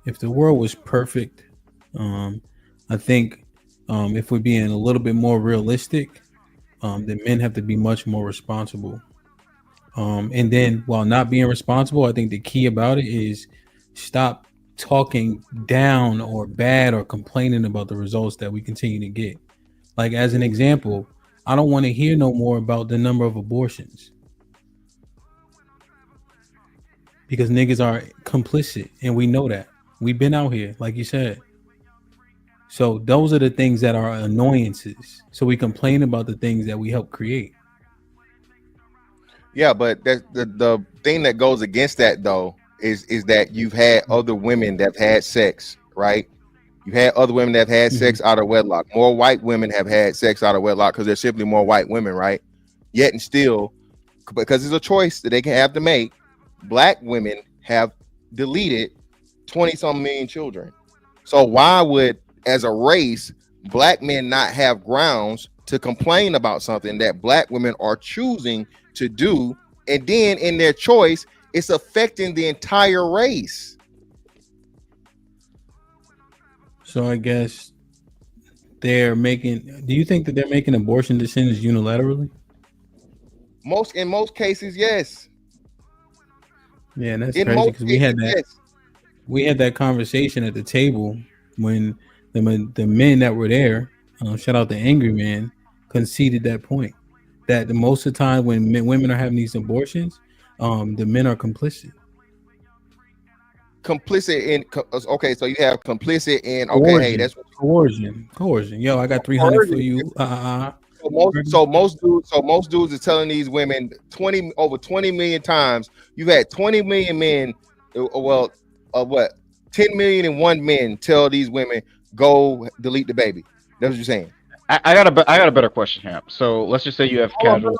If the world was perfect, I think if we're being a little bit more realistic, then men have to be much more responsible. And then while not being responsible, I think the key about it is stop talking down or bad or complaining about the results that we continue to get. Like, as an example, I don't want to hear no more about the number of abortions because niggas are complicit, and we know that. We've been out here, like you said. So those are the things that are annoyances. So we complain about the things that we help create. Yeah, but the thing that goes against that though is that you've had other women that have had sex, right? You've had other women that have had sex out of wedlock. More white women have had sex out of wedlock because there's simply more white women, right? Yet and still, because it's a choice that they can have to make, black women have deleted 20-some million children. So why would, as a race, black men not have grounds to complain about something that black women are choosing to do, and then in their choice, it's affecting the entire race? So I guess they're making. Do you think that they're making abortion decisions unilaterally? In most cases, yes. Yeah, and that's In crazy most because cases, yes. we had that conversation at the table when the men that were there, shout out the angry man, conceded that point that the most of the time when women are having these abortions, the men are complicit. Complicit in okay, so you have complicit in okay, hey, Coercion, that's coercion. Yo, I got 300 for you. So most dudes are telling these women over 20 million times. You've had 20 million men, what 10 million and one men tell these women go delete the baby. That's what you're saying. I got a better question, Hamp. So let's just say you have casual.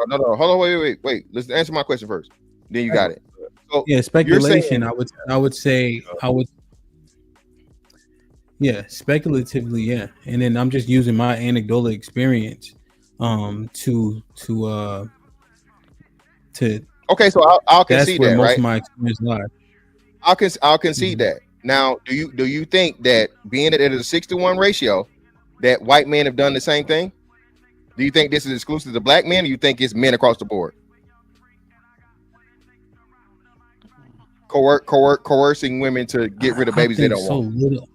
No. Hold on, wait. Let's answer my question first. Then you got it. So yeah, speculation. I would say yeah, speculatively, yeah. And then I'm just using my anecdotal experience to okay, so I'll concede where that, most right? of my experience lies. I'll concede that. Now, do you think that being that it is a 6-to-1 ratio, that white men have done the same thing? Do you think this is exclusive to black men, or you think it's men across the board? Coercing women to get rid of babies they don't want.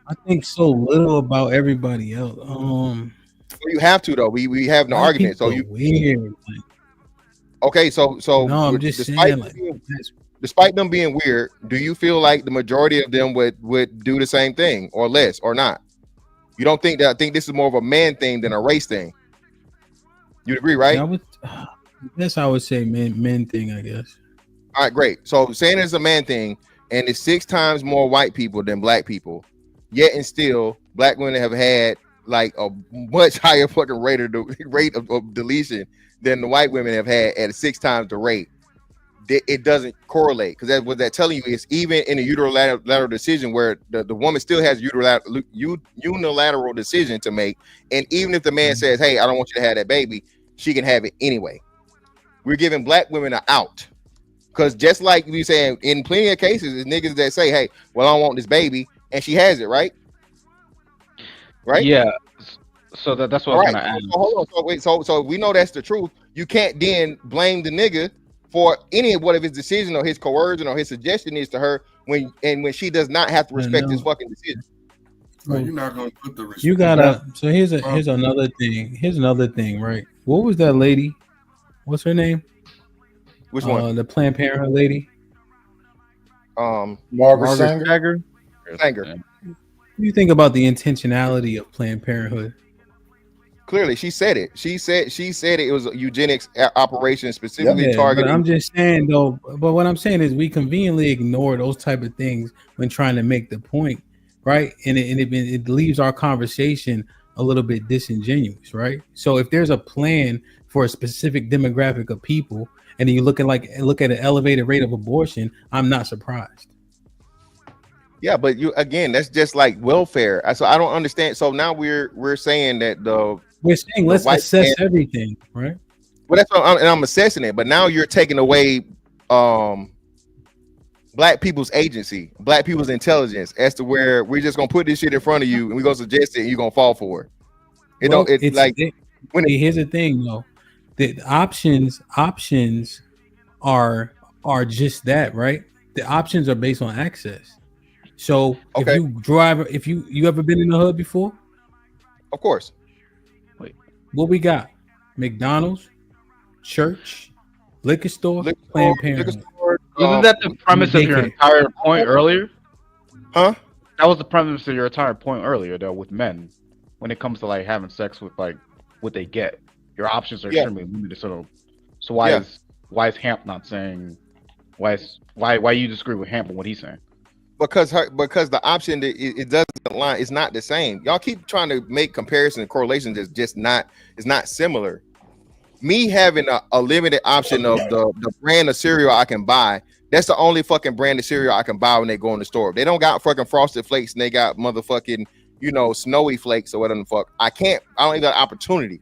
I think so little about everybody else. You have to though. We have no argument. So you weird. Okay, so no, I'm just saying, despite them being weird, do you feel like the majority of them would do the same thing or less or not? You don't think that? I think this is more of a man thing than a race thing. You agree, right? I guess I would say men thing, I guess. All right, great. So saying it's a man thing, and it's 6 times more white people than black people, yet and still black women have had like a much higher fucking rate of deletion than the white women have had at 6 times the rate. It doesn't correlate, because what that's telling you is even in a unilateral decision where the woman still has unilateral decision to make, and even if the man says, hey, I don't want you to have that baby, she can have it anyway. We're giving black women an out. Because just like we saying, in plenty of cases, there's niggas that say, hey, well, I don't want this baby, and she has it, right? Right? Yeah. So that's what I was gonna ask. So hold on. So we know that's the truth. You can't then blame the nigga for any of what of his decision or his coercion or his suggestion is to her when she does not have to respect his fucking decision. So you're not gonna put the respect. You gotta. So here's another thing. Here's another thing, right? What was that lady? What's her name? Which one? The Planned Parenthood lady. Margaret Sanger. Sanger. What do you think about the intentionality of Planned Parenthood? Clearly, she said it. She said it was a eugenics operation specifically targeting. But I'm just saying though. But what I'm saying is we conveniently ignore those type of things when trying to make the point, right? And it leaves our conversation a little bit disingenuous, right? So if there's a plan for a specific demographic of people, and then you look at an elevated rate of abortion, I'm not surprised. Yeah, but that's just like welfare. So I don't understand. So now we're saying that we're saying let's assess everything, right? Well, that's what I'm assessing it. But now you're taking away black people's agency, black people's intelligence as to where we're just gonna put this shit in front of you and we're gonna suggest it and you're gonna fall for it. Here's the thing though. The options are just that, right? The options are based on access. So if you drive, if you ever been in the hood before? Of course. Wait, what we got? McDonald's, church, liquor store, Planned Parenthood. Wasn't that the premise of your entire point earlier? Huh? That was the premise of your entire point earlier, though, with men, when it comes to like having sex with like what they get. Your options are extremely limited. So why is Hamp not saying? Why you disagree with Hamp on what he's saying? Because the option it doesn't line. It's not the same. Y'all keep trying to make comparisons and correlations. It's not similar. Me having a limited option of the brand of cereal I can buy. That's the only fucking brand of cereal I can buy when they go in the store. If they don't got fucking Frosted Flakes and they got motherfucking Snowy Flakes or whatever the fuck. I don't even got opportunity.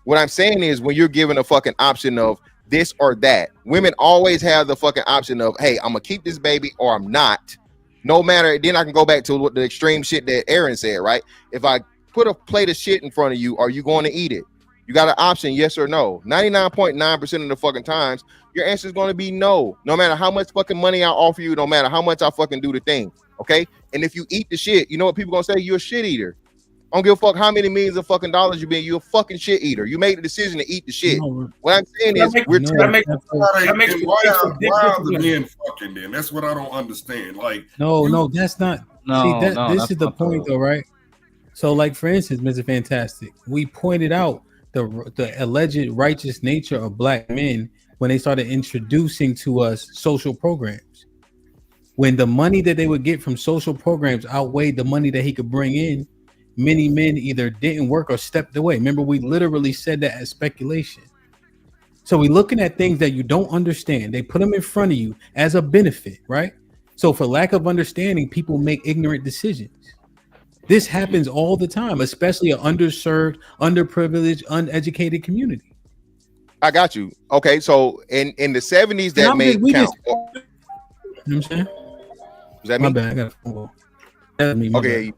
What I'm saying is when you're given a fucking option of this or that, women always have the fucking option of, hey, I'm gonna keep this baby or I'm not. No matter, then I can go back to what the extreme shit that Aaron said, right? If I put a plate of shit in front of you, are you going to eat it? You got an option, yes or no. 99.9% of the fucking times, your answer is going to be no. No matter how much fucking money I offer you, no matter how much I fucking do the thing, okay? And if you eat the shit, you know what people gonna say? You're a shit eater. I don't give a fuck how many millions of fucking dollars you've been. You're a fucking shit eater. You made the decision to eat the shit. What I'm saying is, we're why are the men fucking then? That's what I don't understand. Like, no, that's not. This is the point, though, right? So, like for instance, Mr. Fantastic, we pointed out the alleged righteous nature of black men when they started introducing to us social programs. When the money that they would get from social programs outweighed the money that he could bring in, many men either didn't work or stepped away. Remember, we literally said that as speculation. So we're looking at things that you don't understand. They put them in front of you as a benefit, right? So for lack of understanding, people make ignorant decisions. This happens all the time, especially an underserved, underprivileged, uneducated community. I got you. Okay, so in the 70s, that made count. You know what I'm saying? Is that me? My bad. I got a phone call. That's me. Okay.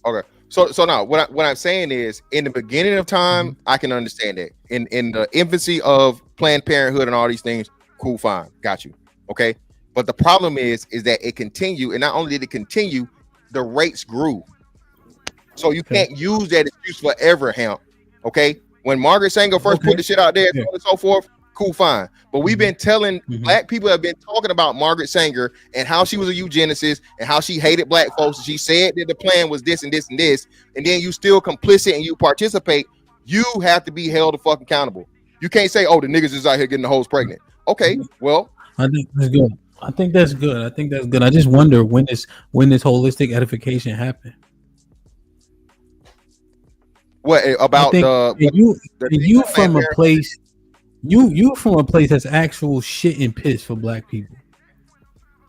Okay. So now what I'm saying is, in the beginning of time, I can understand that. In the infancy of Planned Parenthood and all these things, cool, fine, got you. Okay. But the problem is that it continued, and not only did it continue, the rates grew. So you can't use that excuse forever, Hamp. Okay. When Margaret Sanger first put the shit out there, so on and so forth, cool, fine. But we've been telling black people have been talking about Margaret Sanger and how she was a eugenicist and how she hated black folks. And she said that the plan was this and this and this, and then you still complicit and you participate. You have to be held fucking accountable. You can't say, "Oh, the niggas is out here getting the hoes pregnant." Okay, well, I think that's good. I think that's good. I just wonder when this holistic edification happened. What about you from a place? You from a place that's actual shit and piss for black people,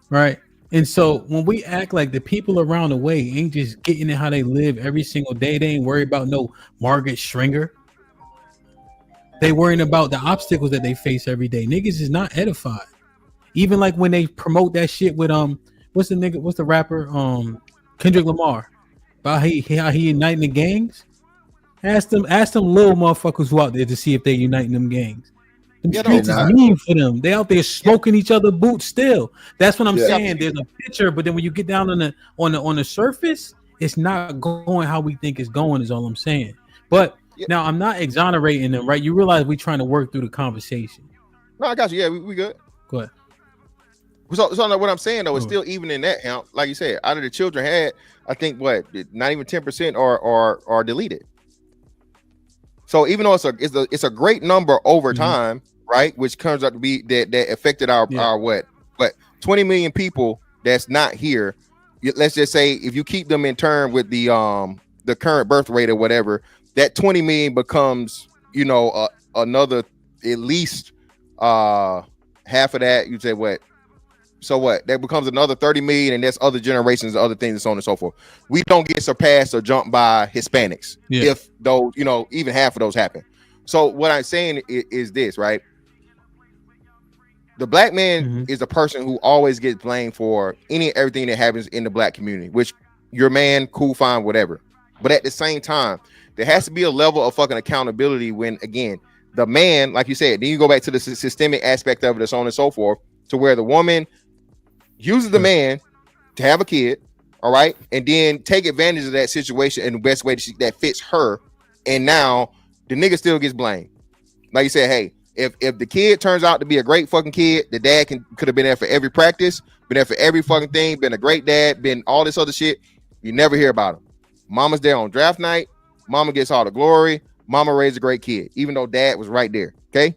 right? And so when we act like the people around the way ain't just getting it how they live every single day, they ain't worried about no Margaret Stringer. They worrying about the obstacles that they face every day. Niggas is not edified. Even like when they promote that shit with what's the rapper Kendrick Lamar about how he uniting the gangs. Ask them little motherfuckers who out there to see if they uniting them gangs. Them streets is mean for them. They out there smoking each other boots still. That's what I'm saying. There's a picture, but then when you get down on the surface, it's not going how we think it's going, is all I'm saying. But now I'm not exonerating them, right? You realize we're trying to work through the conversation. No, I got you. Yeah, we good. Go ahead. So what I'm saying though is still even in that count, like you said, out of the children had, I think not even 10% are deleted. So even though it's a great number over time, right? Which comes out to be that affected our 20 million people that's not here. Let's just say if you keep them in turn with the current birth rate or whatever, that 20 million becomes another at least half of that. You say what? So what? That becomes another 30 million, and that's other generations, other things, and so on and so forth. We don't get surpassed or jumped by Hispanics if those, even half of those happen. So what I'm saying is this, right? The black man is a person who always gets blamed for everything that happens in the black community, which your man, cool, fine, whatever. But at the same time, there has to be a level of fucking accountability when, again, the man, like you said, then you go back to the systemic aspect of it, and so on and so forth, to where the woman uses the man to have a kid, all right, and then take advantage of that situation in the best way that fits her, and now the nigga still gets blamed. Like you said, hey, if the kid turns out to be a great fucking kid, the dad could have been there for every practice, been there for every fucking thing, been a great dad, been all this other shit. You never hear about him. Mama's there on draft night. Mama gets all the glory. Mama raised a great kid, even though dad was right there. Okay,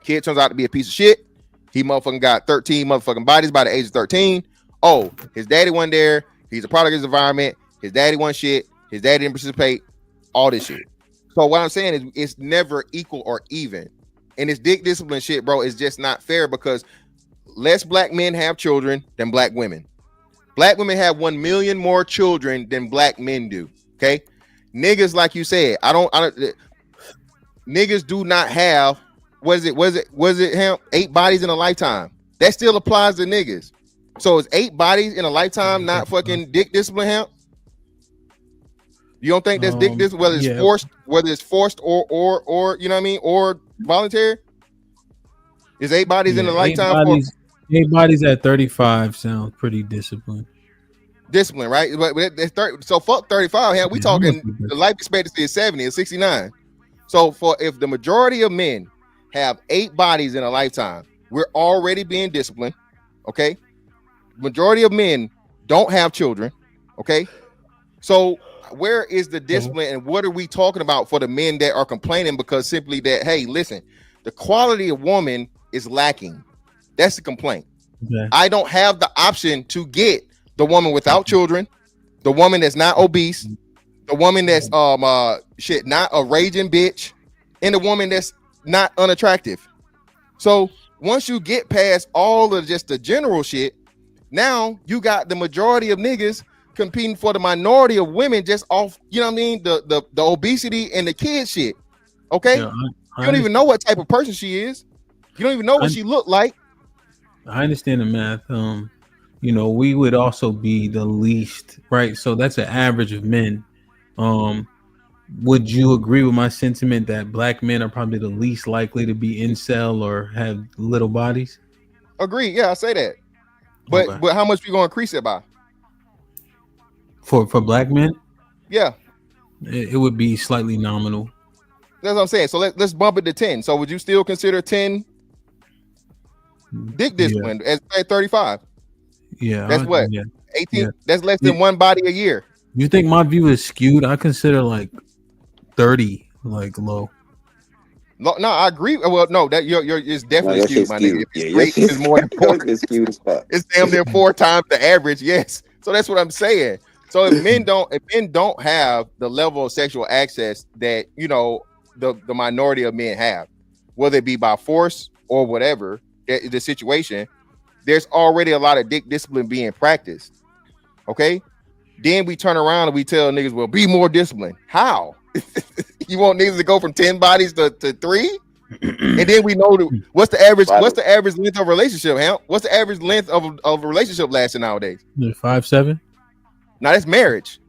kid turns out to be a piece of shit. He motherfucking got 13 motherfucking bodies by the age of 13. Oh, his daddy wasn't there. He's a product of his environment. His daddy wasn't shit. His daddy didn't participate. All this shit. So what I'm saying is it's never equal or even. And this dick discipline shit, bro, is just not fair because less black men have children than black women. Black women have 1 million more children than black men do. Okay? Niggas, like you said, niggas do not have, was it him 8 bodies in a lifetime? That still applies to niggas. So is 8 bodies in a lifetime not fucking dick discipline, Hamp? You don't think that's dick discipline, whether it's forced or you know what I mean, or voluntary? Is 8 bodies in a lifetime for 8 bodies at 35 sounds pretty disciplined. Discipline, right? But it's 30, so fuck 35. Hamp. We talking the life expectancy is 70 or 69. So if the majority of men have 8 bodies in a lifetime, we're already being disciplined. Okay. Majority of men don't have children. Okay. So where is the discipline and what are we talking about for the men that are complaining because simply that, hey, listen, the quality of woman is lacking. That's the complaint. Okay. I don't have the option to get the woman without children, the woman that's not obese, the woman that's not a raging bitch, and the woman that's not unattractive. So once you get past all of just the general shit, now you got the majority of niggas competing for the minority of women just off, you know what I mean, the obesity and the kid shit. Okay, yeah, you don't even know what type of person she is. You don't even know what she looked like. I understand the math. You know, we would also be the least, right? So that's an average of men. Would you agree with my sentiment that black men are probably the least likely to be incel or have little bodies? Agree. Yeah, I say that. But how much we gonna increase it by? For black men? Yeah. It would be slightly nominal. That's what I'm saying. So let's bump it to 10. So would you still consider 10 dick discipline at 35? Yeah. That's what? Yeah. 18? Yeah. That's less than 1 body a year. You think my view is skewed? I consider like 30 like low. No, I agree. Well, no, that it's definitely skewed, my nigga. It's more than 4. It's damn near 4 times the average. Yes. So that's what I'm saying. So if men don't have the level of sexual access that, you know, the minority of men have, whether it be by force or whatever the situation, there's already a lot of dick discipline being practiced. Okay. Then we turn around and we tell niggas, well, be more disciplined. How? You want niggas to go from 10 bodies to 3? And then we know what's the average length of a relationship, Hamp? What's the average length of a relationship lasting nowadays? 5-7. Now that's marriage.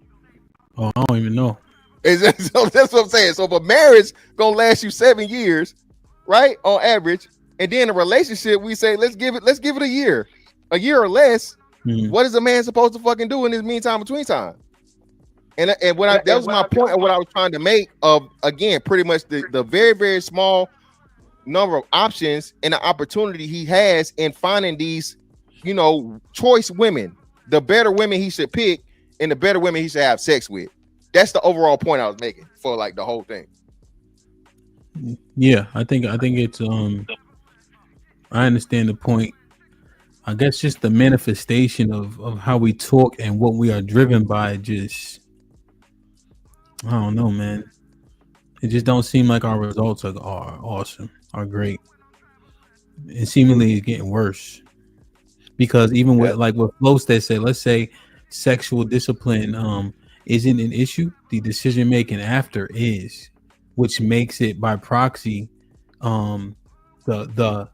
Oh, I don't even know. So that's what I'm saying. So if a marriage gonna last you 7 years, right, on average, and then a relationship, we say let's give it a year or less. What is a man supposed to fucking do in this meantime between time? And that was my point of what I was trying to make of, again, pretty much the very, very small number of options and the opportunity he has in finding these, you know, choice women, the better women he should pick and the better women he should have sex with. That's the overall point I was making for like the whole thing. Yeah, I think it's I understand the point. I guess just the manifestation of how we talk and what we are driven by, just I don't know, man. It just don't seem like our results are awesome, are great. And seemingly it's getting worse. Because even with like what Flo said, let's say sexual discipline isn't an issue, the decision making after is, which makes it by proxy the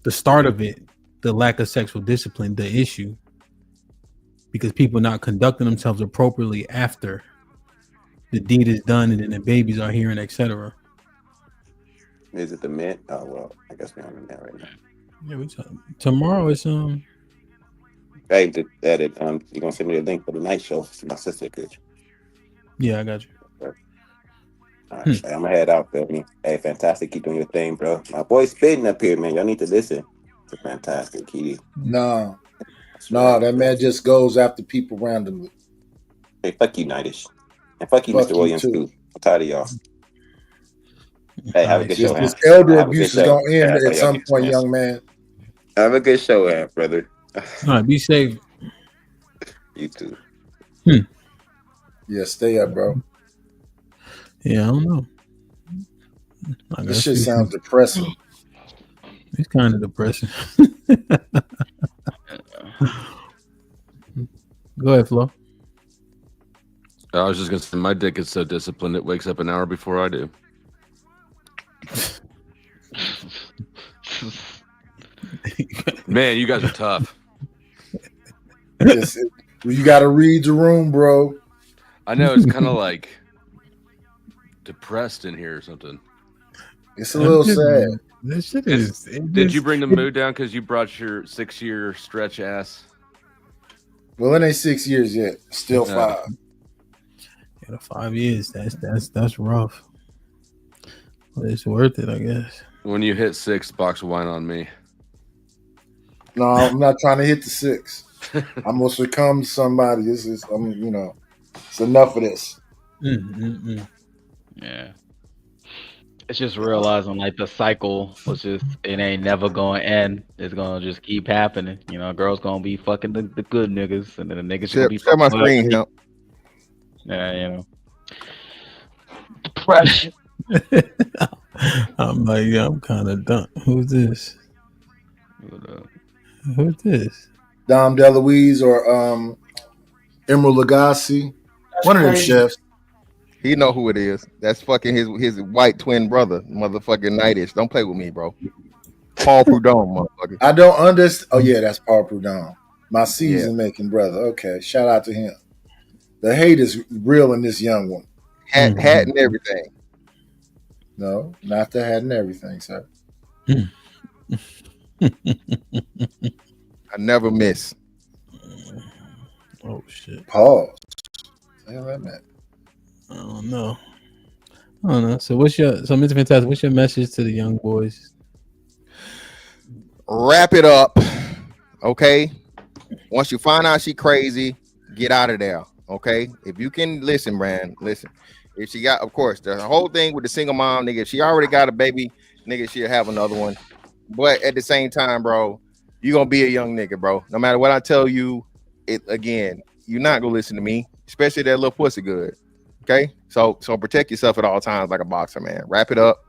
start of it, the lack of sexual discipline, the issue, because people not conducting themselves appropriately after the deed is done and then the babies are here and etc. Is it the men? Oh well, I guess we're on the men right now. Yeah, tomorrow is Hey, to edit. You gonna send me a link for the night show? My sister could. Yeah, I got you. All right, hey, I'm gonna head out, feel me? Hey, fantastic. Keep doing your thing, bro. My boy's spitting up here, man. Y'all need to listen. It's fantastic, Kitty. No, that man just goes after people randomly. Hey, fuck you, Nightish. And fuck you, Mr. Williams, too. I'm tired of y'all. Hey, have a good show, This elder abuse is gonna end at some point, young man. Have a good show, brother. All right, be safe. You too. Yeah, stay up, bro. Yeah, I don't know. This shit sounds depressing. It's kind of depressing. Go ahead, Flo. I was just gonna say my dick is so disciplined it wakes up an hour before I do. Man, you guys are tough. You got to read the room, bro. I know it's kind of like depressed in here or something. It's a little sad. That shit Did you bring the mood down because you brought your 6-year stretch ass? Well, it ain't 6 years yet. Still 5. Yeah, 5 years. That's rough. But it's worth it, I guess. When you hit 6, box of wine on me. No, I'm not trying to hit the 6. I'm gonna succumb to somebody. It's enough of this. Yeah. It's just realizing like the cycle was just it ain't never going to end. It's gonna just keep happening. You know, girls gonna be fucking the good niggas, and then the niggas gonna be Share my fucking screen, ugly. help. Yeah, you know. Depression. I'm like, yeah, I'm kind of done. Who's this? Who's this? Dom DeLuise or Emerald Lagasse. One of them chefs. He know who it is. That's fucking his white twin brother, motherfucking Nightish. Don't play with me, bro. Paul Prudhomme, motherfucker. I don't understand. Oh yeah, that's Paul Prudhomme, my season making brother. Okay, shout out to him. The hate is real in this young one. Hat and everything. No, not the hat and everything, sir. I never miss. Oh shit. Pause. Hell that meant. I don't know. So Mr. Fantastic, what's your message to the young boys? Wrap it up. Okay. Once you find out she crazy, get out of there. Okay. If you can listen, Brand, listen. If she got, of course, the whole thing with the single mom, nigga, if she already got a baby, nigga, she'll have another one. But at the same time, bro, you're gonna be a young nigga, bro. No matter what I tell you, you're not gonna listen to me, especially that little pussy good. Okay, so protect yourself at all times like a boxer, man. Wrap it up.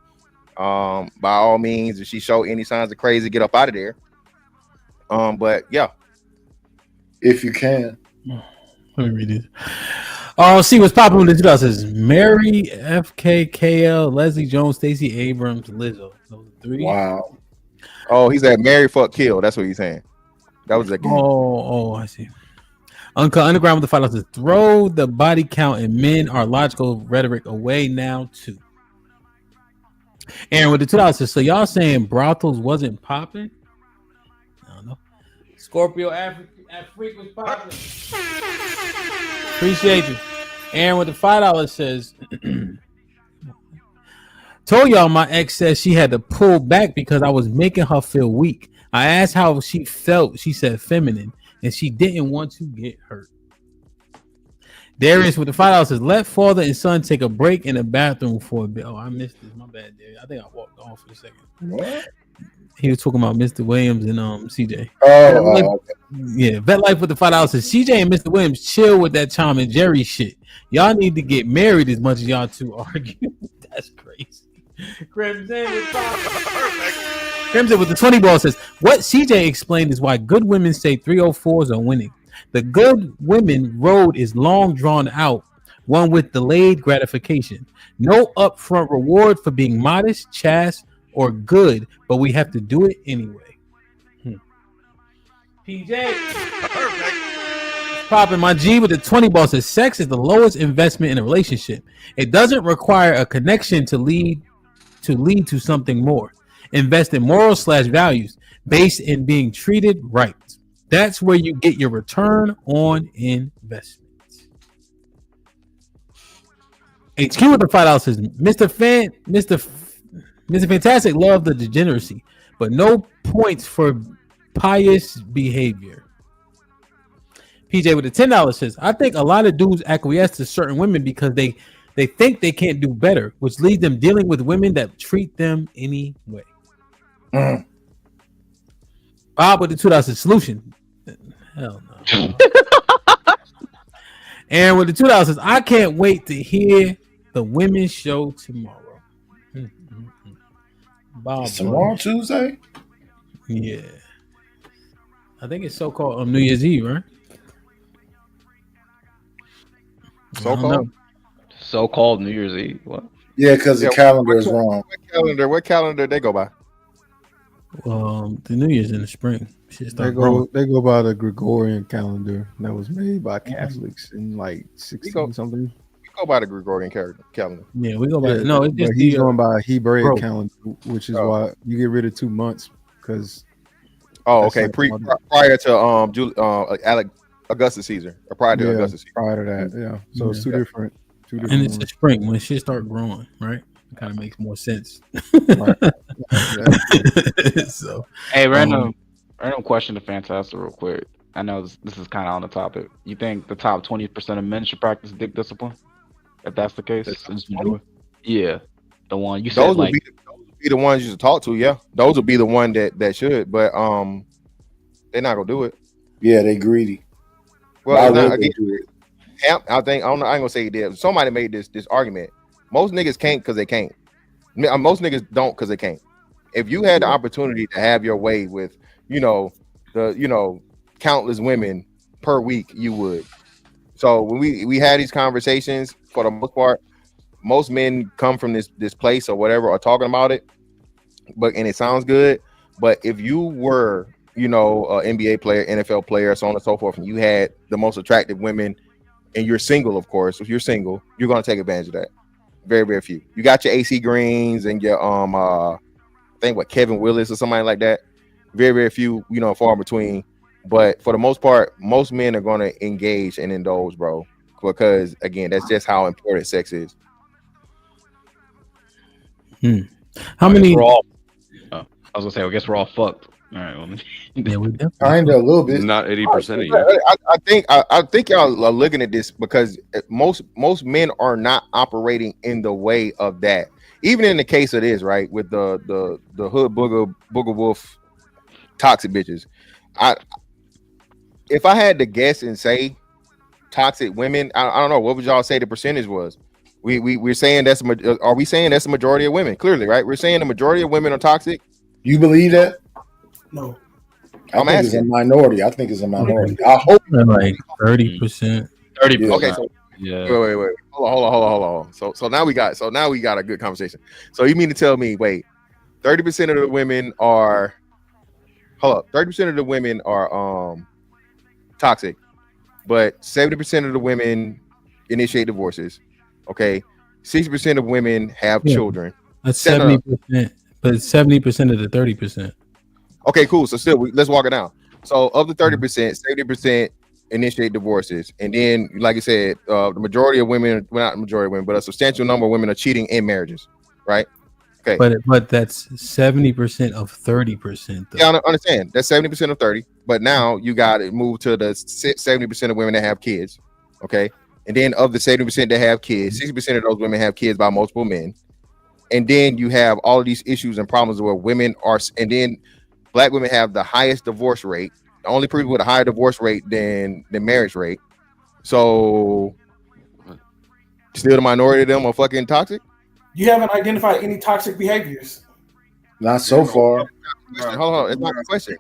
By all means, if she show any signs of crazy, get up out of there. But yeah, if you can. Let me read it. See what's popping with the 2000s. Mary, FKKL, Leslie Jones, Stacey Abrams, Lizzo. Those 3. Wow. Oh, he's at Mary Fuck Kill. That's what he's saying. That was a game. Oh, I see. Uncut Underground with the fight to throw the body count and men are logical rhetoric away now too. Aaron with the $2. So y'all saying brothels wasn't popping? I don't know. Scorpio Afrique was popping. Appreciate you. Aaron with the $5 says, told y'all my ex said she had to pull back because I was making her feel weak. I asked how she felt. She said feminine, and she didn't want to get hurt. Darius with the $5 says, let father and son take a break in the bathroom for a bit. Oh, I missed this. My bad, Darius. I think I walked off for a second. What? He was talking about Mr. Williams and CJ. Oh, yeah. Vet Life with the $5 says, CJ and Mr. Williams chill with that Tom and Jerry shit. Y'all need to get married as much as y'all two argue. That's crazy. Crimson with the 20 ball says, what CJ explained is why good women say 304s are winning. The good women road is long drawn out, one with delayed gratification. No upfront reward for being modest, chaste, or good, but we have to do it anyway. PJ. Popping my G with the 20 ball says, sex is the lowest investment in a relationship. It doesn't require a connection to lead to something more. Invest in morals/values based in being treated right. That's where you get your return on investment. HQ with the $5 says, Mr. Fantastic loved the degeneracy, but no points for pious behavior. PJ with the $10 says, I think a lot of dudes acquiesce to certain women because they think they can't do better, which leads them dealing with women that treat them anyway. Bob with the $2 solution. Hell no. Aaron with the $2 says, I can't wait to hear the women's show tomorrow. Bob, tomorrow Tuesday? Yeah. I think it's so-called on New Year's Eve, right? So-called New Year's Eve. What? Yeah, because the calendar is wrong. What calendar they go by? The New Year's in the spring. Shit They start go growing. they go by the Gregorian calendar that was made by Catholics in like 16 something. We go by the Gregorian calendar. Yeah, we go by. Yeah, No, it's but just he's the going by a Hebraic growth. calendar, which is Oh. why you get rid of 2 months because. Oh, that's okay. like Prior to Augustus Caesar, or prior to yeah, Augustus Caesar. prior to that, yeah. So it's two Yeah. different And it's the ones. spring when shit start growing, right? It kind of makes more sense. Right. So, Hey, random question to Fantastic real quick. I know this is kind of on the topic. You think the top 20% of men should practice dick discipline? If that's the case, yeah, the one you said Those like. would be the ones you should talk to. Yeah, those would be the one that should. But they're not gonna do it. Yeah, they greedy. Well, Why it's not, would they again, do it? I think I don't know. I ain't gonna say he did. Somebody made this argument. Most niggas can't because they can't. Most niggas don't because they can't. If you had the opportunity to have your way with, countless women per week, you would. So when we had these conversations, for the most part, most men come from this place or whatever, or talking about it, and it sounds good. But if you were, an NBA player, NFL player, so on and so forth, and you had the most attractive women, and you're single, of course, if you're single, you're gonna take advantage of that. Very, very few. You got your AC Greens and your I think Kevin Willis or somebody like that. Very, very few, far in between. But for the most part, most men are gonna engage and indulge, bro. Because again, that's just how important sex is. How many? We're all, I was gonna say, I guess we're all fucked. All right, well, yeah, we kinda a little bit. Not 80% of you. I think y'all are looking at this because most men are not operating in the way of that. Even in the case of this, right, with the hood booger wolf toxic bitches. If I had to guess and say toxic women, I don't know, what would y'all say the percentage was? We're saying are we saying that's the majority of women? Clearly, right? We're saying the majority of women are toxic. You believe that? No. I think it's a minority. I hope like 30%. 30%. Okay, so yeah. Wait. Hold on. So now we got a good conversation. So you mean to tell me, wait, 30% of the women are 30% of the women are toxic, but 70% of the women initiate divorces. Okay, 60% of women have children. That's 70%, but 70% of the 30%. Okay, cool. So still, let's walk it down. So of the 30%, 70% initiate divorces, and then, like I said, the majority of women, well, not the majority of women, but a substantial number of women are cheating in marriages, right? Okay, but that's 70% of 30%. Though. Yeah, I understand. That's 70% of 30. But now you got to move to the 70% of women that have kids, okay? And then of the 70% that have kids, 60% of those women have kids by multiple men. And then you have all of these issues and problems where women are, and then Black women have the highest divorce rate, the only people with a higher divorce rate than the marriage rate. So still the minority of them are fucking toxic. You haven't identified any toxic behaviors. Not so far. Hold on, it's not a question.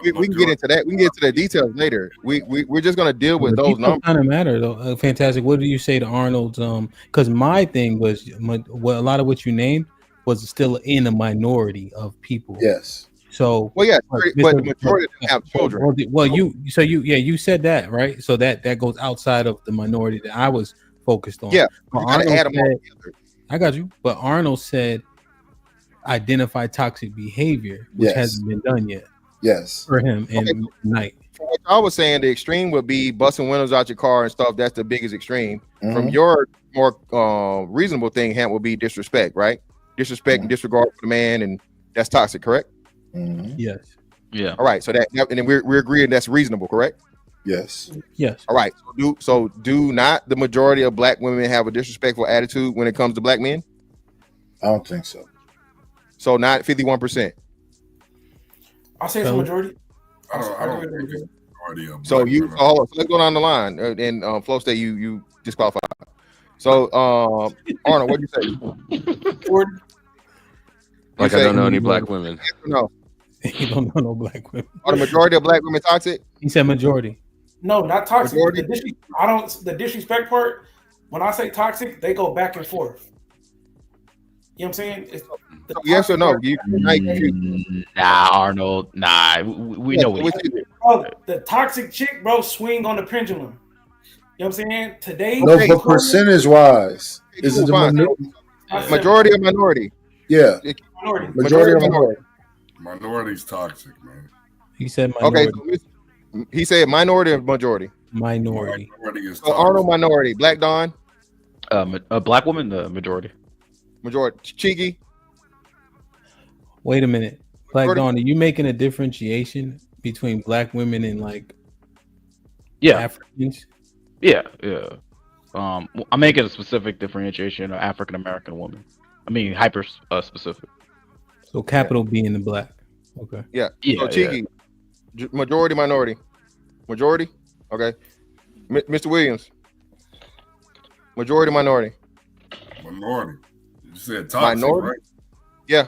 We can get into that. We can get to the details later. We're just gonna deal with those numbers. Kind of matter though. Fantastic. What do you say to Arnold's? Because my thing was, well, a lot of what you named was still in the minority of people. Yes. So but the majority of them have children. Well, you said that, right? So that goes outside of the minority that I was focused on. Yeah, I got you. But Arnold said identify toxic behavior, which hasn't been done yet. Yes. For him and Knight. What I was saying, the extreme would be busting windows out your car and stuff. That's the biggest extreme. From your more reasonable thing, Hamp, would be disrespect, right? Disrespect and disregard for the man, and that's toxic, correct? Yes. Yeah. All right. So that, and then we're agreeing that's reasonable, correct? Yes. Yes. All right. So do not the majority of Black women have a disrespectful attitude when it comes to Black men? I don't think so. So not 51%. I'll say it's a majority. I don't think it's a majority of So Black women. so let's go down the line. And Flo State, you disqualified. So Arnold, what do you say? Like I don't know any Black women. No. You don't know no Black women. Are the majority of Black women toxic? He said majority. No, not toxic. Majority? The disrespect part. When I say toxic, they go back and forth. You know what I'm saying? It's the Yes or no? Nah, Arnold. Nah, we know what he the toxic chick, bro, swing on the pendulum. You know what I'm saying? Today, No, but percentage wise, is it the majority or minority? Yeah, majority or minority. Minority's toxic, man. He said Okay, minority. so he said minority or majority? Minority. Minority is So Arnold minority. Black Dawn? A black woman, the majority. Majority. Cheeky? Wait a minute. Black Dawn, are you making a differentiation between black women and like Africans? Yeah. I'm making a specific differentiation of African American woman. I mean, hyper specific. So capital B in the black. Okay. Yeah. So cheeky. Majority, minority. Majority? Okay. Mr. Williams. Majority, minority. Minority. You said toxic, Minority? right? Yeah.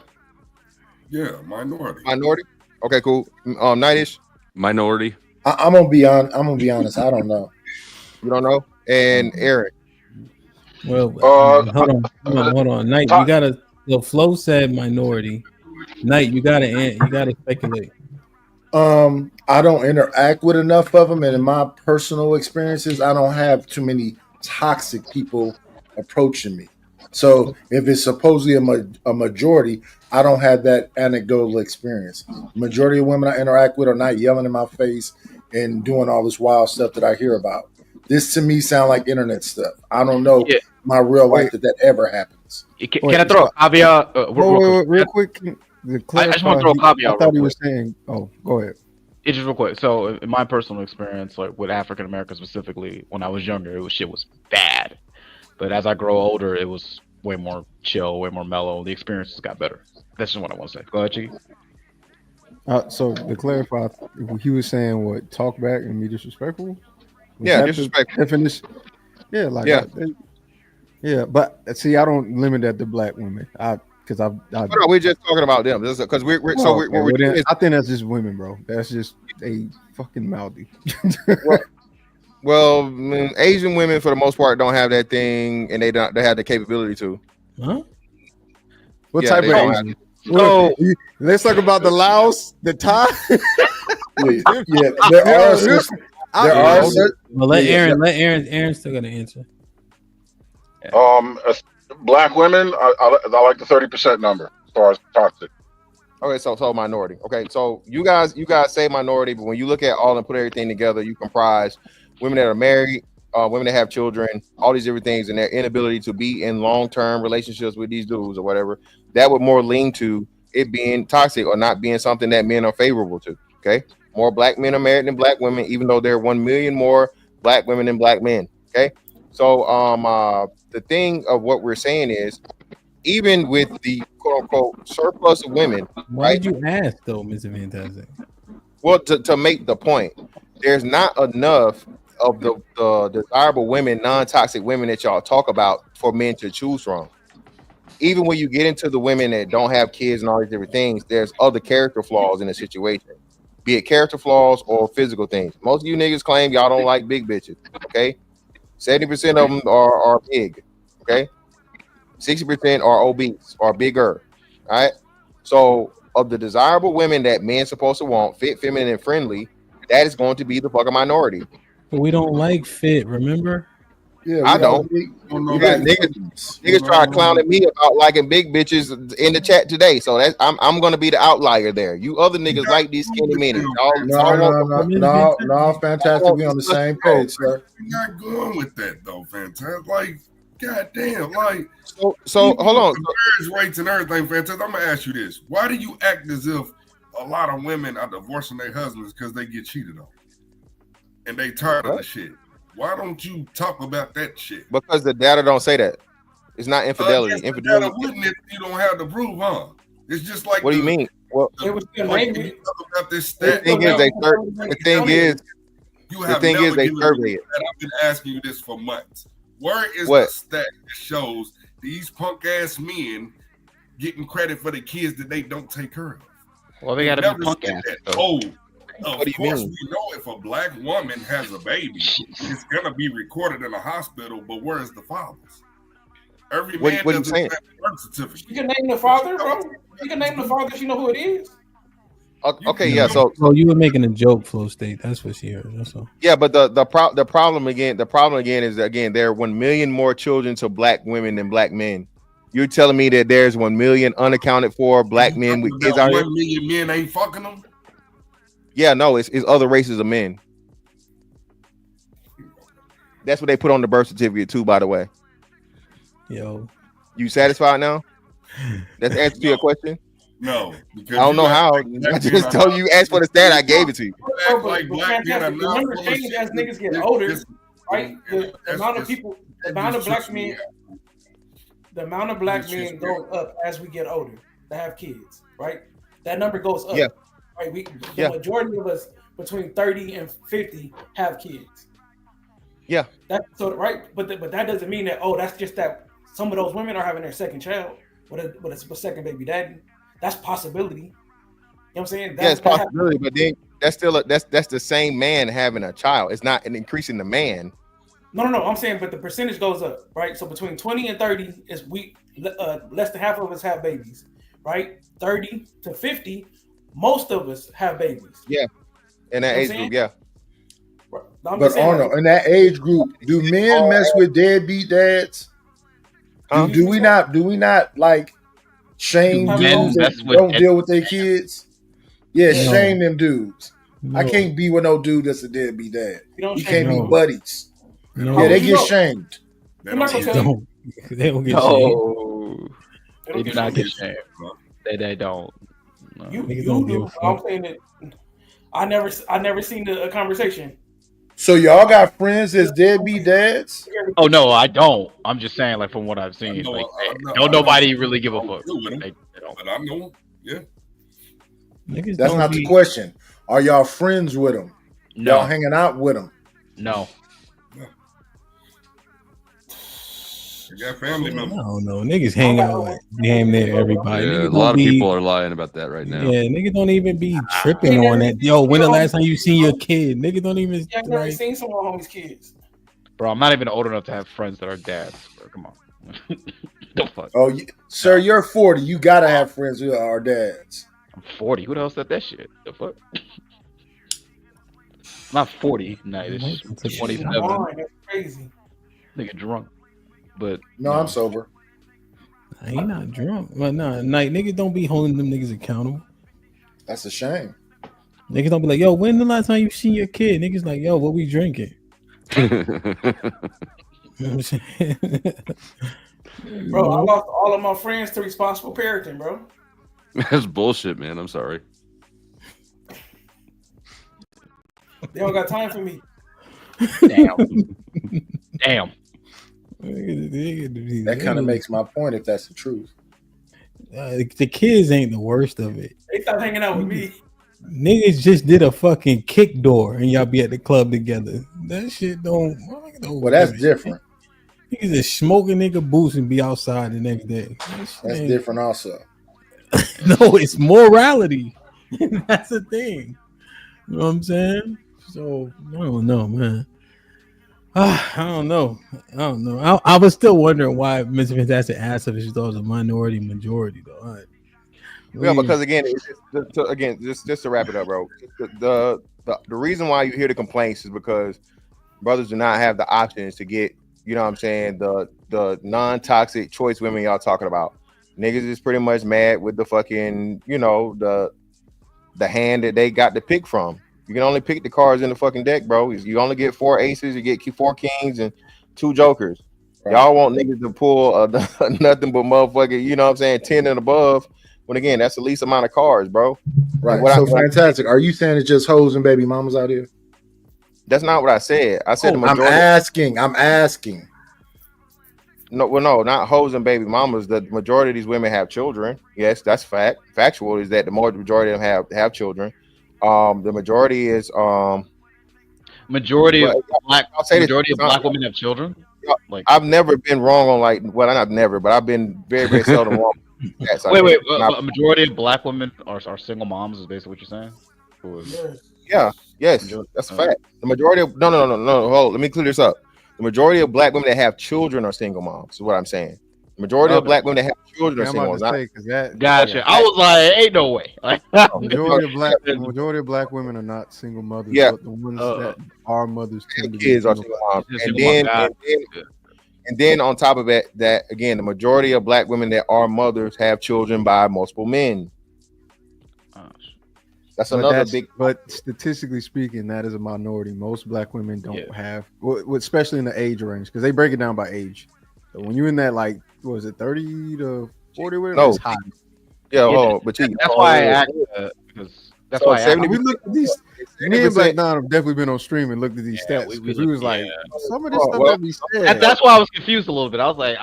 Yeah, minority. Minority? Okay, cool. Nightish? Minority. I'm gonna be honest. I don't know. You don't know? And Aaron? Well, hold on. Knight, you gotta. The flow said minority. Knight, you gotta speculate. I don't interact with enough of them, and in my personal experiences, I don't have too many toxic people approaching me. So if it's supposedly a majority, I don't have that anecdotal experience. Majority of women I interact with are not yelling in my face and doing all this wild stuff that I hear about. This to me sound like internet stuff. I don't know my real life that ever happens. Can I throw a caveat? Real quick. I just want to throw a caveat. I thought he was saying. Oh, go ahead. It's just real quick. So, in my personal experience, like with African Americans specifically, when I was younger, shit was bad. But as I grow older, it was way more chill, way more mellow. The experiences got better. That's just what I want to say. Go ahead, Chicky. So to clarify, he was saying what? Talk back and be disrespectful. Yeah, disrespectful. Definition. Yeah, like yeah. But see, I don't limit that to black women. We're just talking about them. Because I think that's just women, bro. That's just a fucking mouthy. Well, Asian women for the most part don't have that thing, and they have the capability to. Huh? What type of Asian? So let's talk about the Laos, the Thai. Well, let Aaron still got to answer. Black women, I like the 30% number as far as toxic. Okay, so minority. Okay, so you guys say minority, but when you look at all and put everything together, you comprise women that are married, women that have children, all these different things, and their inability to be in long-term relationships with these dudes or whatever. That would more lean to it being toxic or not being something that men are favorable to. Okay, more black men are married than black women, even though there are 1 million more black women than black men. Okay, so the thing of what we're saying is, even with the quote unquote surplus of women, why did you ask though, Mr. Fantastic? Well, to make the point, there's not enough of the desirable women, non-toxic women that y'all talk about for men to choose from. Even when you get into the women that don't have kids and all these different things, there's other character flaws in the situation, be it character flaws or physical things. Most of you niggas claim y'all don't like big bitches. Okay, 70% of them are big. Okay, 60% are obese or bigger. All right, so of the desirable women that men supposed to want, fit, feminine, and friendly, that is going to be the fucking minority. But we don't like fit, remember? Yeah, I don't. Niggas try clowning me about liking big bitches in the chat today, so that's I'm gonna be the outlier there. You other niggas like these skinny men. No, Fantastic. We on the same page, sir. You're not going with that though, Fantastic. Like, goddamn, like. So hold on. Marriage rates and everything, Fantastic. I'm gonna ask you this: why do you act as if a lot of women are divorcing their husbands because they get cheated on and they tired of the shit? Why don't you talk about that shit? Because the data don't say that. It's not infidelity. Infidelity wouldn't if you don't have the proof, huh? It's just like. What do you mean? Well, it was about this the thing is, they survey it. I've been asking you this for months. Where is the stat that shows these punk ass men getting credit for the kids that they don't take care of? Well, they got to be punk ass. Of course, we know if a black woman has a baby, it's gonna be recorded in a hospital. But where is the fathers? Every What man you doesn't saying? have a birth certificate. You can name the father, bro. You can name the father if you know who it is. Okay, yeah. So you were making a joke, Flow State. That's what she heard. That's all. yeah, but the problem again is that, again, there are 1 million more children to black women than black men. You're telling me that there's 1 million unaccounted for black men with kids out here? 1 million men ain't fucking them. Yeah, no, it's other races of men. That's what they put on the birth certificate too, by the way. Yo, you satisfied now? That's the answer to your question. No, I don't know how. I just told you asked for the stat. I gave it to you. Act like black men are The not numbers full of change shit. as niggas get older, right? The amount of people, the amount of black men, the amount of black men goes up as we get older that have kids, right? That number goes up. Yeah. Right. The majority of us between 30 and 50 have kids. Yeah. That's so right, but that doesn't mean that that's just that some of those women are having their second child with a second baby daddy. That's possibility. You know what I'm saying? It's possibility, but then that's still that's the same man having a child. It's not an increasing the man. No. I'm saying, but the percentage goes up, right? So between 20 and 30 is less than half of us have babies, right? 30 to 50, most of us have babies. Yeah, in that age group, yeah. But Arnold, in that age group, do men mess with deadbeat dads? Do we not like shame dudes that don't deal with their kids? Yeah, No. shame them dudes. No. I can't be with no dude that's a deadbeat dad. We can't be No. buddies. No. Yeah, they get shamed. They don't get shamed. No, they do not get shamed. They don't. No. You do. I'm saying that I never seen a conversation. So y'all got friends as deadbeat dads? Oh no, I don't. I'm just saying, like from what I've seen, like don't nobody really give a fuck. They don't. But I know, yeah. That's not the question. Are y'all friends with them? No. Y'all hanging out with them? No. You got family members. I don't know. Niggas hang out with damn near everybody. Yeah, Niggas a lot of don't be- people are lying about that right now. Yeah, niggas don't even be tripping on that. Yo, when the last time you seen your kid? Niggas don't even. Yeah, I've never seen some of my homies' kids. Bro, I'm not even old enough to have friends that are dads. Bro. Come on. The fuck. Oh, sir, you're 40. You gotta have friends who are dads. I'm 40. Who the hell said that shit? The fuck? I'm not 40. No, it's 27. That's crazy. Nigga drunk. But no, I'm sober. I ain't not drunk. But nah, niggas don't be holding them niggas accountable. That's a shame. Niggas don't be like, yo, when the last time you seen your kid? Niggas like, yo, what we drinking? You know what I'm saying? Bro, I lost all of my friends to responsible parenting, bro. That's bullshit, man. I'm sorry. They don't got time for me. Damn. That kind of makes my point if that's the truth. The kids ain't the worst of it. They stop hanging out with me. Niggas just did a fucking kick door and y'all be at the club together. That shit don't. Well, that's different. Niggas just smoke a nigga boots and be outside the next day. That's different also. No, it's morality. That's the thing. You know what I'm saying? So I don't know, man. I don't know. I was still wondering why Mr. Fantastic asked if she thought it was a minority majority, though. Yeah, because again, just to wrap it up, bro. The reason why you hear the complaints is because brothers do not have the options to get, you know what I'm saying, the non-toxic choice women y'all talking about. Niggas is pretty much mad with the fucking, you know, the hand that they got to pick from. You can only pick the cards in the fucking deck, bro. You only get 4 aces, you get 4 kings and 2 jokers. Right. Y'all want niggas to pull nothing but motherfucking, you know what I'm saying, 10 and above. When again, that's the least amount of cards, bro. Right. So fantastic. Are you saying it's just hoes and baby mamas out here? That's not what I said. I said the majority. I'm asking. No, not hoes and baby mamas. The majority of these women have children. Yes, that's fact. Factual is that the majority of them have children. The majority is majority of black women have children. Like I've never been wrong on I've never, but I've been very, very seldom wrong. Wait, a majority of black women are single moms is basically what you're saying? Yes, that's a fact. The majority of no, hold on, let me clear this up. The majority of black women that have children are single moms, is what I'm saying. Majority of black women that have children are I'm about single. to Not, say because that. Gotcha. I was like, ain't no way. Like, majority of black women are not single mothers, Yeah. but the ones that are mothers tend to be kids are single single moms. mothers. And then on top of it, that again, the majority of black women that are mothers have children by multiple men. That's another big. But statistically speaking, that is a minority. Most black women don't have, especially in the age range, because they break it down by age. So when you're in that, like, what was it, 30 to 40? No. It's high. Yeah, but that's why I asked because that's why I we looked at these. Me and Black Don have definitely been on stream and looked at these stats because we was like, some of this stuff that we said. That's why I was confused a little bit. I was like,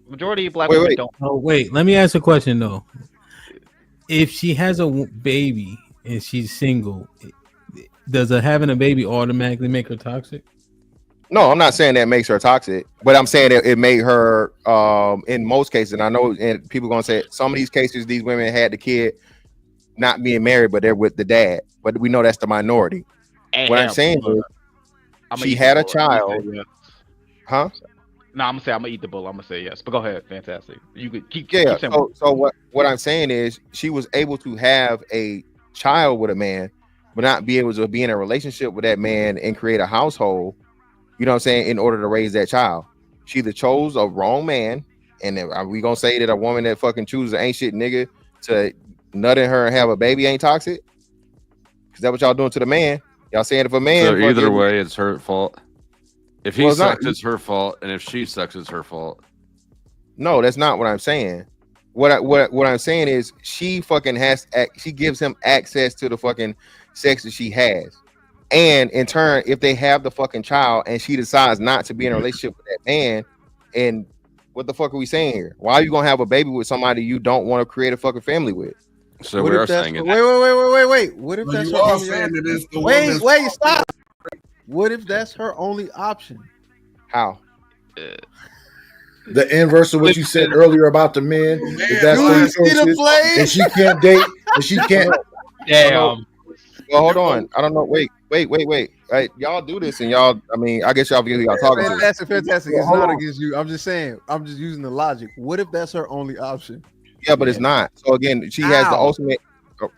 majority of black women don't. Oh wait, let me ask a question though. If she has a baby and she's single, does having a baby automatically make her toxic? No, I'm not saying that makes her toxic, but I'm saying it made her in most cases, and I know and people are gonna say some of these cases these women had the kid not being married, but they're with the dad. But we know that's the minority. What I'm saying is she had a child. Huh? No, I'm gonna say I'm gonna eat the bull. I'm gonna say yes. But go ahead, fantastic. You could keep Yeah. saying So what I'm saying is she was able to have a child with a man, but not be able to be in a relationship with that man and create a household. You know what I'm saying? In order to raise that child, she either chose a wrong man, and then are we gonna say that a woman that fucking chooses an ain't shit nigga to nut in her and have a baby ain't toxic? Because that's what y'all doing to the man. Y'all saying if a man. So either way, it's her fault. If he sucks, it's her fault, and if she sucks, it's her fault. No, that's not what I'm saying. What I'm saying is she fucking she gives him access to the fucking sex that she has. And in turn, if they have the fucking child and she decides not to be in a relationship with that man, and what the fuck are we saying here? Why are you gonna have a baby with somebody you don't want to create a fucking family with? So we are saying it. Wait. What if that's You her are only saying option? that it's the one that's Wait, stop. What if that's her only option? How? The inverse of what you said earlier about the men. If that's Do her you see the choices, play? and she can't date, and she can't. Damn. Well, hold on. I don't know. Wait. Right, y'all do this, and y'all. I mean, I guess y'all forget who y'all talking to. Fantastic. Well, It's hold not on. against you. I'm just saying. I'm just using the logic. What if that's her only option? Yeah, but it's not. So again, she has the How? ultimate.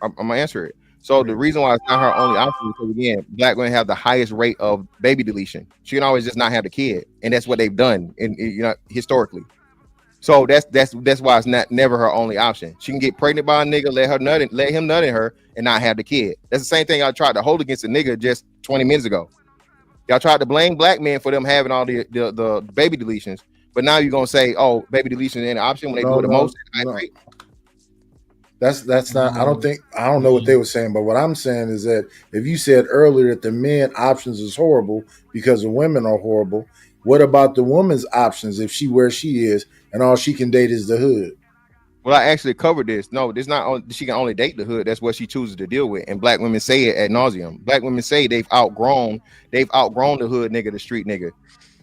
I'm gonna answer it. So the reason why it's not her only option is because again, black women have the highest rate of baby deletion. She can always just not have the kid, and that's what they've done, historically. So that's why it's never her only option. She can get pregnant by a nigga, let him nut in her, and not have the kid. That's the same thing I tried to hold against a nigga just 20 minutes ago. Y'all tried to blame black men for them having all the baby deletions, but now you're gonna say, oh, baby deletion ain't an option when they do it the most. No. That's not. I don't know what they were saying, but what I'm saying is that if you said earlier that the men options is horrible because the women are horrible, what about the woman's options if she where she is and all she can date is the hood? Well, I actually covered this. No, this not. She can only date the hood. That's what she chooses to deal with. And black women say it ad nauseum. Black women say they've outgrown the hood nigga, the street nigga.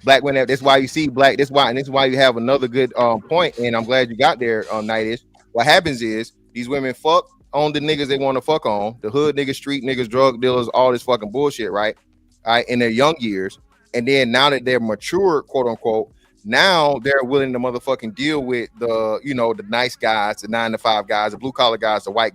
Black women. That's why you see black. This is why you have another good point. And I'm glad you got there, Nightish. What happens is these women fuck on the niggas they want to fuck on, the hood niggas, street niggas, drug dealers, all this fucking bullshit, right? All right, in their young years. And then now that they're mature, quote unquote, now they're willing to motherfucking deal with the nice guys, the 9-to-5 guys, the blue collar guys, the white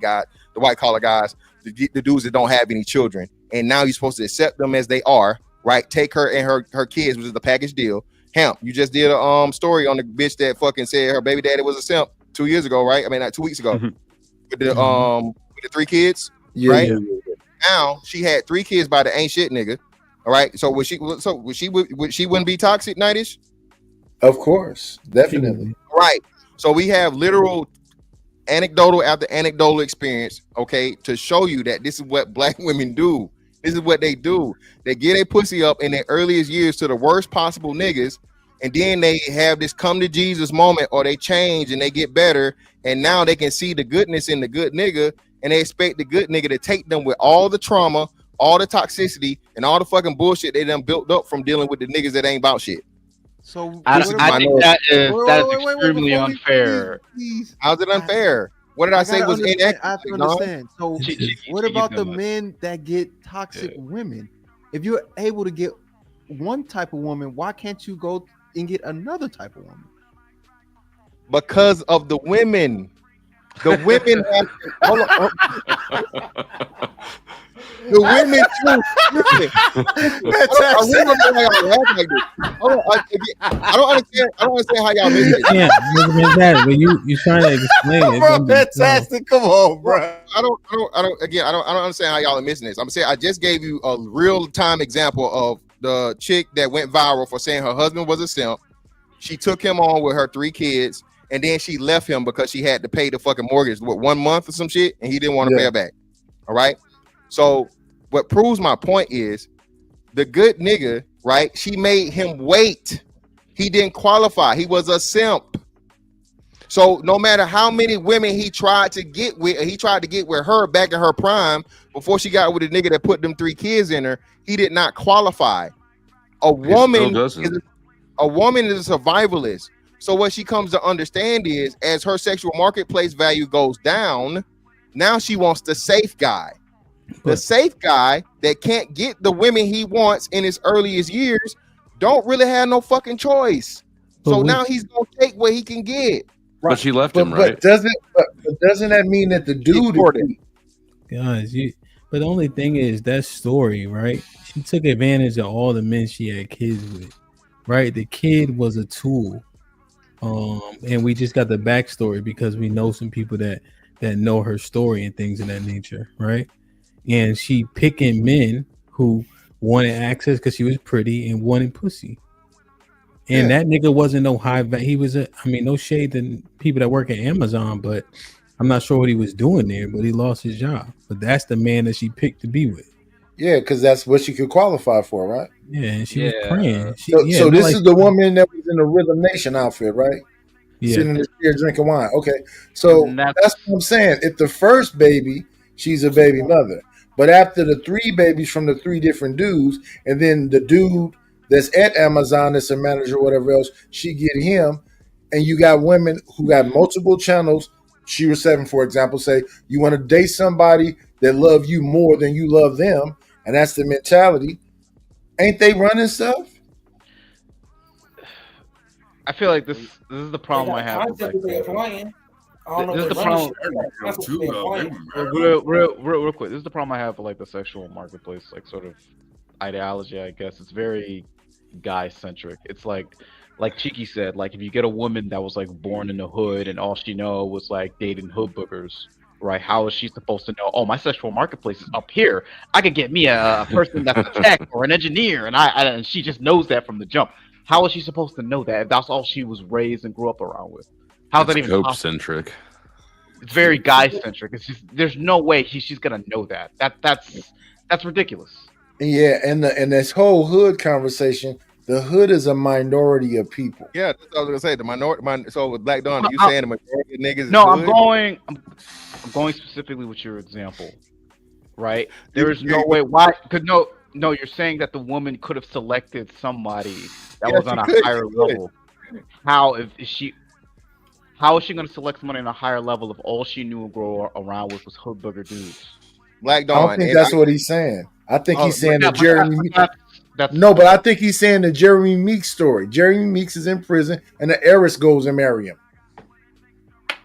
collar guys, the dudes that don't have any children. And now you're supposed to accept them as they are, right? Take her and her kids, which is the package deal. Hemp, you just did a story on the bitch that fucking said her baby daddy was a simp 2 years ago, right? I mean, not 2 weeks ago. With the 3 kids, right? Yeah. Now she had 3 kids by the ain't shit nigga. All right. So would she wouldn't be toxic, Nightish? Of course, definitely. Right. So we have literal anecdotal after anecdotal experience, okay, to show you that this is what black women do. This is what they do. They get a pussy up in their earliest years to the worst possible niggas, and then they have this come to Jesus moment, or they change and they get better, and now they can see the goodness in the good nigga, and they expect the good nigga to take them with all the trauma, all the toxicity, and all the fucking bullshit they done built up from dealing with the niggas that ain't about shit. So I think that is extremely unfair. How's it unfair? What did I say was inaccurate? I have to understand. So what about the men that get toxic women? If you're able to get one type of woman, why can't you go and get another type of woman? Because of the women. The women have hold on. The women too. Listen, I really don't know how y'all laugh like this. I don't understand. I don't understand how y'all miss this. Yeah, but you trying to explain it. Bro, fantastic. Come on, bro. I don't understand how y'all are missing this. I'm saying I just gave you a real time example of the chick that went viral for saying her husband was a simp. She took him on with her 3 kids, and then she left him because she had to pay the fucking mortgage, 1 month or some shit, and he didn't want to pay her back. All right. So what proves my point is the good nigga, right? She made him wait. He didn't qualify. He was a simp. So no matter how many women he tried to get with her back in her prime before she got with a nigga that put them 3 kids in her, he did not qualify. A woman is a survivalist. So what she comes to understand is as her sexual marketplace value goes down, now she wants the safe guy. The safe guy that can't get the women he wants in his earliest years don't really have no fucking choice. So now he's gonna take what he can get. But she left him, right? But doesn't that mean that the dude Guys, but the only thing is that story, right? She took advantage of all the men she had kids with, right? The kid was a tool. And we just got the backstory because we know some people that know her story and things of that nature, right? And she picking men who wanted access because she was pretty and wanted pussy. And that nigga wasn't no high value. He was no shade to people that work at Amazon, but I'm not sure what he was doing there, but he lost his job. But that's the man that she picked to be with. Yeah, because that's what she could qualify for, right? Yeah, and she was praying. So this is the woman that was in the Rhythm Nation outfit, right? Yeah. Sitting in the chair drinking wine. Okay, so that's what I'm saying. If the first baby, she's a baby mother. But after the 3 babies from the 3 different dudes, and then the dude that's at Amazon that's a manager or whatever else, she get him, and you got women who got multiple channels. She was 7, for example, say you want to date somebody that love you more than you love them, and that's the mentality. Ain't they running stuff? I feel like this is the problem I have. This is the problem. Real quick. This is the problem I have with like the sexual marketplace, like sort of ideology. I guess it's very guy centric. It's like Cheeky said, like if you get a woman that was like born in the hood and all she know was like dating hood boogers, right? How is she supposed to know? Oh, my sexual marketplace is up here. I could get me a person that's a tech or an engineer, and she just knows that from the jump. How is she supposed to know that if that's all she was raised and grew up around with? How's that even possible? Cope-centric. It's very guy-centric. It's just there's no way she's gonna know that. That's ridiculous. Yeah, and this whole hood conversation, the hood is a minority of people. Yeah, that's what I was gonna say. The minority. So with Black Dawn, are you saying the majority of niggas? No, is hood? I'm going specifically with your example, right? There is no way. Why? Because no, you're saying that the woman could have selected somebody that was on a higher level. How is she going to select somebody on a higher level if all she knew and grow around with was hood booger dudes? Black Dawn. I don't think that's what he's saying. I think he's saying the Jeremy. But I think he's saying the Jeremy Meeks story. Jeremy Meeks is in prison, and the heiress goes and marry him.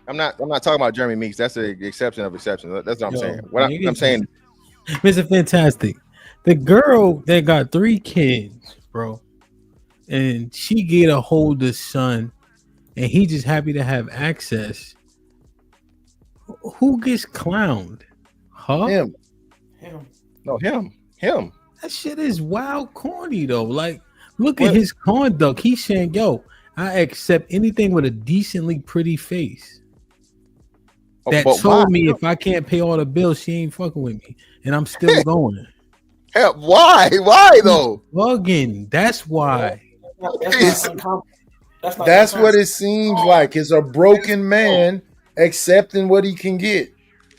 I'm not talking about Jeremy Meeks. That's the exception of exceptions. That's what I'm saying. What I'm saying, Mr. Fantastic, the girl that got 3 kids, bro, and she get a hold of son, and he just happy to have access. Who gets clowned? Huh? Him. No, him. That shit is wild corny though. Like, look at his conduct. He's saying, "Yo, I accept anything with a decently pretty face." That told me if I can't pay all the bills, she ain't fucking with me, and I'm still going. Hell, why? Why though? Bugging. That's why. That's what it seems like. It's a broken man accepting what he can get.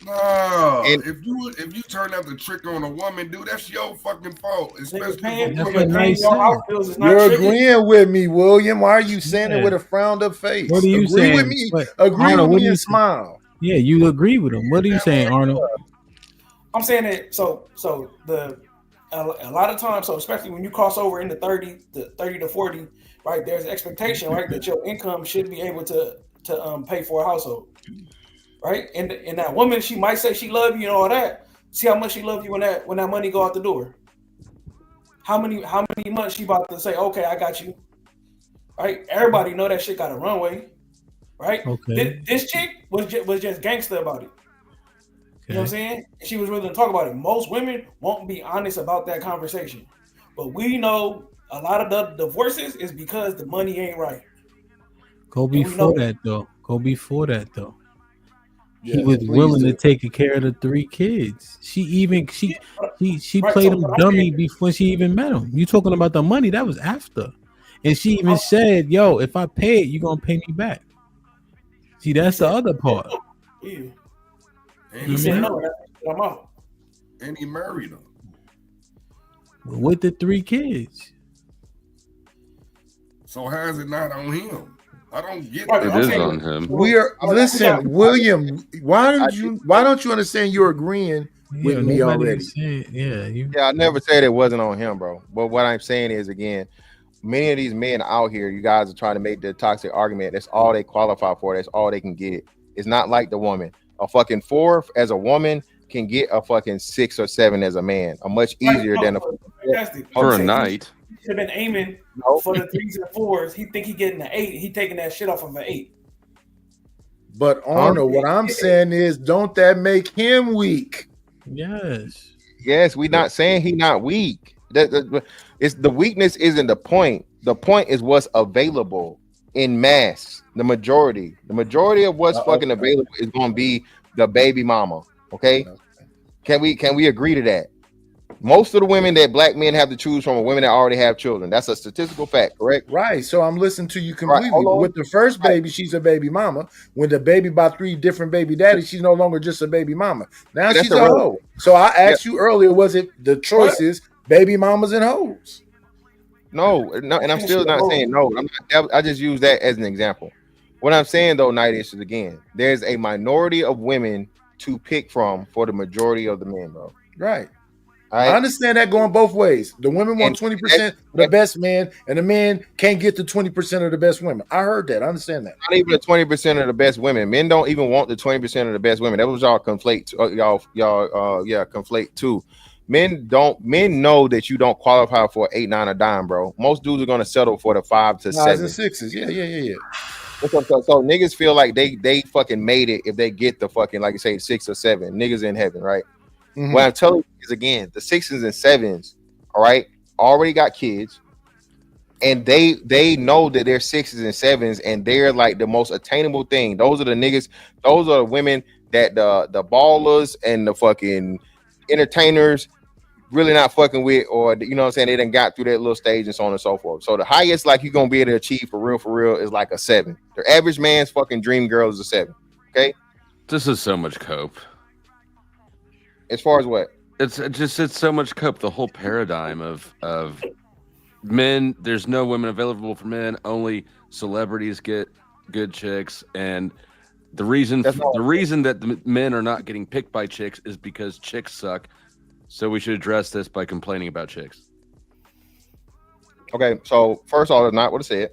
No, if you turn out the trick on a woman, dude, that's your fucking fault. Especially you're agreeing with me, William. Why are you saying it with a frowned up face? What are you saying? With me. Agree with me and smile. Yeah, you agree with him. What are you saying, Arnold? I'm saying that so a lot of times, so especially when you cross over into 30 to 40, right? There's an expectation, right, that your income should be able to to pay for a household, right? And that woman, she might say she love you and all that. See how much she love you when that money go out the door. How many months she about to say, okay, I got you, right? Everybody know that shit got a runway, right? Okay. This chick was just gangster about it. You know what I'm saying? She was willing to talk about it. Most women won't be honest about that conversation, but we know a lot of the divorces is because the money ain't right. Go before that though. Yeah, He was please willing do. to take care of the 3 kids. She Right, played so him what I'm dummy saying- before she even met him. You talking about the money? That was after. And she even said, "Yo, if I pay it, you gonna pay me back." See, that's the other part. Yeah. And He said no. I'm out. And he married her. With the 3 kids. So how is it not on him? I don't get It that. is on him. We are listen, William. Why don't you understand? You're agreeing with Yeah, me nobody already. is saying, Yeah, I never said it wasn't on him, bro. But what I'm saying is, again, many of these men out here, you guys are trying to make the toxic argument. That's all they qualify for. That's all they can get. It's not like the woman. A fucking 4 as a woman can get a fucking 6 or 7 as a man. A much easier than a Fantastic. For a night. He should have been aiming for the 3s and 4s. He think he getting an 8. He taking that shit off of an 8. But Arnold, what I'm saying is, don't that make him weak? Yes. Yes, we're not saying he not weak. It's the weakness isn't the point. The point is what's available in mass. The majority of what's fucking available is going to be the baby mama. Okay, can we agree to that? Most of the women that black men have to choose from are women that already have children. That's a statistical fact, correct? Right. So I'm listening to you completely. hold on. With the first baby, she's a baby mama. When the baby by 3 different baby daddies, she's no longer just a baby mama. Now Yeah, that's she's a irrelevant. hoe. So I asked you earlier, was it the choices, baby mamas and hoes? No, and I'm still not saying no. I just use that as an example. What I'm saying though, Night is again, there's a minority of women to pick from for the majority of the men, bro. Right. Right. I understand that going both ways. The women want 20% of the best man, and the men can't get the 20% of the best women. I heard that. I understand that. Not even the 20% of the best women. Men don't even want the 20% of the best women. That was y'all conflate. Conflate too. Men know that you don't qualify for 8, 9, or dime, bro. Most dudes are gonna settle for the 5 to 5s 7. and 6s. Yeah. So niggas feel like they fucking made it if they get the fucking, like you say, 6 or 7. Niggas in heaven, right? Mhm. What I'm telling you is, again, the 6s and 7s, all right, already got kids, and they know that they're 6s and 7s, and they're like the most attainable thing. Those are the niggas. Those are the women that the ballers and the fucking entertainers really not fucking with, or you know what I'm saying, they done got through that little stage and so on and so forth. So the highest like you're gonna be able to achieve for real is like a 7. The average man's fucking dream girl is a 7. Okay, this is so much cope. As far as what? It's so much cope. The whole paradigm of men, there's no women available for men, only celebrities get good chicks, and the reason that the men are not getting picked by chicks is because chicks suck. So we should address this by complaining about chicks. Okay, so first of all, that's not what I said.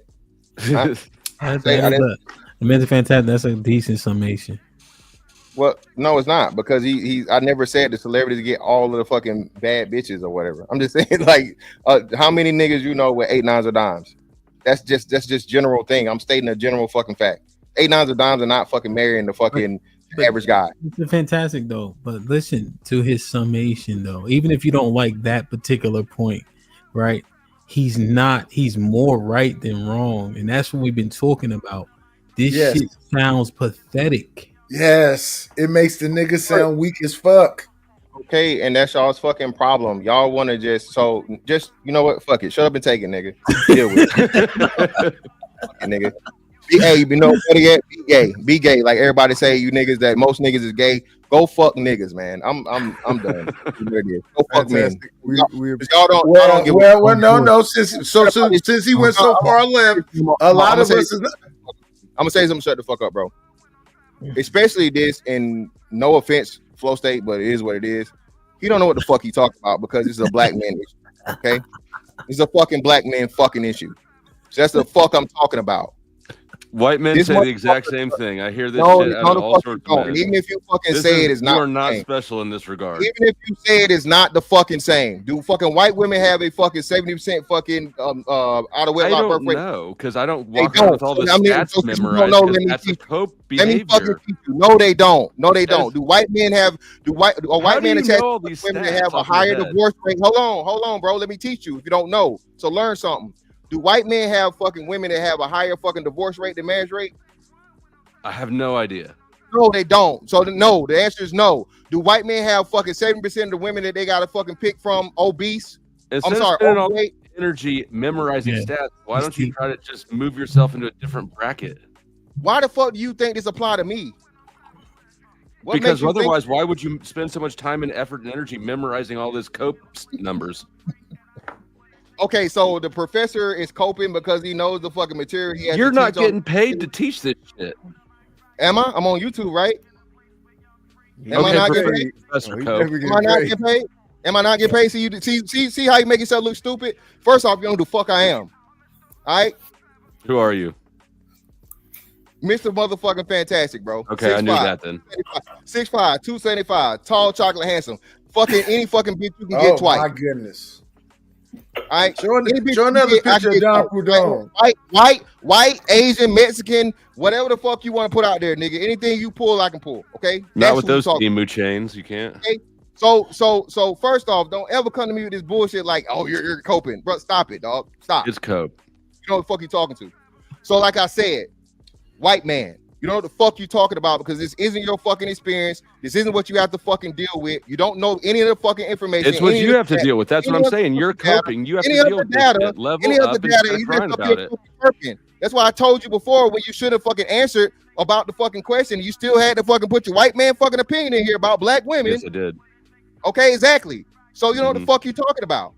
That's fantastic. That's a decent summation. Well, no, it's not, because I never said the celebrities get all of the fucking bad bitches or whatever. I'm just saying, like, how many niggas you know with 8, 9s, or dimes? That's just general thing. I'm stating a general fucking fact. 8, 9s, or dimes are not fucking marrying the fucking average guy. It's fantastic though. But listen to his summation though. Even if you don't like that particular point, right? He's more right than wrong, and that's what we've been talking about. This shit sounds pathetic. Yes, it makes the nigga sound weak as fuck. Okay, and that's y'all's fucking problem. Y'all want to just you know what? Fuck it. Shut up and take it, nigga. Deal with it. Nigga. Hey, you know better yet? Be gay. Be gay. Like everybody say, you niggas that most niggas is gay. Go fuck niggas, man. I'm done. Go fuck men. Y'all don't give no. Since he went so far left, a lot of us. I'm gonna say something. Shut the fuck up, bro. Especially this, and no offense, Flow State, but it is what it is. He don't know what the fuck he talking about because it's a black man issue. Okay, it's a fucking black man fucking issue. So that's the fuck I'm talking about. White men This say the exact motherfucker- same thing. I hear this No, shit out no, of the all fuck sorts you of don't. men. And even if you fucking This say is, it is you not are the not same. special in this regard. Even if you say it is not the fucking same, do fucking white women have a fucking 70% fucking out of I wedlock birth don't rate? know because I don't They walk around don't. with all So, the I mean, stats so since you don't memorized know, because let me that's a teach you. cope Let me fucking behavior. teach you. No, they don't. No, they That don't. is- Do white men have? Do a white How do man you attach know all to these women that stats have a off your higher head? divorce rate? Hold on, bro. Let me teach you if you don't know. So learn something. Do white men have fucking women that have a higher fucking divorce rate than marriage rate? I have no idea. No, they don't. So no, the answer is no. Do white men have fucking 70% of the women that they gotta fucking pick from obese? Instead I'm of sorry, spending all overweight. energy memorizing Yeah. stats, why don't you try to just move yourself into a different bracket? Why the fuck do you think this apply to me? What Because makes you think? otherwise, why would you spend so much time and effort and energy memorizing all this cope numbers? Okay, so the professor is coping because he knows the fucking material he has. You're to not teach on. getting paid to teach this shit. Am I? I'm on YouTube, right? Am I Okay, not getting Professor paid? Professor He Cope. definitely Am I not paid. getting paid? Am I not getting paid? See how you make yourself look stupid? First off, you don't do fuck I am. All right, Who are you? Mr. Motherfucking Fantastic, bro. Okay, I knew that then. 6'5", 275, tall, chocolate, handsome. Fucking any fucking bitch you can Oh get twice. my goodness! All right, Show any bitch show you another get, I picture can of get Don twice. Prudhomme. White, Asian, Mexican, whatever the fuck you want to put out there, nigga. Anything you pull, I can pull. Okay, Not with who we those talking. emu chains, you can't. Okay? So first off, don't ever come to me with this bullshit like, oh, you're coping, bro. Stop it, dog. Stop. It's cope. You know what the fuck you talking to. So like I said, white man, you know what the fuck you talking about because this isn't your fucking experience. This isn't what you have to fucking deal with. You don't know any of the fucking information. It's what any you of have to the- deal with. That's what any I'm of the saying. You're fucking data, coping. You have any to of deal the with this data, shit. any Level of the up data, instead of you crying just up here about it. fucking chirping. That's why I told you before when you should have fucking answered about the fucking question. You still had to fucking put your white man fucking opinion in here about black women. Yes, I did. Okay, exactly. So you know what the fuck you talking about.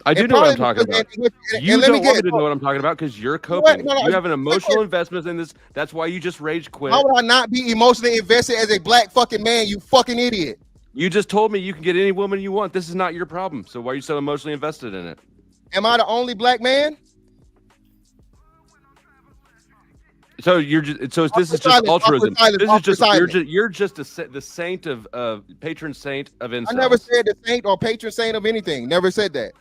I do And know what I'm probably talking because- about. and You let me don't want me get- to know what I'm talking about because you're know what? coping. No, You have an emotional investment in this. That's why you just rage quit. How would I not be emotionally invested as a black fucking man, you fucking idiot? You just told me you can get any woman you want. This is not your problem. So why are you so emotionally invested in it? Am I the only black man? So you're just so this is just silence, altruism. awkward silence, This is awkward just silence. you're just the saint of patron saint of incels. I never said the saint or patron saint of anything. Never said that.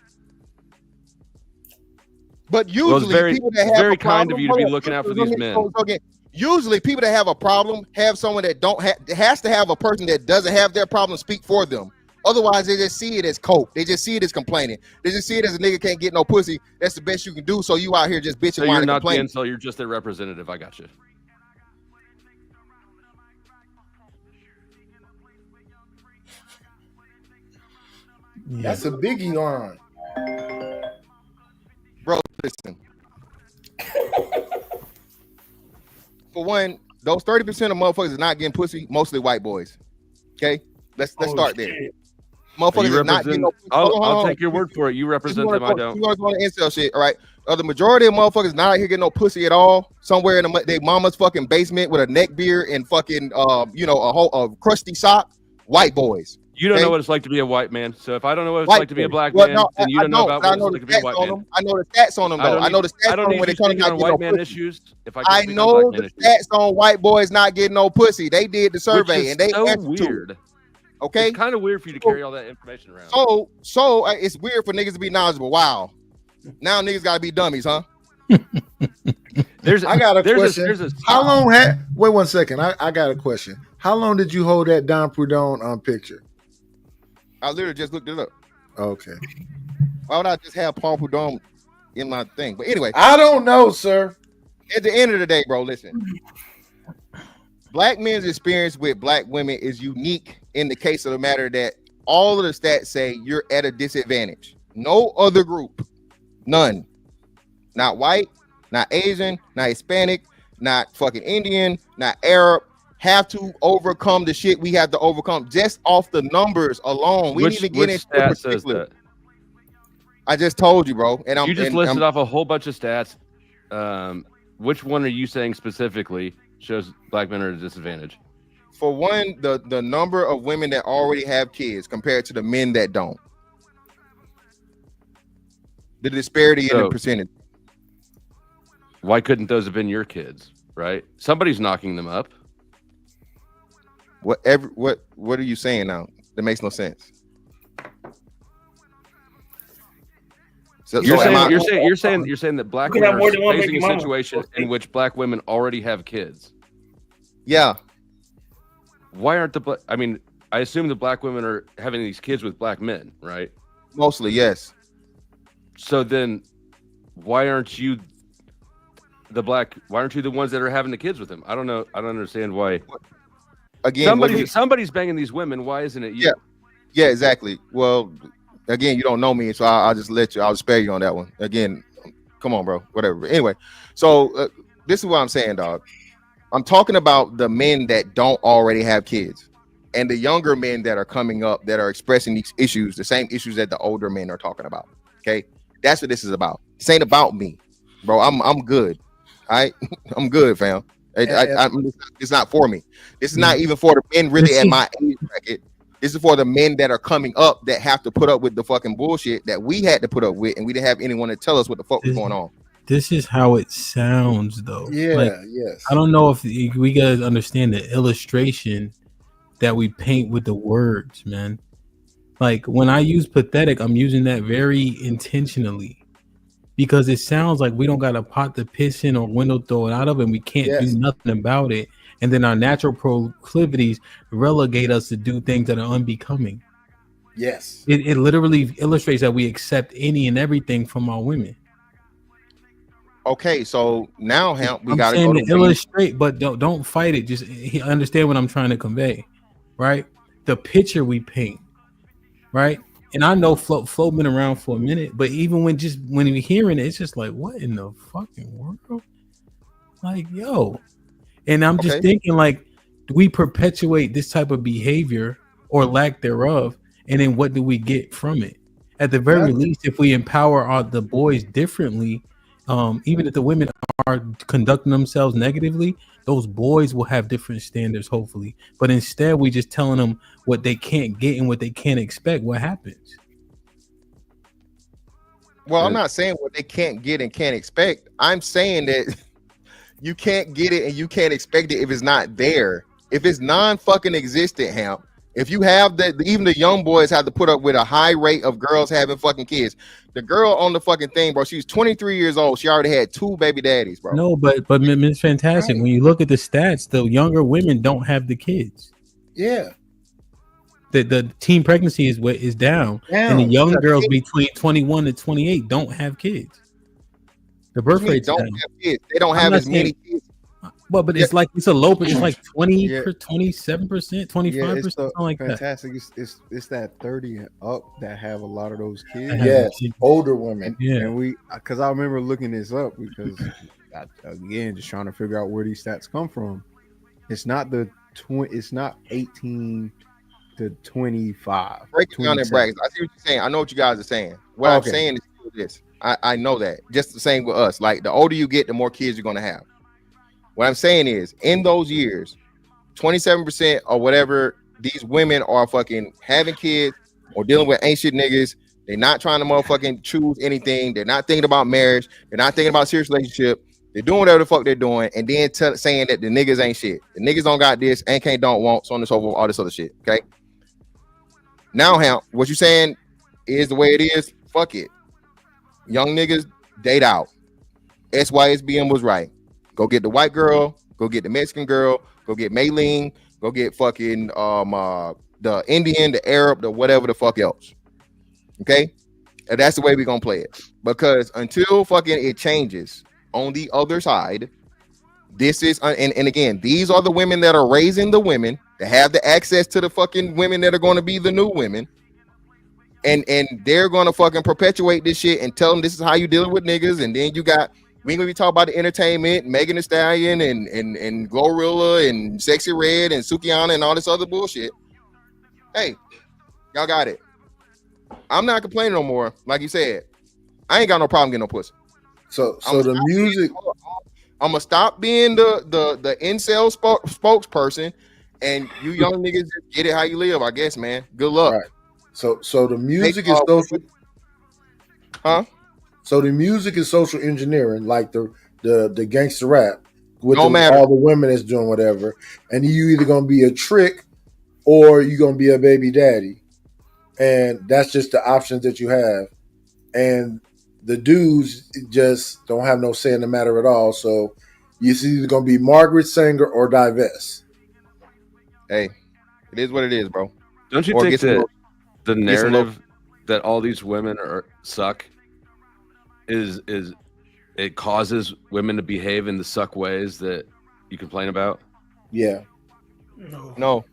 But Well, it's usually very, people that it's have very a kind problem, of you to hold be on, looking out for let these me- men. so again, usually people that have a problem have someone that has to have a person that doesn't have their problem speak for them. Otherwise, they just see it as cope. They just see it as complaining. They just see it as a nigga can't get no pussy. That's the best you can do. So you out here just bitching, So you're whining, not the complaining. incel. You're just their representative. I got you. That's a biggie line. Bro, listen. For one, those 30% of motherfuckers is not getting pussy, mostly white boys. Okay? Let's start there. Motherfuckers You is not getting no represent- pussy. Hold on, I'll hold on. take your word for it. You represent them. I don't. You want to go on the incel shit, all right? The majority of motherfuckers not out here getting no pussy at all. Somewhere in their mama's fucking basement with a neck beard and fucking a crusty sock. White boys. You don't okay? know what it's like to be a white man. So if I don't know what it's White like to be a boys. black Well, man, no, then you I don't know about but I what it's know like the to be a stats white on man. them. I know the stats on them though. I know the stats I don't on need when you they come to speaking not on get white no man pussy. issues. If I I can know black the man issues. stats on white boys not getting no pussy. They did the survey Which is and they so answered to it. weird. Okay, It's kind of weird for you to carry all that information around. so it's weird for niggas to be knowledgeable. Wow, now niggas gotta be dummies, huh? I got a question. there's a How long had? Wait 1 second. I got a question. How long did you hold that Don Prudhomme picture? I literally just looked it up. Okay. Why would I just have Paul Prudhomme in my thing? But anyway, I don't know, sir. At the end of the day, bro, listen. Black men's experience with black women is unique in the case of the matter that all of the stats say you're at a disadvantage. No other group, none. Not white, not Asian, not Hispanic, not fucking Indian, not Arab, have to overcome the shit we have to overcome just off the numbers alone. We need to get into stat says particular. that? I just told you, bro. And You just listed off a whole bunch of stats. Which one are you saying specifically shows black men are at a disadvantage? For one, the number of women that already have kids compared to the men that don't. The disparity in the percentage. why couldn't those have been your kids? Right? Somebody's knocking them up. What are you saying now? That makes no sense. So, You're so saying that black You can women have more are than one facing baby a mama. situation in which black women already have kids. Yeah. Why aren't I mean, I assume the black women are having these kids with black men, right? Mostly, yes. So then why aren't you the ones that are having the kids with them? I don't know. I don't understand why. Again, somebody's banging these women. Why isn't it you? Yeah, exactly. Well, again, you don't know me, so I'll just I'll spare you on that one. Again, come on, bro. Whatever. Anyway, so this is what I'm saying, dog. I'm talking about the men that don't already have kids and the younger men that are coming up that are expressing these issues, the same issues that the older men are talking about. Okay, that's what this is about. This ain't about me, bro. I'm good. All right, I'm good, fam. It's not for me. This is not even for the men really at my age bracket. This is for the men that are coming up that have to put up with the fucking bullshit that we had to put up with, and we didn't have anyone to tell us what the fuck was going on. This is how it sounds, though. Yeah, yes. I don't know if we guys understand the illustration that we paint with the words, man. Like when I use pathetic, I'm using that very intentionally because it sounds like we don't got a pot to piss in or window throw it out of, and we can't do nothing about it. And then our natural proclivities relegate us to do things that are unbecoming. Yes. It literally illustrates that we accept any and everything from our women. Okay, so now we I'm got to saying go to to illustrate, but don't fight it. Just understand what I'm trying to convey, right? The picture we paint, right? And I know Flo been around for a minute, but even when you're hearing it, it's just like, what in the fucking world? Like, yo. And I'm just thinking, like, we perpetuate this type of behavior or lack thereof, and then what do we get from it? At the very least, if we empower the boys differently, even if the women are conducting themselves negatively, those boys will have different standards, hopefully. But instead, we just telling them what they can't get and what they can't expect. What happens? Well, I'm not saying what they can't get and can't expect. I'm saying that you can't get it and you can't expect it if it's not there. If it's non-fucking existent, Hamp. If you have that, even the young boys have to put up with a high rate of girls having fucking kids. The girl on the fucking thing, bro, she's 23 years old. She already had 2 baby daddies, bro. No, but Miss Fantastic, when you look at the stats, the younger women don't have the kids. Yeah. The teen pregnancy is down, and the young girls between 21 and 28 don't have kids. The birth rate's don't down. have kids. They don't have as many kids. Well, but it's like it's a low, but it's like 27%, 25%, something like that. Fantastic. It's that 30 and up that have a lot of those kids. Yes, older women. Yeah, and because I remember looking this up because again, just trying to figure out where these stats come from. It's not it's not 18 to 25. Breaking down that brackets. I see what you're saying. I know what you guys are saying. What I'm saying is this. I know that. Just the same with us. Like the older you get, the more kids you're gonna have. What I'm saying is, in those years, 27% or whatever, these women are fucking having kids or dealing with ancient niggas. They're not trying to motherfucking choose anything. They're not thinking about marriage. They're not thinking about serious relationship. They're doing whatever the fuck they're doing, and then saying that the niggas ain't shit. The niggas don't got this, ain't can't, don't want, so on and so forth, all this other shit. Okay. Now, Hamp, what you saying is the way it is. Fuck it. Young niggas date out. SYSBM was right. Go get the white girl, go get the Mexican girl, go get Maylene, go get fucking the Indian, the Arab, the whatever the fuck else. Okay? And that's the way we're gonna play it. Because until fucking it changes on the other side, this is and again, these are the women that are raising the women that have the access to the fucking women that are going to be the new women. And they're gonna fucking perpetuate this shit and tell them this is how you dealing with niggas. And then you got we ain't gonna be talking about the entertainment, Megan Thee Stallion and Glorilla and Sexy Red and Sukihana and all this other bullshit. Hey, y'all got it. I'm not complaining no more. Like you said, I ain't got no problem getting no pussy. So the music. I'm gonna stop being the incel spokesperson, and you young niggas just get it how you live. I guess, man. Good luck. Right. So the music is social. Huh? So the music is social engineering, like the the gangster rap with Don't matter. all the women that's doing whatever, and you either gonna be a trick or you gonna be a baby daddy, and that's just the options that you have. And the dudes just don't have no say in the matter at all. So it's either gonna be Margaret Sanger or divest. Hey, it is what it is, bro. Don't you Or think get some that little- the get some little- narrative that all these women suck is it causes women to behave in the suck ways that you complain about? Yeah. No.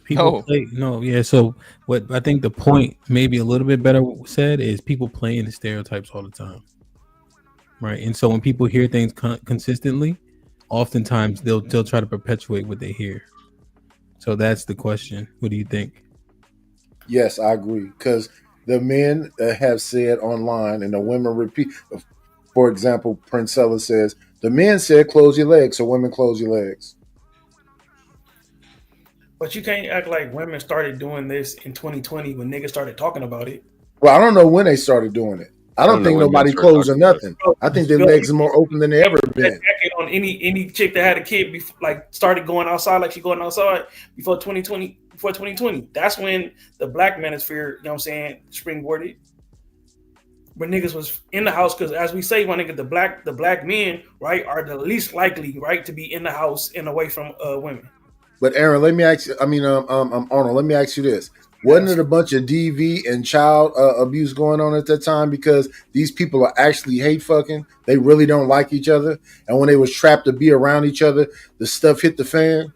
People play yeah. So what I think the point, maybe a little bit better said, is people play in the stereotypes all the time, right? And so when people hear things consistently, oftentimes they'll try to perpetuate what they hear. So that's the question. What do you think? Yes, I agree. Because the men have said online, and the women repeat. For example, Princella says the men said close your legs, so women close your legs. But you can't act like women started doing this in 2020 when niggas started talking about it. Well, I don't know when they started doing it. I don't think nobody closed or nothing. I think their legs are more open than they ever been. On any chick that had a kid, like started going outside like she going outside before 2020. Before 2020, that's when the black manosphere, you know what I'm saying, springboarded. When niggas was in the house, because as we say, my nigga, the black men, right, are the least likely, right, to be in the house and away from women. But Aaron, let me ask you. I mean, Arnold, let me ask you this: wasn't it a bunch of DV and child abuse going on at that time? Because these people are actually hate fucking. They really don't like each other, and when they was trapped to be around each other, the stuff hit the fan.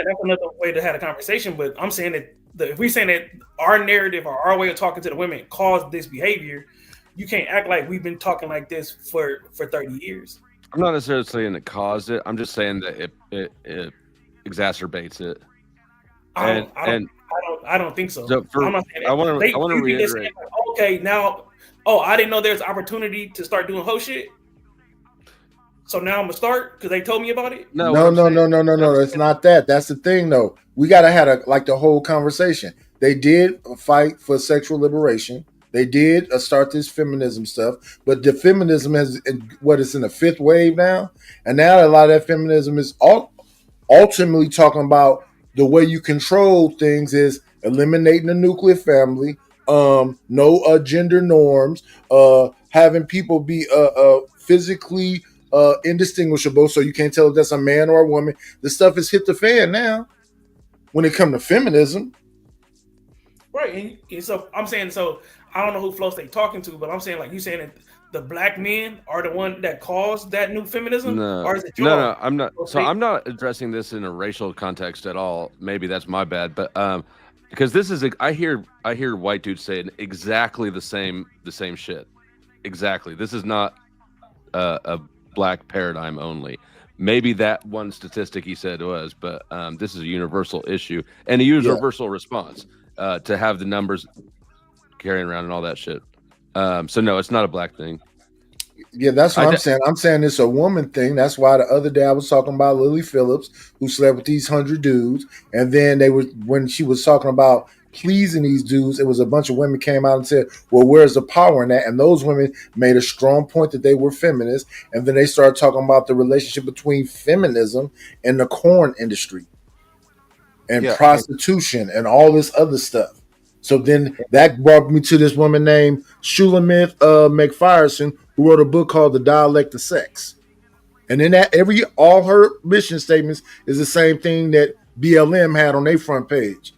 That's another way to have a conversation, but I'm saying that if we're saying that our narrative or our way of talking to the women caused this behavior, you can't act like we've been talking like this for 30 years. I'm not necessarily saying it caused it. I'm just saying that it exacerbates it. I don't think so. I'm not saying that. I want to reiterate. Like, okay, now, I didn't know there's opportunity to start doing whole shit. So now I'm gonna start because they told me about it. No. It's not that. That's the thing, though. We gotta have the whole conversation. They did fight for sexual liberation. They did start this feminism stuff, but the feminism has it's in the fifth wave now, and now a lot of that feminism is ultimately talking about the way you control things is eliminating the nuclear family, no gender norms, having people be physically indistinguishable, so you can't tell if that's a man or a woman. The stuff has hit the fan now when it comes to feminism. Right, and so I'm saying, so I don't know who Flo they talking to, but I'm saying, like, you saying that the black men are the one that caused that new feminism? Or is it No, I'm not. So I'm not addressing this in a racial context at all. Maybe that's my bad, but because this is, I hear white dudes saying exactly the same shit. Exactly. This is not a black paradigm only. Maybe that one statistic he said was, but this is a universal issue and a universal response to have the numbers carrying around and all that shit. So no, it's not a black thing. Yeah, that's what I'm saying. I'm saying it's a woman thing. That's why the other day I was talking about Lily Phillips, who slept with these 100 dudes, and then when she was talking about pleasing these dudes, it was a bunch of women came out and said, well, where's the power in that? And those women made a strong point that they were feminists, and then they started talking about the relationship between feminism and the corn industry and prostitution and all this other stuff. So then that brought me to this woman named Shulamith McPherson, who wrote a book called The Dialect of Sex. And in that, all her mission statements is the same thing that BLM had on their front page,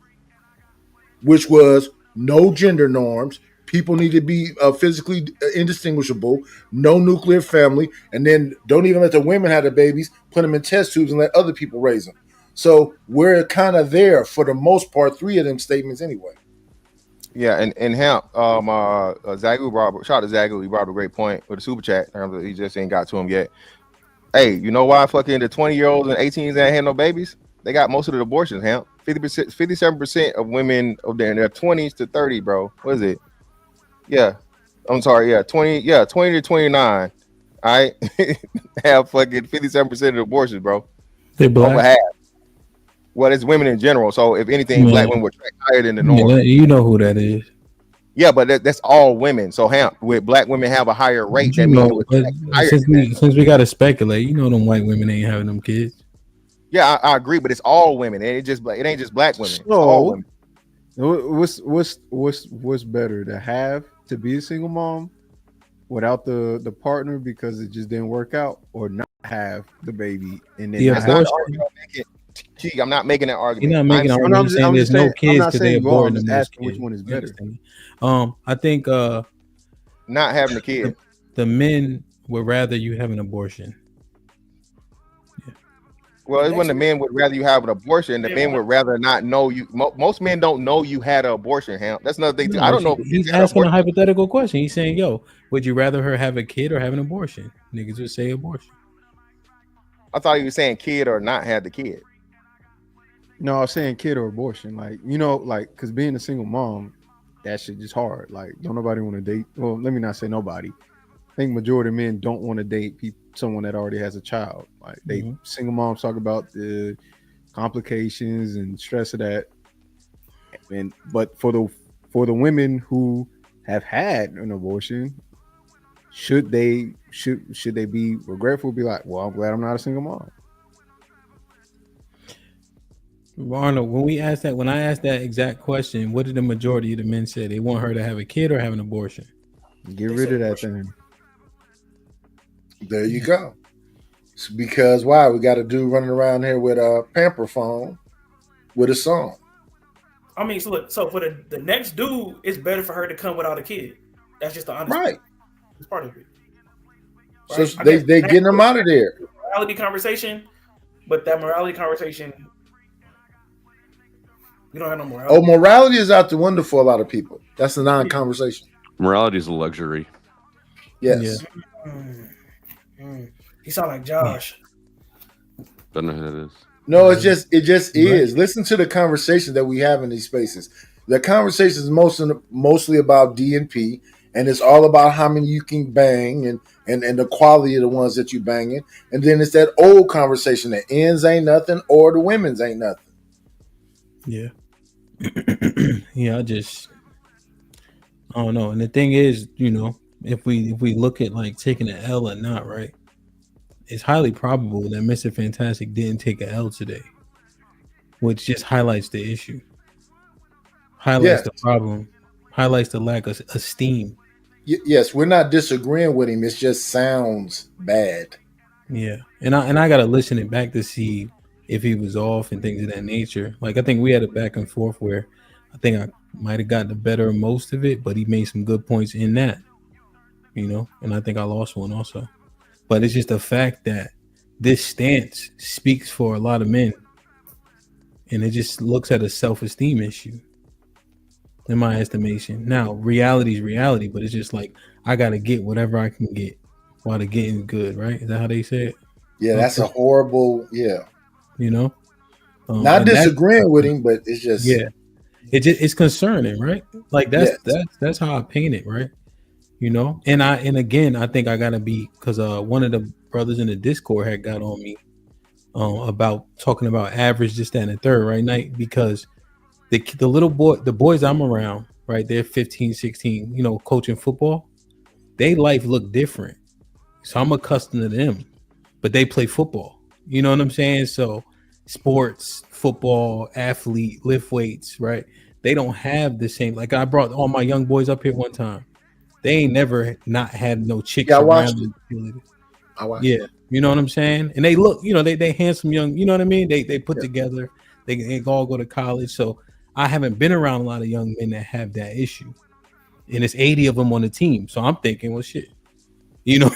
which was no gender norms. People need to be physically indistinguishable, no nuclear family, and then don't even let the women have the babies, put them in test tubes and let other people raise them. So we're kind of there for the most part, 3 of them statements anyway. Yeah, and Hemp, Zagu brought, shout out to Zagu, he brought up a great point with the super chat. He just ain't got to him yet. Hey, you know why fucking the 20-year-olds and 18s ain't had no babies? They got most of the abortions, Hemp. 57% of women of their 20s to 30, bro. What is it? Yeah. I'm sorry, 20 to 29. All right. Have fucking 57% of the abortions, bro. They black. Over half. Well, it's women in general. So if anything, black women would track higher than the norm. You know who that is. Yeah, but that's all women. So with black women have a higher rate, You that means it know, would but higher since than that. we gotta speculate, you know, them white women ain't having them kids. Yeah, I agree, but it's all women. It ain't just black women. It's all So women. what's better to be a single mom without the partner because it just didn't work out, or not have the baby and then The not That's not have the argument I'm making. Gee, I'm not making that You're argument. not I'm making an saying argument. You're saying I'm there's just no saying I'm kids not because they saying you are. I'm aborting the just most asking which kids. one is I better. understand. I think not having a kid. the men would rather you have an abortion. Well, it's when the men would rather you have an abortion. The men would rather not know you. Most men don't know you had an abortion. Ham. That's another thing too. I No, don't know if he's had an asking a abortion. hypothetical question. He's saying, "Yo, would you rather her have a kid or have an abortion?" Niggas would say abortion. I thought you were saying kid or not have the kid. No, I was saying kid or abortion. Like, you know, like, because being a single mom, that shit just hard. Like, don't nobody want to date. Well, let me not say nobody. I think majority of men don't want to date someone that already has a child. Like, single moms talk about the complications and stress of that. But for the women who have had an abortion, should they be regretful? Be like, well, I'm glad I'm not a single mom. Arnold, when I asked that exact question, what did the majority of the men say? They want her to have a kid or have an abortion? Get rid of that thing. There you go. It's because why we got a dude running around here with a pamper phone with a song. I mean, so for the next dude, it's better for her to come without a kid. That's just the honest right. It's part of it. Right? So they getting them out of there. Morality conversation, but that morality conversation, we don't have no morality. Oh, morality is out the window for a lot of people. That's a non-conversation. Morality is a luxury. Yes. Yeah. He sound like Josh. Don't know who that is. No, it just is. Listen to the conversation that we have in these spaces. The conversation is mostly about DNP, and it's all about how many you can bang and the quality of the ones that you banging. And then it's that old conversation that ends ain't nothing or the women's ain't nothing. Yeah. Yeah, I don't know. And the thing is, you know, if we look at like taking an L or not, right? It's highly probable that Mr. Fantastic didn't take an L today, which just highlights the issue, highlights the problem, highlights the lack of esteem. Yes, we're not disagreeing with him. It just sounds bad. Yeah, and I gotta listen it back to see if he was off and things of that nature. Like I think we had a back and forth where I think I might have gotten the better of most of it, but he made some good points in that, you know. And I think I lost one also. But it's just the fact that this stance speaks for a lot of men, and it just looks at a self-esteem issue, in my estimation. Now, reality is reality, but it's just like I gotta get whatever I can get while the getting's good, right? Is that how they say it? Yeah, that's a horrible. Yeah, you know, not disagreeing with him, but it's just it's concerning, right? Like that's how I paint it, right? You know, and again, I think I gotta be because one of the brothers in the Discord had got on me about talking about average this, that, and the third, right, Night? Because the boys I'm around, right, they're 15, 16, you know, coaching football, they life look different. So I'm accustomed to them, but they play football. You know what I'm saying? So sports, football, athlete, lift weights, right? They don't have the same. Like I brought all my young boys up here one time. They ain't never not had no chicks around them. I watched yeah, you know what I'm saying? And they look, you know, they handsome young, you know what I mean? They put together, they all go to college. So I haven't been around a lot of young men that have that issue. And it's 80 of them on the team. So I'm thinking, well, shit, you know,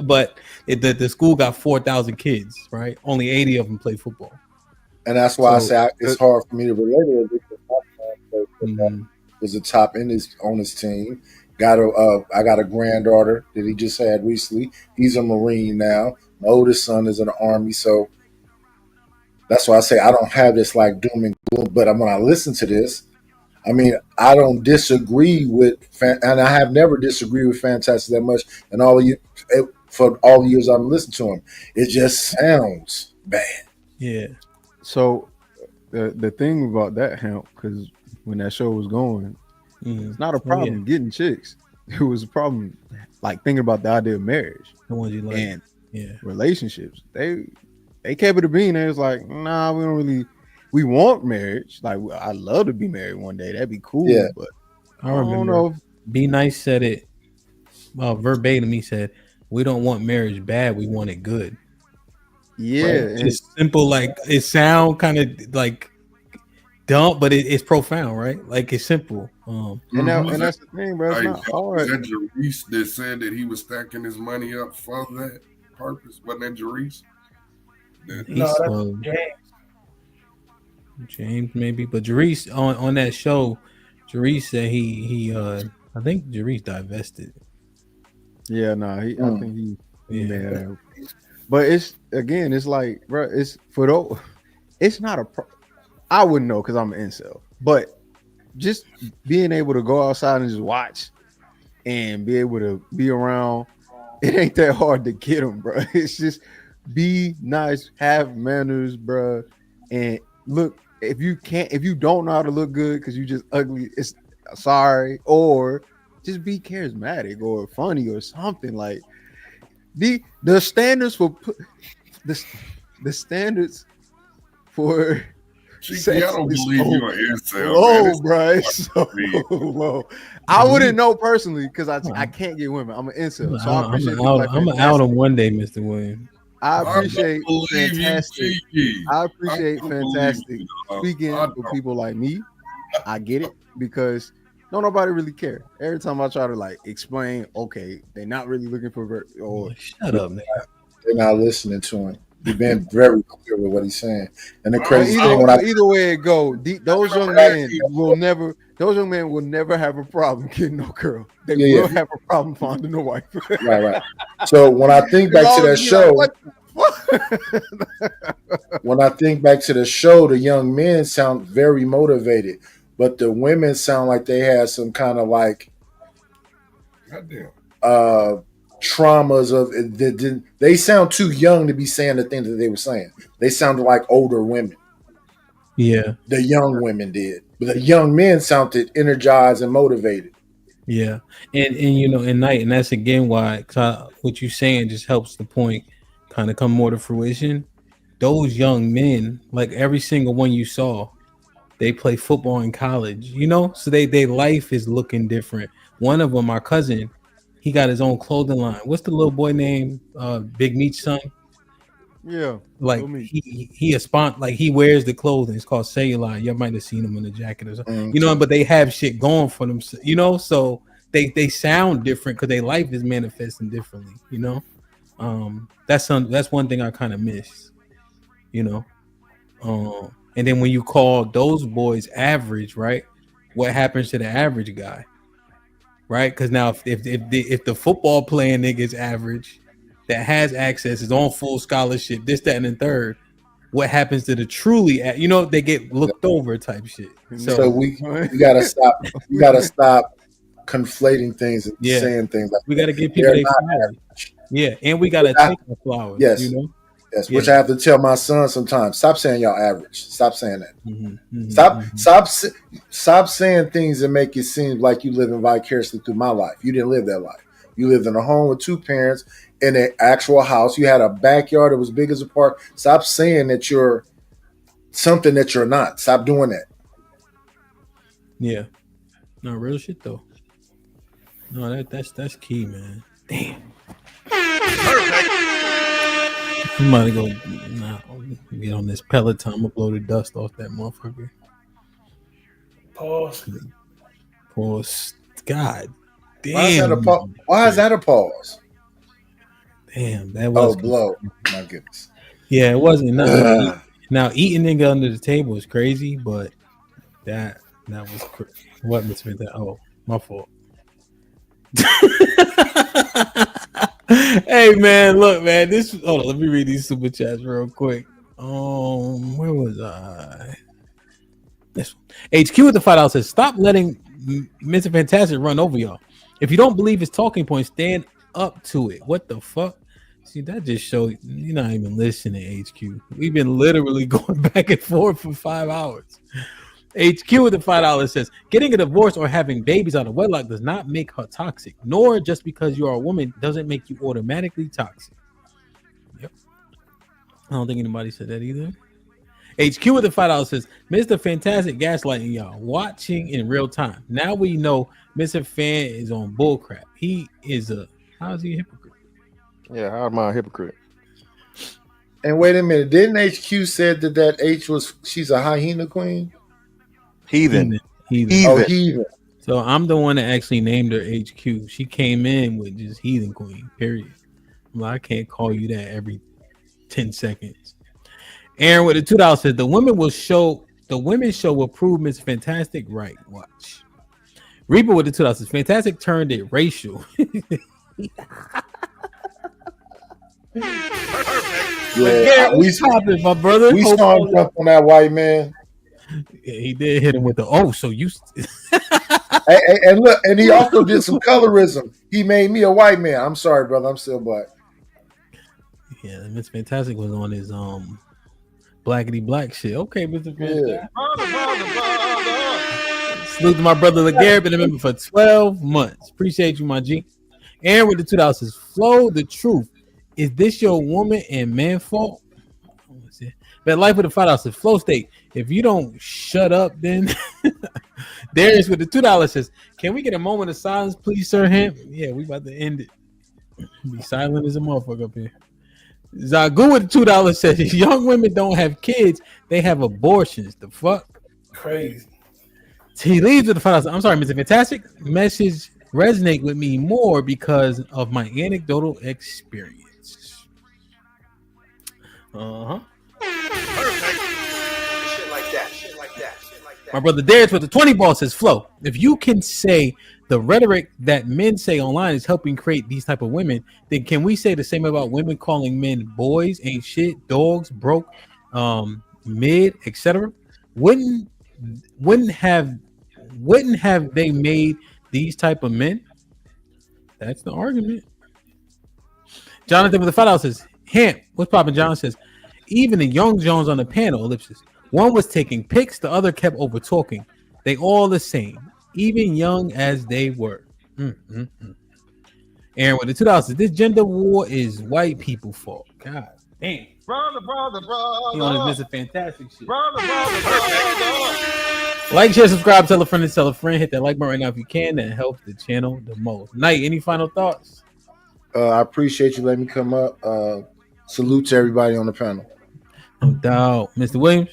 but the school got 4,000 kids, right? Only 80 of them play football. And that's why I say it's hard for me to relate to it because my son was a top on his team. I got a granddaughter that he just had recently. He's a Marine now. My oldest son is in the Army, so that's why I say I don't have this like doom and gloom. But when I listen to this, I mean, I don't disagree with, and I have never disagreed with Fantastic that much. And for all the years I've listened to him, it just sounds bad. Yeah. So the thing about that, Hemp, because when that show was going, Mm. It's not a Oh, yeah. problem getting chicks. It was a problem like thinking about the idea of marriage The ones you like. and Yeah. relationships. They kept it a bean. It was like, nah, we don't really. We want marriage. Like, I'd love to be married one day. That'd be cool. Yeah. But I don't remember. know. Be Nice said it verbatim. He said, "We don't want marriage bad. We want it good." Yeah, Right? and Just simple. Like it sound kind of like dumb, but it's profound, right? Like it's simple. and that's the thing, bro. It's Hey, not was hard. that Jerice that said that he was stacking his money up for that purpose? Wasn't that Jerice? He's James maybe, but Jerice on that show, Jerice said he I think Jerice divested. Yeah, no, I think he Yeah. made it. But it's again, it's like, bro, it's for those. It's not a. I wouldn't know because I'm an incel, but just being able to go outside and just watch and be able to be around, it ain't that hard to get them, bro. It's just be nice, have manners, bro, and look. If you don't know how to look good because you just ugly, it's sorry, or just be charismatic or funny or something like the standards for the standards for Cheeky, I don't believe you're an incel, low, man. bro. It's so low. I wouldn't know personally because I can't get women. I'm an incel, so I appreciate people like I'm gonna out him one day, Mr. Williams. I appreciate fantastic. you, I appreciate I don't believe fantastic you, dog. speaking I for don't. people like me. I get it because nobody really care. Every time I try to like explain, okay, they're not really looking for or shut up, man. They're not listening to him. He's been very clear with what he's saying. And the crazy thing, when either way it go, those young men will never. Those young men will never have a problem getting no girl. They will have a problem finding a wife. right. So when I think back to that show, when I think back to the show, the young men sound very motivated, but the women sound like they had some kind of like traumas of they sound too young to be saying the things that they were saying. They sounded like older women. Yeah. The young women did. But the young men sounded energized and motivated. Yeah. And you know, and that's again why what you're saying just helps the point kind of come more to fruition. Those young men, like every single one you saw, they play football in college, you know, so they life is looking different. One of them, our cousin, he got his own clothing line. What's the little boy name? Big Meat's son. Yeah, like he a sponsor, like he wears the clothing. It's called Cellular. You might have seen him in the jacket or something, you know. But they have shit going for them, you know. So they sound different because their life is manifesting differently, you know. That's one thing I kind of miss, you know. And then when you call those boys average, right? What happens to the average guy, right? Because now if the football playing nigga is average, that has access, is on full scholarship, this, that, and the third, what happens to the truly, you know, they get looked over type shit. So we gotta stop. We gotta stop conflating things and saying things like we gotta give people their flowers. Yeah, and we gotta take the flowers. Yes, you know. Yes, which I have to tell my son sometimes. Stop saying y'all average. Stop saying that. Stop saying things that make it seem like you living vicariously through my life. You didn't live that life. You lived in a home with two parents in an actual house. You had a backyard that was big as a park. Stop saying that you're something that you're not. Stop doing that. Yeah. No, real shit though. No, that's key, man. Damn. I'm about to go get on this Peloton. I'm gonna blow the dust off that motherfucker. Pause. God damn. Why is that a pause? Damn, that was blow. My goodness. Yeah, it wasn't nothing. Now eating nigga under the table is crazy, but that was what Miss Smith. Oh, my fault. Hey man, look, man. Hold on, let me read these super chats real quick. Where was I? This one. HQ with the $5 says, "Stop letting Mr. Fantastic run over y'all. If you don't believe his talking point, stand up to it." What the fuck? See, that just shows you're not even listening, HQ. We've been literally going back and forth for 5 hours. HQ with the $5 says, getting a divorce or having babies out of wedlock does not make her toxic, nor just because you are a woman doesn't make you automatically toxic. Yep. I don't think anybody said that either. HQ with the $5 says, Mr. Fantastic gaslighting y'all, watching in real time. Now we know Mr. Fan is on bullcrap. He is how is he a hypocrite? Yeah, how am I a hypocrite? And wait a minute, didn't HQ said that H she's a hyena queen? Heathen. Oh, heathen. So I'm the one that actually named her HQ. She came in with just heathen queen, period. Well, I can't call you that every 10 seconds. Aaron with the $2 says the women's show will prove Miss Fantastic right. Watch. Reaper with the $2 says Fantastic turned it racial. Yeah, we popping, my brother. We saw him jump on that white man. Yeah, he did hit him with the so you. And look, and he also did some colorism. He made me a white man. I'm sorry, brother. I'm still black. Yeah, Miss Fantastic was on his blackity black shit. Okay, Mr. Fantastic. Salute to my brother LeGarrette, been a member for 12 months. Appreciate you, my G. Aaron with the $2 says, Flow the truth. Is this your woman and man fault? But Life with the $5 says, Flow State. If you don't shut up, then Darius with the $2 says, can we get a moment of silence, please, Sir Ham? Yeah, we about to end it. Be silent as a motherfucker up here. Zagu with the $2 says, young women don't have kids, they have abortions. The fuck? Crazy. He leaves with the $5. I'm sorry, Mr. Fantastic. Message resonate with me more because of my anecdotal experience. Uh-huh. Perfect. Shit like that. My brother Darius with the 20 ball says, Flo, if you can say the rhetoric that men say online is helping create these type of women, then can we say the same about women calling men boys, ain't shit, dogs, broke, mid, etc.? Wouldn't have they made these type of men? That's the argument. Jonathan with the $5 says, Hamp, what's poppin'? John says, even the young Jones on the panel, ellipsis. One was taking pics, the other kept over talking. They all the same, even young as they were. Aaron with the $2 says, this gender war is white people fault. God damn. Brother. He on his Mr. Fantastic shit. Brother. Like, share, subscribe, tell a friend and tell a friend. Hit that like button right now if you can. That helps the channel the most. Knight, any final thoughts? I appreciate you letting me come up. Salute to everybody on the panel. No doubt. Mr. Williams?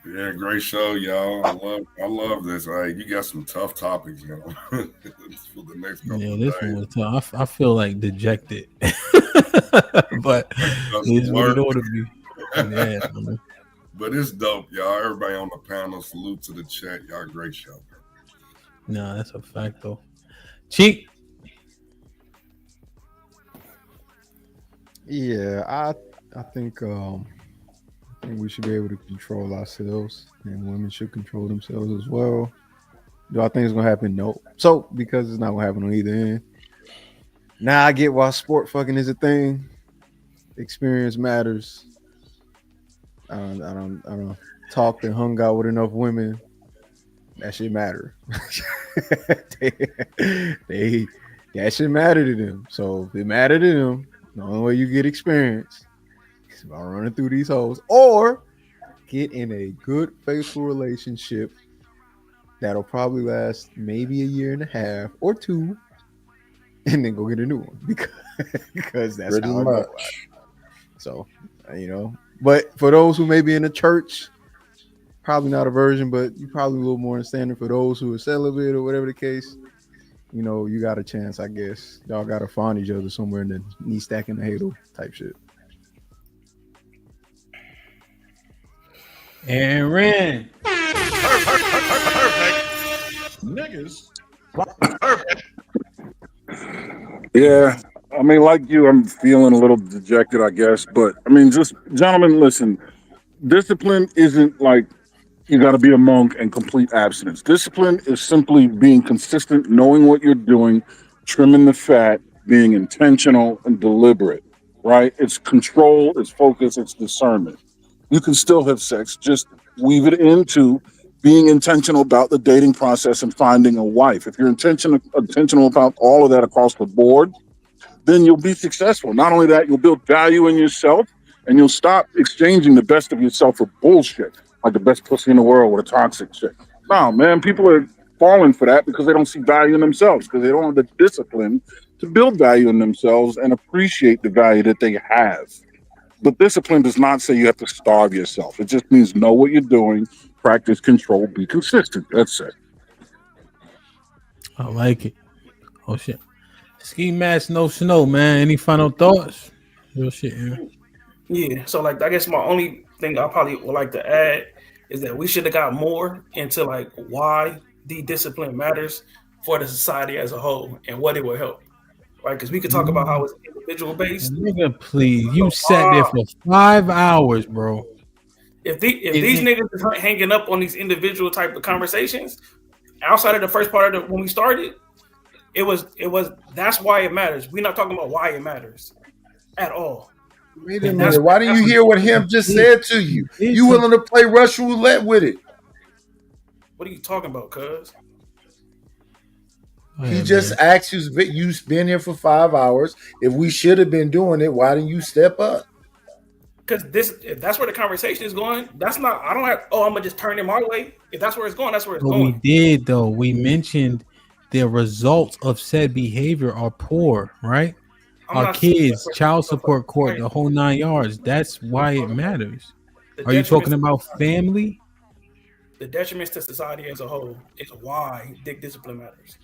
Yeah, great show, y'all. I love this. You got some tough topics, you know, for the next couple Yeah, of this days. one was tough. I feel like dejected, but it's what it ought to be. Yeah, man. But it's dope, y'all. Everybody on the panel, salute to the chat. Y'all, great show. No, that's a fact, though. Cheap. Yeah, I think we should be able to control ourselves, and women should control themselves as well. Do I think it's gonna happen? No. So because it's not gonna happen on either end. Now I get why sport fucking is a thing. Experience matters. I don't talked and hung out with enough women. That shit matter. they that shit matter to them. So if it matter to them, the only way you get experience is by running through these hoes or get in a good, faithful relationship that'll probably last maybe a year and a half or two, and then go get a new one because that's Pretty how much. it goes. So, but for those who may be in the church, probably not a virgin, but you probably a little more understanding for those who are celibate or whatever the case. You got a chance, I guess. Y'all got to find each other somewhere in the knee stacking the halo type shit. Aaron. Perfect. Niggas. Perfect. Yeah. I mean, like you, I'm feeling a little dejected, I guess. But, I mean, just, gentlemen, listen. Discipline isn't like you got to be a monk and complete abstinence. Discipline is simply being consistent, knowing what you're doing, trimming the fat, being intentional and deliberate, right? It's control, it's focus, it's discernment. You can still have sex. Just weave it into being intentional about the dating process and finding a wife. If you're intentional about all of that across the board, then you'll be successful. Not only that, you'll build value in yourself and you'll stop exchanging the best of yourself for bullshit, like the best pussy in the world with a toxic chick. No, man, people are falling for that because they don't see value in themselves, because they don't have the discipline to build value in themselves and appreciate the value that they have. But discipline does not say you have to starve yourself. It just means know what you're doing, practice, control, be consistent. That's it. I like it. Oh shit. Ski mask, no snow, man. Any final thoughts? Real shit, yeah. Yeah. So like, I guess my only thing I probably would like to add is that we should have got more into like why the discipline matters for the society as a whole and what it will help. Right? Because we could talk about how it's individual based. Nigga, please. You sat there for 5 hours, bro. If these niggas is hanging up on these individual type of conversations outside of the first part of when we started, it was that's why it matters. We're not talking about why it matters at all. Wait a minute. Why didn't you hear what him just said to you? You willing to play Russian roulette with it? What are you talking about, cuz? He just asked you. You've been here for 5 hours. If we should have been doing it, why didn't you step up? Because if that's where the conversation is going, that's not. I don't have. Oh, I'm gonna just turn it my way. If that's where it's going, that's where it's What going. we did though, we mentioned the results of said behavior are poor, right? Our kids, child support court, the whole 9 yards. That's why it matters. Are you talking about family? The detriments to society as a whole is why dick discipline matters.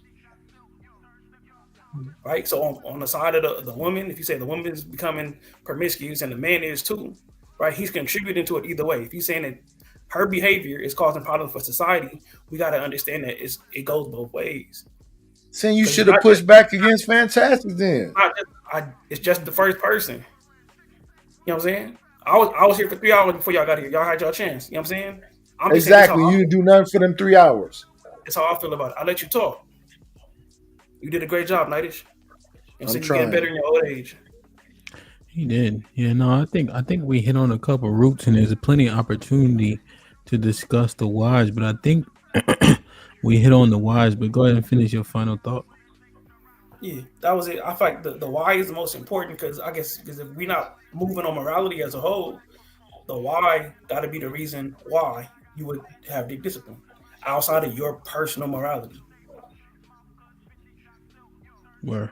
Right? So on the side of the woman, if you say the woman is becoming promiscuous and the man is too, right? He's contributing to it either way. If you're saying that her behavior is causing problems for society, we got to understand that it goes both ways. Saying you should have pushed back against Fantastic then. It's just the first person. You know what I'm saying? I was here for 3 hours before y'all got here. Y'all had your chance. You know what I'm saying? Exactly. You didn't do nothing for them 3 hours. That's how I feel about it. I let you talk. You did a great job, Nightish. I'm you're trying. getting better in your old age. He did. Yeah, no, I think we hit on a couple roots, and there's plenty of opportunity to discuss the whys, but I think we hit on the whys. But go ahead and finish your final thought. Yeah, that was it. I feel like the why is the most important because if we're not moving on morality as a whole, the why got to be the reason why you would have dick discipline outside of your personal morality. Where?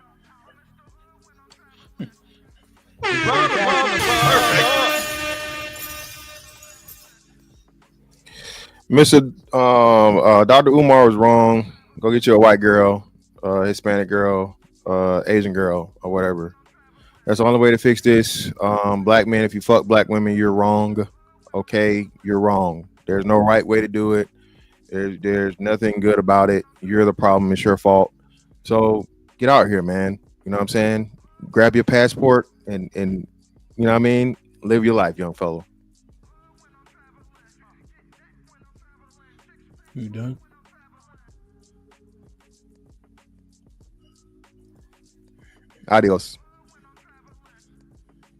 Mr. Dr. Umar was wrong. Go get you a white girl, Hispanic girl, Asian girl, or whatever. That's the only way to fix this. Black men, if you fuck black women, you're wrong. Okay, you're wrong. There's no right way to do it. There's nothing good about it. You're the problem. It's your fault. So get out here, man. You know what I'm saying? Grab your passport and you know what I mean? Live your life, young fellow. You done? Adios.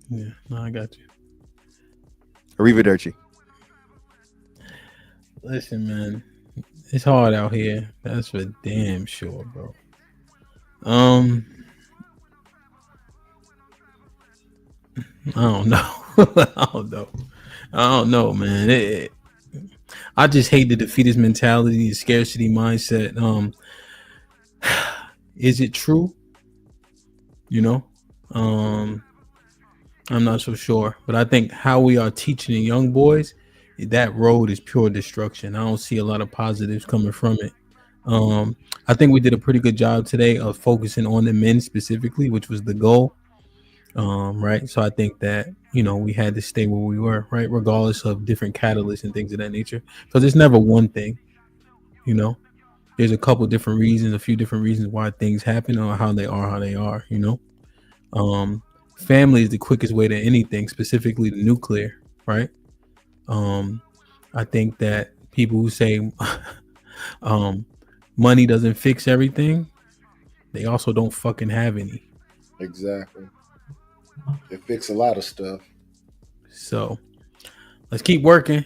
Yeah, no, I got you. Arrivederci. Listen, man, it's hard out here. That's for damn sure, bro. I don't know. I don't know, man. I just hate the defeatist mentality, the scarcity mindset. Is it true? You know, I'm not so sure, but I think how we are teaching the young boys, that road is pure destruction. I don't see a lot of positives coming from it. I think we did a pretty good job today of focusing on the men specifically, which was the goal. Right. So I think that, you know, we had to stay where we were, right, regardless of different catalysts and things of that nature, because there's never one thing. You know, there's a couple different reasons, a few different reasons why things happen or how they are, you know. Family is the quickest way to anything, specifically the nuclear, right? I think that people who say money doesn't fix everything, they also don't fucking have any. Exactly. It fixes a lot of stuff. So Let's keep working.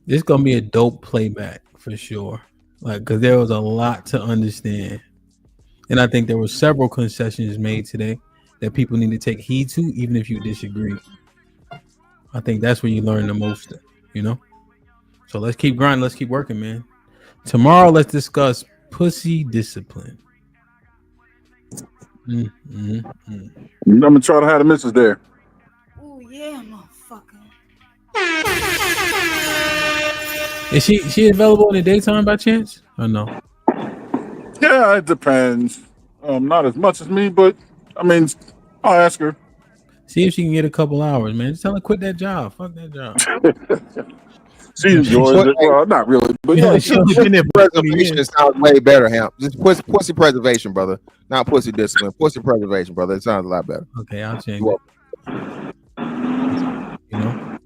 This gonna be a dope playback for sure. Like, because there was a lot to understand, and I think there were several concessions made today that people need to take heed to, even if you disagree. I think that's where you learn the most, you know. So let's keep grinding. Let's keep working, man. Tomorrow, let's discuss pussy discipline. I'm gonna try to have the missus there. Oh yeah, motherfucker. Is she available in the daytime by chance or no? Yeah, it depends. Not as much as me, but I mean, I'll ask her. See if she can get a couple hours, man. Just tell her quit that job. Fuck that job. She enjoys it. Well, not really, but yeah, preservation sounds way better, Hamp. Just pussy preservation, brother. Not pussy discipline. Pussy preservation, brother. It sounds a lot better. Okay, I'll change it. You know,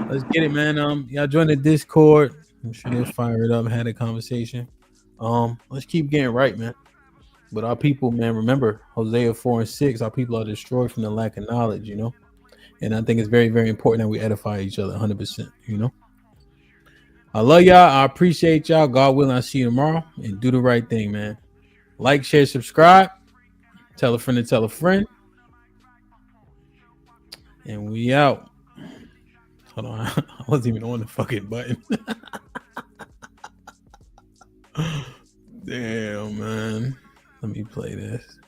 let's get it, man. Y'all join the Discord. I'm sure they'll fire it up, had a conversation. Let's keep getting right, man. But our people, man, remember Hosea 4:6. Our people are destroyed from the lack of knowledge, you know. And I think it's very, very important that we edify each other 100%, you know. I love y'all. I appreciate y'all. God willing, I'll see you tomorrow. And do the right thing, man. Like, share, subscribe. Tell a friend to tell a friend. And we out. Hold on. I wasn't even on the fucking button. Damn, man. Let me play this.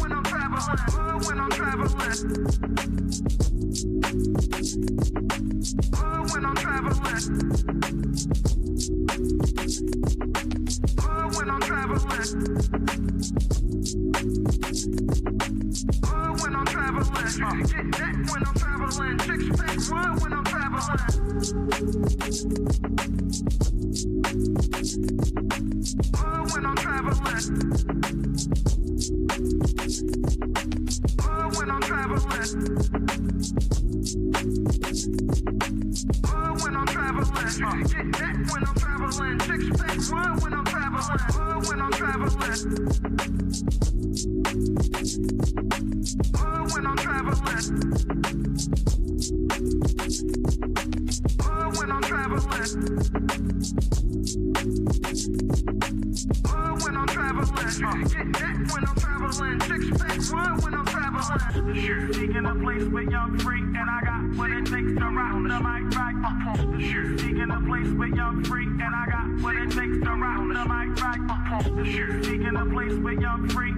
When I'm Seeking a place with young free, and I got what it takes to rock the mic right. Seeking a place with young free, and I got what it takes to rock the mic right. Seeking a place with young free.